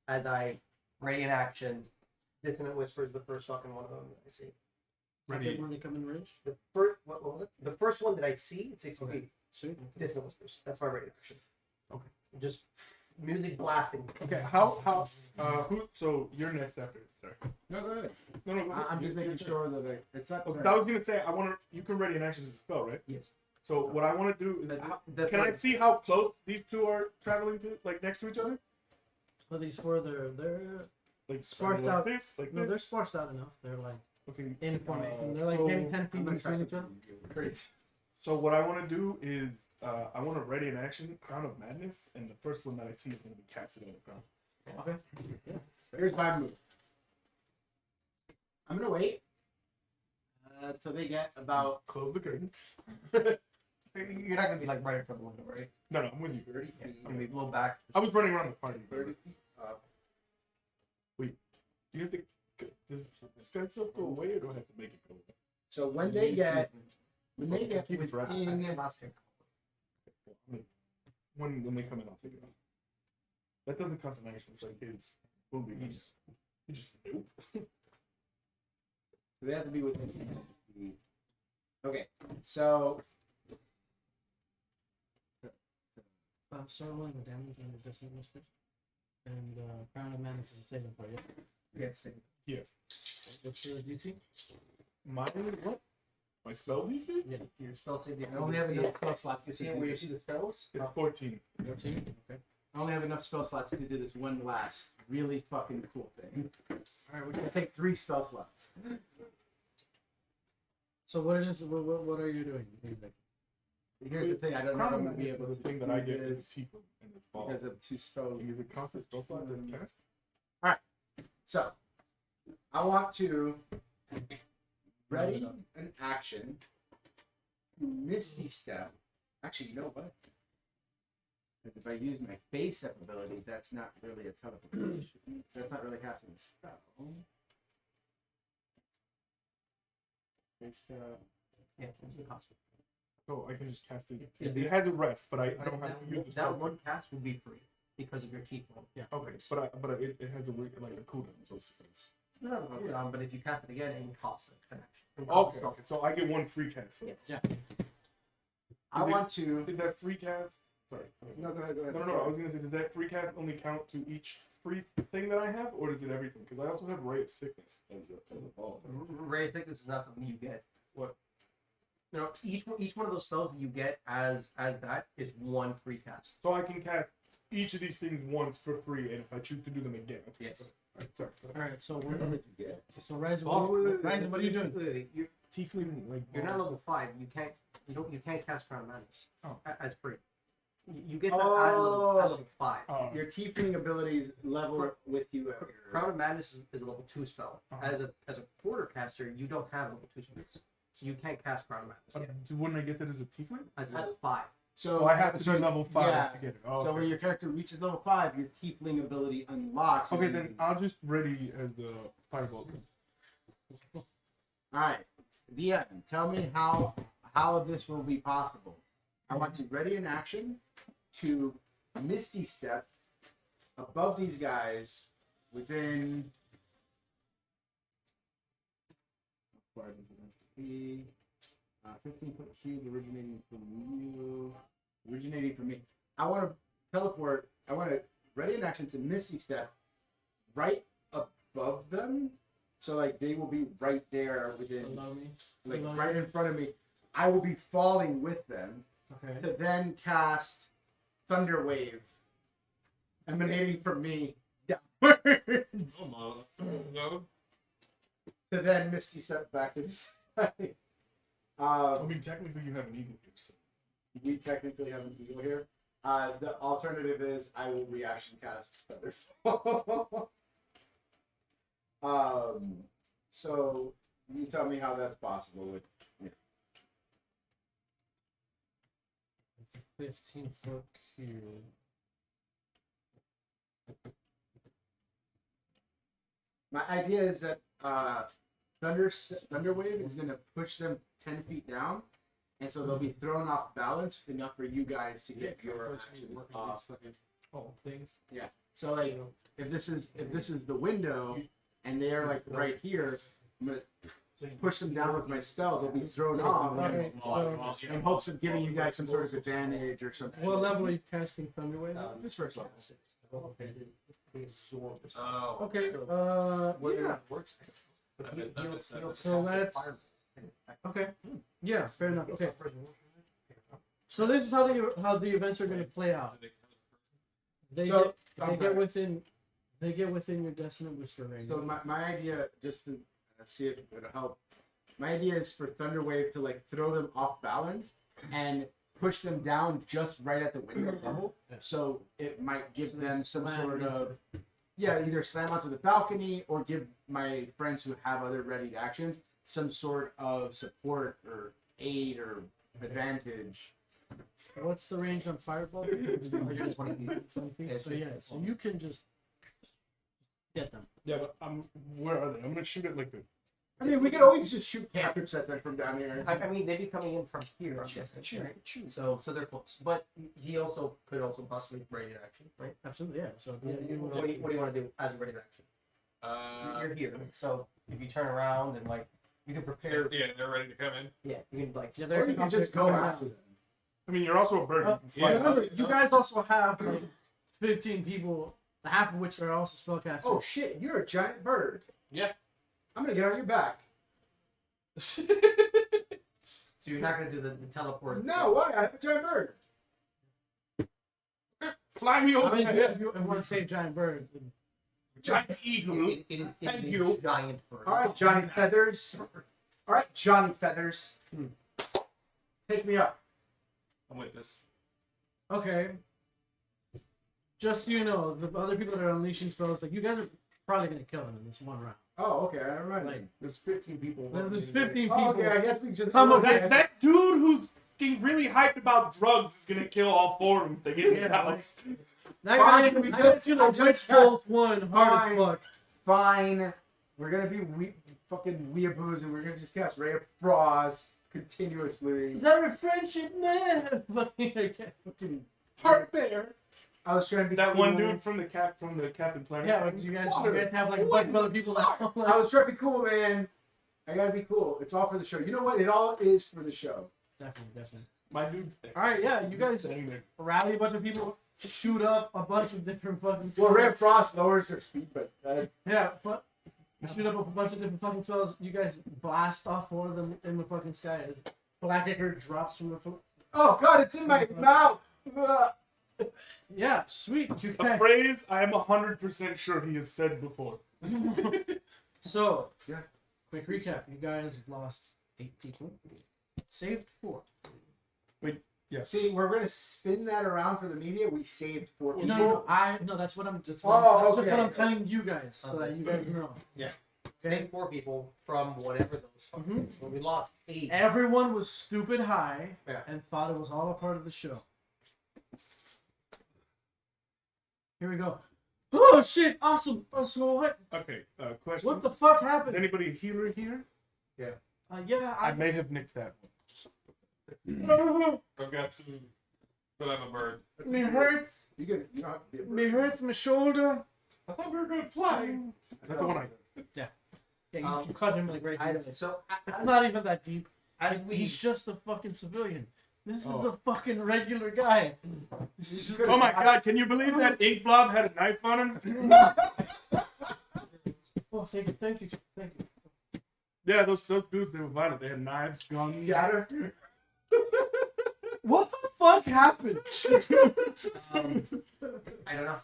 [SPEAKER 4] as I ready in action. Dissonant Whisper is the first fucking one of them that I see.
[SPEAKER 3] Ready.
[SPEAKER 2] When they come in range.
[SPEAKER 4] The first, what was it? The first one that I see, it's 60
[SPEAKER 2] Okay.
[SPEAKER 4] feet.
[SPEAKER 2] Sweet.
[SPEAKER 4] Dissonant Whispers. That's my ready action.
[SPEAKER 3] Okay.
[SPEAKER 4] Just music blasting.
[SPEAKER 3] Okay, who? So you're next after. Sorry.
[SPEAKER 6] no, go ahead.
[SPEAKER 3] No.
[SPEAKER 6] I'm just making sure that it's not.
[SPEAKER 3] Okay, I was gonna say you can ready an action as a spell, right?
[SPEAKER 4] Yes.
[SPEAKER 3] So what I want to do is, can I see how close these two are traveling to, like next to each other?
[SPEAKER 2] Well, these four, they're
[SPEAKER 3] Like
[SPEAKER 2] Sparsed
[SPEAKER 3] like
[SPEAKER 2] out.
[SPEAKER 3] this, like
[SPEAKER 2] no,
[SPEAKER 3] this.
[SPEAKER 2] they're sparsed out enough. They're like
[SPEAKER 3] Okay.
[SPEAKER 2] in formation. They're like
[SPEAKER 3] so
[SPEAKER 2] maybe 10 feet
[SPEAKER 6] I'm gonna
[SPEAKER 2] between
[SPEAKER 6] try
[SPEAKER 2] each other.
[SPEAKER 6] Great.
[SPEAKER 3] So what I want to do is, I want to ready an action, Crown of Madness, and the first one that I see is going to be casted on the ground.
[SPEAKER 2] Okay.
[SPEAKER 6] Here's my move. I'm gonna wait until they get about
[SPEAKER 3] Close the curtain.
[SPEAKER 4] You're not gonna be like right in front of the window, right?
[SPEAKER 3] No, I'm with you.
[SPEAKER 6] 30
[SPEAKER 4] Yeah,
[SPEAKER 6] feet.
[SPEAKER 4] you're gonna be a little back.
[SPEAKER 3] I was running around the party.
[SPEAKER 6] 30 feet up.
[SPEAKER 3] You have to. Does that stuff go away, or do I have to make it go away?
[SPEAKER 6] So when they get
[SPEAKER 3] Keep it dry.
[SPEAKER 6] within
[SPEAKER 4] Last hit.
[SPEAKER 3] When they come in, I'll take it off. That doesn't cost an action. It's like his movie. You just nope.
[SPEAKER 6] So they have to be within 10 feet. Okay, so
[SPEAKER 2] So rolling the damage on the Dissonant Whispers. And Crown of Madness is a saving throw, yeah?
[SPEAKER 4] Yes.
[SPEAKER 3] Yes.
[SPEAKER 2] What's your DC?
[SPEAKER 3] Mine. What? My spell DC?
[SPEAKER 2] Yeah.
[SPEAKER 4] Your spell save.
[SPEAKER 6] I only have enough spell slots
[SPEAKER 4] You
[SPEAKER 6] to
[SPEAKER 4] see
[SPEAKER 6] do
[SPEAKER 4] it where you
[SPEAKER 6] this.
[SPEAKER 4] see the spells?
[SPEAKER 3] It's 14.
[SPEAKER 2] 14? Okay.
[SPEAKER 6] I only have enough spell slots to do this one last really fucking cool thing. Alright, we're gonna take 3 spell slots.
[SPEAKER 2] So what it is? What are you doing?
[SPEAKER 6] Here's the thing, I don't know if
[SPEAKER 3] Crown
[SPEAKER 6] I'm
[SPEAKER 3] of
[SPEAKER 6] gonna be
[SPEAKER 3] Madness
[SPEAKER 6] able
[SPEAKER 3] is
[SPEAKER 6] to
[SPEAKER 3] the thing
[SPEAKER 6] do
[SPEAKER 3] that I get is
[SPEAKER 6] this
[SPEAKER 3] a tiefling and it's ball.
[SPEAKER 6] because of 2 spells.
[SPEAKER 3] Is it cost a spell slot to cast?
[SPEAKER 6] So, I want to ready an action, Misty Step. Actually, you know what? If I use my base up ability, that's not really a teleportation. So that's not really casting a spell. Base
[SPEAKER 4] Yeah, it's the cost.
[SPEAKER 3] Oh, I can just cast it.
[SPEAKER 2] Yeah.
[SPEAKER 3] It has a rest, but I don't have to use the
[SPEAKER 4] That
[SPEAKER 3] spell.
[SPEAKER 4] one cast will be free because of your teeth.
[SPEAKER 2] Yeah.
[SPEAKER 3] Okay, but it has a like a cooldown. So it's
[SPEAKER 4] No, but if you cast it again, it will cost an action. It will cost
[SPEAKER 3] okay.
[SPEAKER 4] a
[SPEAKER 3] Okay, so I get one free cast. For
[SPEAKER 4] Yes.
[SPEAKER 6] Yeah. I
[SPEAKER 3] Is it-
[SPEAKER 6] want to.
[SPEAKER 3] Is that free cast? Sorry.
[SPEAKER 6] No, go ahead. Go ahead.
[SPEAKER 3] No. I was gonna say, does that free cast only count to each free thing that I have, or does it everything? Because I also have Ray of Sickness as a ball.
[SPEAKER 4] Ray of Sickness is not something you get.
[SPEAKER 3] What?
[SPEAKER 4] You know, each one of those spells that you get as that is one free cast.
[SPEAKER 3] So I can cast each of these things once for free, and if I choose to do them again. Okay.
[SPEAKER 4] Yes.
[SPEAKER 3] Alright, sorry.
[SPEAKER 2] All right. So
[SPEAKER 6] What
[SPEAKER 2] we're
[SPEAKER 6] did you get?
[SPEAKER 2] so Ryzen.
[SPEAKER 4] Oh,
[SPEAKER 2] Ryzen, what are you doing?
[SPEAKER 4] Wait, you're
[SPEAKER 3] Tiefling like
[SPEAKER 4] not level 5. You can't cast Crown of Madness
[SPEAKER 3] Oh.
[SPEAKER 4] as free. You get that at level 5.
[SPEAKER 3] Oh.
[SPEAKER 6] Your tiefling abilities level
[SPEAKER 4] Cr-
[SPEAKER 6] with you at
[SPEAKER 4] Crown
[SPEAKER 6] your.
[SPEAKER 4] of Madness is a level 2 spell.
[SPEAKER 3] Uh-huh.
[SPEAKER 4] As a quarter caster, you don't have level 2 spells, so you can't cast Crown of Madness yet.
[SPEAKER 3] Wouldn't I get that as a Tiefling?
[SPEAKER 4] As a level 5.
[SPEAKER 3] So I have to be level 5
[SPEAKER 6] Yeah.
[SPEAKER 3] to get it. Oh,
[SPEAKER 6] So
[SPEAKER 3] okay.
[SPEAKER 6] when your character reaches level 5, your tiefling ability unlocks. and
[SPEAKER 3] Okay,
[SPEAKER 6] you
[SPEAKER 3] then
[SPEAKER 6] can-
[SPEAKER 3] I'll just ready as the firebolt.
[SPEAKER 6] All right, DM, tell me how this will be possible. I want to ready an action to Misty Step above these guys within required incident be 15-foot cube originating from you.
[SPEAKER 5] Originating from me. I want to teleport. I want to ready in action to Misty Step right above them. So like they will be right there within,
[SPEAKER 2] Below me.
[SPEAKER 5] like
[SPEAKER 2] Below
[SPEAKER 5] right
[SPEAKER 2] you.
[SPEAKER 5] in front of me. I will be falling with them
[SPEAKER 2] Okay.
[SPEAKER 5] to then cast Thunder Wave emanating from me downwards.
[SPEAKER 1] Oh, no.
[SPEAKER 5] To then Misty Step back inside.
[SPEAKER 3] I mean, technically, you have an eagle here. So.
[SPEAKER 5] We technically have an eagle here. The alternative is I will reaction cast Thunderfall. So you tell me how that's possible with
[SPEAKER 2] 15-foot cube.
[SPEAKER 5] my idea is that Thunder Wave is gonna push them 10 feet down, and so they'll be thrown off balance enough for you guys to get your actions off.
[SPEAKER 1] Things.
[SPEAKER 5] So like if this is the window and they're like right here, I'm gonna push them down with my spell. They'll be thrown off
[SPEAKER 2] Alright, so
[SPEAKER 5] in hopes of giving you guys some sort of advantage or something.
[SPEAKER 2] what level are you casting Thunderwave?
[SPEAKER 5] Just first level.
[SPEAKER 1] Oh.
[SPEAKER 2] Okay. Yeah. So that's okay. Yeah, fair enough. Okay. So this is how the events are going to play out. They
[SPEAKER 5] So,
[SPEAKER 2] get within your Dissonant Booster range.
[SPEAKER 5] So my idea, just to see if it would help, my idea is for Thunder Wave to like throw them off balance and push them down just right at the window level. So it might give them some sort of either slam onto the balcony or give my friends who have other readied actions some sort of support or aid or advantage.
[SPEAKER 2] What's the range on Fireball?
[SPEAKER 4] 120 feet.
[SPEAKER 2] 20 feet.
[SPEAKER 4] Yeah,
[SPEAKER 2] So yeah, so you can just get them.
[SPEAKER 3] Yeah, but where are they? I'm gonna shoot it like this.
[SPEAKER 5] I mean, we could always just shoot cantrips at them from down here.
[SPEAKER 4] I mean, they'd be coming in from here, I'm guessing. Right? So they're close. But he also could also possibly ready in action, right?
[SPEAKER 2] Absolutely, yeah. So yeah,
[SPEAKER 4] What do you want to do as a ready in action? You're here, so if you turn around and like you can prepare.
[SPEAKER 1] Yeah, they're ready to come in.
[SPEAKER 4] Yeah, you can like.
[SPEAKER 2] yeah,
[SPEAKER 5] Or
[SPEAKER 2] they're
[SPEAKER 5] you can just go after them.
[SPEAKER 3] I mean, you're also a bird. You can fly.
[SPEAKER 2] remember, you guys also have like 15 people, half of which are also spellcasters.
[SPEAKER 5] Oh shit, you're a giant bird.
[SPEAKER 1] Yeah.
[SPEAKER 5] I'm gonna get on your back.
[SPEAKER 4] So you're not gonna do the teleport.
[SPEAKER 5] No, why? I'm a giant bird.
[SPEAKER 3] Fly me
[SPEAKER 2] I
[SPEAKER 3] over
[SPEAKER 2] mean,
[SPEAKER 3] here.
[SPEAKER 2] if you want to say giant bird, then
[SPEAKER 3] Giant eagle.
[SPEAKER 4] It is
[SPEAKER 1] Thank
[SPEAKER 4] a
[SPEAKER 1] you.
[SPEAKER 4] giant bird.
[SPEAKER 5] All right, Johnny Feathers. All right, Johnny Feathers. Take me up.
[SPEAKER 1] I'm with this.
[SPEAKER 2] okay. Just so you know, the other people that are unleashing spells, like you guys are probably gonna kill them in this one round.
[SPEAKER 5] Oh, okay. Never mind.
[SPEAKER 2] Like,
[SPEAKER 3] There's 15 people.
[SPEAKER 2] there's 15 people.
[SPEAKER 5] Oh, okay, I guess we just.
[SPEAKER 2] Some of
[SPEAKER 3] That dude who's getting really hyped about drugs is gonna kill all 4 of them if they get in the
[SPEAKER 2] Yeah,
[SPEAKER 3] house.
[SPEAKER 2] That
[SPEAKER 5] Fine,
[SPEAKER 2] guy,
[SPEAKER 5] we
[SPEAKER 2] I
[SPEAKER 5] just-
[SPEAKER 2] just, you know,
[SPEAKER 5] I
[SPEAKER 2] which
[SPEAKER 5] just-
[SPEAKER 2] bolt one hard
[SPEAKER 5] Fine.
[SPEAKER 2] as fuck.
[SPEAKER 5] Fine. We're gonna be fucking weeaboos, and we're gonna just cast Ray of Frost continuously.
[SPEAKER 2] They're a friendship man. I can't fucking.
[SPEAKER 3] Heart bear.
[SPEAKER 5] I was trying to be
[SPEAKER 3] That
[SPEAKER 5] cool.
[SPEAKER 3] one dude from the Captain Planet.
[SPEAKER 2] Yeah, but you guys have like a bunch of other people that.
[SPEAKER 5] I was trying to be cool, man. I gotta be cool. It's all for the show. You know what? It all is for the show.
[SPEAKER 2] Definitely.
[SPEAKER 3] My dude's there.
[SPEAKER 2] All right, yeah, you guys
[SPEAKER 3] Standing there.
[SPEAKER 2] rally a bunch of people, shoot up a bunch of different fucking.
[SPEAKER 5] Well,
[SPEAKER 2] spells.
[SPEAKER 5] Ray of Frost lowers their speed, but
[SPEAKER 2] Yeah, but you shoot up a bunch of different fucking spells. You guys blast off one of them in the fucking sky as Blackacre drops from the.
[SPEAKER 5] oh god, it's in my mouth.
[SPEAKER 2] Yeah, sweet. You
[SPEAKER 3] A
[SPEAKER 2] guys.
[SPEAKER 3] phrase I am 100% sure he has said before.
[SPEAKER 2] So,
[SPEAKER 5] Yeah.
[SPEAKER 2] quick recap. You guys lost 8 people. Saved 4.
[SPEAKER 3] Yes.
[SPEAKER 5] See, we're gonna spin that around for the media. We saved 4 people.
[SPEAKER 2] No, that's what I'm. That's
[SPEAKER 5] Oh,
[SPEAKER 2] what
[SPEAKER 5] okay.
[SPEAKER 2] I'm telling you guys, so that you guys know.
[SPEAKER 4] Save 4 people from whatever those.
[SPEAKER 2] Mhm.
[SPEAKER 4] Well, we lost 8.
[SPEAKER 2] Everyone was stupid high
[SPEAKER 4] Yeah.
[SPEAKER 2] and thought it was all a part of the show. Here we go. Oh shit! Awesome. So what?
[SPEAKER 3] Okay, question.
[SPEAKER 2] What the fuck
[SPEAKER 3] Is
[SPEAKER 2] happened?
[SPEAKER 3] anybody a healer here?
[SPEAKER 2] Yeah,
[SPEAKER 3] I may have nicked that one.
[SPEAKER 1] I've got some, but I'm a bird.
[SPEAKER 2] me hurts.
[SPEAKER 5] You don't have to be a
[SPEAKER 2] Me
[SPEAKER 5] bird.
[SPEAKER 2] hurts my shoulder.
[SPEAKER 3] I thought we were going to fly. Is that the one I...
[SPEAKER 2] Yeah, you cut him like right here.
[SPEAKER 4] So
[SPEAKER 2] It's not even that deep.
[SPEAKER 4] as we
[SPEAKER 2] He's just a fucking civilian. This is
[SPEAKER 3] Oh.
[SPEAKER 2] the fucking regular guy. This is
[SPEAKER 3] Oh my god, can you believe that ink blob had a knife on him?
[SPEAKER 2] Oh, thank you, thank you, thank you.
[SPEAKER 3] Yeah, those dudes, they were violent. They had knives, guns.
[SPEAKER 2] What the fuck happened?
[SPEAKER 4] I don't know.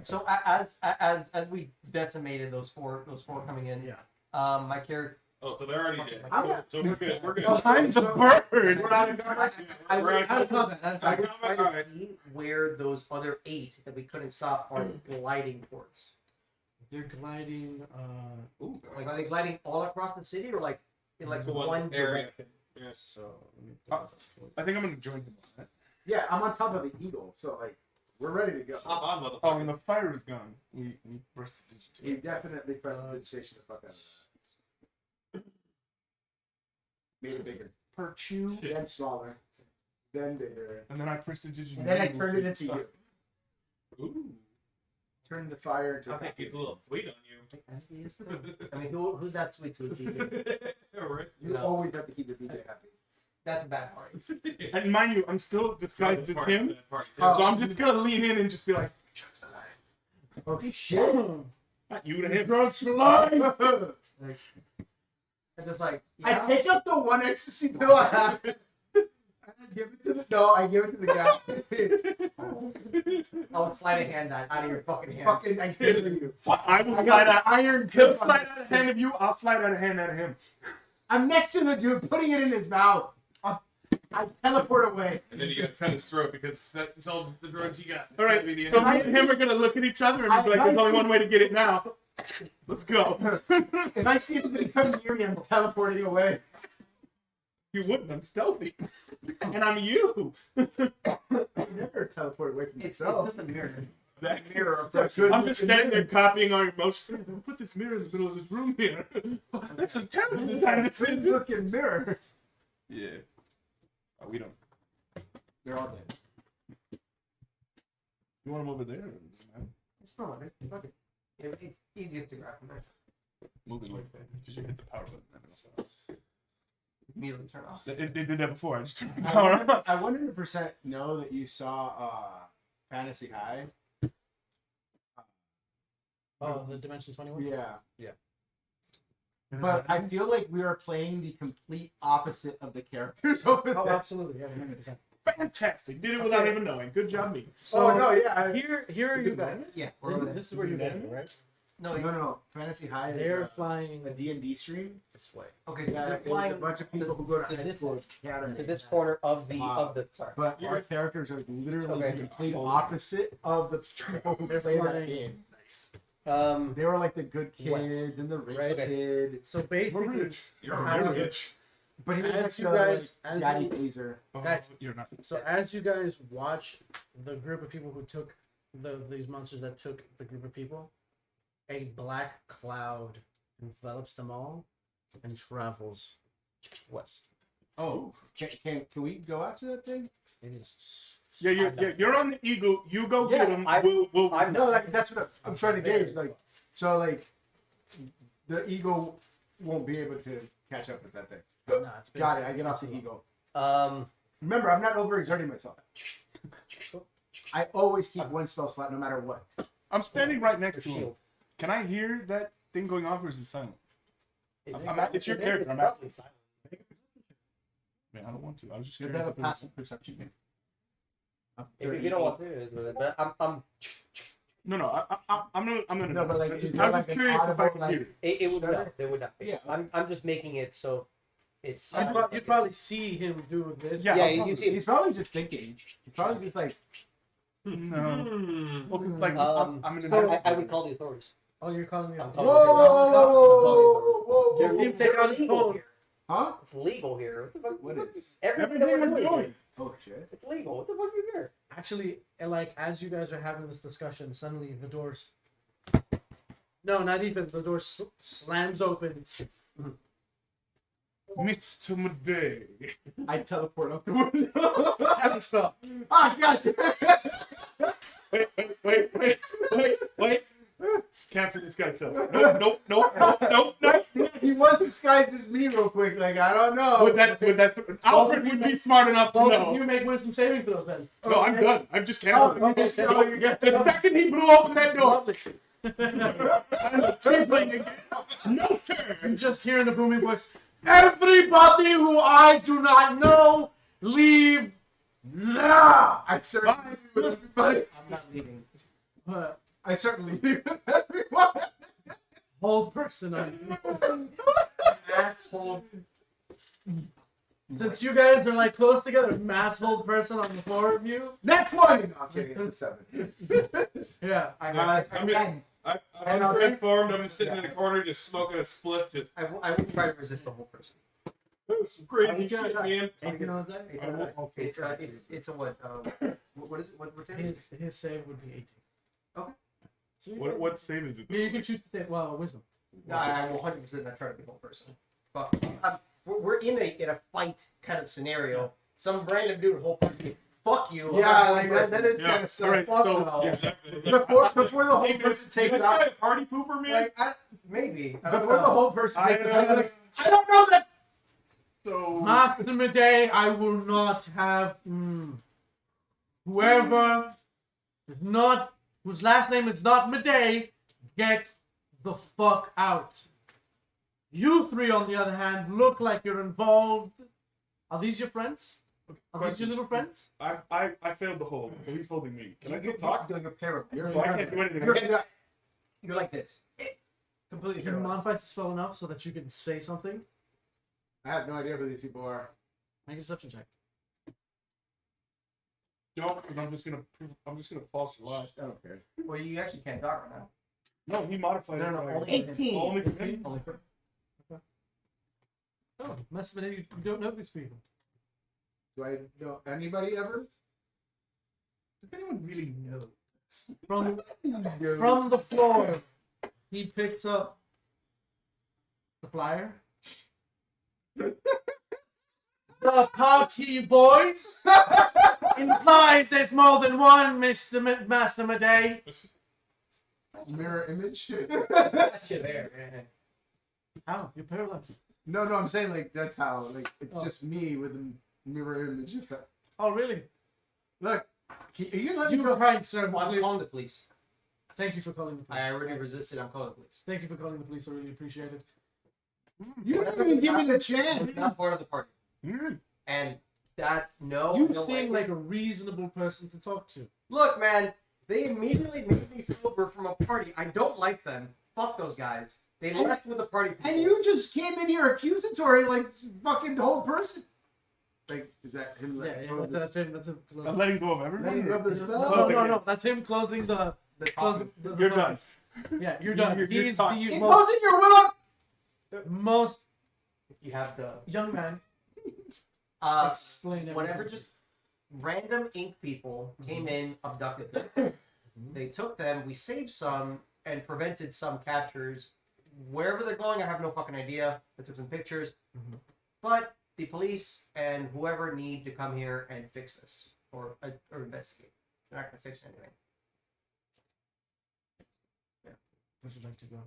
[SPEAKER 4] So as we decimated those four coming in,
[SPEAKER 2] Yeah.
[SPEAKER 4] my character.
[SPEAKER 1] Oh, so they're already dead.
[SPEAKER 4] I'm-
[SPEAKER 1] So we're good. We're good.
[SPEAKER 3] Behind the bird!
[SPEAKER 1] We're out of combat.
[SPEAKER 4] I
[SPEAKER 1] We're out
[SPEAKER 2] Out
[SPEAKER 1] of
[SPEAKER 2] of
[SPEAKER 1] combat.
[SPEAKER 2] combat, out of
[SPEAKER 4] I
[SPEAKER 2] combat.
[SPEAKER 4] would try to
[SPEAKER 1] Alright.
[SPEAKER 4] see where those other 8 that we couldn't stop are gliding towards.
[SPEAKER 2] They're gliding.
[SPEAKER 1] Ooh,
[SPEAKER 4] Like, are they gliding all across the city or like in like
[SPEAKER 1] to
[SPEAKER 4] one
[SPEAKER 1] area.
[SPEAKER 4] direction?
[SPEAKER 1] Yes.
[SPEAKER 2] So let me
[SPEAKER 3] Oh. I think I'm gonna join him on that.
[SPEAKER 5] Yeah, I'm on top of the eagle, so like we're ready to go.
[SPEAKER 1] Hop on, motherfucker.
[SPEAKER 3] Oh, and the fire is gone. We burst it
[SPEAKER 5] We
[SPEAKER 3] into
[SPEAKER 5] definitely pressed the station the fuck out of that. Made it bigger,
[SPEAKER 3] Perchu.
[SPEAKER 5] then smaller, then bigger,
[SPEAKER 3] And then I pressed the digital.
[SPEAKER 5] and then I turned it into you.
[SPEAKER 1] Ooh.
[SPEAKER 5] Turned the fire into.
[SPEAKER 1] I think he's a little sweet on you.
[SPEAKER 4] I mean, who's that sweet to the
[SPEAKER 1] Alright.
[SPEAKER 5] You
[SPEAKER 4] No.
[SPEAKER 5] always have to keep the DJ happy.
[SPEAKER 4] That's a bad part.
[SPEAKER 3] And mind you, I'm still disguised as him.
[SPEAKER 1] Part two.
[SPEAKER 3] So I'm just gonna lean in and just be like, "Shots alive."
[SPEAKER 5] Oh shit!
[SPEAKER 3] Not you to him.
[SPEAKER 5] Drugs for life.
[SPEAKER 4] Like, and just like
[SPEAKER 5] I pick up the one ecstasy pill I have. And I give it to the I give it to the guy.
[SPEAKER 4] I'll slide a hand out of your fucking hand.
[SPEAKER 5] Fucking, I give it to you.
[SPEAKER 3] I will
[SPEAKER 5] I
[SPEAKER 3] slide
[SPEAKER 5] got
[SPEAKER 3] out.
[SPEAKER 5] an iron
[SPEAKER 3] He'll
[SPEAKER 5] grip on
[SPEAKER 3] slide
[SPEAKER 5] it.
[SPEAKER 3] out a hand of you. I'll slide out a hand out of him.
[SPEAKER 5] I'm next to the dude, putting it in his mouth. I teleport away.
[SPEAKER 1] And then you gotta cut his throat because that's all the drugs you got.
[SPEAKER 3] All right.
[SPEAKER 1] Maybe the
[SPEAKER 3] So
[SPEAKER 1] end.
[SPEAKER 3] me and him are gonna look at each other and be like, "There's only one way to get it now. Let's go."
[SPEAKER 5] If I see anybody come near me, I'm teleporting away.
[SPEAKER 3] You wouldn't. I'm stealthy, and I'm you.
[SPEAKER 5] I never teleport away from
[SPEAKER 4] It's
[SPEAKER 5] myself.
[SPEAKER 4] just a mirror.
[SPEAKER 5] That mirror. That's good.
[SPEAKER 3] I'm just standing there copying all your motions. Put this mirror in the middle of this room here. That's a terrible design.
[SPEAKER 5] Good looking mirror.
[SPEAKER 3] Yeah. Oh, we don't.
[SPEAKER 5] They're all dead.
[SPEAKER 3] You want them over there? Or does it matter?
[SPEAKER 4] It's not like it. Fuck it. It's easiest to grab from there.
[SPEAKER 3] Move it like that because you hit the power button.
[SPEAKER 4] Immediately turn off.
[SPEAKER 3] It did that before. I just turned the power on.
[SPEAKER 5] I 100% know that you saw Fantasy High.
[SPEAKER 2] Oh, the Dimension 21.
[SPEAKER 5] Yeah.
[SPEAKER 2] Yeah.
[SPEAKER 5] But I feel like we are playing the complete opposite of the characters over
[SPEAKER 2] Oh,
[SPEAKER 5] there.
[SPEAKER 2] absolutely. Yeah, 100%.
[SPEAKER 3] Fantastic. Did it without even knowing. Good job, me.
[SPEAKER 2] So
[SPEAKER 5] Oh, no, yeah.
[SPEAKER 2] here are you guys.
[SPEAKER 4] Yeah. we're over there.
[SPEAKER 2] This is where you guys are, right?
[SPEAKER 4] No,
[SPEAKER 5] No. Fantasy High is
[SPEAKER 2] They're flying
[SPEAKER 5] a D&D stream.
[SPEAKER 2] this way.
[SPEAKER 4] Okay, so
[SPEAKER 5] Yeah,
[SPEAKER 4] you're
[SPEAKER 5] there's a
[SPEAKER 4] flying
[SPEAKER 5] bunch of people who go to
[SPEAKER 4] to
[SPEAKER 5] high
[SPEAKER 4] this
[SPEAKER 5] school
[SPEAKER 4] to
[SPEAKER 5] academy.
[SPEAKER 4] this corner of the sorry.
[SPEAKER 5] But our characters are literally
[SPEAKER 4] Okay.
[SPEAKER 5] the complete opposite of the people who play that
[SPEAKER 2] flying.
[SPEAKER 5] game.
[SPEAKER 4] Um,
[SPEAKER 5] They were like the good kids and the rich
[SPEAKER 2] Right.
[SPEAKER 5] kid.
[SPEAKER 2] So
[SPEAKER 3] We're
[SPEAKER 2] basically,
[SPEAKER 3] rich.
[SPEAKER 1] You're
[SPEAKER 2] How-
[SPEAKER 3] rich.
[SPEAKER 5] But he was
[SPEAKER 2] As
[SPEAKER 5] like
[SPEAKER 2] you
[SPEAKER 5] the
[SPEAKER 2] guys- as
[SPEAKER 5] daddy
[SPEAKER 2] you-
[SPEAKER 5] pleaser.
[SPEAKER 3] Oh,
[SPEAKER 2] Guys.
[SPEAKER 3] you're not.
[SPEAKER 2] so as you guys watch the group of people who took these monsters that took the group of people, a black cloud envelops them all and travels west.
[SPEAKER 5] Oh, can we go after that thing?
[SPEAKER 2] It is.
[SPEAKER 3] Yeah, you're on the eagle. You go
[SPEAKER 5] Yeah,
[SPEAKER 3] get him.
[SPEAKER 4] I-
[SPEAKER 3] We'll.
[SPEAKER 4] I'm
[SPEAKER 5] No,
[SPEAKER 4] not.
[SPEAKER 5] like that's what I'm trying to gauge. Like, so like, the eagle won't be able to catch up with that thing.
[SPEAKER 2] Nah, it's been-
[SPEAKER 5] Got it. I get off the eagle.
[SPEAKER 4] Um,
[SPEAKER 5] Remember, I'm not overexerting myself. I always keep one spell slot no matter what.
[SPEAKER 3] I'm standing right next
[SPEAKER 4] your
[SPEAKER 3] to him.
[SPEAKER 4] shield.
[SPEAKER 3] Can I hear that thing going off, or is it silent? It's your
[SPEAKER 4] It's
[SPEAKER 3] character. I'm
[SPEAKER 4] probably
[SPEAKER 3] asking.
[SPEAKER 4] silent.
[SPEAKER 3] Man, I don't want to. I was just
[SPEAKER 5] Does
[SPEAKER 3] curious.
[SPEAKER 5] that have a
[SPEAKER 3] if it was-
[SPEAKER 5] passive perception?
[SPEAKER 4] If you don't want to, it is what it is. But I'm
[SPEAKER 3] No, I'm not.
[SPEAKER 5] No, but like,
[SPEAKER 3] I
[SPEAKER 5] is
[SPEAKER 3] was
[SPEAKER 5] there
[SPEAKER 3] just
[SPEAKER 5] like an
[SPEAKER 3] curious if I
[SPEAKER 5] audible,
[SPEAKER 3] could
[SPEAKER 5] like-
[SPEAKER 3] hear it.
[SPEAKER 4] it would
[SPEAKER 5] Sorry?
[SPEAKER 4] not. It would not.
[SPEAKER 5] Yeah.
[SPEAKER 4] I'm just making it so it's.
[SPEAKER 2] You'd, you'd probably see him do this.
[SPEAKER 3] Yeah,
[SPEAKER 4] Yeah,
[SPEAKER 3] I'll
[SPEAKER 4] you see.
[SPEAKER 5] He's probably just thinking. He's probably just like,
[SPEAKER 3] No. Well, 'cause, like, I'm in
[SPEAKER 4] I would call the authorities.
[SPEAKER 2] Oh, you're calling me.
[SPEAKER 4] I'm
[SPEAKER 2] out.
[SPEAKER 4] calling
[SPEAKER 5] whoa,
[SPEAKER 2] Your team take out his
[SPEAKER 4] Legal
[SPEAKER 2] phone.
[SPEAKER 4] here.
[SPEAKER 5] huh?
[SPEAKER 4] It's legal here. What the fuck?
[SPEAKER 5] What is?
[SPEAKER 4] Everything that we're doing?
[SPEAKER 5] Oh shit.
[SPEAKER 4] It's legal. What the fuck are you here?
[SPEAKER 2] Actually, like as you guys are having this discussion, suddenly the doors. No, not even the door slams open.
[SPEAKER 3] Mr. Madej.
[SPEAKER 5] I teleport out the window.
[SPEAKER 2] Having spell.
[SPEAKER 5] Ah, god.
[SPEAKER 3] Wait. Capture this guy's self. Nope.
[SPEAKER 5] was disguised as me real quick. Like, I don't know.
[SPEAKER 3] Alfred would be smart enough to
[SPEAKER 2] Both of
[SPEAKER 3] know.
[SPEAKER 2] you make wisdom saving throws then.
[SPEAKER 3] No, I'm done. I'm just
[SPEAKER 5] Oh,
[SPEAKER 3] canceling.
[SPEAKER 5] okay. Oh, you get
[SPEAKER 3] The second he blew open that door,
[SPEAKER 2] Lovely.
[SPEAKER 3] I'm tiefling again. No, sir.
[SPEAKER 2] You just hear in the booming voice, everybody who I do not know, leave now.
[SPEAKER 5] I certainly with everybody.
[SPEAKER 4] I'm not leaving.
[SPEAKER 5] I certainly leave with everyone.
[SPEAKER 2] Hold person on.
[SPEAKER 4] Mass hold.
[SPEAKER 2] Since you guys are like close together, mass hold person on the four of you.
[SPEAKER 5] That's 20. No, I'm kidding. It's a 7.
[SPEAKER 2] Yeah.
[SPEAKER 1] I'm transformed. I'm just sitting in the corner, just smoking a spliff. Just
[SPEAKER 4] I will try to resist the whole person.
[SPEAKER 1] some crazy
[SPEAKER 4] How
[SPEAKER 1] shit,
[SPEAKER 4] many
[SPEAKER 1] man.
[SPEAKER 2] 18 on the die?
[SPEAKER 4] It's a what? What is it? What's it?
[SPEAKER 2] His save would be 18.
[SPEAKER 4] Okay.
[SPEAKER 2] So you
[SPEAKER 3] What save is it?
[SPEAKER 2] Yeah, you can choose to say, well, wisdom.
[SPEAKER 4] No, I will 100% not try to be the whole person. But we're in a fight kind of scenario. Some random dude whole party. Fuck you. I'm
[SPEAKER 5] Yeah,
[SPEAKER 4] not
[SPEAKER 5] like
[SPEAKER 4] the whole
[SPEAKER 5] that
[SPEAKER 4] person.
[SPEAKER 5] is kind of so
[SPEAKER 3] Alright,
[SPEAKER 5] fucked
[SPEAKER 3] so-
[SPEAKER 5] up.
[SPEAKER 1] Yeah, exactly.
[SPEAKER 5] Before the whole
[SPEAKER 1] Hey,
[SPEAKER 5] person
[SPEAKER 1] is
[SPEAKER 5] takes
[SPEAKER 1] this
[SPEAKER 5] it out.
[SPEAKER 1] guy a party pooper, man?
[SPEAKER 4] Like, maybe. I don't
[SPEAKER 5] Before the
[SPEAKER 4] know.
[SPEAKER 5] whole person
[SPEAKER 3] I,
[SPEAKER 5] takes it out.
[SPEAKER 3] uh,
[SPEAKER 5] Like, I don't know that.
[SPEAKER 3] So
[SPEAKER 2] Master Midday, I will not have whoever is not whose last name is not Midday, get the fuck out. You three, on the other hand, look like you're involved. Are these your friends? Are these your little friends?
[SPEAKER 3] I failed the hold, so he's holding me. Can I still
[SPEAKER 4] You're
[SPEAKER 3] talk?
[SPEAKER 4] doing a paralyzed.
[SPEAKER 3] So I can't do anything.
[SPEAKER 4] You're like this. Completely
[SPEAKER 2] Can you
[SPEAKER 4] paralyzed.
[SPEAKER 2] modify the spell enough so that you can say something?
[SPEAKER 5] I have no idea who these people are.
[SPEAKER 2] Make a deception check.
[SPEAKER 3] No, because I'm just gonna false lie.
[SPEAKER 5] I don't care.
[SPEAKER 4] Well, you actually can't talk right now.
[SPEAKER 3] No, he modified
[SPEAKER 4] No,
[SPEAKER 3] it.
[SPEAKER 4] no,
[SPEAKER 3] by-
[SPEAKER 4] only
[SPEAKER 5] 18.
[SPEAKER 3] Only for me.
[SPEAKER 4] Only for
[SPEAKER 2] Oh, Master Midday, you don't know these people.
[SPEAKER 5] Do I know anybody ever?
[SPEAKER 3] Does anyone really know?
[SPEAKER 2] From the floor, he picks up the flyer. The party boys implies there's more than one Master Midday.
[SPEAKER 5] Mirror image?
[SPEAKER 4] that shit there. Man.
[SPEAKER 2] How? You're paralyzed.
[SPEAKER 5] No, I'm saying like that's how. Like it's just me with a mirror image effect.
[SPEAKER 2] Oh, really?
[SPEAKER 5] Look, are you letting
[SPEAKER 2] You
[SPEAKER 5] me
[SPEAKER 2] were
[SPEAKER 5] go?
[SPEAKER 2] kind, sir.
[SPEAKER 4] Well, I'm calling the police.
[SPEAKER 2] Thank you for calling the police.
[SPEAKER 4] I already resisted. I'm calling the police.
[SPEAKER 2] Thank you for calling the police. I really appreciate it.
[SPEAKER 5] You didn't even give me the chance.
[SPEAKER 4] It's not part of the party. And that's no.
[SPEAKER 2] You
[SPEAKER 4] no
[SPEAKER 2] seem
[SPEAKER 4] way.
[SPEAKER 2] like a reasonable person to talk to.
[SPEAKER 4] Look, man. They immediately made me sober from a party. I don't like them. Fuck those guys. They left with the party people.
[SPEAKER 5] And you just came in here accusatory like fucking whole person. Like, is that him?
[SPEAKER 2] That's him. That's him.
[SPEAKER 3] I'm letting go of
[SPEAKER 5] Letting
[SPEAKER 3] everyone.
[SPEAKER 5] go of the
[SPEAKER 2] No,
[SPEAKER 5] spell.
[SPEAKER 2] no. That's him closing the. Closing the
[SPEAKER 3] You're done.
[SPEAKER 2] Yeah, you're done.
[SPEAKER 3] You're
[SPEAKER 2] He's
[SPEAKER 3] caught.
[SPEAKER 2] the
[SPEAKER 5] Imposing your will on.
[SPEAKER 2] most
[SPEAKER 4] If you have the
[SPEAKER 2] young man.
[SPEAKER 4] Uh,
[SPEAKER 2] Explain everything.
[SPEAKER 4] whatever, just random ink people came in, abducted them. They took them, we saved some, and prevented some captures. Wherever they're going, I have no fucking idea. I took some pictures. But the police and whoever need to come here and fix this or investigate. They're not going to fix anything.
[SPEAKER 2] Would you like to go?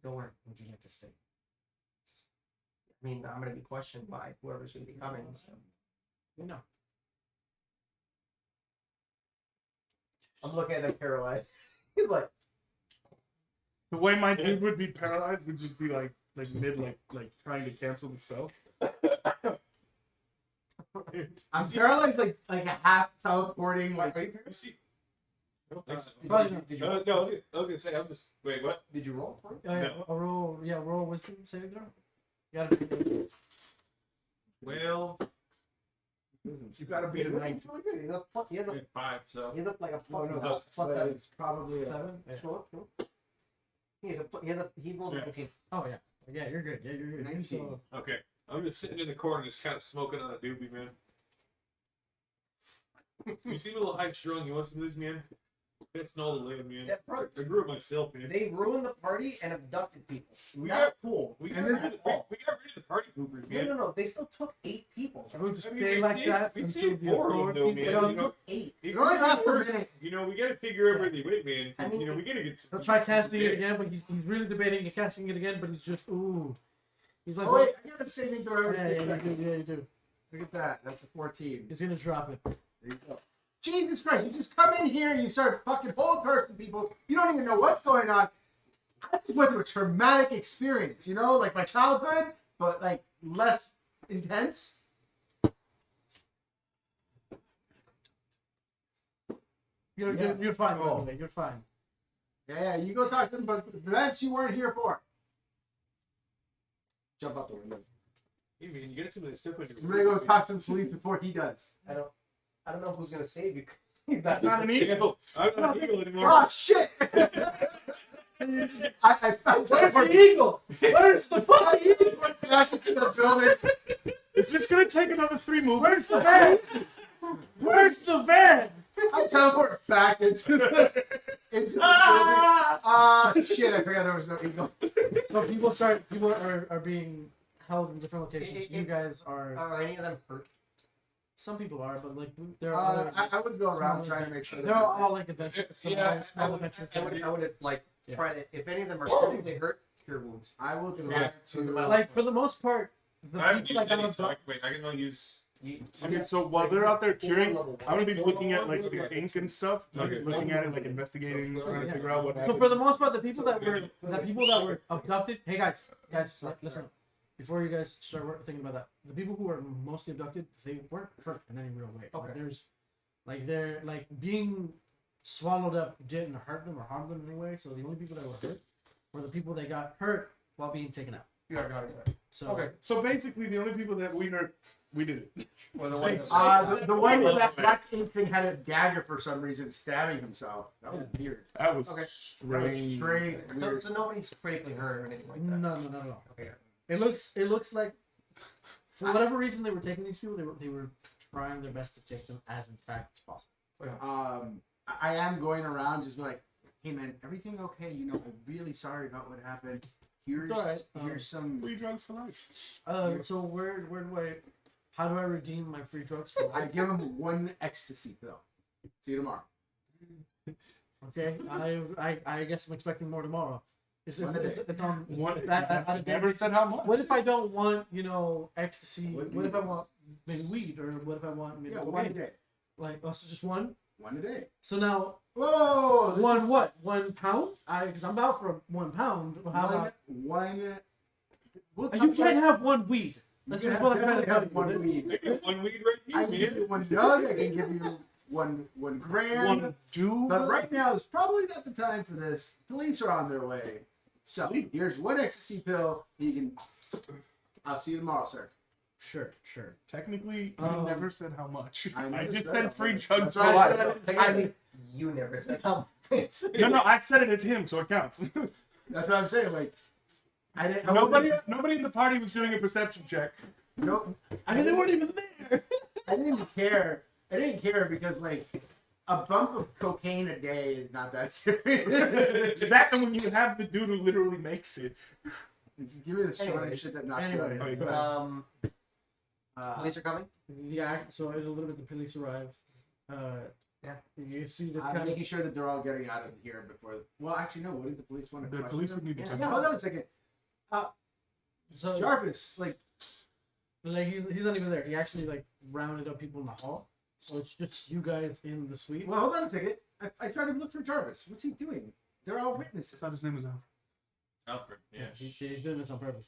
[SPEAKER 4] Don't worry.
[SPEAKER 2] Would you like to stay?
[SPEAKER 4] I mean, I'm going to be questioned by whoever's going to be coming. So.
[SPEAKER 2] No.
[SPEAKER 4] I'm looking at them paralyzed. He's like,
[SPEAKER 3] The way my dude would be paralyzed would just be like mid like trying to cancel the spell.
[SPEAKER 5] I'm paralyzed like a half teleporting like.
[SPEAKER 4] are you
[SPEAKER 1] You see? I don't think so.
[SPEAKER 4] Did you
[SPEAKER 1] No, I was gonna say I'm just wait. What?
[SPEAKER 4] Did you roll for it?
[SPEAKER 2] Roll wisdom saving throw. You gotta be.
[SPEAKER 1] Well,
[SPEAKER 3] You gotta beat a 19.
[SPEAKER 4] He has a, he has a,
[SPEAKER 1] 5. So
[SPEAKER 4] he has a, like a plus,
[SPEAKER 5] no,
[SPEAKER 4] plus
[SPEAKER 5] but
[SPEAKER 4] seven.
[SPEAKER 5] it's probably a,
[SPEAKER 2] 7.
[SPEAKER 4] Sure. He rolled a 19.
[SPEAKER 2] Oh yeah. Yeah, you're good. Yeah, you're good.
[SPEAKER 5] 19.
[SPEAKER 2] So,
[SPEAKER 1] okay, I'm just sitting in the corner, just kind of smoking on a doobie, man. You seem a little high strung. You want some of this, man? That's not the land, man.
[SPEAKER 4] Yeah, bro.
[SPEAKER 1] I grew it myself, man.
[SPEAKER 4] They ruined the party and abducted people.
[SPEAKER 1] We
[SPEAKER 4] Not
[SPEAKER 1] got-
[SPEAKER 4] cool.
[SPEAKER 1] We got,
[SPEAKER 5] And
[SPEAKER 1] rid
[SPEAKER 5] then-
[SPEAKER 1] of the, we got rid of the party poopers,
[SPEAKER 4] No,
[SPEAKER 1] man.
[SPEAKER 4] no, no. They still took 8 people.
[SPEAKER 2] I would just
[SPEAKER 1] I mean,
[SPEAKER 2] stay
[SPEAKER 1] we
[SPEAKER 2] like
[SPEAKER 1] saved-
[SPEAKER 2] that
[SPEAKER 1] we
[SPEAKER 2] until
[SPEAKER 1] saved
[SPEAKER 2] the
[SPEAKER 1] 4 of them, though,
[SPEAKER 2] authorities.
[SPEAKER 1] man.
[SPEAKER 4] They
[SPEAKER 1] You
[SPEAKER 4] only
[SPEAKER 1] know,
[SPEAKER 4] took 8.
[SPEAKER 1] it
[SPEAKER 5] only
[SPEAKER 1] really
[SPEAKER 5] lasts for a
[SPEAKER 1] works.
[SPEAKER 5] minute.
[SPEAKER 1] You know, we got to figure out where they went, man. 'Cause,
[SPEAKER 4] I mean,
[SPEAKER 1] you know, we got to get.
[SPEAKER 2] He'll try casting it again, but he's really debating casting it again, but he's just ooh. He's like,
[SPEAKER 5] Oh wait, I got a saving throw.
[SPEAKER 2] yeah, you do.
[SPEAKER 5] Look at that. That's a 14.
[SPEAKER 2] He's gonna drop it.
[SPEAKER 5] There you go. Jesus Christ! You just come in here and you start fucking whole person people. You don't even know what's going on. I just went through a traumatic experience, you know, like my childhood, but like less intense.
[SPEAKER 2] You're fine. By the
[SPEAKER 5] Oh.
[SPEAKER 2] way, you're fine.
[SPEAKER 5] Yeah, you go talk to them about the events you weren't here for. Jump out the window.
[SPEAKER 1] You mean you get some of this stuff when
[SPEAKER 5] I'm gonna go talk to the police before he does.
[SPEAKER 4] I don't know who's gonna save you.
[SPEAKER 5] He's not an eagle.
[SPEAKER 1] I'm not an eagle anymore.
[SPEAKER 5] Oh shit! I found
[SPEAKER 2] Where's the eagle? Where's the fucking eagle?
[SPEAKER 5] went back into the building.
[SPEAKER 3] It's just gonna take another 3 moves.
[SPEAKER 2] Where's the van? Where's the van?
[SPEAKER 5] I teleport back into the building. Shit! I forgot there was no eagle.
[SPEAKER 2] So people are being held in different locations. You guys are.
[SPEAKER 4] Are any of them hurt?
[SPEAKER 2] Some people are, but like there are.
[SPEAKER 5] I would go around trying to make sure.
[SPEAKER 2] They're all like adventurers.
[SPEAKER 1] Yeah,
[SPEAKER 2] small adventurers.
[SPEAKER 4] I would like
[SPEAKER 2] Yeah.
[SPEAKER 4] try to. If any of them are seriously hurt, cure wounds.
[SPEAKER 5] I will try
[SPEAKER 1] Yeah.
[SPEAKER 5] to.
[SPEAKER 2] Like for the most part, the
[SPEAKER 1] I haven't
[SPEAKER 2] people
[SPEAKER 1] used
[SPEAKER 2] that got
[SPEAKER 1] any,
[SPEAKER 2] on
[SPEAKER 1] so wait, I can only use.
[SPEAKER 3] Okay, so while they're out there curing,
[SPEAKER 4] Level
[SPEAKER 3] I'm gonna be
[SPEAKER 4] one.
[SPEAKER 3] looking at like the ink and stuff, like
[SPEAKER 1] Okay.
[SPEAKER 3] looking at it, like investigating, trying to
[SPEAKER 2] Yeah.
[SPEAKER 3] figure out what
[SPEAKER 2] So
[SPEAKER 3] happened.
[SPEAKER 2] for the most part, the people that were abducted. Hey guys, listen. Up. Before you guys start thinking about that, the people who were mostly abducted, they weren't hurt in any real way.
[SPEAKER 4] Okay.
[SPEAKER 2] They're like being swallowed up didn't hurt them or harm them in any way. So the only people that were hurt were the people that got hurt while being taken out.
[SPEAKER 3] Yeah, got it.
[SPEAKER 2] So
[SPEAKER 3] Okay, so basically the only people that we hurt, we did it.
[SPEAKER 4] Or the ones
[SPEAKER 5] The one with that black ink thing had a dagger for some reason, stabbing himself. That was weird.
[SPEAKER 3] That was
[SPEAKER 4] Okay.
[SPEAKER 3] strange.
[SPEAKER 5] Straight
[SPEAKER 4] so,
[SPEAKER 5] weird.
[SPEAKER 4] so nobody's critically hurt or anything like that.
[SPEAKER 2] no.
[SPEAKER 4] Okay.
[SPEAKER 2] It looks like for whatever reason they were taking these people, they were trying their best to take them as intact as possible.
[SPEAKER 5] I am going around just be like, hey man, everything okay? You know, I'm really sorry about what happened. Here's
[SPEAKER 2] It's alright.
[SPEAKER 5] here's some.
[SPEAKER 3] Free drugs for life.
[SPEAKER 2] So how do I redeem my free drugs for
[SPEAKER 5] I
[SPEAKER 2] life?
[SPEAKER 5] give him 1 ecstasy pill. See you tomorrow.
[SPEAKER 2] Okay, I guess I'm expecting more tomorrow. It's on
[SPEAKER 3] One.
[SPEAKER 2] that
[SPEAKER 3] Never said how much.
[SPEAKER 2] What if I don't want ecstasy?
[SPEAKER 5] What do
[SPEAKER 2] What
[SPEAKER 5] you
[SPEAKER 2] if I want maybe weed or what if I want maybe
[SPEAKER 5] Yeah,
[SPEAKER 2] cocaine?
[SPEAKER 5] 1 a day.
[SPEAKER 2] Like so just one.
[SPEAKER 5] 1 a day.
[SPEAKER 2] So now
[SPEAKER 5] Whoa! this
[SPEAKER 2] one what? 1 pound? Because I'm out for 1 pound. How about
[SPEAKER 5] one. We'll
[SPEAKER 2] you
[SPEAKER 5] talk
[SPEAKER 2] can't
[SPEAKER 5] about-
[SPEAKER 2] have 1 weed. That's
[SPEAKER 5] you
[SPEAKER 2] what I'm trying to tell
[SPEAKER 5] have 1
[SPEAKER 2] you.
[SPEAKER 5] weed.
[SPEAKER 1] I got 1 weed right
[SPEAKER 5] I
[SPEAKER 1] here,
[SPEAKER 5] can give
[SPEAKER 1] man.
[SPEAKER 5] you 1 dog. I can give you one grand.
[SPEAKER 3] One do.
[SPEAKER 5] But right now is probably not the time for this. Police are on their way. So here's 1 ecstasy pill. You can. I'll see you tomorrow, sir.
[SPEAKER 2] Sure.
[SPEAKER 3] Technically, you never said how much.
[SPEAKER 5] I
[SPEAKER 3] I
[SPEAKER 5] never
[SPEAKER 3] just
[SPEAKER 5] said
[SPEAKER 3] said
[SPEAKER 5] how
[SPEAKER 3] free
[SPEAKER 5] much.
[SPEAKER 3] drugs
[SPEAKER 5] That's
[SPEAKER 3] for
[SPEAKER 5] why I
[SPEAKER 3] life.
[SPEAKER 5] said-
[SPEAKER 4] Technically, you never said how much.
[SPEAKER 3] No, I said it as him, so it counts.
[SPEAKER 5] That's what I'm saying. Like, I didn't.
[SPEAKER 3] Nobody in the party was doing a perception check.
[SPEAKER 5] Nope.
[SPEAKER 2] I mean, they weren't even there.
[SPEAKER 5] I didn't even care. I didn't care because like a bump of cocaine a day is not that serious.
[SPEAKER 3] That and when you have the dude who literally makes it.
[SPEAKER 5] Just give me the story
[SPEAKER 4] Anyways.
[SPEAKER 5] shit that not
[SPEAKER 2] Anyway.
[SPEAKER 3] Okay, good.
[SPEAKER 4] Police are coming.
[SPEAKER 2] Yeah. So in a little bit, the police arrive.
[SPEAKER 4] Yeah.
[SPEAKER 2] You see this
[SPEAKER 5] I'm
[SPEAKER 2] kind
[SPEAKER 5] making sure that they're all getting out of here before. Well, actually, no. What did the police want to?
[SPEAKER 3] The
[SPEAKER 5] question
[SPEAKER 3] police
[SPEAKER 5] them?
[SPEAKER 3] would need to
[SPEAKER 2] Yeah.
[SPEAKER 3] come
[SPEAKER 5] Yeah,
[SPEAKER 3] out.
[SPEAKER 5] hold on a second.
[SPEAKER 2] so
[SPEAKER 5] Jarvis, like,
[SPEAKER 2] he's not even there. He actually rounded up people in the hall. So it's just you guys in the suite.
[SPEAKER 5] well, hold on a second. I tried to look for Jarvis. What's he doing? They're all
[SPEAKER 3] I
[SPEAKER 5] witnesses.
[SPEAKER 3] thought his name was Alfred.
[SPEAKER 1] Alfred, yeah.
[SPEAKER 2] He's doing this on purpose.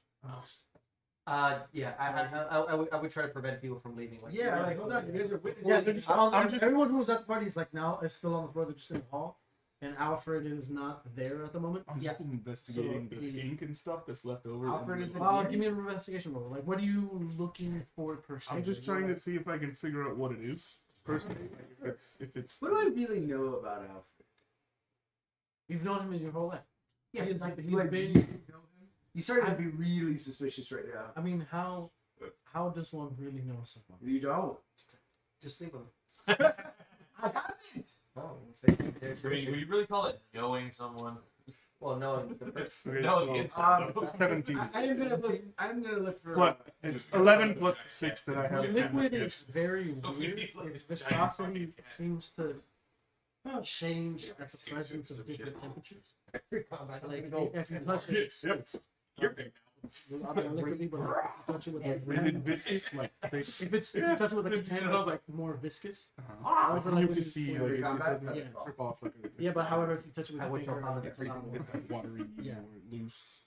[SPEAKER 4] Yeah, I would try to prevent people from leaving. Like,
[SPEAKER 5] Yeah, like, hold on. You guys are witnesses.
[SPEAKER 2] Yeah, they're just
[SPEAKER 3] I'm just-
[SPEAKER 2] everyone who was at the party is now is still on the floor. They're just in the hall, and Alfred is not there at the moment.
[SPEAKER 3] I'm just investigating
[SPEAKER 2] So,
[SPEAKER 3] the ink and stuff that's left over.
[SPEAKER 5] Alfred
[SPEAKER 3] and-
[SPEAKER 5] is
[SPEAKER 2] Well, give me an investigation roll. Like, what are you looking for per se?
[SPEAKER 3] I'm just trying to see if I can figure out what it is. Personally, like, if it's
[SPEAKER 5] What do I really know about Alfred?
[SPEAKER 2] You've known him your whole life.
[SPEAKER 5] Yeah,
[SPEAKER 2] He's
[SPEAKER 5] like,
[SPEAKER 2] he's
[SPEAKER 5] like,
[SPEAKER 2] been.
[SPEAKER 5] you starting to be really suspicious right now.
[SPEAKER 2] I mean, how does one really know someone?
[SPEAKER 5] You don't.
[SPEAKER 4] just sleep with them.
[SPEAKER 5] I haven't.
[SPEAKER 4] Oh,
[SPEAKER 1] I mean, would you really call it knowing someone?
[SPEAKER 4] well, no, the first.
[SPEAKER 3] okay,
[SPEAKER 1] No,
[SPEAKER 3] so
[SPEAKER 1] it's
[SPEAKER 3] 17.
[SPEAKER 5] I'm gonna look for.
[SPEAKER 3] Plus, it's 11 plus 6 that I have.
[SPEAKER 2] Liquid is very
[SPEAKER 1] Oh,
[SPEAKER 2] weird.
[SPEAKER 1] we need, like,
[SPEAKER 2] Its
[SPEAKER 1] a giant
[SPEAKER 2] viscosity
[SPEAKER 1] fucking
[SPEAKER 2] seems to change at the presence of different temperatures. Like if you touch it,
[SPEAKER 3] Yep.
[SPEAKER 1] You're big
[SPEAKER 2] with other liquid, but like, if you touch it with like
[SPEAKER 3] Is it viscous? Like thick?
[SPEAKER 2] if you touch it with like a can, it's like more viscous. However,
[SPEAKER 3] You
[SPEAKER 2] like
[SPEAKER 3] can
[SPEAKER 2] when
[SPEAKER 3] see
[SPEAKER 2] when
[SPEAKER 3] like
[SPEAKER 2] you-
[SPEAKER 3] it
[SPEAKER 5] combat
[SPEAKER 3] doesn't
[SPEAKER 2] yeah.
[SPEAKER 3] trip off like a,
[SPEAKER 2] yeah, but however, if you touch it with
[SPEAKER 4] I
[SPEAKER 2] a
[SPEAKER 4] would
[SPEAKER 2] finger,
[SPEAKER 4] know how to
[SPEAKER 2] it's a lot more.
[SPEAKER 3] it's like watery
[SPEAKER 2] Yeah.
[SPEAKER 3] or loose.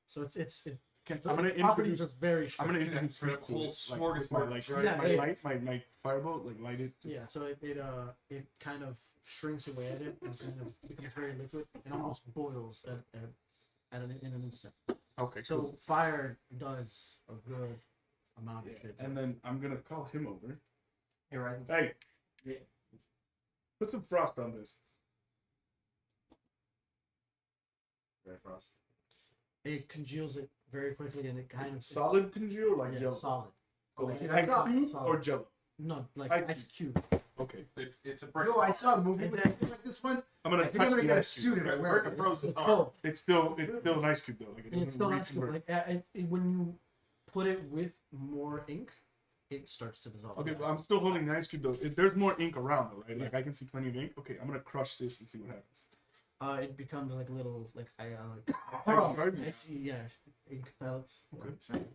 [SPEAKER 2] So it's
[SPEAKER 3] I'm
[SPEAKER 2] the
[SPEAKER 3] gonna
[SPEAKER 2] properties
[SPEAKER 3] introduce.
[SPEAKER 2] are very
[SPEAKER 3] I'm
[SPEAKER 2] strict.
[SPEAKER 3] gonna
[SPEAKER 1] Yeah,
[SPEAKER 3] introduce
[SPEAKER 1] for the
[SPEAKER 3] heat to
[SPEAKER 1] whole
[SPEAKER 3] it, like, with my
[SPEAKER 1] smorgasbord,
[SPEAKER 3] light,
[SPEAKER 1] right?
[SPEAKER 2] Yeah,
[SPEAKER 3] my
[SPEAKER 2] yeah.
[SPEAKER 3] light, my firebolt, like light it.
[SPEAKER 2] Yeah, so it kind of shrinks away at it and kind of becomes very liquid and almost boils in an instant.
[SPEAKER 3] Okay,
[SPEAKER 2] So
[SPEAKER 3] cool.
[SPEAKER 2] fire does a good amount of shit.
[SPEAKER 3] And then I'm gonna call him over.
[SPEAKER 4] Hey, Ryzen.
[SPEAKER 3] Hey,
[SPEAKER 2] Yeah.
[SPEAKER 3] put some frost on this.
[SPEAKER 5] Red Frost.
[SPEAKER 2] It congeals it very quickly and it kind of
[SPEAKER 3] Solid congeal, or like
[SPEAKER 2] yeah,
[SPEAKER 3] jello.
[SPEAKER 2] solid.
[SPEAKER 3] Oh,
[SPEAKER 2] Like,
[SPEAKER 3] ice
[SPEAKER 2] solid.
[SPEAKER 3] cube
[SPEAKER 2] Solid.
[SPEAKER 3] or jello.
[SPEAKER 2] No, like
[SPEAKER 3] Ice
[SPEAKER 2] ice cube.
[SPEAKER 3] Okay,
[SPEAKER 1] It's a brick.
[SPEAKER 5] Yo, I saw a movie
[SPEAKER 2] And
[SPEAKER 5] with
[SPEAKER 2] then-
[SPEAKER 5] something like this once.
[SPEAKER 3] I'm gonna
[SPEAKER 5] I think
[SPEAKER 3] touch
[SPEAKER 5] I'm gonna
[SPEAKER 3] the
[SPEAKER 5] get a
[SPEAKER 3] ice
[SPEAKER 5] suit
[SPEAKER 3] cube.
[SPEAKER 5] if I wear
[SPEAKER 1] Brick
[SPEAKER 5] it.
[SPEAKER 1] frozen
[SPEAKER 2] It's
[SPEAKER 1] arm.
[SPEAKER 2] cold.
[SPEAKER 3] It's still an ice cube though. Like it
[SPEAKER 2] It's
[SPEAKER 3] doesn't
[SPEAKER 2] still
[SPEAKER 3] reach
[SPEAKER 2] ice cube.
[SPEAKER 3] where-
[SPEAKER 2] Like when you put it with more ink, it starts to dissolve.
[SPEAKER 3] Okay, but I'm still holding the ice cube though. There's more ink around though, right? Like I can see plenty of ink. Okay, I'm gonna crush this and see what happens.
[SPEAKER 2] It becomes like little like I see ink pellets.
[SPEAKER 3] Okay.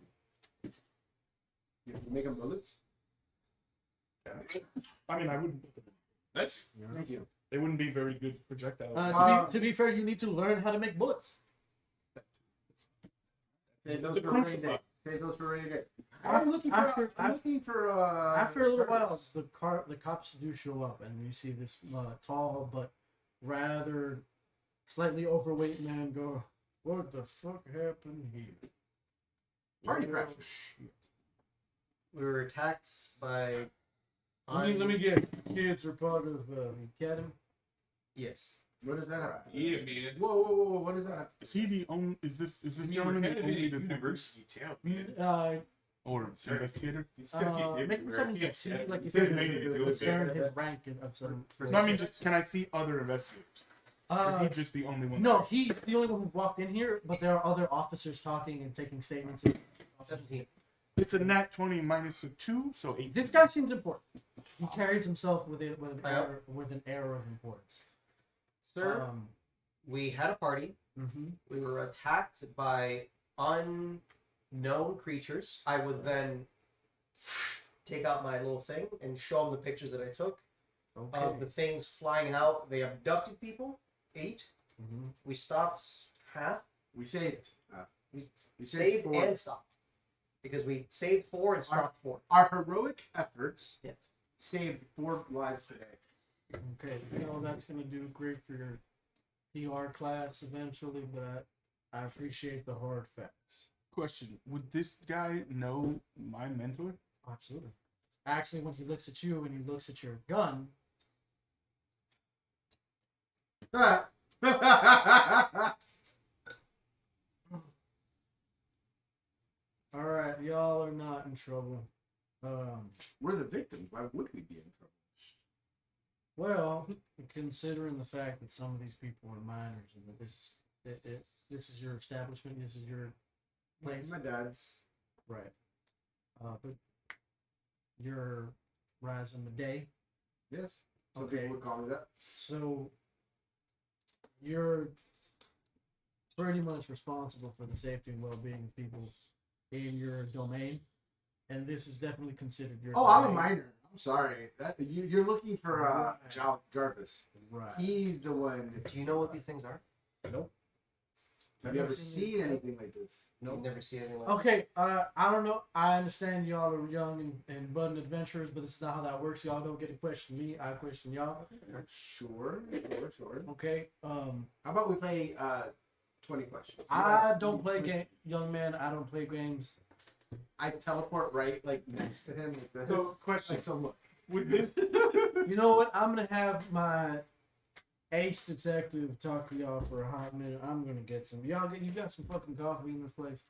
[SPEAKER 5] You make them bullets?
[SPEAKER 3] I mean, I wouldn't put them in.
[SPEAKER 1] That's
[SPEAKER 5] Thank you.
[SPEAKER 3] They wouldn't be very good projectiles.
[SPEAKER 2] To be fair, you need to learn how to make bullets.
[SPEAKER 5] Save those
[SPEAKER 1] It's a
[SPEAKER 5] for
[SPEAKER 1] crucial
[SPEAKER 5] rainy day.
[SPEAKER 1] part.
[SPEAKER 5] Save those for rainy day.
[SPEAKER 2] After-
[SPEAKER 5] I'm looking for.
[SPEAKER 2] After a little while, the cops do show up, and you see this tall but rather slightly overweight man go, "What the fuck happened here?"
[SPEAKER 5] Party crashers.
[SPEAKER 4] We were attacked by.
[SPEAKER 2] Let me get. Kids are part of the academy.
[SPEAKER 4] Yes.
[SPEAKER 5] What does that have?
[SPEAKER 1] yeah, man.
[SPEAKER 5] Whoa! What does that have?
[SPEAKER 3] Is he the only? Is this
[SPEAKER 1] You're
[SPEAKER 3] gentleman
[SPEAKER 1] head
[SPEAKER 3] the
[SPEAKER 1] of
[SPEAKER 3] only
[SPEAKER 1] a
[SPEAKER 3] detective
[SPEAKER 1] university town, man.
[SPEAKER 3] or
[SPEAKER 1] Sure.
[SPEAKER 3] investigator?
[SPEAKER 1] These stuff gets
[SPEAKER 2] Make
[SPEAKER 1] everywhere.
[SPEAKER 2] something
[SPEAKER 1] Yeah,
[SPEAKER 2] you see,
[SPEAKER 1] yeah.
[SPEAKER 2] like if
[SPEAKER 3] Say
[SPEAKER 2] you
[SPEAKER 3] the name if you look
[SPEAKER 2] concern
[SPEAKER 3] there.
[SPEAKER 2] his rank and of some.
[SPEAKER 3] No, I mean, just can I see other investigators? Or is he just the only one?
[SPEAKER 2] No, he's the only one who walked in here, but there are other officers talking and taking statements.
[SPEAKER 4] 17.
[SPEAKER 3] It's a nat 20 minus a 2, so 8.
[SPEAKER 2] This guy seems important. He carries himself with an air of importance.
[SPEAKER 4] Sir, we had a party. We were attacked by unknown creatures. I would then take out my little thing and show them the pictures that I took of the things flying out. They abducted people, 8. We stopped half.
[SPEAKER 5] We saved. We
[SPEAKER 4] Saved
[SPEAKER 5] four.
[SPEAKER 4] and stopped. Because we saved 4 and stopped 4.
[SPEAKER 5] Our heroic efforts
[SPEAKER 4] Yes.
[SPEAKER 5] saved 4 lives today.
[SPEAKER 2] Okay, you know that's gonna do great for your PR class eventually, but I appreciate the hard facts.
[SPEAKER 3] Question: would this guy know my mentor?
[SPEAKER 2] Absolutely. Actually, when he looks at you and he looks at your gun, all right, y'all are not in trouble.
[SPEAKER 5] We're the victims. Why would we be in trouble?
[SPEAKER 2] Well, considering the fact that some of these people are minors and that this is your establishment, this is your place,
[SPEAKER 5] My dad's.
[SPEAKER 2] right? But you're rising the day,
[SPEAKER 5] Yes. Some
[SPEAKER 2] Okay.
[SPEAKER 5] people would call me that.
[SPEAKER 2] so you're pretty much responsible for the safety and well-being of people in your domain, and this is definitely considered your.
[SPEAKER 5] Oh, I'm a
[SPEAKER 2] domain.
[SPEAKER 5] minor. I'm sorry. You're looking for Jarvis.
[SPEAKER 2] Right.
[SPEAKER 5] He's the one.
[SPEAKER 4] Do you know what these things are?
[SPEAKER 5] Have you ever seen anything like this?
[SPEAKER 4] No. Never seen anything like
[SPEAKER 2] Okay, I don't know. I understand y'all are young and budding adventurers, but this is not how that works. Y'all don't get to question me. I question y'all.
[SPEAKER 5] Sure.
[SPEAKER 2] Okay.
[SPEAKER 5] How about we play 20 questions?
[SPEAKER 2] I don't play game, young man. I don't play games.
[SPEAKER 5] I teleport right like next to him. Like this.
[SPEAKER 3] So, question:
[SPEAKER 5] So look.
[SPEAKER 3] would this?
[SPEAKER 2] You know what? I'm gonna have my ace detective talk to y'all for a hot minute. I'm gonna get some. You got some fucking coffee in this place?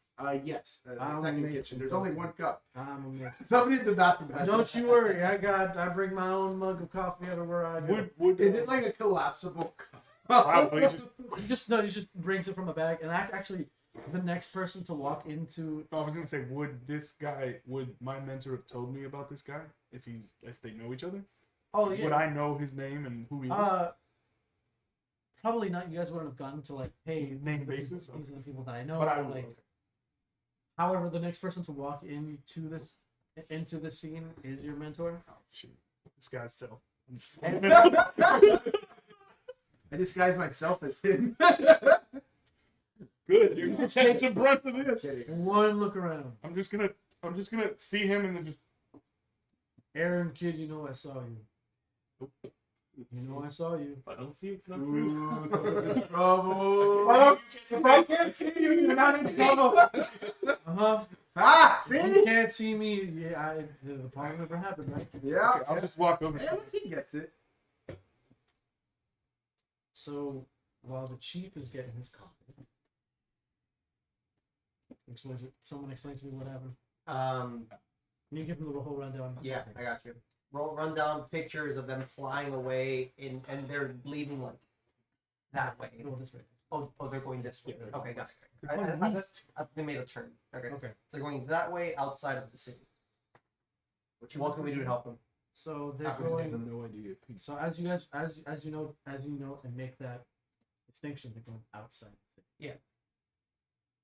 [SPEAKER 5] Yes.
[SPEAKER 2] I'm
[SPEAKER 5] Second
[SPEAKER 2] making
[SPEAKER 5] kitchen. There's
[SPEAKER 2] some
[SPEAKER 5] only
[SPEAKER 2] coffee.
[SPEAKER 5] 1 cup.
[SPEAKER 2] I'm gonna make.
[SPEAKER 5] Somebody in the bathroom. has
[SPEAKER 2] Don't
[SPEAKER 5] it.
[SPEAKER 2] you worry. I bring my own mug of coffee out of where I go.
[SPEAKER 3] Would
[SPEAKER 5] Is it like a collapsible cup?
[SPEAKER 3] probably just?
[SPEAKER 2] He just brings it from a bag, and actually, the next person to walk into.
[SPEAKER 3] I was gonna say, would my mentor have told me about this guy if they know each other?
[SPEAKER 2] Oh yeah.
[SPEAKER 3] Would I know his name and who he is?
[SPEAKER 2] Probably not. You guys wouldn't have gotten to like, hey,
[SPEAKER 3] Name
[SPEAKER 2] these are the
[SPEAKER 3] basis?
[SPEAKER 2] people- These are the people that I know.
[SPEAKER 3] But I would.
[SPEAKER 2] like, However, the next person to walk into the scene is your mentor.
[SPEAKER 3] Oh shit! This guy's still.
[SPEAKER 5] I disguise myself as him.
[SPEAKER 3] Good. You're just catching breath of this.
[SPEAKER 2] One look around.
[SPEAKER 3] I'm just gonna see him and then just.
[SPEAKER 2] Aaron, kid, you know I saw you. You know I saw you.
[SPEAKER 3] I don't see it's not true.
[SPEAKER 5] Trouble. If I can't see you, you're not in trouble.
[SPEAKER 2] Uh-huh.
[SPEAKER 5] Ah,
[SPEAKER 2] You
[SPEAKER 5] see?
[SPEAKER 2] can't see me. Yeah, the problem never happened, right?
[SPEAKER 5] Yeah.
[SPEAKER 3] I'll just walk over.
[SPEAKER 5] Yeah, he gets it.
[SPEAKER 2] So while the chief is getting his coffee, someone explain to me what happened. Can you give him the whole rundown?
[SPEAKER 4] Yeah, I got you. Run down pictures of them flying away and they're leaving like that way.
[SPEAKER 2] No, this way.
[SPEAKER 4] Oh, they're going this way.
[SPEAKER 2] Yeah,
[SPEAKER 4] Okay, got it.
[SPEAKER 2] They're going east.
[SPEAKER 4] They made a turn. Okay.
[SPEAKER 2] Okay.
[SPEAKER 4] So they're going that way outside of the city. What can we do to help them?
[SPEAKER 2] So they're
[SPEAKER 3] I have
[SPEAKER 2] going.
[SPEAKER 3] no idea if he's.
[SPEAKER 2] So as you guys, as you know, and make that distinction, they're going outside the city.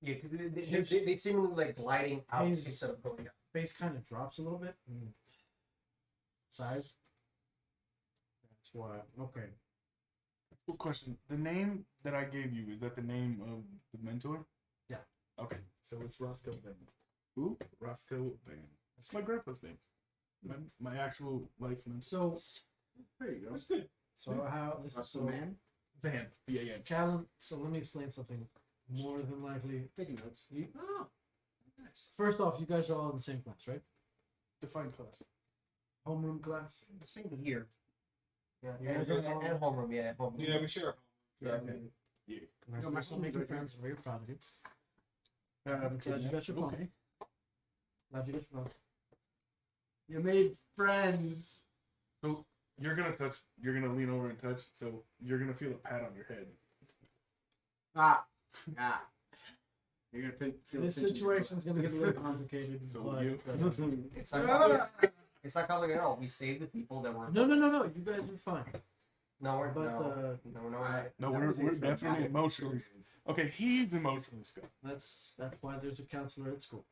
[SPEAKER 4] Yeah, because they seem like gliding out
[SPEAKER 2] He's-
[SPEAKER 4] instead of going up.
[SPEAKER 2] Face kind of drops a little bit. Size. That's why. Okay.
[SPEAKER 3] Quick question: the name that I gave you, is that the name of the mentor?
[SPEAKER 2] Yeah.
[SPEAKER 3] Okay.
[SPEAKER 6] So it's Roscoe Van.
[SPEAKER 3] Who? Roscoe Van. That's my grandpa's name. My actual life name.
[SPEAKER 2] So
[SPEAKER 6] There you go.
[SPEAKER 3] That's good.
[SPEAKER 2] so how this is
[SPEAKER 6] Roscoe
[SPEAKER 2] so
[SPEAKER 6] Man.
[SPEAKER 3] Van. V-A-N.
[SPEAKER 2] Callan. So let me explain something. More than likely,
[SPEAKER 6] Taking notes.
[SPEAKER 2] you,
[SPEAKER 6] Oh, nice.
[SPEAKER 2] first off, you guys are all in the same class, right?
[SPEAKER 3] Define class.
[SPEAKER 2] Homeroom class.
[SPEAKER 4] Same here. Yeah,
[SPEAKER 2] Yeah,
[SPEAKER 4] and,
[SPEAKER 2] just-
[SPEAKER 4] and homeroom, yeah, homeroom.
[SPEAKER 1] Yeah, we sure.
[SPEAKER 4] Yeah,
[SPEAKER 2] Okay.
[SPEAKER 3] Yeah.
[SPEAKER 2] You're still making friends. I'm very proud of you. Glad you got your phone.
[SPEAKER 6] Okay.
[SPEAKER 2] Glad you got your phone.
[SPEAKER 5] You made friends.
[SPEAKER 3] So you're gonna lean over and touch. So you're gonna feel a pat on your head.
[SPEAKER 5] Ah. You're gonna feel
[SPEAKER 2] This situation's gonna get a little complicated.
[SPEAKER 3] So
[SPEAKER 2] but,
[SPEAKER 3] you-
[SPEAKER 4] It's not complicated. It's not complicated at all. We saved the people that were.
[SPEAKER 2] No. You guys are fine.
[SPEAKER 4] No, we're
[SPEAKER 2] But
[SPEAKER 4] no, we're not.
[SPEAKER 3] No,
[SPEAKER 5] That
[SPEAKER 3] we're
[SPEAKER 5] was a
[SPEAKER 3] definitely
[SPEAKER 5] traumatic
[SPEAKER 3] emotionally.
[SPEAKER 5] experience.
[SPEAKER 3] Okay, he's emotionally scarred.
[SPEAKER 2] that's why there's a counselor at school.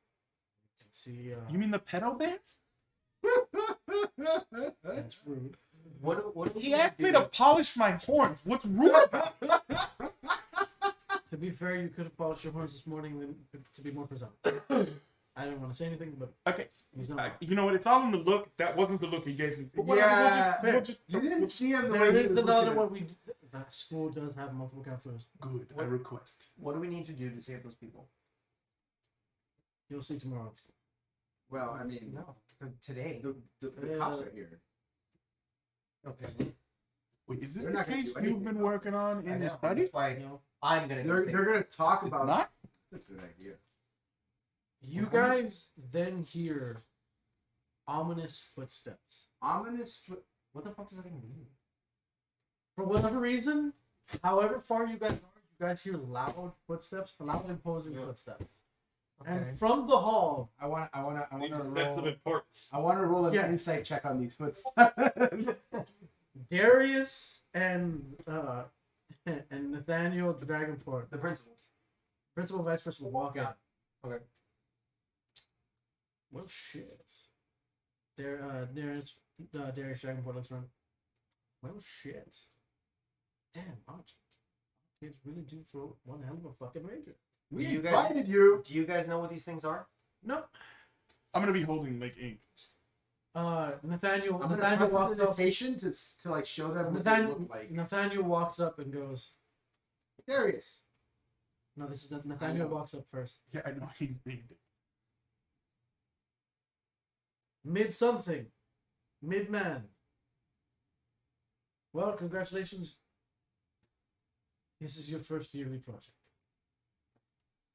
[SPEAKER 2] You can see.
[SPEAKER 3] You mean the pedo bear?
[SPEAKER 2] That's rude.
[SPEAKER 4] What do
[SPEAKER 3] He
[SPEAKER 4] we
[SPEAKER 3] asked me
[SPEAKER 4] do?
[SPEAKER 3] to polish my horns. What's rude about it?
[SPEAKER 2] To be fair, you could have polished your horns this morning to be more presentable. I didn't want to say anything, but
[SPEAKER 3] Okay,
[SPEAKER 2] he's not.
[SPEAKER 3] you know what? It's all in the look. That wasn't the look he gave me. But whatever,
[SPEAKER 5] Yeah.
[SPEAKER 3] we'll just
[SPEAKER 5] You didn't see him the
[SPEAKER 2] There
[SPEAKER 5] way he
[SPEAKER 2] is
[SPEAKER 5] was
[SPEAKER 2] another
[SPEAKER 5] looking
[SPEAKER 2] one. That school does have multiple counselors.
[SPEAKER 3] good. I request.
[SPEAKER 4] What do we need to do to save those people?
[SPEAKER 2] You'll see tomorrow. At school.
[SPEAKER 5] Well, I mean,
[SPEAKER 4] No, today.
[SPEAKER 5] the cops are here.
[SPEAKER 4] Okay.
[SPEAKER 3] Wait, is this
[SPEAKER 5] They're
[SPEAKER 3] the
[SPEAKER 5] not gonna
[SPEAKER 3] case
[SPEAKER 5] do
[SPEAKER 3] you've
[SPEAKER 5] anything
[SPEAKER 3] been
[SPEAKER 5] about it.
[SPEAKER 3] working on
[SPEAKER 4] I
[SPEAKER 3] in your
[SPEAKER 4] know.
[SPEAKER 3] study?
[SPEAKER 4] That's why I'm gonna.
[SPEAKER 5] They're gonna talk
[SPEAKER 3] It's
[SPEAKER 5] about.
[SPEAKER 3] not.
[SPEAKER 5] That's a good idea.
[SPEAKER 2] You guys then hear ominous footsteps.
[SPEAKER 5] Ominous.
[SPEAKER 4] What the fuck does that even mean?
[SPEAKER 2] For whatever reason, however far you guys are, you guys hear loud footsteps, loud imposing footsteps.
[SPEAKER 4] Okay.
[SPEAKER 2] And from the hall,
[SPEAKER 5] I want to
[SPEAKER 1] That's of
[SPEAKER 5] roll.
[SPEAKER 1] importance.
[SPEAKER 5] I want to roll an
[SPEAKER 2] Yeah.
[SPEAKER 5] insight check on these footsteps.
[SPEAKER 2] Darius and Nathaniel Dragonport,
[SPEAKER 4] The principals.
[SPEAKER 2] principal vice principal, walk
[SPEAKER 4] Yeah.
[SPEAKER 2] out.
[SPEAKER 4] Okay.
[SPEAKER 2] Well, shit. Darius Dragonport looks around. Well, shit. Damn, Arch. Kids really do throw one hell of a fucking ranger.
[SPEAKER 5] We
[SPEAKER 4] You guys-
[SPEAKER 5] invited you.
[SPEAKER 4] Do you guys know what these things are?
[SPEAKER 2] No.
[SPEAKER 3] I'm gonna be holding like ink.
[SPEAKER 2] Nathaniel.
[SPEAKER 5] I'm gonna
[SPEAKER 2] Nathaniel
[SPEAKER 5] press
[SPEAKER 2] walks up.
[SPEAKER 5] presentation to like show them what they look like.
[SPEAKER 2] Nathaniel walks up and goes.
[SPEAKER 5] Darius.
[SPEAKER 2] No, this is Nathaniel
[SPEAKER 5] know.
[SPEAKER 2] walks up first.
[SPEAKER 3] Yeah, I know he's being.
[SPEAKER 2] Mid something. Mid man. Well, congratulations. This is your first yearly project.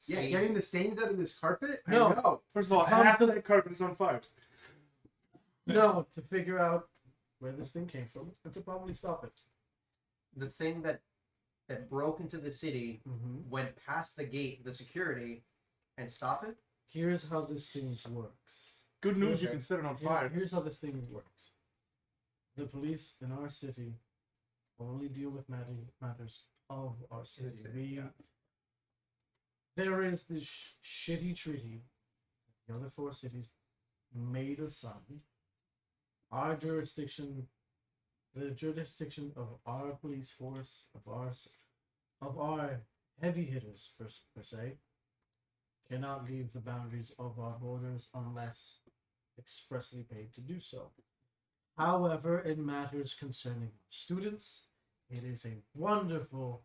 [SPEAKER 5] Yeah,
[SPEAKER 4] Save-
[SPEAKER 5] getting the stains out of this carpet.
[SPEAKER 2] No.
[SPEAKER 5] I know.
[SPEAKER 3] First of all,
[SPEAKER 2] Come
[SPEAKER 3] half
[SPEAKER 2] to-
[SPEAKER 3] of that carpet is on fire.
[SPEAKER 2] No, to figure out where this thing came from and to probably stop it.
[SPEAKER 4] the thing that broke into the city,
[SPEAKER 2] Mm-hmm.
[SPEAKER 4] went past the gate, the security, and stop it.
[SPEAKER 2] Here's how this thing works.
[SPEAKER 3] Good news, you
[SPEAKER 4] Okay.
[SPEAKER 3] can set it on fire.
[SPEAKER 2] Here's how this thing works. The police in our city only deal with matters of our city.
[SPEAKER 4] City, yeah.
[SPEAKER 2] There is this shitty treaty the other 4 cities may decide our jurisdiction, the jurisdiction of our police force, of our heavy hitters per se, cannot leave the boundaries of our borders unless expressly paid to do so. However, in matters concerning students, it is a wonderful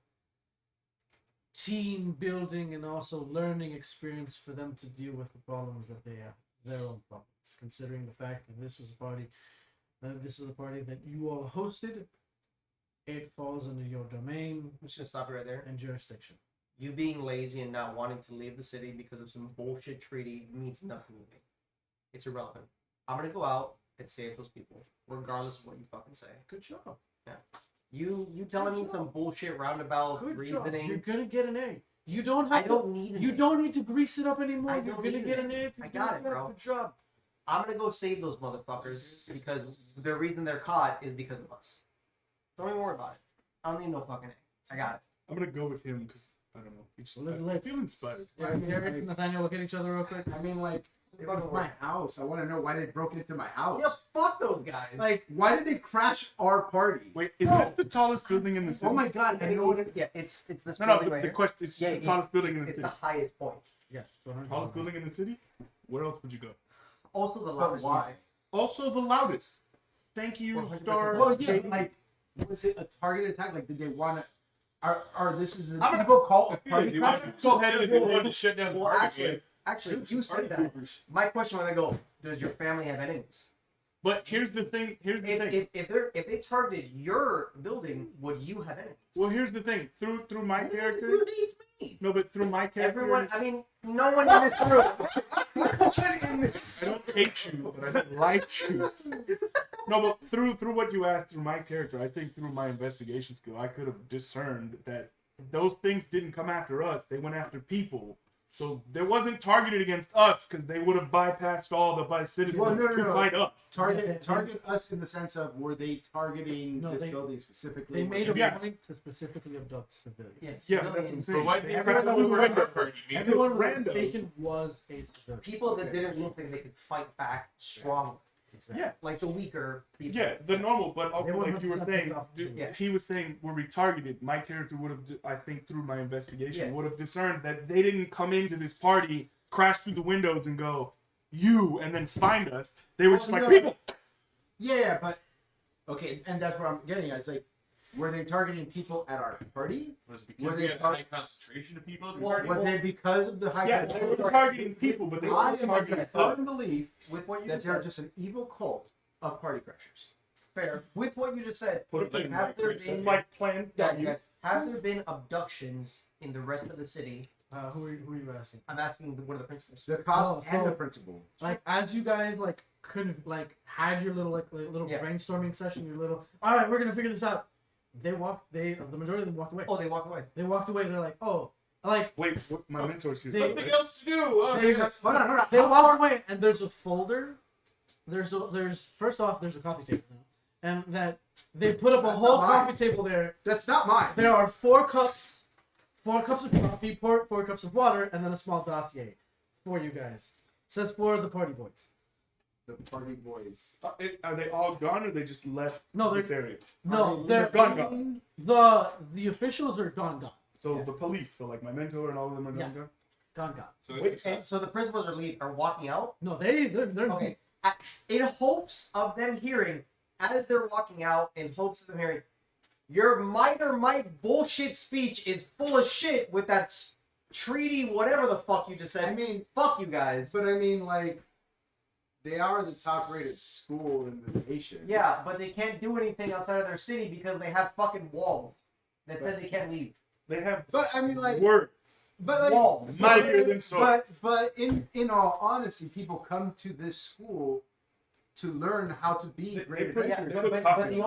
[SPEAKER 2] team building and also learning experience for them to deal with the problems that they have, their own problems. Considering the fact that this is a party that you all hosted, it falls under your domain
[SPEAKER 4] I'm just gonna stop you right there.
[SPEAKER 2] and jurisdiction.
[SPEAKER 4] You being lazy and not wanting to leave the city because of some bullshit treaty means nothing to me. It's irrelevant. I'm gonna go out and save those people, regardless of what you fucking say.
[SPEAKER 2] Good job.
[SPEAKER 4] You telling me
[SPEAKER 2] Good
[SPEAKER 4] some
[SPEAKER 2] job.
[SPEAKER 4] bullshit roundabout
[SPEAKER 2] Good job.
[SPEAKER 4] reasoning.
[SPEAKER 2] You're gonna get an A. You don't
[SPEAKER 4] I
[SPEAKER 2] have
[SPEAKER 4] don't need an
[SPEAKER 2] You
[SPEAKER 4] A.
[SPEAKER 2] don't need to grease it up anymore.
[SPEAKER 4] I
[SPEAKER 2] You're
[SPEAKER 4] don't
[SPEAKER 2] gonna
[SPEAKER 4] need
[SPEAKER 2] get
[SPEAKER 4] an
[SPEAKER 2] an A if you
[SPEAKER 4] I
[SPEAKER 2] do
[SPEAKER 4] got
[SPEAKER 2] that.
[SPEAKER 4] it, bro.
[SPEAKER 2] Good job.
[SPEAKER 4] I'm gonna go save those motherfuckers because the reason they're caught is because of us. Don't even worry about it. I don't need no fucking A. I got it.
[SPEAKER 3] I'm gonna go with him because I don't know.
[SPEAKER 2] Like-
[SPEAKER 3] I feel inspired.
[SPEAKER 5] I mean,
[SPEAKER 2] Darius and Nathaniel look at each other real quick.
[SPEAKER 5] I mean, like, it was my house. I want to know why they broke into my house.
[SPEAKER 4] Yeah, fuck those guys.
[SPEAKER 2] Like,
[SPEAKER 5] Why did they crash our party?
[SPEAKER 3] Wait, is this the tallest building in the city?
[SPEAKER 5] Oh my god! I know
[SPEAKER 4] it's, yeah, it's this
[SPEAKER 3] No, no.
[SPEAKER 4] building right
[SPEAKER 3] The
[SPEAKER 4] here.
[SPEAKER 3] question is
[SPEAKER 4] Yeah,
[SPEAKER 3] the tallest building in the
[SPEAKER 4] It's
[SPEAKER 3] city.
[SPEAKER 4] the highest point.
[SPEAKER 2] yes.
[SPEAKER 3] Tallest building in the city. Where else would you go?
[SPEAKER 4] Also the
[SPEAKER 5] But
[SPEAKER 4] loudest
[SPEAKER 5] why?
[SPEAKER 4] music.
[SPEAKER 3] Also the loudest. Thank you,
[SPEAKER 4] 100%.
[SPEAKER 3] Star.
[SPEAKER 5] Well, yeah,
[SPEAKER 3] J-
[SPEAKER 5] like, was it a targeted attack? Like, did they want to? Are this is an
[SPEAKER 3] I'm gonna-
[SPEAKER 5] evil cult of
[SPEAKER 1] Yeah,
[SPEAKER 5] party
[SPEAKER 1] dude,
[SPEAKER 5] crashers?
[SPEAKER 1] so headed if you wanted to shut down the
[SPEAKER 4] Well,
[SPEAKER 1] party.
[SPEAKER 4] actually, you said that. My question when they go, does your family have enemies?
[SPEAKER 3] But here's the thing. Here's the thing.
[SPEAKER 4] If they targeted your building, would you have enemies?
[SPEAKER 3] Well, here's the thing. Through my character.
[SPEAKER 5] Who hates me?
[SPEAKER 3] No, but through my character.
[SPEAKER 4] Everyone, I mean, no one in this room. No one in this
[SPEAKER 3] I don't hate you, but I don't like you. No, but through what you asked, through my character, I think through my investigation skill, I could have discerned that those things didn't come after us. They went after people. So they wasn't targeted against us because they would have bypassed all the citizens
[SPEAKER 5] Well, no,
[SPEAKER 3] to fight us.
[SPEAKER 5] Target us in the sense of were they targeting
[SPEAKER 2] No,
[SPEAKER 5] this
[SPEAKER 2] they-
[SPEAKER 5] building specifically?
[SPEAKER 2] They made a
[SPEAKER 3] Yeah.
[SPEAKER 2] point to specifically abduct civilians.
[SPEAKER 4] Yeah,
[SPEAKER 3] Yeah, that's what I'm
[SPEAKER 4] civilians,
[SPEAKER 3] saying.
[SPEAKER 1] But why did
[SPEAKER 3] Everyone
[SPEAKER 1] everyone
[SPEAKER 3] was
[SPEAKER 1] were
[SPEAKER 3] random.
[SPEAKER 1] random party?
[SPEAKER 2] Everyone who was
[SPEAKER 3] randos.
[SPEAKER 2] taken was a civilian.
[SPEAKER 4] people that didn't look like they could fight back strong,
[SPEAKER 2] Exactly.
[SPEAKER 3] Yeah.
[SPEAKER 4] like the weaker people.
[SPEAKER 3] Yeah, the normal, but also
[SPEAKER 2] They were
[SPEAKER 3] like you were
[SPEAKER 2] 100%
[SPEAKER 3] saying,
[SPEAKER 2] opposite.
[SPEAKER 4] Yeah.
[SPEAKER 3] he was saying we're retargeted. My character would have, I think, through my investigation,
[SPEAKER 4] Yeah.
[SPEAKER 3] would have discerned that they didn't come into this party, crash through the windows, and go, "You," and then find us. They were just
[SPEAKER 5] Well,
[SPEAKER 3] like,
[SPEAKER 5] no.
[SPEAKER 3] "People."
[SPEAKER 5] Yeah, but okay, and that's what I'm getting at. It's like, were they targeting people at our party?
[SPEAKER 1] Was it
[SPEAKER 5] Were
[SPEAKER 1] because
[SPEAKER 5] they
[SPEAKER 1] we had a
[SPEAKER 5] tar-
[SPEAKER 1] high concentration of people at the
[SPEAKER 4] Well,
[SPEAKER 1] party?
[SPEAKER 5] Was it because of the high?
[SPEAKER 3] Yeah, they were targeting people, but they
[SPEAKER 5] I
[SPEAKER 3] were
[SPEAKER 5] am
[SPEAKER 3] targeting
[SPEAKER 5] in
[SPEAKER 3] us.
[SPEAKER 5] firm belief
[SPEAKER 4] With what you
[SPEAKER 5] that
[SPEAKER 4] just
[SPEAKER 5] they're
[SPEAKER 4] said,
[SPEAKER 5] just an evil cult of party crashers.
[SPEAKER 4] fair. With what you just said,
[SPEAKER 1] Put it like
[SPEAKER 4] have there
[SPEAKER 1] Mike
[SPEAKER 4] been
[SPEAKER 3] Like Plan
[SPEAKER 4] guys,
[SPEAKER 3] W.
[SPEAKER 4] guys, have there been abductions in the rest of the city?
[SPEAKER 2] Who are you asking?
[SPEAKER 4] I'm asking one of the principals.
[SPEAKER 5] The cop
[SPEAKER 2] Oh,
[SPEAKER 5] and
[SPEAKER 2] so-
[SPEAKER 5] the principal.
[SPEAKER 2] Like as you guys like couldn't like had your little little
[SPEAKER 4] Yeah.
[SPEAKER 2] brainstorming session, your little all right, we're gonna figure this out. The majority of them walked away.
[SPEAKER 4] Oh, they walked away.
[SPEAKER 2] They walked away. They're like, oh, like
[SPEAKER 3] Wait, what, my mentor's here.
[SPEAKER 2] They-
[SPEAKER 3] right?
[SPEAKER 1] Something else to do. Oh,
[SPEAKER 2] They-
[SPEAKER 1] yes.
[SPEAKER 5] Hold on.
[SPEAKER 2] they walked away, and there's a folder. There's first off, there's a coffee table now, and that they put up a
[SPEAKER 5] That's
[SPEAKER 2] whole
[SPEAKER 5] not mine.
[SPEAKER 2] coffee table there.
[SPEAKER 5] That's not mine.
[SPEAKER 2] There are four cups of coffee, four cups of water, and then a small dossier for you guys. Says for the party boys.
[SPEAKER 5] The party boys.
[SPEAKER 3] Are they all gone, or they just left
[SPEAKER 2] No,
[SPEAKER 3] this
[SPEAKER 2] they're
[SPEAKER 3] area?
[SPEAKER 2] no,
[SPEAKER 5] Are they
[SPEAKER 2] they're
[SPEAKER 3] gone.
[SPEAKER 2] the officials are gone.
[SPEAKER 3] So the police, so like my mentor and all of them are
[SPEAKER 2] Yeah.
[SPEAKER 3] gone.
[SPEAKER 1] So
[SPEAKER 4] Wait,
[SPEAKER 1] it's
[SPEAKER 4] and so the principals are walking out.
[SPEAKER 2] No, they're
[SPEAKER 4] Okay. In hopes of them hearing, as they're walking out, in hopes of them hearing, your minor Mike bullshit speech is full of shit with that treaty, whatever the fuck you just said.
[SPEAKER 5] I mean,
[SPEAKER 4] fuck you guys.
[SPEAKER 5] but I mean, like, they are the top-rated school in the nation.
[SPEAKER 4] Yeah, but they can't do anything outside of their city because they have fucking walls that said they can't leave.
[SPEAKER 3] They have
[SPEAKER 5] But I mean, like,
[SPEAKER 3] words.
[SPEAKER 4] Walls.
[SPEAKER 3] Mightier than swords.
[SPEAKER 5] But in all honesty, people come to this school to learn how to be
[SPEAKER 3] They
[SPEAKER 5] great
[SPEAKER 3] put-
[SPEAKER 4] Yeah,
[SPEAKER 5] adventurers.
[SPEAKER 4] but the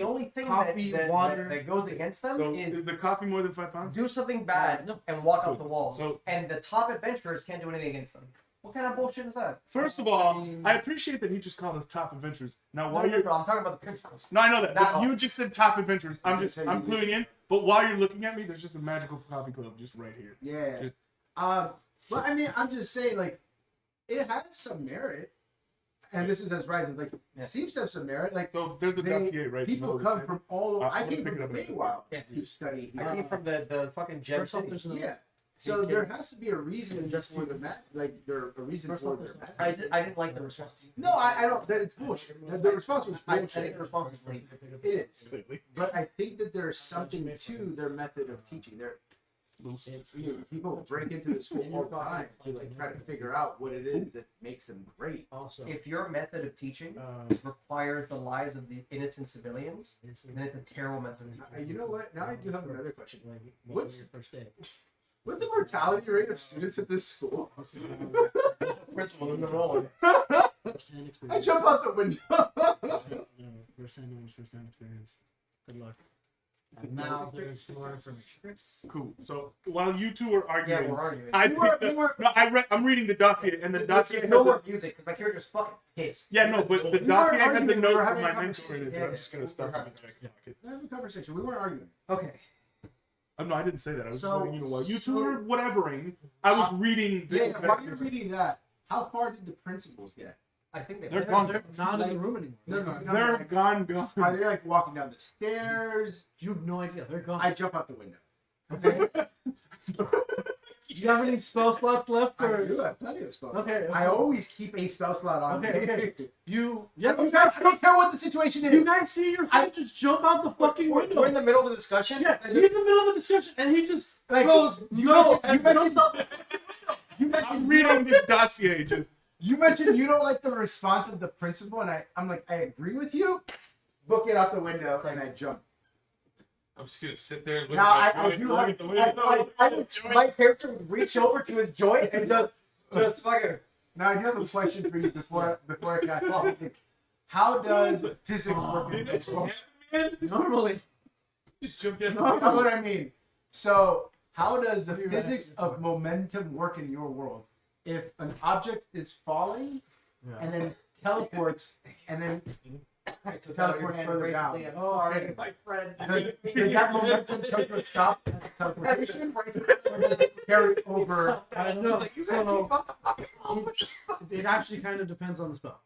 [SPEAKER 4] only thing
[SPEAKER 2] Coffee, water.
[SPEAKER 4] that goes against them
[SPEAKER 3] So
[SPEAKER 4] is
[SPEAKER 3] is the coffee more than 5 pounds?
[SPEAKER 4] do something bad
[SPEAKER 2] No.
[SPEAKER 4] and walk out the walls.
[SPEAKER 3] So-
[SPEAKER 4] And the top adventurers can't do anything against them. What kind of bullshit is that?
[SPEAKER 3] First of all,
[SPEAKER 5] I mean-
[SPEAKER 3] I appreciate that he just called us top adventurers. Now,
[SPEAKER 4] No,
[SPEAKER 3] while you're
[SPEAKER 4] I'm talking about the principals.
[SPEAKER 3] no, I know that.
[SPEAKER 4] Not
[SPEAKER 3] But you just said top adventurers. I'm
[SPEAKER 5] Just say
[SPEAKER 3] I'm
[SPEAKER 5] you
[SPEAKER 3] cluing in. But while you're looking at me, there's just a magical coffee club just right here.
[SPEAKER 5] Yeah.
[SPEAKER 3] Just-
[SPEAKER 5] But I mean, I'm just saying, like, it has some merit, and this is as right. Like,
[SPEAKER 4] Yeah.
[SPEAKER 5] seems to have some merit. Like,
[SPEAKER 3] So there's the
[SPEAKER 5] They-
[SPEAKER 3] dossier, right?
[SPEAKER 5] people
[SPEAKER 3] You know
[SPEAKER 5] come
[SPEAKER 3] what
[SPEAKER 5] from all over. I
[SPEAKER 3] I'm
[SPEAKER 5] came
[SPEAKER 3] gonna
[SPEAKER 5] from
[SPEAKER 3] pick it
[SPEAKER 5] the
[SPEAKER 3] up
[SPEAKER 5] Feywild to study
[SPEAKER 4] I
[SPEAKER 5] here.
[SPEAKER 4] came from the fucking Gem
[SPEAKER 2] First off,
[SPEAKER 4] City.
[SPEAKER 2] there's no.
[SPEAKER 5] Yeah. So
[SPEAKER 2] Okay.
[SPEAKER 5] there has to be a reason
[SPEAKER 2] Just
[SPEAKER 5] for the mat, like there a reason
[SPEAKER 2] First
[SPEAKER 5] for
[SPEAKER 2] off,
[SPEAKER 5] their
[SPEAKER 2] there's-
[SPEAKER 5] mat.
[SPEAKER 4] I didn't like the response.
[SPEAKER 5] No, I don't. That it's bullshit. The response was
[SPEAKER 4] I
[SPEAKER 5] bullshit.
[SPEAKER 4] think the response was late.
[SPEAKER 5] It is.
[SPEAKER 3] Completely.
[SPEAKER 5] But I think that there's something to their method of teaching.
[SPEAKER 3] Loose.
[SPEAKER 5] People break into the school all the time to like try to figure out what it is that makes them great.
[SPEAKER 2] Also,
[SPEAKER 4] If your method of teaching requires the lives of the innocent civilians, then it's a terrible method.
[SPEAKER 5] You know what? Now I do have another question.
[SPEAKER 2] what's
[SPEAKER 5] What's-
[SPEAKER 2] your first day?
[SPEAKER 5] What's the mortality rate of students at this school?
[SPEAKER 4] Principal in the role.
[SPEAKER 2] First hand
[SPEAKER 5] I
[SPEAKER 2] experience.
[SPEAKER 5] jump out the window.
[SPEAKER 2] First hand knowledge, first hand experience. Good luck. And now there's more information.
[SPEAKER 3] Cool. So while you two are
[SPEAKER 4] Yeah,
[SPEAKER 3] arguing,
[SPEAKER 4] we're arguing.
[SPEAKER 3] I picked up, no, I'm reading the dossier, and the dossier has
[SPEAKER 4] no
[SPEAKER 3] the,
[SPEAKER 4] more music because my character's fucking pissed.
[SPEAKER 3] yeah, no, but the
[SPEAKER 5] We
[SPEAKER 3] dossier
[SPEAKER 5] weren't
[SPEAKER 3] has the
[SPEAKER 5] arguing, we
[SPEAKER 3] note
[SPEAKER 5] were
[SPEAKER 3] from
[SPEAKER 5] having
[SPEAKER 3] my
[SPEAKER 5] a
[SPEAKER 3] mentor in it.
[SPEAKER 4] conversation.
[SPEAKER 3] I'm just gonna stop.
[SPEAKER 5] Have a conversation. We weren't arguing.
[SPEAKER 4] Okay.
[SPEAKER 3] No, I didn't say that. I was
[SPEAKER 4] So-
[SPEAKER 3] letting you know while you two
[SPEAKER 4] so-
[SPEAKER 3] were whatevering, I was reading.
[SPEAKER 5] Yeah, while you're reading that, how far did the principals get?
[SPEAKER 4] I think
[SPEAKER 3] They're
[SPEAKER 2] They're,
[SPEAKER 3] gone.
[SPEAKER 2] they're not in the room anymore.
[SPEAKER 3] They're
[SPEAKER 5] Like,
[SPEAKER 3] gone.
[SPEAKER 5] are they like walking down the stairs?
[SPEAKER 2] You have no idea. They're gone.
[SPEAKER 5] I jump out the window. Okay.
[SPEAKER 2] Do you have any spell slots left
[SPEAKER 5] I
[SPEAKER 2] for
[SPEAKER 5] do have plenty of spells.
[SPEAKER 2] Okay,
[SPEAKER 5] I
[SPEAKER 2] okay.
[SPEAKER 5] always keep a spell slot on
[SPEAKER 2] Okay,
[SPEAKER 5] me.
[SPEAKER 2] okay. you?
[SPEAKER 5] I
[SPEAKER 2] Yeah,
[SPEAKER 5] don't care- I don't care what the situation is.
[SPEAKER 2] you guys see your friend just jump out the fucking window.
[SPEAKER 4] We're in the middle of the discussion.
[SPEAKER 2] Yeah, he's in the middle of a discussion and he just
[SPEAKER 5] Like,
[SPEAKER 2] goes
[SPEAKER 5] you
[SPEAKER 2] no
[SPEAKER 5] mentioned-
[SPEAKER 2] and jumps out.
[SPEAKER 5] You
[SPEAKER 3] I'm
[SPEAKER 5] mentioned
[SPEAKER 3] reading this dossier. Just
[SPEAKER 5] you mentioned you don't like the response of the principal, and I'm like, I agree with you. Book it out the window, and I jump.
[SPEAKER 1] I'm just gonna sit there and look
[SPEAKER 5] Now,
[SPEAKER 1] at
[SPEAKER 5] I
[SPEAKER 1] my joint,
[SPEAKER 5] do
[SPEAKER 1] look
[SPEAKER 5] have-
[SPEAKER 1] at the window.
[SPEAKER 4] My character would reach over to his joint and just fucking.
[SPEAKER 5] Now I do have a question for you before I cast off. How does physics work in
[SPEAKER 1] Did that
[SPEAKER 5] this
[SPEAKER 1] shit
[SPEAKER 5] world?
[SPEAKER 1] happen, man?
[SPEAKER 2] Normally,
[SPEAKER 1] Just jumped in.
[SPEAKER 5] That's what I mean. So, how does the
[SPEAKER 2] You're
[SPEAKER 5] physics
[SPEAKER 2] right.
[SPEAKER 5] of momentum work in your world? If an object is falling and then teleports and then teleports further down,
[SPEAKER 4] Sorry, my friend.
[SPEAKER 5] does that momentum come to a stop at the teleportation, or does it carry over?
[SPEAKER 2] no. So it actually kind of depends on the spell.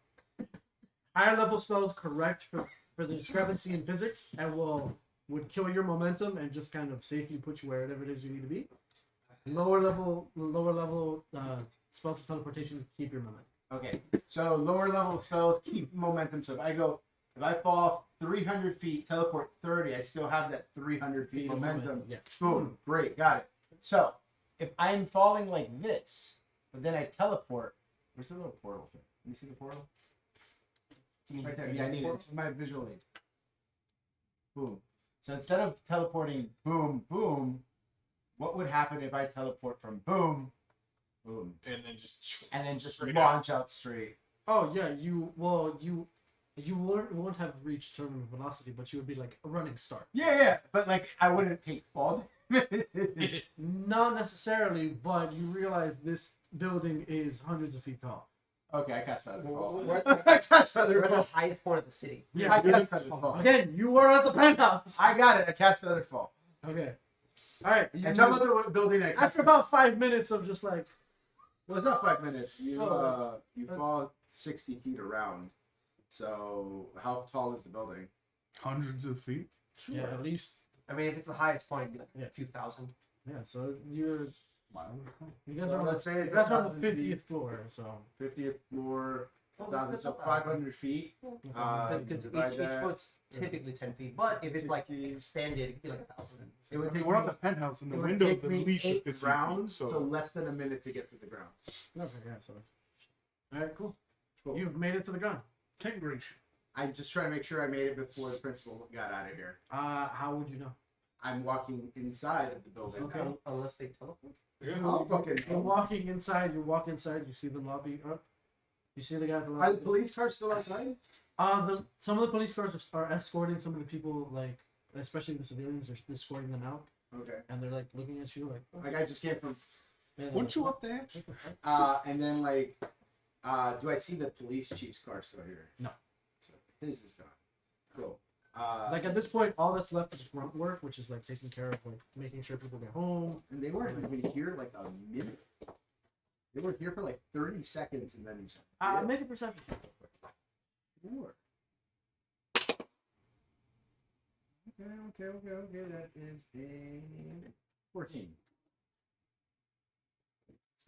[SPEAKER 2] Higher level spells correct for the discrepancy in physics and would kill your momentum and just kind of safely put you wherever it is you need to be. Lower level spells of teleportation keep your momentum.
[SPEAKER 5] Okay, so lower level spells keep momentum. So if I fall 300 feet, teleport 30, I still have that 300 feet momentum.
[SPEAKER 2] Yeah.
[SPEAKER 5] Boom, great, got it. So if I'm falling like this, but then I teleport, where's the little portal thing? Let me see the portal. Right there. Yeah, I need it. It's my visual aid. Boom. So instead of teleporting boom, boom, what would happen if I teleport from boom, boom,
[SPEAKER 1] And then just
[SPEAKER 5] just launch out straight?
[SPEAKER 2] Oh yeah, you won't have reached terminal velocity, but you would be like a running start.
[SPEAKER 5] Yeah, but like I wouldn't take fall.
[SPEAKER 2] Not necessarily, but you realize this building is hundreds of feet tall.
[SPEAKER 5] Okay, I cast feather fall.
[SPEAKER 4] We're
[SPEAKER 5] I cast
[SPEAKER 4] We're
[SPEAKER 5] feather
[SPEAKER 4] at the
[SPEAKER 5] fall.
[SPEAKER 4] highest point of the city.
[SPEAKER 2] Yeah,
[SPEAKER 5] I cast feather fall.
[SPEAKER 2] again, you were at the penthouse.
[SPEAKER 5] I got it. I cast feather fall.
[SPEAKER 2] Okay. All right.
[SPEAKER 5] I jump out the building. And I cast
[SPEAKER 2] After about 5 minutes of just like,
[SPEAKER 5] well, it's not 5 minutes. You
[SPEAKER 2] Oh.
[SPEAKER 5] you fall 60 feet around. So how tall is the building?
[SPEAKER 3] hundreds of feet.
[SPEAKER 2] yeah, at least,
[SPEAKER 4] I mean, if it's the highest point, it'd be like
[SPEAKER 2] Yeah.
[SPEAKER 4] a few thousand.
[SPEAKER 2] yeah. So you guys
[SPEAKER 5] So
[SPEAKER 2] are on
[SPEAKER 5] let's say
[SPEAKER 2] you
[SPEAKER 5] it's
[SPEAKER 2] guys are on
[SPEAKER 5] 1,000
[SPEAKER 2] the
[SPEAKER 5] feet.
[SPEAKER 2] 50th floor. So
[SPEAKER 5] 50th floor,
[SPEAKER 4] Oh,
[SPEAKER 5] 1,000,
[SPEAKER 4] that's
[SPEAKER 5] so
[SPEAKER 4] not that
[SPEAKER 5] 500 feet.
[SPEAKER 4] Because
[SPEAKER 5] divide
[SPEAKER 4] each
[SPEAKER 5] that.
[SPEAKER 4] foot's typically 10 feet, but if it's like
[SPEAKER 5] 60.
[SPEAKER 4] extended, it could be like 1,000.
[SPEAKER 5] It would
[SPEAKER 3] I mean,
[SPEAKER 5] take
[SPEAKER 3] we're on
[SPEAKER 5] me,
[SPEAKER 3] the penthouse, and the
[SPEAKER 5] it would
[SPEAKER 3] window
[SPEAKER 5] take
[SPEAKER 3] is at
[SPEAKER 5] me
[SPEAKER 3] least
[SPEAKER 5] 8
[SPEAKER 3] 50
[SPEAKER 5] rounds,
[SPEAKER 3] feet,
[SPEAKER 5] so less than a minute to get to the ground.
[SPEAKER 2] okay, yeah. So all right, cool.
[SPEAKER 5] Cool.
[SPEAKER 2] You've made it to the ground.
[SPEAKER 3] Cambridge.
[SPEAKER 5] I'm just trying to make sure I made it before the principal got out of here.
[SPEAKER 2] How would you know?
[SPEAKER 5] I'm walking inside of the building.
[SPEAKER 2] Okay.
[SPEAKER 5] now.
[SPEAKER 4] Unless they teleport.
[SPEAKER 5] I'll fucking.
[SPEAKER 2] You're walking inside. You walk inside. You see the lobby up. You see the guy at the lobby.
[SPEAKER 5] Are the police cars still outside?
[SPEAKER 2] Some of the police cars are escorting some of the people, like especially the civilians, are escorting them out,
[SPEAKER 5] Okay.
[SPEAKER 2] and they're like looking at you like. Oh.
[SPEAKER 5] Like I just came from.
[SPEAKER 2] Yeah, they're
[SPEAKER 3] Weren't
[SPEAKER 2] like,
[SPEAKER 3] you up there?
[SPEAKER 5] And then like, do I see the police chief's car still here?
[SPEAKER 2] No.
[SPEAKER 5] So his is gone. Cool.
[SPEAKER 2] Like at this point, all that's left is grunt work, which is like taking care of like making sure people get home.
[SPEAKER 5] and they weren't even here like a minute. They were here for like 30 seconds and then.
[SPEAKER 2] Make a perception.
[SPEAKER 5] Sure. Okay. That is a 14.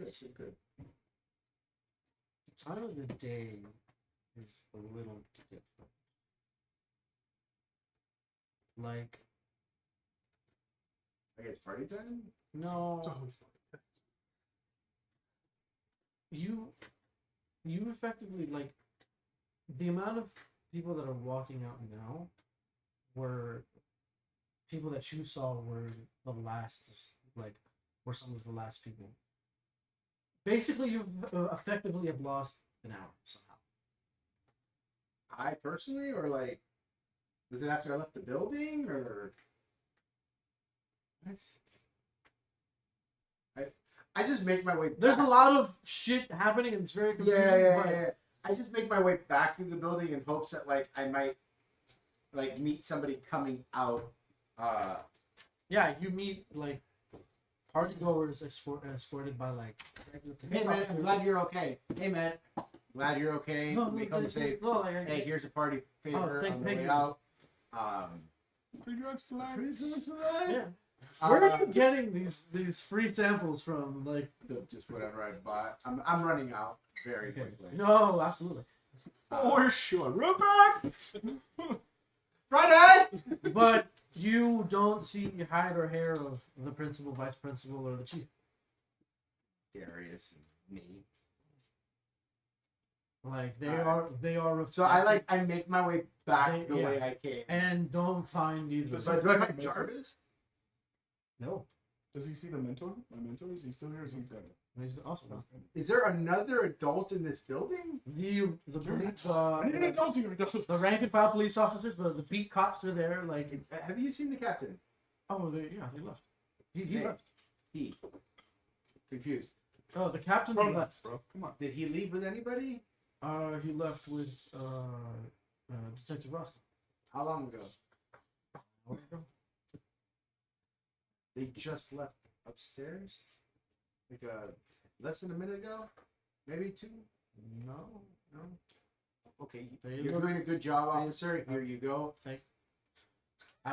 [SPEAKER 5] It's good.
[SPEAKER 2] The time of the day is a little different. Like,
[SPEAKER 5] I guess party time?
[SPEAKER 2] no,
[SPEAKER 3] It's always like
[SPEAKER 2] you effectively, like, the amount of people that are walking out now were people that you saw were the last, like, were some of the last people. Basically, you effectively have lost an hour somehow.
[SPEAKER 5] I personally, or like, was it after I left the building, or what? I just make my way.
[SPEAKER 2] There's a
[SPEAKER 5] back.
[SPEAKER 2] lot of shit happening, and it's very confusing. but
[SPEAKER 5] Yeah. I just make my way back through the building in hopes that like I might like meet somebody coming out.
[SPEAKER 2] Yeah, you meet like party goers escorted by like.
[SPEAKER 5] Hey man, I'm glad you're okay. Hey man, glad you're okay.
[SPEAKER 2] No,
[SPEAKER 5] They come say,
[SPEAKER 2] no, like,
[SPEAKER 5] hey, here's a party favor
[SPEAKER 2] thank
[SPEAKER 5] on the way
[SPEAKER 2] you.
[SPEAKER 5] out.
[SPEAKER 3] free drugs for life.
[SPEAKER 2] yeah. Where are you getting these free samples from? Like,
[SPEAKER 5] Just whatever I bought. I'm running out very quickly.
[SPEAKER 2] no, absolutely.
[SPEAKER 3] For sure. Rupert!
[SPEAKER 5] Friday!
[SPEAKER 2] But you don't see hide or hair of the principal, vice principal, or the chief.
[SPEAKER 5] Darius and me.
[SPEAKER 2] Like they are.
[SPEAKER 5] So I make my way back the
[SPEAKER 2] Yeah.
[SPEAKER 5] way I came.
[SPEAKER 2] and don't find either.
[SPEAKER 5] So do I find Jarvis?
[SPEAKER 2] No,
[SPEAKER 3] Does he see the mentor? My mentor? Is he still here or is he dead?
[SPEAKER 2] he's also gone.
[SPEAKER 5] Is there another adult in this building?
[SPEAKER 2] The police,
[SPEAKER 3] I need an adult here. Adult.
[SPEAKER 2] the rank and file police officers, the beat cops are there. Like,
[SPEAKER 5] Have you seen the captain?
[SPEAKER 2] oh, they left. He
[SPEAKER 5] Hey.
[SPEAKER 2] left.
[SPEAKER 5] He. Confused.
[SPEAKER 2] Oh, the captain
[SPEAKER 3] Pronouns,
[SPEAKER 2] left.
[SPEAKER 3] bro. Come on.
[SPEAKER 5] Did he leave with anybody?
[SPEAKER 2] He left with Detective Roscoe.
[SPEAKER 5] How long ago? They just left upstairs? Like less than a minute ago? Maybe 2?
[SPEAKER 2] No.
[SPEAKER 5] No? Okay,
[SPEAKER 2] They
[SPEAKER 5] you're
[SPEAKER 2] look-
[SPEAKER 5] doing a good job, officer. Here you go.
[SPEAKER 2] I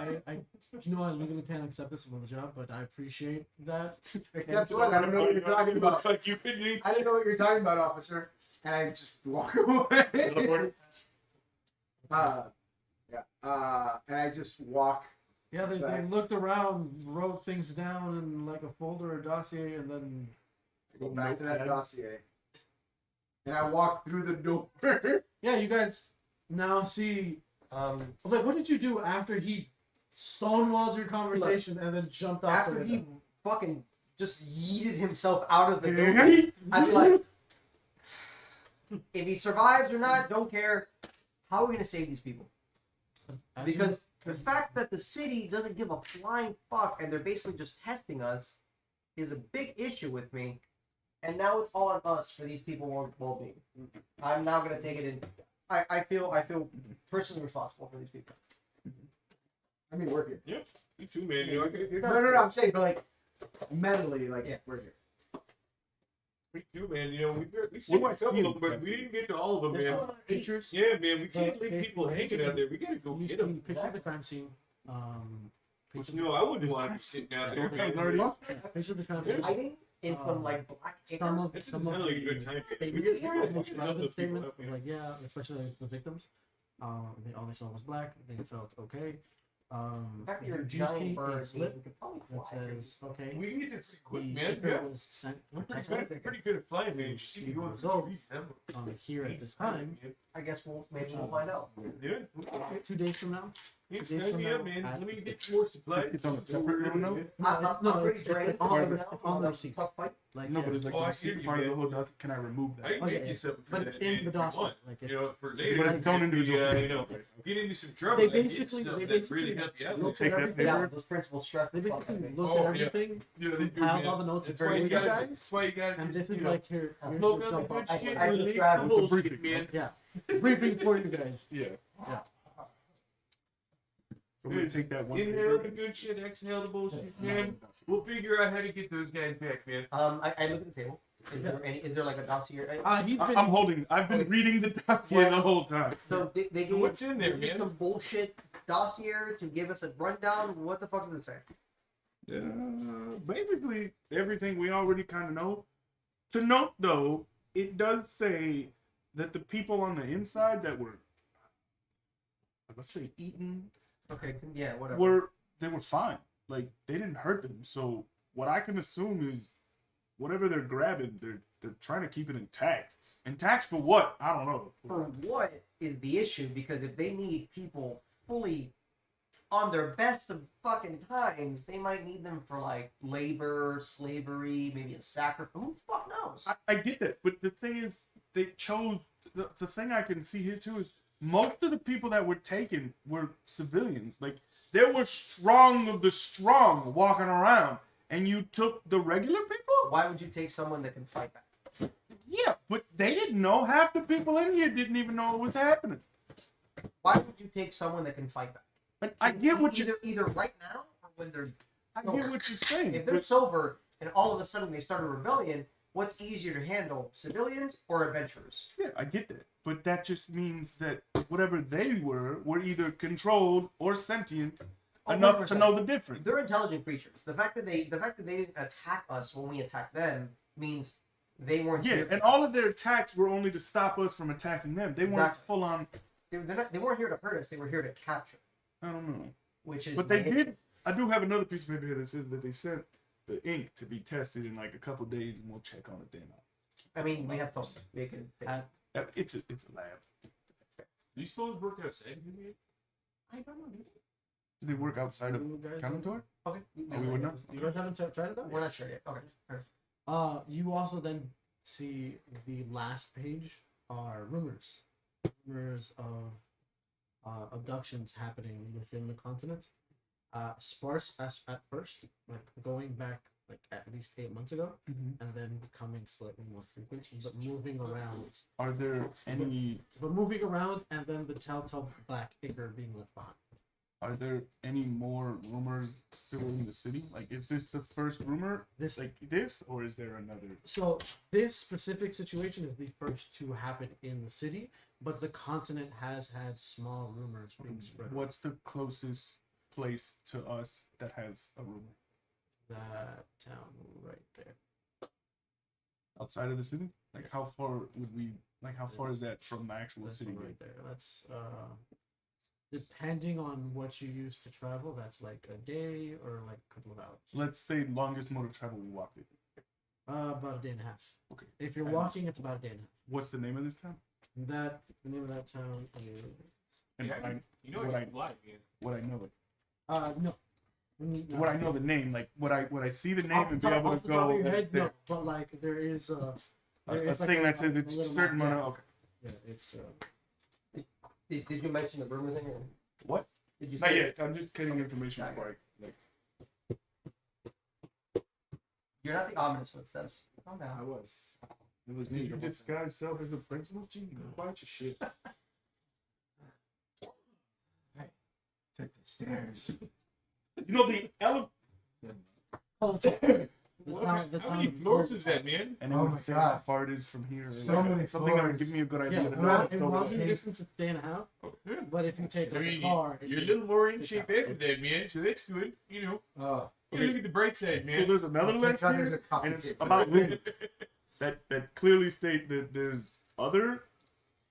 [SPEAKER 2] you know I legally can't accept this on the job, but I appreciate that.
[SPEAKER 5] That's what I don't know what you're talking about.
[SPEAKER 3] Like you could eat.
[SPEAKER 5] I didn't know what you're talking about, officer. And I just walk away. And I just walk.
[SPEAKER 2] Yeah, they
[SPEAKER 5] Back.
[SPEAKER 2] looked around, wrote things down in like a folder or dossier, and then
[SPEAKER 5] Go back to that
[SPEAKER 3] Notepad.
[SPEAKER 5] dossier. And I walk through the door.
[SPEAKER 2] yeah, you guys now see. Like, what did you do after he stonewalled your conversation and then jumped out the
[SPEAKER 4] After
[SPEAKER 2] window?
[SPEAKER 4] he fucking just yeeted himself out of the building, I'd be like, if he survives or not, don't care. How are we gonna save these people?
[SPEAKER 2] As
[SPEAKER 4] Because the fact that the city doesn't give a flying fuck and they're basically just testing us is a big issue with me. And now it's all on us for these people's well-being. I'm now gonna take it in. I feel personally responsible for these people.
[SPEAKER 5] I mean, we're here.
[SPEAKER 1] Yep. You too, man. You okay?
[SPEAKER 4] You're
[SPEAKER 5] No, I'm saying, but like, mentally, like,
[SPEAKER 4] Yeah.
[SPEAKER 5] we're here.
[SPEAKER 1] We do, man. You know, we see
[SPEAKER 3] What do I
[SPEAKER 1] a couple
[SPEAKER 3] see
[SPEAKER 1] of them, but
[SPEAKER 3] in
[SPEAKER 1] we didn't get to all of them,
[SPEAKER 2] There's
[SPEAKER 1] man.
[SPEAKER 2] no pictures.
[SPEAKER 1] Yeah, man. We can't
[SPEAKER 2] But
[SPEAKER 1] leave people
[SPEAKER 2] basically,
[SPEAKER 1] hanging out there. We gotta go
[SPEAKER 2] You
[SPEAKER 1] get
[SPEAKER 2] see
[SPEAKER 1] them.
[SPEAKER 2] picture of the crime scene. Picture
[SPEAKER 1] You know, I wouldn't want to be sitting out there.
[SPEAKER 3] That was
[SPEAKER 1] man.
[SPEAKER 3] already
[SPEAKER 2] picture of the crime scene.
[SPEAKER 4] hiding in some like black
[SPEAKER 2] Some of
[SPEAKER 1] That doesn't sound like a good time.
[SPEAKER 2] statements,
[SPEAKER 1] We
[SPEAKER 2] most
[SPEAKER 1] should help
[SPEAKER 2] relevant
[SPEAKER 1] those people
[SPEAKER 2] statements,
[SPEAKER 1] out, man.
[SPEAKER 2] like yeah, especially the victims. They all they saw was black. They felt okay.
[SPEAKER 4] The fact that you're a
[SPEAKER 2] you do
[SPEAKER 4] giant
[SPEAKER 2] see
[SPEAKER 4] bird,
[SPEAKER 2] a slip
[SPEAKER 4] you could probably
[SPEAKER 2] that
[SPEAKER 4] fly.
[SPEAKER 2] says okay.
[SPEAKER 1] We can get this
[SPEAKER 2] The
[SPEAKER 1] equipment, man.
[SPEAKER 2] paper
[SPEAKER 1] Yeah.
[SPEAKER 2] was sent
[SPEAKER 1] We're
[SPEAKER 2] for text
[SPEAKER 1] pretty good at flying, man. You
[SPEAKER 2] See
[SPEAKER 1] should
[SPEAKER 2] the
[SPEAKER 1] be going
[SPEAKER 2] results.
[SPEAKER 1] through
[SPEAKER 2] here at this time.
[SPEAKER 4] I guess maybe we'll find out.
[SPEAKER 1] Yeah.
[SPEAKER 2] 2 days from now.
[SPEAKER 1] It's
[SPEAKER 2] Days
[SPEAKER 1] time,
[SPEAKER 2] from
[SPEAKER 1] yeah,
[SPEAKER 2] now,
[SPEAKER 1] man.
[SPEAKER 2] at
[SPEAKER 1] Let me
[SPEAKER 2] the
[SPEAKER 1] get some more supplies.
[SPEAKER 3] It's on a separate note?
[SPEAKER 2] No,
[SPEAKER 4] I'm pretty
[SPEAKER 2] it's
[SPEAKER 4] drained.
[SPEAKER 2] on
[SPEAKER 4] right
[SPEAKER 2] the
[SPEAKER 4] now.
[SPEAKER 2] it's on the receipt.
[SPEAKER 4] Tough fight.
[SPEAKER 2] Like
[SPEAKER 3] No,
[SPEAKER 2] yeah,
[SPEAKER 3] but it's like
[SPEAKER 1] Oh, I
[SPEAKER 3] the
[SPEAKER 1] see
[SPEAKER 3] receipt
[SPEAKER 1] you,
[SPEAKER 3] part of the
[SPEAKER 1] man.
[SPEAKER 3] whole does. Can I remove that?
[SPEAKER 1] I can
[SPEAKER 2] Okay,
[SPEAKER 1] make you something for
[SPEAKER 2] but
[SPEAKER 1] that,
[SPEAKER 2] it's
[SPEAKER 1] man,
[SPEAKER 2] in
[SPEAKER 1] if
[SPEAKER 2] the
[SPEAKER 1] you
[SPEAKER 2] dossier.
[SPEAKER 1] want.
[SPEAKER 2] Like
[SPEAKER 1] You
[SPEAKER 2] it's,
[SPEAKER 1] know, for later.
[SPEAKER 3] But it's its own individual
[SPEAKER 1] You know,
[SPEAKER 3] paper.
[SPEAKER 1] get into some trouble.
[SPEAKER 2] They
[SPEAKER 1] I get
[SPEAKER 2] basically-
[SPEAKER 1] something
[SPEAKER 2] they
[SPEAKER 1] that really help you out.
[SPEAKER 2] looked
[SPEAKER 3] Take
[SPEAKER 2] at
[SPEAKER 3] that
[SPEAKER 2] everything.
[SPEAKER 3] paper.
[SPEAKER 4] Yeah, those principals stress
[SPEAKER 2] They
[SPEAKER 4] the fuck out
[SPEAKER 2] basically
[SPEAKER 4] of me.
[SPEAKER 2] looked
[SPEAKER 1] Oh,
[SPEAKER 2] at
[SPEAKER 1] yeah.
[SPEAKER 2] everything,
[SPEAKER 1] Yeah, they do,
[SPEAKER 2] compiled
[SPEAKER 1] man.
[SPEAKER 2] all the notes.
[SPEAKER 1] That's
[SPEAKER 2] for
[SPEAKER 1] why
[SPEAKER 2] you
[SPEAKER 1] you gotta.
[SPEAKER 2] guys.
[SPEAKER 1] That's why you gotta.
[SPEAKER 2] And
[SPEAKER 1] just,
[SPEAKER 2] this is
[SPEAKER 1] you know,
[SPEAKER 2] like here's
[SPEAKER 1] look
[SPEAKER 2] your
[SPEAKER 1] at the
[SPEAKER 2] jump
[SPEAKER 1] good
[SPEAKER 2] off.
[SPEAKER 1] shit.
[SPEAKER 4] I
[SPEAKER 1] Release
[SPEAKER 4] described
[SPEAKER 1] the
[SPEAKER 4] it.
[SPEAKER 1] bullshit, man.
[SPEAKER 2] Yeah, briefing for you guys.
[SPEAKER 3] Yeah.
[SPEAKER 2] Yeah.
[SPEAKER 3] So we're gonna take that one.
[SPEAKER 1] Inhale
[SPEAKER 3] paper.
[SPEAKER 1] the good shit, exhale the bullshit, man. We'll figure out how to get those guys back, man.
[SPEAKER 4] I look at the table. Is there like a dossier?
[SPEAKER 2] He's been.
[SPEAKER 3] I've been reading the dossier the whole time.
[SPEAKER 4] So they gave,
[SPEAKER 1] What's in there,
[SPEAKER 4] they gave
[SPEAKER 1] man?
[SPEAKER 4] some bullshit dossier to give us a rundown. What the fuck does it say?
[SPEAKER 3] Basically everything we already kind of know. To note though, it does say that the people on the inside that were, let's say, eaten,
[SPEAKER 4] Okay, yeah, whatever.
[SPEAKER 3] they were fine. Like they didn't hurt them. So what I can assume is whatever they're grabbing, they're trying to keep it intact. Intact for what? I don't know.
[SPEAKER 4] For what is the issue? Because if they need people fully on their best of fucking times, they might need them for like labor, slavery, maybe a sacrifice. Who the fuck knows?
[SPEAKER 3] I get that, but the thing is, they chose the thing I can see here too is most of the people that were taken were civilians. Like there were strong of the strong walking around, and you took the regular people.
[SPEAKER 4] Why would you take someone that can fight back?
[SPEAKER 3] Yeah, but they didn't know. Half the people in here didn't even know what was happening.
[SPEAKER 4] Why would you take someone that can fight back?
[SPEAKER 3] But I get what you.
[SPEAKER 4] Either right now or when they're
[SPEAKER 3] I
[SPEAKER 4] sober.
[SPEAKER 3] get what you're saying.
[SPEAKER 4] If they're
[SPEAKER 3] but-
[SPEAKER 4] sober and all of a sudden they start a rebellion, what's easier to handle, civilians or adventurers?
[SPEAKER 3] Yeah, I get that. But that just means that whatever they were either controlled or sentient enough to
[SPEAKER 4] 100%.
[SPEAKER 3] know the difference.
[SPEAKER 4] They're intelligent creatures. The fact that they didn't attack us when we attacked them means they weren't.
[SPEAKER 3] Yeah,
[SPEAKER 4] here
[SPEAKER 3] and all of their attacks were only to stop us from attacking them. They weren't
[SPEAKER 4] Exactly.
[SPEAKER 3] full on.
[SPEAKER 4] they weren't here to hurt us. They were here to capture,
[SPEAKER 3] I don't know.
[SPEAKER 4] which is.
[SPEAKER 3] But they did. I do have another piece of paper here that says that they sent the ink to be tested in like a couple days, and we'll check on it then.
[SPEAKER 4] I mean, we have phones. We can.
[SPEAKER 3] It's a lab.
[SPEAKER 1] These phones work outside?
[SPEAKER 4] I don't know.
[SPEAKER 3] Do they work outside of
[SPEAKER 2] You guys,
[SPEAKER 3] Commodore?
[SPEAKER 4] Okay.
[SPEAKER 3] Oh, we would not.
[SPEAKER 2] you guys haven't tried it out?
[SPEAKER 4] We're not sure yet. Okay.
[SPEAKER 2] You also then see the last page are rumors of abductions happening within the continent. Sparse as at first, like going back like at least 8 months ago,
[SPEAKER 3] Mhm.
[SPEAKER 2] and then becoming slightly more frequent, but moving around.
[SPEAKER 3] Are there any?
[SPEAKER 2] But moving around, and then the telltale black ichor being left behind.
[SPEAKER 3] Are there any more rumors still in the city? Like, is this the first rumor?
[SPEAKER 2] This
[SPEAKER 3] Like this, or is there another?
[SPEAKER 2] So this specific situation is the first to happen in the city, but the continent has had small rumors being spread.
[SPEAKER 3] What's the closest place to us that has a rumor
[SPEAKER 2] That town right there.
[SPEAKER 3] outside of the city? Like, how far would we? Like, how far is that from the actual
[SPEAKER 2] This
[SPEAKER 3] city?
[SPEAKER 2] one right there. That's depending on what you use to travel, that's like a day or like a couple of hours.
[SPEAKER 3] Let's say longest mode of travel we walked it.
[SPEAKER 2] About a day and a half.
[SPEAKER 3] Okay.
[SPEAKER 2] If you're
[SPEAKER 3] And
[SPEAKER 2] walking, it's about a day and a half.
[SPEAKER 3] What's the name of this town?
[SPEAKER 2] The name of that town is
[SPEAKER 3] And
[SPEAKER 1] Yeah, you know
[SPEAKER 3] what
[SPEAKER 1] what I live, man.
[SPEAKER 3] would I know it?
[SPEAKER 2] no.
[SPEAKER 3] Would I know the name? Like, would I see the name
[SPEAKER 2] Off
[SPEAKER 3] and
[SPEAKER 2] the
[SPEAKER 3] be
[SPEAKER 2] top-
[SPEAKER 3] able
[SPEAKER 2] off
[SPEAKER 3] to
[SPEAKER 2] the top
[SPEAKER 3] go?
[SPEAKER 2] of your
[SPEAKER 3] that
[SPEAKER 2] head,
[SPEAKER 3] it's there?
[SPEAKER 2] no, but like there is
[SPEAKER 3] A
[SPEAKER 2] it's like
[SPEAKER 3] thing that says
[SPEAKER 2] a
[SPEAKER 3] it's
[SPEAKER 2] little
[SPEAKER 3] certain
[SPEAKER 2] map,
[SPEAKER 3] amount of. Okay.
[SPEAKER 2] yeah, it's
[SPEAKER 4] Did you mention the rumor thing? Or?
[SPEAKER 3] What?
[SPEAKER 4] Did you
[SPEAKER 3] Not
[SPEAKER 4] say?
[SPEAKER 3] yet. I'm just getting information before I like.
[SPEAKER 4] You're not the ominous footsteps. Calm
[SPEAKER 6] I
[SPEAKER 4] down.
[SPEAKER 6] was. It was me.
[SPEAKER 3] Did you
[SPEAKER 6] the whole time.
[SPEAKER 3] disguise yourself as the principal? Gee, watch your shit.
[SPEAKER 5] Took the stairs.
[SPEAKER 3] You know the elephant.
[SPEAKER 1] How many floors is that, man?
[SPEAKER 3] And it
[SPEAKER 5] Oh
[SPEAKER 3] would
[SPEAKER 5] my
[SPEAKER 3] say
[SPEAKER 5] God.
[SPEAKER 3] how far it is from here. or
[SPEAKER 5] So
[SPEAKER 3] like,
[SPEAKER 5] many
[SPEAKER 3] something that would
[SPEAKER 5] floors.
[SPEAKER 3] give me a good idea.
[SPEAKER 2] yeah,
[SPEAKER 3] to
[SPEAKER 2] well,
[SPEAKER 3] know.
[SPEAKER 2] in
[SPEAKER 3] So,
[SPEAKER 2] walking
[SPEAKER 5] okay.
[SPEAKER 2] distance it's a day and a half.
[SPEAKER 1] Oh, yeah.
[SPEAKER 2] But if you take
[SPEAKER 1] I
[SPEAKER 2] like,
[SPEAKER 1] mean,
[SPEAKER 2] a car,
[SPEAKER 1] you're a
[SPEAKER 2] it
[SPEAKER 1] little more in
[SPEAKER 2] takes
[SPEAKER 1] shape
[SPEAKER 2] out.
[SPEAKER 1] after that, man. So that's good. You know,
[SPEAKER 5] Oh,
[SPEAKER 1] you look at the bright side,
[SPEAKER 3] so
[SPEAKER 1] man.
[SPEAKER 3] there's another
[SPEAKER 5] thank
[SPEAKER 3] list
[SPEAKER 5] God there's
[SPEAKER 3] here,
[SPEAKER 5] a copy
[SPEAKER 3] and it's
[SPEAKER 5] tape.
[SPEAKER 3] about rumors that clearly state that there's other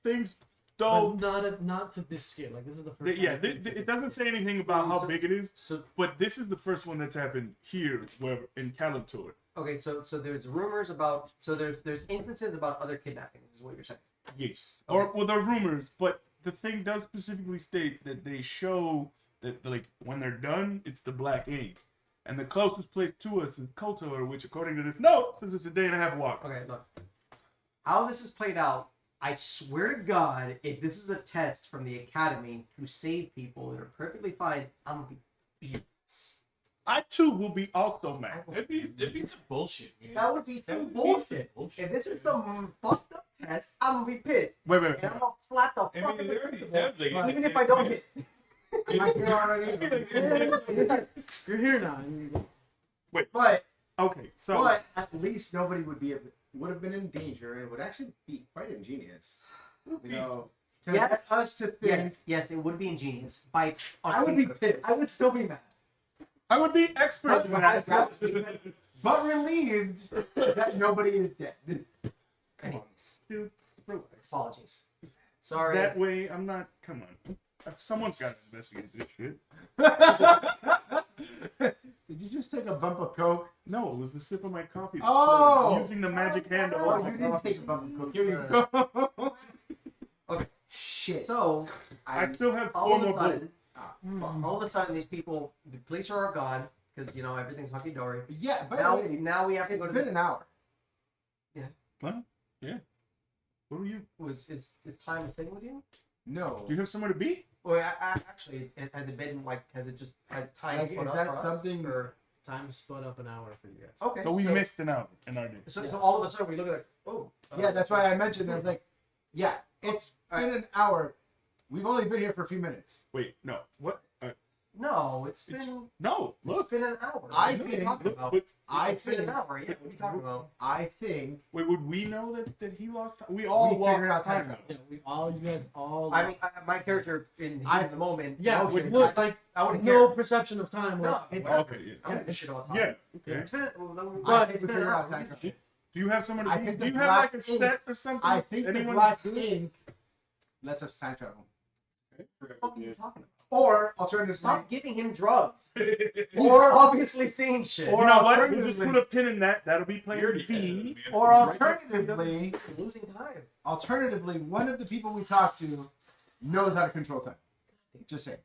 [SPEAKER 3] things. Though,
[SPEAKER 2] but not to this scale. Like this is the first.
[SPEAKER 3] yeah,
[SPEAKER 2] time I've seen
[SPEAKER 3] it doesn't say anything about how big it is,
[SPEAKER 4] So
[SPEAKER 3] but this is the first one that's happened here, where in Calator.
[SPEAKER 4] okay, so there's rumors about there's instances about other kidnappings is what you're saying.
[SPEAKER 3] Yes.
[SPEAKER 4] Okay.
[SPEAKER 3] Or well, they're rumors, but the thing does specifically state that they show that like when they're done, it's the black ink, and the closest place to us is Kotor, which according to this note says it's a day and a half walk.
[SPEAKER 4] Okay, look. How this is played out, I swear to God, if this is a test from the academy to save people that are perfectly fine, I'm gonna be furious.
[SPEAKER 3] I too will be also mad.
[SPEAKER 1] That'd be some bullshit, man.
[SPEAKER 4] That would be some
[SPEAKER 1] That would be
[SPEAKER 4] bullshit.
[SPEAKER 1] bullshit.
[SPEAKER 4] If this is some fucked up test, I'm gonna be pissed.
[SPEAKER 3] Wait.
[SPEAKER 4] And I'm gonna slap the
[SPEAKER 1] I mean,
[SPEAKER 4] fuck out
[SPEAKER 1] it
[SPEAKER 4] the
[SPEAKER 1] already
[SPEAKER 4] principal,
[SPEAKER 1] sounds like it.
[SPEAKER 4] even if I don't hit.
[SPEAKER 5] I'm not here already.
[SPEAKER 2] You're here now.
[SPEAKER 5] But
[SPEAKER 3] Okay, so
[SPEAKER 5] at least nobody would be would have been in danger and it would actually be quite ingenious. You know, to
[SPEAKER 4] Yes.
[SPEAKER 5] get us to think.
[SPEAKER 4] Yes, it would be ingenious. By
[SPEAKER 5] I would be pissed.
[SPEAKER 4] I would still be mad.
[SPEAKER 3] I would be expert in that.
[SPEAKER 5] But relieved that nobody is dead.
[SPEAKER 4] Anyways,
[SPEAKER 3] Dude, relax.
[SPEAKER 4] apologies. Sorry.
[SPEAKER 3] That way, I'm not. Come on. Someone's got to investigate this shit.
[SPEAKER 5] Did you just take a bump of coke?
[SPEAKER 3] No, it was the sip of my coffee.
[SPEAKER 5] Oh!
[SPEAKER 3] Using the magic handle.
[SPEAKER 5] Oh, you didn't take a bump of coke. Here you go.
[SPEAKER 4] Okay.
[SPEAKER 5] Shit.
[SPEAKER 4] So
[SPEAKER 3] I still have
[SPEAKER 4] all
[SPEAKER 3] 4
[SPEAKER 4] of a
[SPEAKER 3] more
[SPEAKER 4] sudden,
[SPEAKER 3] bullets.
[SPEAKER 4] all of a sudden, these people, the police are all gone because everything's hunky dory.
[SPEAKER 5] Yeah, by
[SPEAKER 4] Now,
[SPEAKER 5] the way,
[SPEAKER 4] now we have to
[SPEAKER 5] it's
[SPEAKER 4] go to
[SPEAKER 5] been
[SPEAKER 4] the.
[SPEAKER 5] an hour.
[SPEAKER 3] What? Yeah. What were you?
[SPEAKER 4] Is time a thing with you?
[SPEAKER 5] No.
[SPEAKER 3] Do you have somewhere to be?
[SPEAKER 4] Or actually, has it been like? Has time
[SPEAKER 5] Like,
[SPEAKER 4] put
[SPEAKER 5] is
[SPEAKER 4] up
[SPEAKER 5] that
[SPEAKER 4] for us,
[SPEAKER 5] something-
[SPEAKER 4] or-
[SPEAKER 2] Time split up an hour for you guys.
[SPEAKER 4] Okay.
[SPEAKER 3] So we missed an hour in our day.
[SPEAKER 4] So all of a sudden we look at like, oh.
[SPEAKER 5] Yeah, that's why I mentioned that. Like, yeah, it's been an hour. We've only been here for a few minutes.
[SPEAKER 3] Wait, no. What?
[SPEAKER 4] No, it's been.
[SPEAKER 3] No,
[SPEAKER 4] It's
[SPEAKER 3] look.
[SPEAKER 4] been an hour.
[SPEAKER 5] I
[SPEAKER 4] What are you
[SPEAKER 5] think-
[SPEAKER 4] talking
[SPEAKER 3] Look,
[SPEAKER 4] about?
[SPEAKER 3] wait,
[SPEAKER 4] It's been an hour. Yeah. What are you talking about?
[SPEAKER 5] I think
[SPEAKER 3] would we know that he lost time? We all
[SPEAKER 5] we
[SPEAKER 3] lost
[SPEAKER 5] figured out
[SPEAKER 3] time.
[SPEAKER 5] time.
[SPEAKER 2] Yeah, you guys all.
[SPEAKER 4] I mean, my character in the moment.
[SPEAKER 2] yeah,
[SPEAKER 4] emotions,
[SPEAKER 2] look, like
[SPEAKER 4] I wouldn't
[SPEAKER 2] no
[SPEAKER 4] care.
[SPEAKER 2] perception of time.
[SPEAKER 4] No,
[SPEAKER 2] Like, it-
[SPEAKER 4] whatever.
[SPEAKER 3] Okay, yeah.
[SPEAKER 4] I don't give a shit about time.
[SPEAKER 3] Yeah, okay.
[SPEAKER 4] It's been.
[SPEAKER 5] I
[SPEAKER 4] It's
[SPEAKER 5] think we
[SPEAKER 4] been an
[SPEAKER 5] figured out
[SPEAKER 4] hour.
[SPEAKER 5] time.
[SPEAKER 3] Do you have somewhere to
[SPEAKER 5] I
[SPEAKER 3] be?
[SPEAKER 5] think
[SPEAKER 3] Do
[SPEAKER 5] the
[SPEAKER 3] you have like a
[SPEAKER 5] black ink-
[SPEAKER 3] set or something?
[SPEAKER 5] I think
[SPEAKER 3] Anyone
[SPEAKER 5] the black
[SPEAKER 3] do it?
[SPEAKER 5] ink lets us time travel.
[SPEAKER 4] What the fuck are you talking about?
[SPEAKER 5] Or alternatively,
[SPEAKER 4] Stop giving him drugs.
[SPEAKER 5] Or-
[SPEAKER 4] Or obviously seeing shit.
[SPEAKER 5] Or
[SPEAKER 3] You know what? We'll just
[SPEAKER 5] alternatively-
[SPEAKER 3] put a pin in that. That'll be player
[SPEAKER 1] Already
[SPEAKER 3] V.
[SPEAKER 1] had it,
[SPEAKER 5] or
[SPEAKER 1] man.
[SPEAKER 5] alternatively,
[SPEAKER 4] You're losing time.
[SPEAKER 5] one of the people we talk to knows how to control time. Just saying.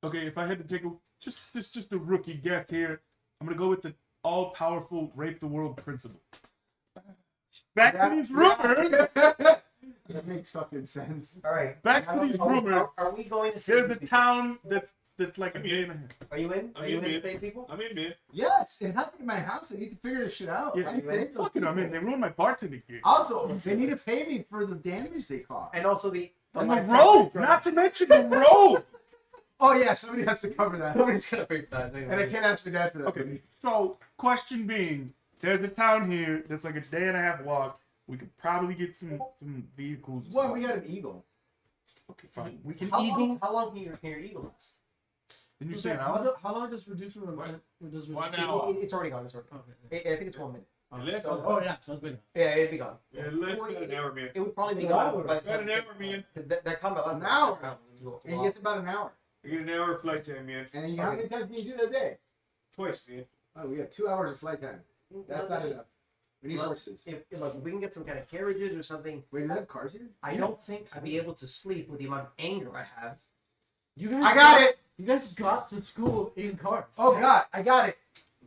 [SPEAKER 3] Okay, if I had to take just a rookie guess here, I'm gonna go with the all-powerful rape the world principle. Back to these rumors.
[SPEAKER 5] That makes fucking sense.
[SPEAKER 4] All right.
[SPEAKER 3] Back to these rumors.
[SPEAKER 4] Are we going to?
[SPEAKER 3] There's
[SPEAKER 4] save
[SPEAKER 3] a
[SPEAKER 4] these
[SPEAKER 3] town that's like a day and a half.
[SPEAKER 4] people? Are you in?
[SPEAKER 1] I'm
[SPEAKER 4] Are you
[SPEAKER 1] in,
[SPEAKER 4] in to
[SPEAKER 1] man.
[SPEAKER 4] save people?
[SPEAKER 1] I mean, man.
[SPEAKER 5] Yes, it happened in my house. I need to figure this shit out.
[SPEAKER 3] Yeah,
[SPEAKER 5] I
[SPEAKER 4] you
[SPEAKER 5] saved those
[SPEAKER 3] Fuck it, I mean,
[SPEAKER 5] people.
[SPEAKER 3] they ruined my bartending gig.
[SPEAKER 5] Also, they need to pay me for the damage they caused.
[SPEAKER 4] And also the
[SPEAKER 3] And the
[SPEAKER 4] life
[SPEAKER 3] road,
[SPEAKER 4] time-
[SPEAKER 3] not to mention the road.
[SPEAKER 5] Oh yeah, somebody has to cover that.
[SPEAKER 4] Somebody's gonna pay for that.
[SPEAKER 5] And I can't ask my dad for that.
[SPEAKER 3] Okay, so question being, there's a town here that's like a day and a half walk. We could probably get some vehicles. or
[SPEAKER 5] Well, we
[SPEAKER 3] something.
[SPEAKER 5] got an eagle.
[SPEAKER 3] Okay, fine. We can
[SPEAKER 4] How
[SPEAKER 3] eagle.
[SPEAKER 4] long? How long can your eagle last?
[SPEAKER 3] Didn't you say an
[SPEAKER 2] how,
[SPEAKER 3] hour?
[SPEAKER 2] how long does reducer remind? Does
[SPEAKER 1] One
[SPEAKER 2] reducer-
[SPEAKER 1] hour.
[SPEAKER 4] It's already gone. It's already.
[SPEAKER 2] Okay.
[SPEAKER 4] I think it's 1 minute.
[SPEAKER 1] Let's
[SPEAKER 2] Oh yeah, so it's been.
[SPEAKER 4] Yeah, it'd be gone.
[SPEAKER 1] let's get an hour, man.
[SPEAKER 4] It would probably be
[SPEAKER 5] An hour.
[SPEAKER 4] gone by the
[SPEAKER 1] Got
[SPEAKER 4] time.
[SPEAKER 1] an hour, man.
[SPEAKER 4] That combat last
[SPEAKER 5] An hour.
[SPEAKER 4] hour.
[SPEAKER 5] And he gets about an hour.
[SPEAKER 1] I get an hour of flight time, man.
[SPEAKER 5] And then how many times can you do that a day?
[SPEAKER 1] Twice, man.
[SPEAKER 5] Oh, we got 2 hours of flight time. That's not enough. We need horses.
[SPEAKER 4] If we can get some kind of carriages or something,
[SPEAKER 5] Wait, do they have cars here?
[SPEAKER 4] I don't think I'd be able to sleep with the amount of anger I have.
[SPEAKER 2] You guys.
[SPEAKER 5] I got it!
[SPEAKER 2] You guys got to school in cars.
[SPEAKER 5] Oh god, I got it!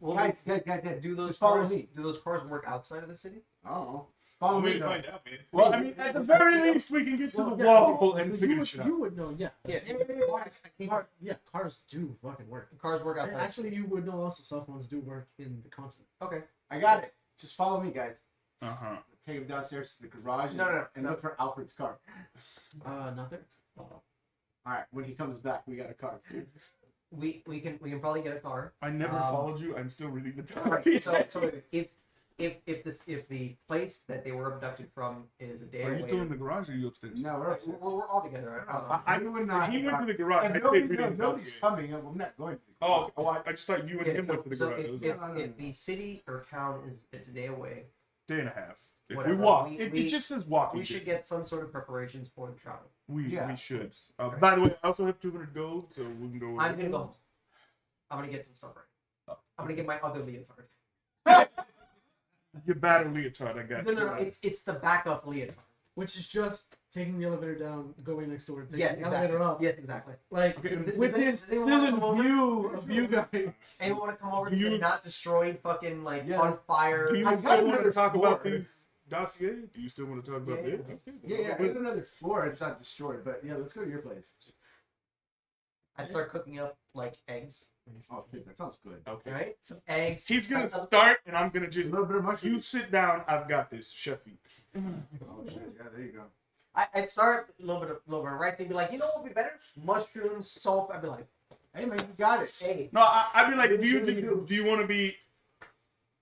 [SPEAKER 4] Well,
[SPEAKER 5] Guys,
[SPEAKER 4] do those
[SPEAKER 5] just follow
[SPEAKER 4] cars?
[SPEAKER 5] me.
[SPEAKER 4] Do those cars work outside of the city?
[SPEAKER 5] Oh, follow
[SPEAKER 1] We
[SPEAKER 5] me
[SPEAKER 1] can
[SPEAKER 5] though.
[SPEAKER 1] find out, man.
[SPEAKER 3] Well, I mean, at the very least, we can get to the
[SPEAKER 2] Well, yeah,
[SPEAKER 3] wall and
[SPEAKER 2] you
[SPEAKER 3] figure
[SPEAKER 2] would,
[SPEAKER 3] this shit out.
[SPEAKER 2] you would know, yeah.
[SPEAKER 4] Yeah.
[SPEAKER 2] Cars do fucking work.
[SPEAKER 4] Cars work
[SPEAKER 2] And
[SPEAKER 4] outside.
[SPEAKER 2] actually, you would know also cell phones do work in the continent.
[SPEAKER 4] Okay.
[SPEAKER 5] I got it. Just follow me, guys.
[SPEAKER 3] Uh-huh.
[SPEAKER 5] Take him downstairs to the garage and,
[SPEAKER 4] No.
[SPEAKER 5] look for Alfred's car.
[SPEAKER 2] Not there.
[SPEAKER 5] Alright, when he comes back, we got a car.
[SPEAKER 4] We can probably get a car.
[SPEAKER 3] I never
[SPEAKER 4] Um,
[SPEAKER 3] followed you. I'm still reading the
[SPEAKER 4] Right,
[SPEAKER 3] time.
[SPEAKER 4] so if the place that they were abducted from is a day
[SPEAKER 3] Are you
[SPEAKER 4] away,
[SPEAKER 3] still in the garage or are you upstairs?
[SPEAKER 5] No, we're upstairs.
[SPEAKER 4] we're all together. Right?
[SPEAKER 3] I
[SPEAKER 5] You would not.
[SPEAKER 3] He went to the garage.
[SPEAKER 5] If
[SPEAKER 3] I
[SPEAKER 5] nobody,
[SPEAKER 3] stayed reading the
[SPEAKER 5] nobody's
[SPEAKER 3] dossier.
[SPEAKER 5] coming, I'm not going to the
[SPEAKER 3] Oh, I just thought you and
[SPEAKER 4] Yeah,
[SPEAKER 3] him went to the
[SPEAKER 4] so
[SPEAKER 3] garage. It was
[SPEAKER 4] if,
[SPEAKER 3] a
[SPEAKER 4] if the city or town is a day away,
[SPEAKER 3] day and a half. If we
[SPEAKER 4] Whatever.
[SPEAKER 3] walk.
[SPEAKER 4] We-
[SPEAKER 3] It just says walking.
[SPEAKER 4] we should
[SPEAKER 3] distance.
[SPEAKER 4] get some sort of preparations for the travel.
[SPEAKER 3] We
[SPEAKER 5] Yeah.
[SPEAKER 3] should. By the way, I also have 200 gold, so we can go.
[SPEAKER 4] I'm gonna go home. I'm gonna get some stuff right. I'm gonna get my other leotard.
[SPEAKER 3] Your battle leotard, I got
[SPEAKER 4] No,
[SPEAKER 3] you.
[SPEAKER 4] no, it's the backup leotard.
[SPEAKER 2] Which is just taking the elevator down, going next door, taking
[SPEAKER 4] Yes,
[SPEAKER 2] the
[SPEAKER 4] exactly.
[SPEAKER 2] elevator up.
[SPEAKER 4] Yes, exactly.
[SPEAKER 2] Like,
[SPEAKER 3] Okay,
[SPEAKER 2] with his
[SPEAKER 4] does
[SPEAKER 2] still
[SPEAKER 4] anyone
[SPEAKER 2] in
[SPEAKER 4] wanna come over?
[SPEAKER 2] view of you guys.
[SPEAKER 4] Anyone want to come over
[SPEAKER 3] Do
[SPEAKER 4] to
[SPEAKER 3] you-
[SPEAKER 4] the not destroying fucking like
[SPEAKER 5] Yeah.
[SPEAKER 4] on fire?
[SPEAKER 3] Do you
[SPEAKER 5] I got
[SPEAKER 3] still want
[SPEAKER 5] another
[SPEAKER 3] to talk
[SPEAKER 5] floor.
[SPEAKER 3] about this dossier? Do you still want to talk about
[SPEAKER 4] Yeah,
[SPEAKER 3] this?
[SPEAKER 5] Yeah, yeah, I got another floor. It's not destroyed, but yeah, let's go to your place.
[SPEAKER 4] I'd start cooking up like eggs.
[SPEAKER 5] Oh, shit, that sounds good.
[SPEAKER 3] Okay.
[SPEAKER 4] Right? Some eggs.
[SPEAKER 3] He's gonna
[SPEAKER 4] some-
[SPEAKER 3] start, and I'm gonna
[SPEAKER 5] A
[SPEAKER 3] just.
[SPEAKER 5] little bit of
[SPEAKER 3] You
[SPEAKER 5] mushrooms.
[SPEAKER 3] sit down. I've got this, Sheffy.
[SPEAKER 5] Oh shit, yeah, there you go.
[SPEAKER 4] I'd start a little bit of rice and be like, you know what would be better? Mushrooms, salt. I'd be like,
[SPEAKER 5] Hey man, you got it.
[SPEAKER 4] hey,
[SPEAKER 3] No, I'd be like,
[SPEAKER 5] What
[SPEAKER 3] do you
[SPEAKER 5] do you do?
[SPEAKER 3] do you want to be?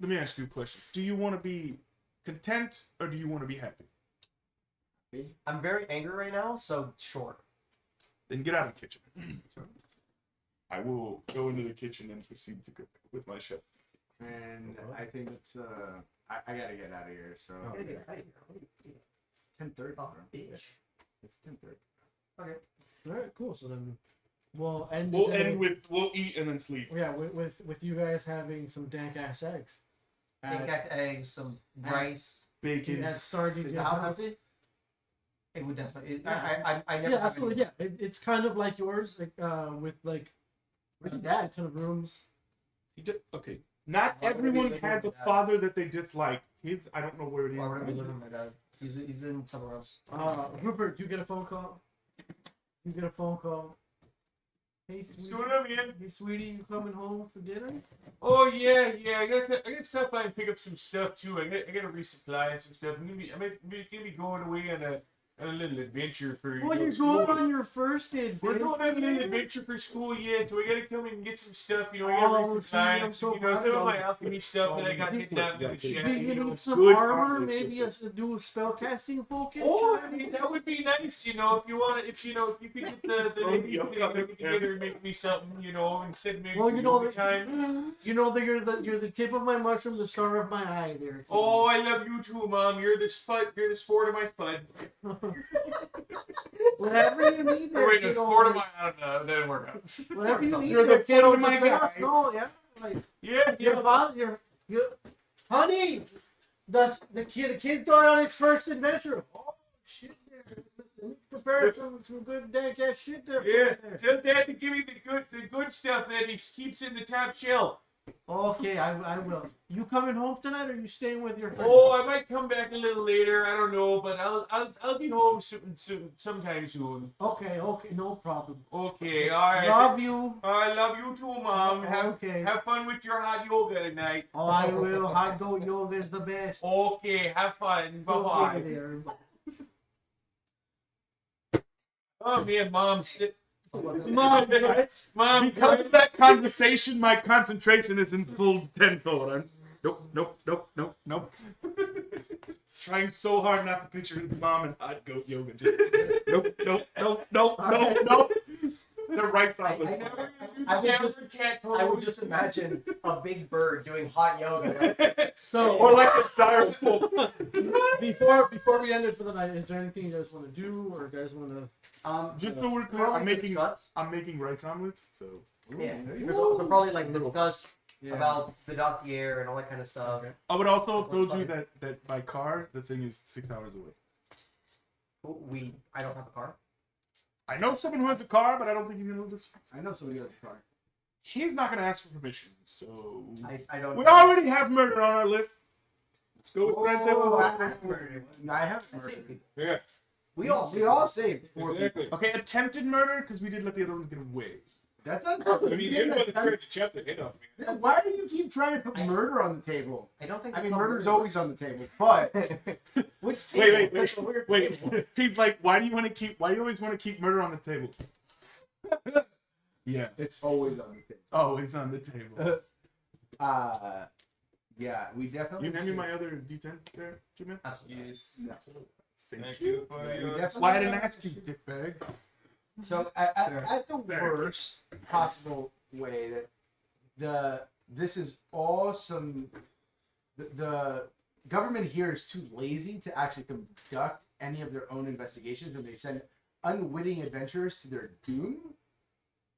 [SPEAKER 3] Let me ask you a question. Do you want to be content, or do you want to be happy?
[SPEAKER 4] I'm very angry right now, so sure.
[SPEAKER 3] Then get out of the kitchen. I will go into the kitchen and proceed to cook with my chef.
[SPEAKER 6] And I think it's I gotta get out of here. So
[SPEAKER 4] Oh, yeah.
[SPEAKER 6] 10:30.
[SPEAKER 4] Oh, bitch.
[SPEAKER 6] It's 10:30.
[SPEAKER 4] Okay.
[SPEAKER 2] All right, cool. So then we'll end.
[SPEAKER 3] We'll
[SPEAKER 2] the day-
[SPEAKER 3] end with we'll eat and then sleep.
[SPEAKER 2] Yeah, with you guys having some dank ass eggs.
[SPEAKER 4] Think
[SPEAKER 2] At,
[SPEAKER 4] eggs, some rice.
[SPEAKER 3] Bacon.
[SPEAKER 2] at Stardew
[SPEAKER 6] Is
[SPEAKER 2] Valley.
[SPEAKER 6] the house empty?
[SPEAKER 4] It would definitely.
[SPEAKER 2] Yeah.
[SPEAKER 4] I never.
[SPEAKER 2] Yeah,
[SPEAKER 4] have
[SPEAKER 2] absolutely.
[SPEAKER 4] any-
[SPEAKER 2] Yeah, it's kind of like yours, like with like
[SPEAKER 6] Where's your
[SPEAKER 2] a
[SPEAKER 6] dad?
[SPEAKER 2] ton of rooms.
[SPEAKER 3] Okay. Not
[SPEAKER 4] Why would we
[SPEAKER 3] everyone
[SPEAKER 4] live
[SPEAKER 3] has a
[SPEAKER 4] with that?
[SPEAKER 3] father that they dislike. His, I don't know where it is.
[SPEAKER 4] Why would I be living with my dad? He's in somewhere else.
[SPEAKER 2] Rupert, you get a phone call. You get a phone call. Hey,
[SPEAKER 1] What's
[SPEAKER 2] sweetie.
[SPEAKER 1] going on, man?
[SPEAKER 2] Hey, sweetie, you coming home for dinner?
[SPEAKER 1] Oh yeah. I gotta stop by and pick up some stuff too. I gotta resupply and some stuff. I'm gonna be going away on a little adventure for.
[SPEAKER 2] Well, you're
[SPEAKER 1] school.
[SPEAKER 2] going on your first adventure.
[SPEAKER 1] We're going on a little adventure for school, yeah. So we gotta come in and get some stuff. You know, I
[SPEAKER 2] Oh,
[SPEAKER 1] gotta
[SPEAKER 2] sweetie, I'm
[SPEAKER 1] resupply.
[SPEAKER 2] so
[SPEAKER 1] You know,
[SPEAKER 2] proud
[SPEAKER 1] some of
[SPEAKER 2] of
[SPEAKER 1] my
[SPEAKER 2] you.
[SPEAKER 1] alchemy stuff that I got hidden out in the
[SPEAKER 2] Do
[SPEAKER 1] shed.
[SPEAKER 2] you
[SPEAKER 1] know,
[SPEAKER 2] need some
[SPEAKER 1] good
[SPEAKER 2] armor?
[SPEAKER 1] armor.
[SPEAKER 2] Maybe us to do a spellcasting focus?
[SPEAKER 1] Oh, I mean, that would be nice, you know, if you want. It's if you could get the ladies together and make me something, you know, instead of maybe
[SPEAKER 2] Well, you know,
[SPEAKER 1] time.
[SPEAKER 2] you know that you're the tip of my mushroom, the star of my eye. There.
[SPEAKER 1] Oh, I love you too, Mom. You're the sport of my spud.
[SPEAKER 2] Whatever you need.
[SPEAKER 1] Or
[SPEAKER 2] There,
[SPEAKER 1] wait, no,
[SPEAKER 2] kiddo.
[SPEAKER 1] sport of my. I don't know. That didn't work out.
[SPEAKER 2] Whatever you need.
[SPEAKER 3] You're
[SPEAKER 2] there,
[SPEAKER 3] the
[SPEAKER 2] kiddo,
[SPEAKER 3] kid of my
[SPEAKER 2] just let
[SPEAKER 3] guy.
[SPEAKER 2] us know, yeah. Like,
[SPEAKER 1] Yeah,
[SPEAKER 2] honey, the kid's going on his first adventure. Oh shit! There. Prepare some good dank ass shit there. For
[SPEAKER 1] yeah.
[SPEAKER 2] you there.
[SPEAKER 1] Tell Dad to give me the good stuff that he keeps in the top shelf.
[SPEAKER 2] Okay, I will. You coming home tonight, or are you staying with your friends?
[SPEAKER 1] Oh, I might come back a little later. I don't know, but I'll be home sometime soon.
[SPEAKER 2] Okay, no problem.
[SPEAKER 1] Okay, all right.
[SPEAKER 2] Love you.
[SPEAKER 1] I love you too, Mom.
[SPEAKER 2] Okay.
[SPEAKER 1] Have fun with your hot yoga tonight.
[SPEAKER 2] Oh, I will. Hot goat yoga is the best.
[SPEAKER 1] Okay, have fun. Bye
[SPEAKER 2] Okay
[SPEAKER 1] bye.
[SPEAKER 2] there.
[SPEAKER 1] Oh man, Mom.
[SPEAKER 2] Mom,
[SPEAKER 1] Mom.
[SPEAKER 3] Because of that conversation, my concentration is in full tenfold. Nope. Trying so hard not to picture his mom and hot goat yoga. Nope. The right side.
[SPEAKER 4] I would just imagine a big bird doing hot yoga. Right?
[SPEAKER 2] So,
[SPEAKER 3] Or like a dire wolf.
[SPEAKER 2] before we end it for the night, is there anything you guys want to do, or you guys want to?
[SPEAKER 3] Just so we're clear, I'm making rice omelets, so.
[SPEAKER 4] Yeah, so probably like discuss
[SPEAKER 6] Yeah.
[SPEAKER 4] about the dossier and all that kind of stuff.
[SPEAKER 6] Okay.
[SPEAKER 3] I would also have told you that by car, the thing is 6 hours away.
[SPEAKER 4] I don't have a car.
[SPEAKER 3] I know someone who has a car, but I don't think he's gonna know this.
[SPEAKER 6] I know somebody has a car.
[SPEAKER 3] He's not gonna ask for permission, so.
[SPEAKER 4] I don't.
[SPEAKER 3] We already have murder on our list. Let's go with Grand Theft
[SPEAKER 4] Oh,
[SPEAKER 3] Auto.
[SPEAKER 6] I have
[SPEAKER 4] I see
[SPEAKER 6] murdered.
[SPEAKER 4] people.
[SPEAKER 1] Yeah.
[SPEAKER 4] We all
[SPEAKER 6] saved 4 people.
[SPEAKER 1] Exactly.
[SPEAKER 3] Okay, attempted murder because we did let the other ones get away.
[SPEAKER 6] That's not.
[SPEAKER 1] I mean, you're the one that tried to chop the head off me.
[SPEAKER 6] Why do you keep trying to put murder on the table?
[SPEAKER 4] I don't think.
[SPEAKER 6] I
[SPEAKER 4] it's
[SPEAKER 6] mean,
[SPEAKER 4] called
[SPEAKER 6] murder's
[SPEAKER 4] murder.
[SPEAKER 6] always on the table, but which table?
[SPEAKER 3] Wait.
[SPEAKER 4] That's a weird table.
[SPEAKER 3] He's like, why do you always want to keep murder on the table? Yeah.
[SPEAKER 6] It's always on the table.
[SPEAKER 3] Oh, it's on the table.
[SPEAKER 6] Yeah, we definitely.
[SPEAKER 3] You hand me my other D10 there, Jimmy?
[SPEAKER 4] Absolutely.
[SPEAKER 1] Yes.
[SPEAKER 6] No.
[SPEAKER 1] Thank you for
[SPEAKER 6] Yeah, we
[SPEAKER 1] your.
[SPEAKER 6] definitely-
[SPEAKER 3] Why I didn't ask you, dickbag?
[SPEAKER 6] So at the worst possible way that this is awesome. The government here is too lazy to actually conduct any of their own investigations, and they send unwitting adventurers to their doom.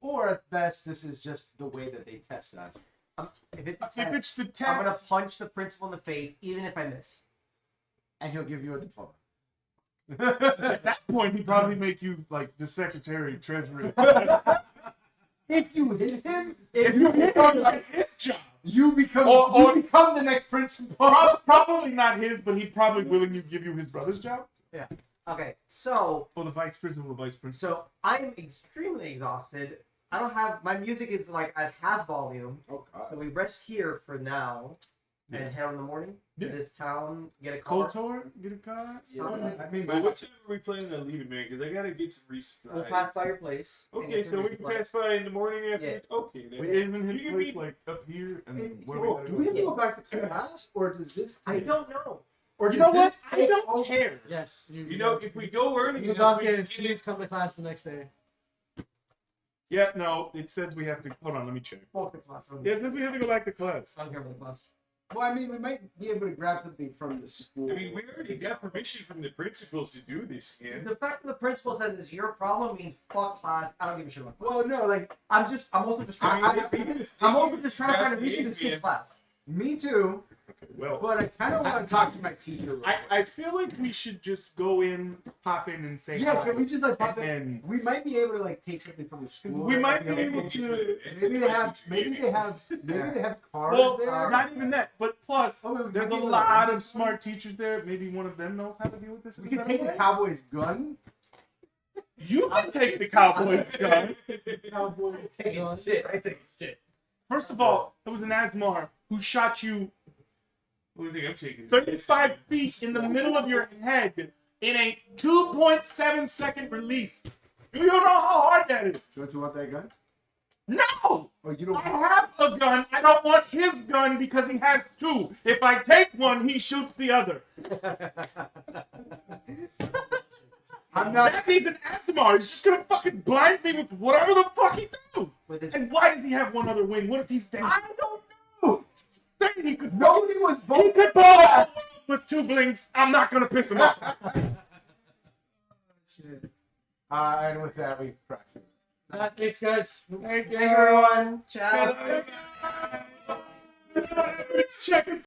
[SPEAKER 6] Or at best, this is just the way that they test us.
[SPEAKER 4] If it's,
[SPEAKER 3] If it's the
[SPEAKER 4] I'm gonna
[SPEAKER 3] test,
[SPEAKER 4] punch the principal in the face, even if I miss.
[SPEAKER 6] And he'll give you a diploma.
[SPEAKER 3] at that point, he'd probably make you like the secretary, treasurer.
[SPEAKER 6] If you hit him,
[SPEAKER 3] If you hit on like his job,
[SPEAKER 6] you become
[SPEAKER 3] Or-
[SPEAKER 6] you become the next principal.
[SPEAKER 3] probably not his, but he'd probably willingly give you his brother's job.
[SPEAKER 4] Okay, so
[SPEAKER 3] Or the vice principal,
[SPEAKER 4] so I'm extremely exhausted. I don't have my music is like at half volume.
[SPEAKER 6] Oh God.
[SPEAKER 4] So we rest here for now
[SPEAKER 3] Yeah.
[SPEAKER 4] and head in the morning to
[SPEAKER 3] Yeah.
[SPEAKER 4] this town, get a
[SPEAKER 3] Cold
[SPEAKER 4] car.
[SPEAKER 3] tour, get a car.
[SPEAKER 6] I mean,
[SPEAKER 1] Wait, what time are we planning on leaving, man? Because I gotta get some resupply.
[SPEAKER 4] We'll pass by your place. and
[SPEAKER 1] Okay,
[SPEAKER 4] get
[SPEAKER 1] so
[SPEAKER 4] some
[SPEAKER 1] we can
[SPEAKER 4] supplies.
[SPEAKER 1] pass by in the morning after.
[SPEAKER 4] Yeah.
[SPEAKER 1] Okay, then.
[SPEAKER 3] Wait, isn't his
[SPEAKER 1] You can
[SPEAKER 3] place
[SPEAKER 1] be-
[SPEAKER 3] like up here and
[SPEAKER 4] It-
[SPEAKER 3] where
[SPEAKER 6] Oh,
[SPEAKER 3] we
[SPEAKER 6] do we have to go back to Clear House, or does this?
[SPEAKER 4] I don't know.
[SPEAKER 3] Or you know what?
[SPEAKER 6] This
[SPEAKER 3] I don't care.
[SPEAKER 6] Yes.
[SPEAKER 1] You know, if we go early,
[SPEAKER 2] You
[SPEAKER 1] enough,
[SPEAKER 2] guys
[SPEAKER 1] we
[SPEAKER 2] get
[SPEAKER 1] can
[SPEAKER 2] please come to class the next day.
[SPEAKER 3] Yeah, no, it says we have to. Hold on, let me check.
[SPEAKER 4] Fuck the class.
[SPEAKER 3] Yeah, it says we have to go back to class.
[SPEAKER 4] I don't care about the class.
[SPEAKER 6] Well, I mean, we might be able to grab something from the school.
[SPEAKER 1] I mean, we already got permission from the principals to do this, man.
[SPEAKER 4] The fact that the principal says it's your problem means fuck class. I don't give a shit about class.
[SPEAKER 6] Well, no, like
[SPEAKER 4] I'm also just trying. I'm also just trying to find a reason to skip class.
[SPEAKER 6] me too,
[SPEAKER 3] Well,
[SPEAKER 6] but I kind of want to talk to my teacher. Real quick.
[SPEAKER 3] I feel like we should just go in, pop in, and say
[SPEAKER 6] Yeah,
[SPEAKER 3] hi.
[SPEAKER 6] can we just like pop in?
[SPEAKER 3] And
[SPEAKER 6] We might be able to like take something from the school.
[SPEAKER 3] we might be
[SPEAKER 6] Maybe
[SPEAKER 3] able to.
[SPEAKER 6] Maybe they have cars
[SPEAKER 3] Well,
[SPEAKER 6] there.
[SPEAKER 3] not even that, but plus,
[SPEAKER 6] Oh, we
[SPEAKER 3] there's
[SPEAKER 6] could
[SPEAKER 3] a
[SPEAKER 6] do
[SPEAKER 3] lot
[SPEAKER 6] that.
[SPEAKER 3] of smart teachers there. Maybe one of them knows how to deal with this.
[SPEAKER 6] We can
[SPEAKER 3] in a
[SPEAKER 6] take the
[SPEAKER 3] better way.
[SPEAKER 6] cowboy's gun.
[SPEAKER 3] You can take the Cowboys gun.
[SPEAKER 4] Taking shit. I take shit.
[SPEAKER 3] First of all, there was an Asmar who shot you
[SPEAKER 1] What do you think I'm taking?
[SPEAKER 3] 35 feet in the middle of your head in a 2.7 second release. Do you know how hard that is?
[SPEAKER 6] Don't you want that gun?
[SPEAKER 3] No!
[SPEAKER 6] Oh, you don't.
[SPEAKER 3] I have a gun. I don't want his gun because he has two. If I take one, he shoots the other.
[SPEAKER 6] I'm not.
[SPEAKER 3] That means an Asmar is just gonna fucking blind me with whatever the fuck he does.
[SPEAKER 4] With his
[SPEAKER 3] And why does he have one other wing? What if he's dead?
[SPEAKER 6] I don't know.
[SPEAKER 3] Saying he could
[SPEAKER 6] Nobody was
[SPEAKER 3] He
[SPEAKER 6] both.
[SPEAKER 3] could blow with two blinks. I'm not gonna piss him off.
[SPEAKER 6] Shit. And with that, we fractured.
[SPEAKER 2] Thanks, guys.
[SPEAKER 3] Thank you.
[SPEAKER 4] Thank you, everyone. Ciao.
[SPEAKER 3] Check us